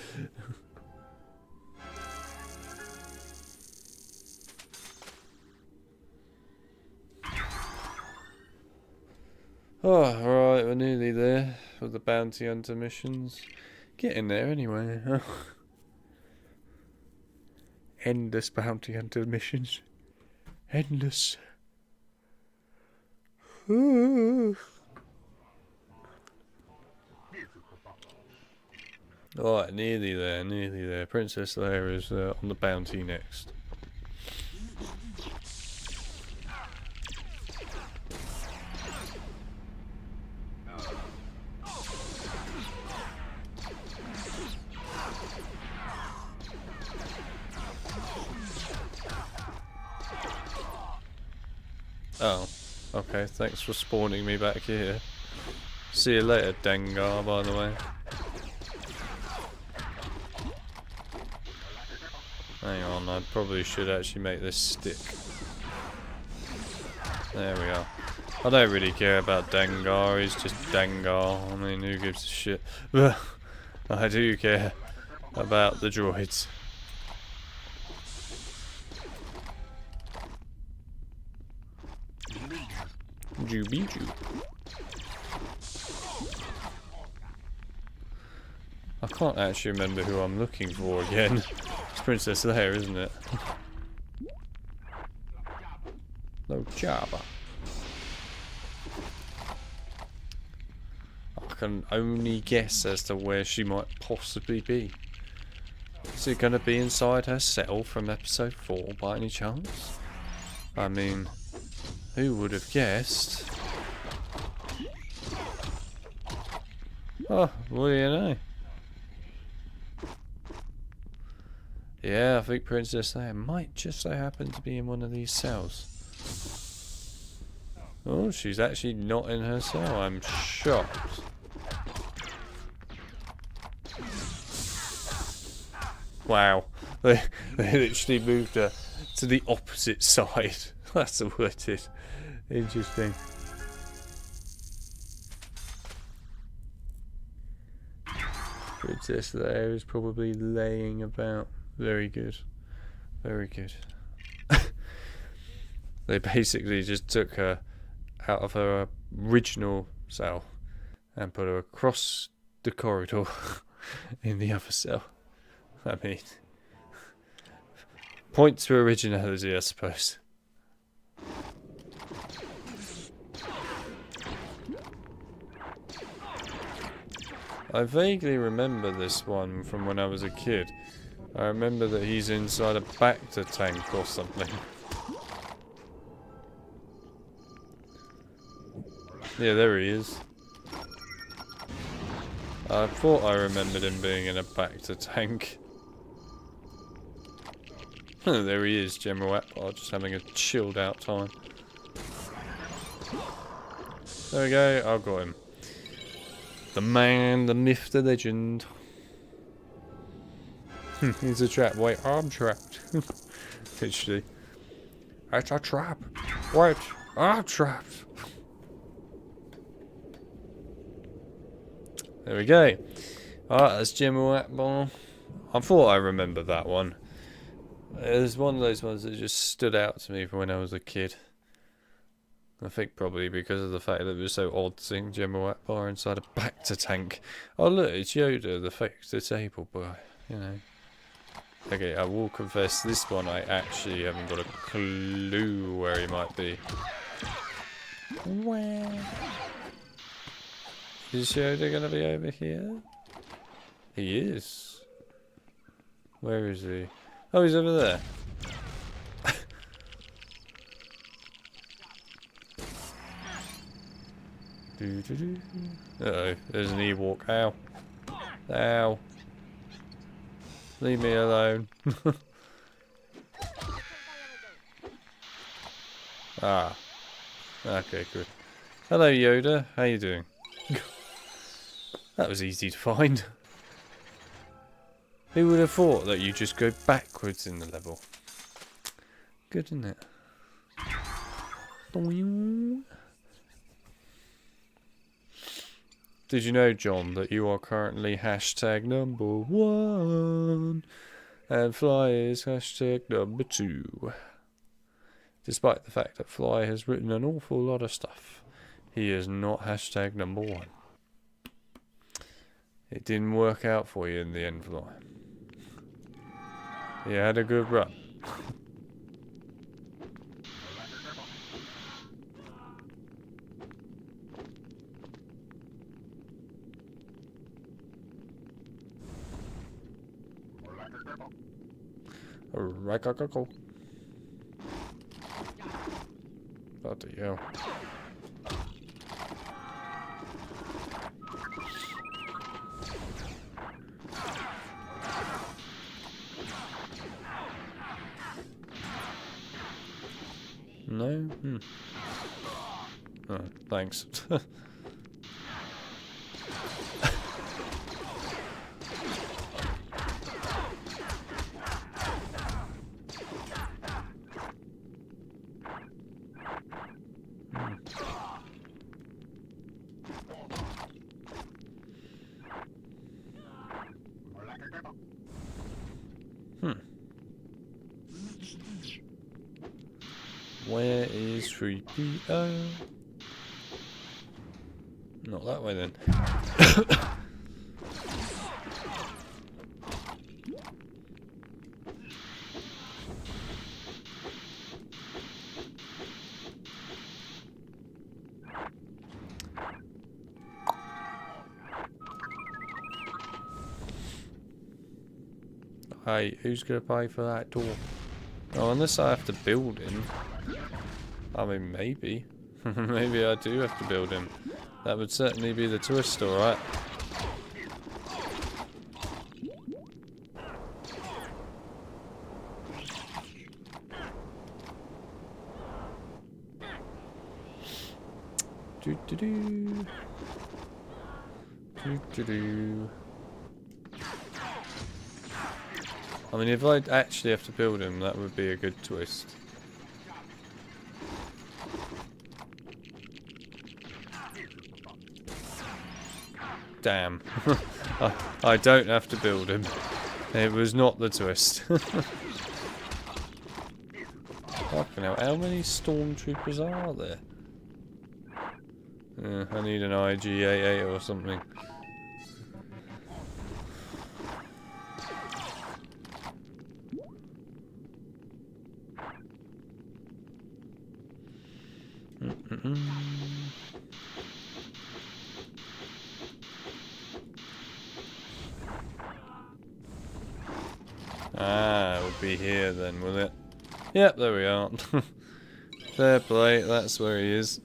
Oh, right, we're nearly there with the bounty hunter missions. Getting there anyway. Endless bounty hunter missions. Endless. Ooh. Alright, nearly there, nearly there. Princess Leia is on the bounty next. Oh, okay, thanks for spawning me back here. See you later, Dengar, by the way. Hang on, I probably should actually make this stick. There we are. I don't really care about Dengar, he's just Dengar. I mean, who gives a shit? But I do care about the droids. Juby-Ju. I can't actually remember who I'm looking for again. It's Princess Leia, isn't it? No Jabba. I can only guess as to where she might possibly be. Is it going to be inside her cell from episode 4 by any chance? I mean, who would have guessed? Oh, what do you know? Yeah, I think Princess Leia might just so happen to be in one of these cells. Oh, she's actually not in her cell. I'm shocked. Wow. They literally moved her to the opposite side. That's all it is. Interesting. Princess Leia is probably laying about. Very good. Very good. They basically just took her out of her original cell and put her across the corridor in the other cell. I mean, points for originality, I suppose. I vaguely remember this one from when I was a kid. I remember that he's inside a Bacta tank or something. Yeah, there he is. I thought I remembered him being in a Bacta tank. There he is, General Akbar, just having a chilled out time. There we go, I've got him. The man, the myth, the legend. He's a trap. Wait, I'm trapped. Literally. It's a trap. Wait, I'm trapped. There we go. Alright, that's General Akbar. I thought I remembered that one. It was one of those ones that just stood out to me from when I was a kid. I think probably because of the fact that it was so odd seeing General Akbar inside a Bacta tank. Oh look, it's Yoda, the fake disabled boy. You know. Okay, I will confess this one I actually haven't got a clue where he might be. Where? Is Yoda gonna be over here? He is. Where is he? Oh, he's over there. Uh-oh, there's an Ewok. Ow. Ow. Leave me alone. Ah. Okay, good. Hello, Yoda. How you doing? That was easy to find. Who would have thought that you just go backwards in the level? Good, isn't it? Did you know, John, that you are currently hashtag #1 and Fly is hashtag #2? Despite the fact that Fly has written an awful lot of stuff, he is not hashtag #1. It didn't work out for you in the end, Fly. You had a good run. Right, go. Bloody hell. No? Oh, thanks. Where is 3PO? Not that way then. Hey, who's gonna pay for that door? Oh, unless I have to build him. I mean, maybe. Maybe I do have to build him. That would certainly be the twist, alright. Do-do-do. Do-do-do. I mean, if I actually have to build him, that would be a good twist. Damn. I don't have to build him. It was not the twist. Fucking hell, how many stormtroopers are there? I need an IG-88 or something. Ah, it will be here then, will it? Yep, there we are. Fair play, that's where he is.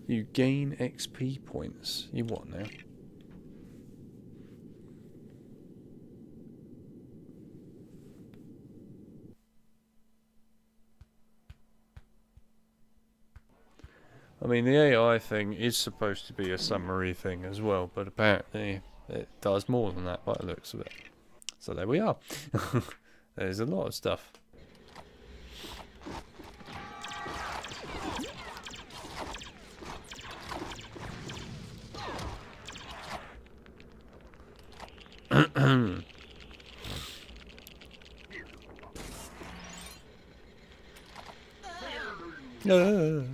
You gain XP points. You what now? I mean, the AI thing is supposed to be a summary thing as well, but apparently it does more than that by the looks of it. So there we are. There's a lot of stuff. No.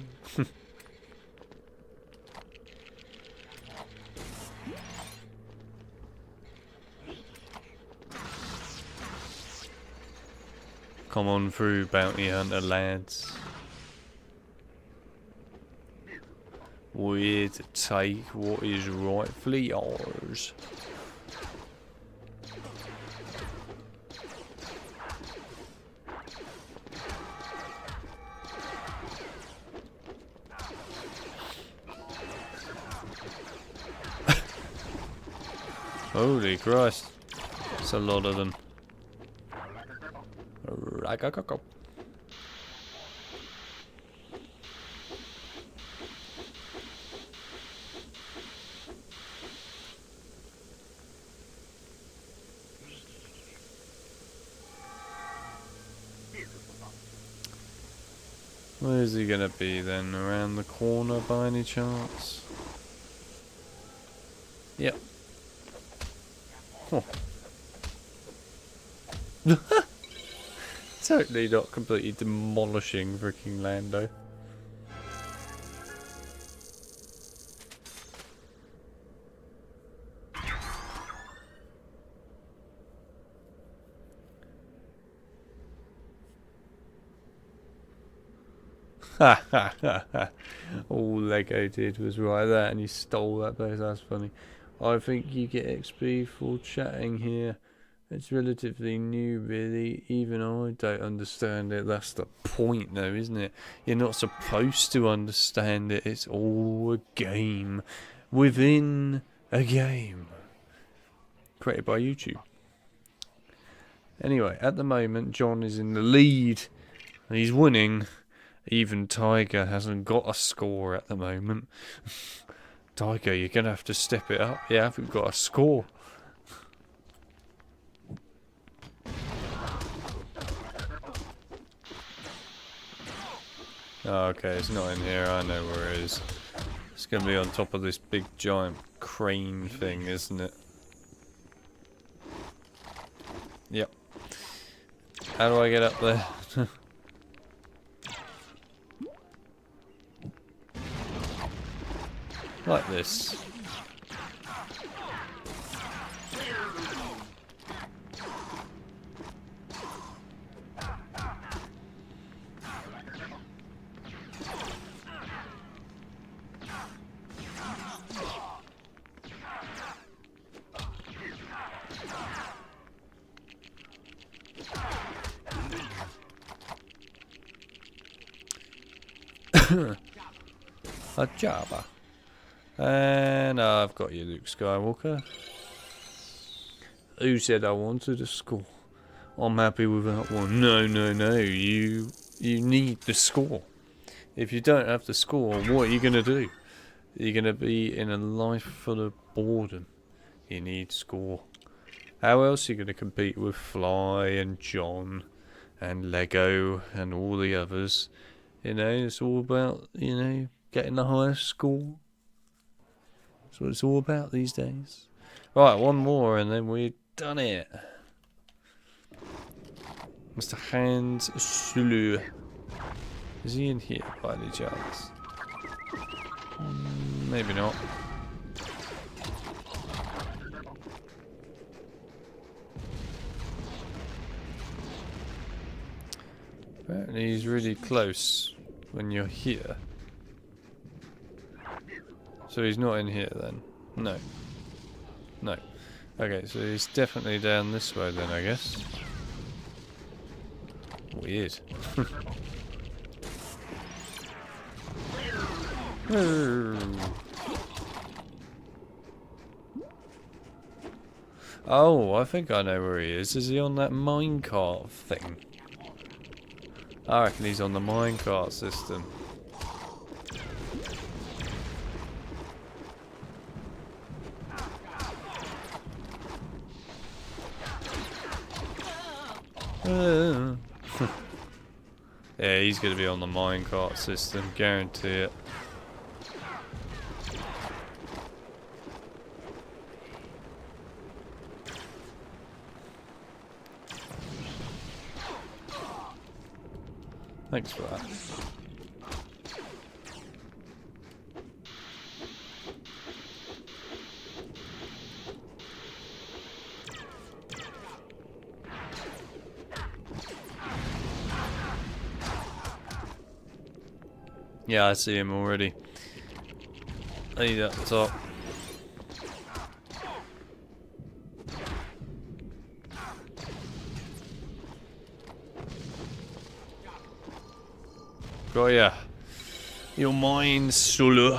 Come on through, bounty hunter lads. We're to take what is rightfully ours. Holy Christ. That's a lot of them. Where's he gonna be then? Around the corner by any chance? Yep. Huh. Totally not completely demolishing freaking Lando. Ha ha ha ha. All Lego did was write that and he stole that place. That's funny. I think you get XP for chatting here. It's relatively new, really. Even I don't understand it. That's the point, though, isn't it? You're not supposed to understand it. It's all a game within a game. Created by YouTube. Anyway, at the moment, John is in the lead. He's winning. Even Tiger hasn't got a score at the moment. Tiger, you're going to have to step it up. You haven't got a score. Oh, okay, it's not in here. I know where it is. It's going to be on top of this big giant crane thing, isn't it? Yep. How do I get up there? Like this. A Java. And I've got you, Luke Skywalker. Who said I wanted a score? I'm happy with that one. No, no, no. You need the score. If you don't have the score, what are you going to do? You're going to be in a life full of boredom. You need score. How else are you going to compete with Fly and John and Lego and all the others? You know, it's all about, you know, getting the highest score. That's what it's all about these days. Right, one more and then we've done it. Mr. Hans Sulu. Is he in here by any chance? Maybe not. Apparently he's really close when you're here. So he's not in here then? No. No. Okay, so he's definitely down this way then, I guess. Weird. Oh, I think I know where he is. Is he on that minecart thing? I reckon he's on the minecart system. Yeah, he's going to be on the minecart system, guarantee it. Thanks for that. Yeah, I see him already. He's at the top. Got ya. Your mind, Sulu.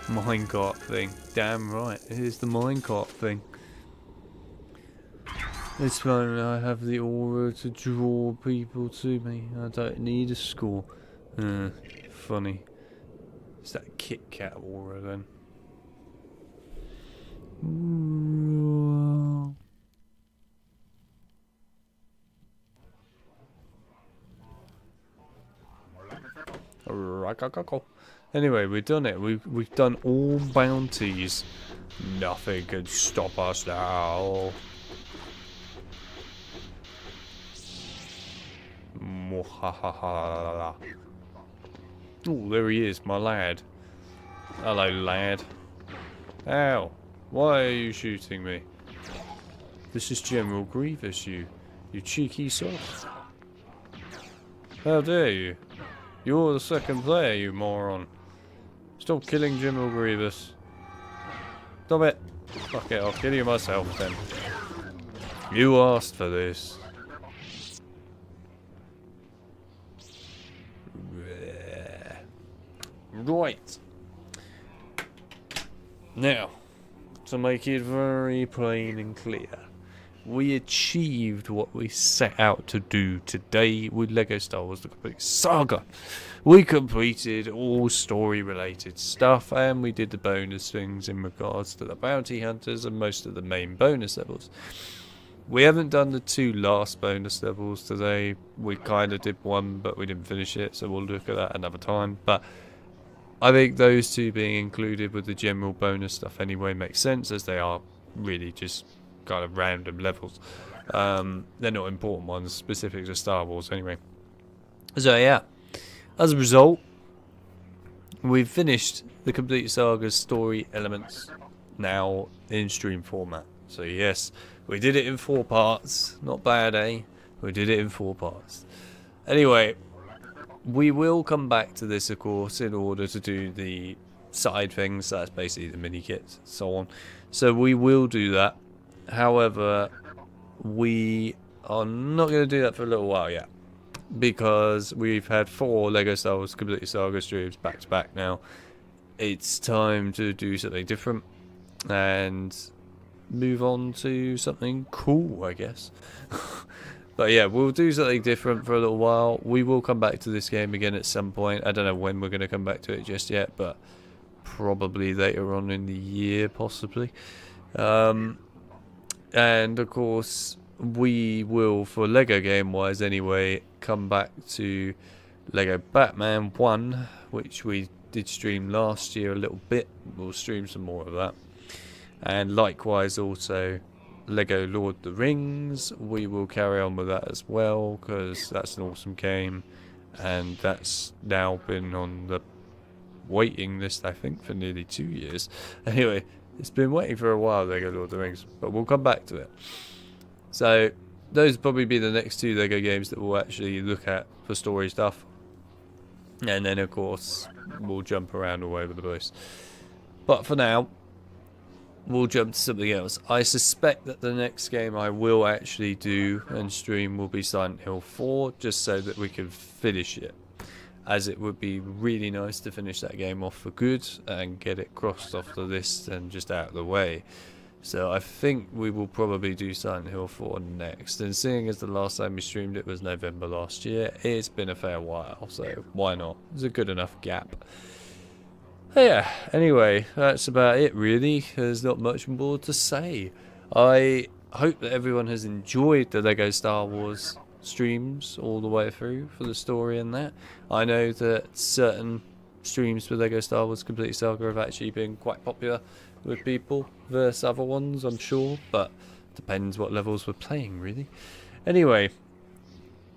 Minecart thing. Damn right, it is the minecart thing. This time I have the aura to draw people to me. I don't need a score. Funny. It's that Kit Kat aura then. Anyway, we've done it. We've done all bounties. Nothing can stop us now. Oh, there he is, my lad. Hello, lad. Ow. Why are you shooting me? This is General Grievous, you cheeky soft. How dare you? You're the second player, you moron. Stop killing General Grievous. Stop it. Fuck it, I'll kill you myself then. You asked for this. Right. Now, to make it very plain and clear, we achieved what we set out to do today with LEGO Star Wars The Complete Saga. We completed all story related stuff, and we did the bonus things in regards to the bounty hunters and most of the main bonus levels. We haven't done the 2 last bonus levels today. We kind of did one, but we didn't finish it, so we'll look at that another time. But I think those 2 being included with the general bonus stuff anyway makes sense, as they are really just kind of random levels. They're not important ones specific to Star Wars anyway. So yeah, as a result, we've finished the Complete Saga's story elements now in stream format. So yes, we did it in 4 parts. Not bad, eh? We did it in 4 parts. Anyway, we will come back to this, of course, in order to do the side things. That's basically the mini kits, so on. So we will do that. However, we are not going to do that for a little while yet, because we've had 4 LEGO Star Wars Complete Saga streams back to back now. It's time to do something different and move on to something cool, I guess. But yeah, we'll do something different for a little while. We will come back to this game again at some point. I don't know when we're going to come back to it just yet, but probably later on in the year, possibly. And of course, we will, for LEGO game-wise anyway, come back to LEGO Batman 1, which we did stream last year a little bit. We'll stream some more of that. And likewise also LEGO Lord of the Rings, we will carry on with that as well, because that's an awesome game, and that's now been on the waiting list, I think, for nearly 2 years. Anyway, it's been waiting for a while, LEGO Lord of the Rings, but we'll come back to it. So those will probably be the next 2 LEGO games that we'll actually look at for story stuff, and then of course we'll jump around all over the place. But for now, we'll jump to something else. I suspect that the next game I will actually do and stream will be Silent Hill 4, just so that we can finish it, as it would be really nice to finish that game off for good and get it crossed off the list and just out of the way. So I think we will probably do Silent Hill 4 next, and seeing as the last time we streamed it was November last year, it's been a fair while, so why not? It's a good enough gap. Yeah, anyway, that's about it really. There's not much more to say. I hope that everyone has enjoyed the LEGO Star Wars streams all the way through for the story and that. I know that certain streams for LEGO Star Wars Complete Saga have actually been quite popular with people versus other ones, I'm sure, but depends what levels we're playing really. Anyway,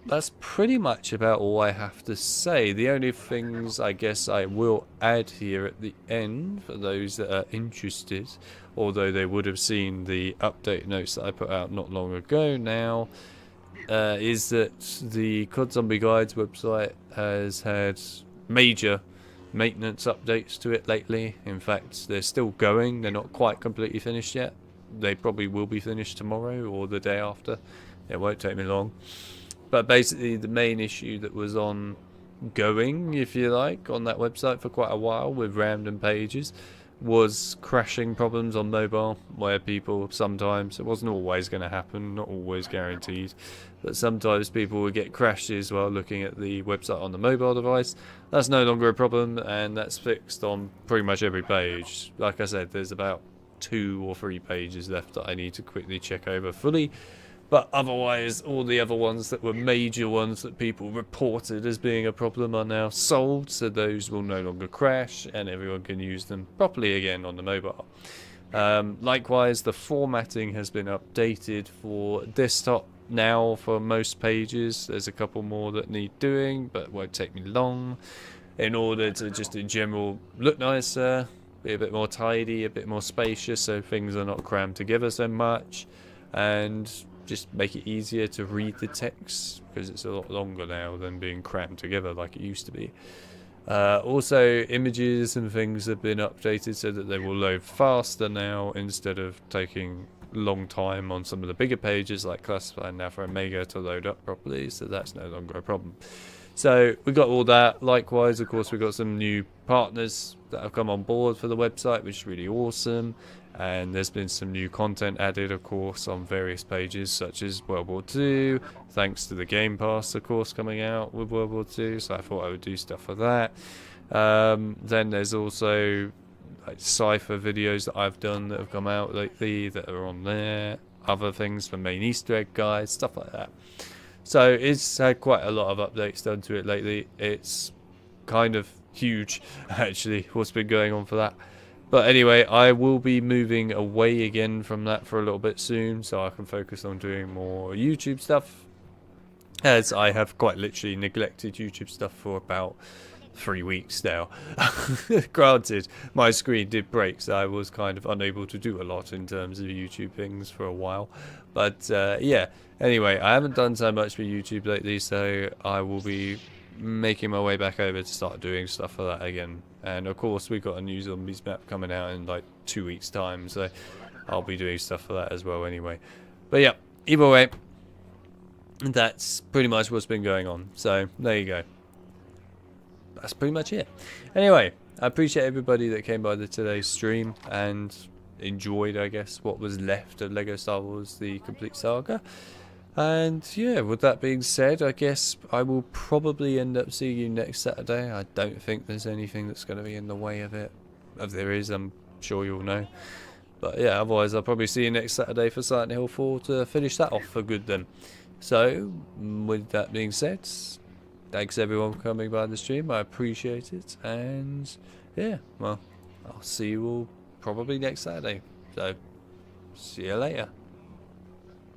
that's pretty much about all I have to say. The only things I guess I will add here at the end, for those that are interested, although they would have seen the update notes that I put out not long ago now, is that the COD Zombie Guides website has had major maintenance updates to it lately. In fact, they're still going. They're not quite completely finished yet. They probably will be finished tomorrow or the day after. It won't take me long. But basically the main issue that was ongoing, if you like, on that website for quite a while with random pages was crashing problems on mobile, where people sometimes, it wasn't always going to happen, not always guaranteed, but sometimes people would get crashes while looking at the website on the mobile device. That's no longer a problem, and that's fixed on pretty much every page. Like I said, there's about 2 or 3 pages left that I need to quickly check over fully But otherwise, all the other ones that were major ones that people reported as being a problem are now solved, so those will no longer crash and everyone can use them properly again on the mobile. Likewise, the formatting has been updated for desktop now for most pages. There's a couple more that need doing, but it won't take me long, in order to just in general look nicer, be a bit more tidy, a bit more spacious, so things are not crammed together so much, and just make it easier to read the text, because it's a lot longer now than being crammed together like it used to be. Also, images and things have been updated so that they will load faster now, instead of taking long time on some of the bigger pages like Classified now for Omega to load up properly, so that's no longer a problem. So we got all that. Likewise, of course, we got some new partners that have come on board for the website, which is really awesome. And there's been some new content added, of course, on various pages, such as World War II, thanks to the Game Pass, of course, coming out with World War II, so I thought I would do stuff for that. Then there's also like Cypher videos that I've done that have come out lately that are on there, other things for main Easter egg guides, stuff like that. So it's had quite a lot of updates done to it lately. It's kind of huge, actually, what's been going on for that. But anyway, I will be moving away again from that for a little bit soon, so I can focus on doing more YouTube stuff, as I have quite literally neglected YouTube stuff for about 3 weeks now. Granted, my screen did break, so I was kind of unable to do a lot in terms of YouTube things for a while. But yeah, anyway, I haven't done so much for YouTube lately, so I will be making my way back over to start doing stuff for that again. And of course, we've got a new zombies map coming out in like 2 weeks time, so I'll be doing stuff for that as well anyway. But yeah, either way, that's pretty much what's been going on. So there you go. That's pretty much it. Anyway, I appreciate everybody that came by today's stream and enjoyed, I guess, what was left of Lego Star Wars The Complete Saga. And yeah, with that being said, I guess I will probably end up seeing you next Saturday. I don't think there's anything that's going to be in the way of it. If there is, I'm sure you'll know. But yeah, otherwise I'll probably see you next Saturday for Silent Hill 4 to finish that off for good then. So, with that being said, thanks everyone for coming by the stream. I appreciate it. And yeah, well, I'll see you all probably next Saturday. So, see you later.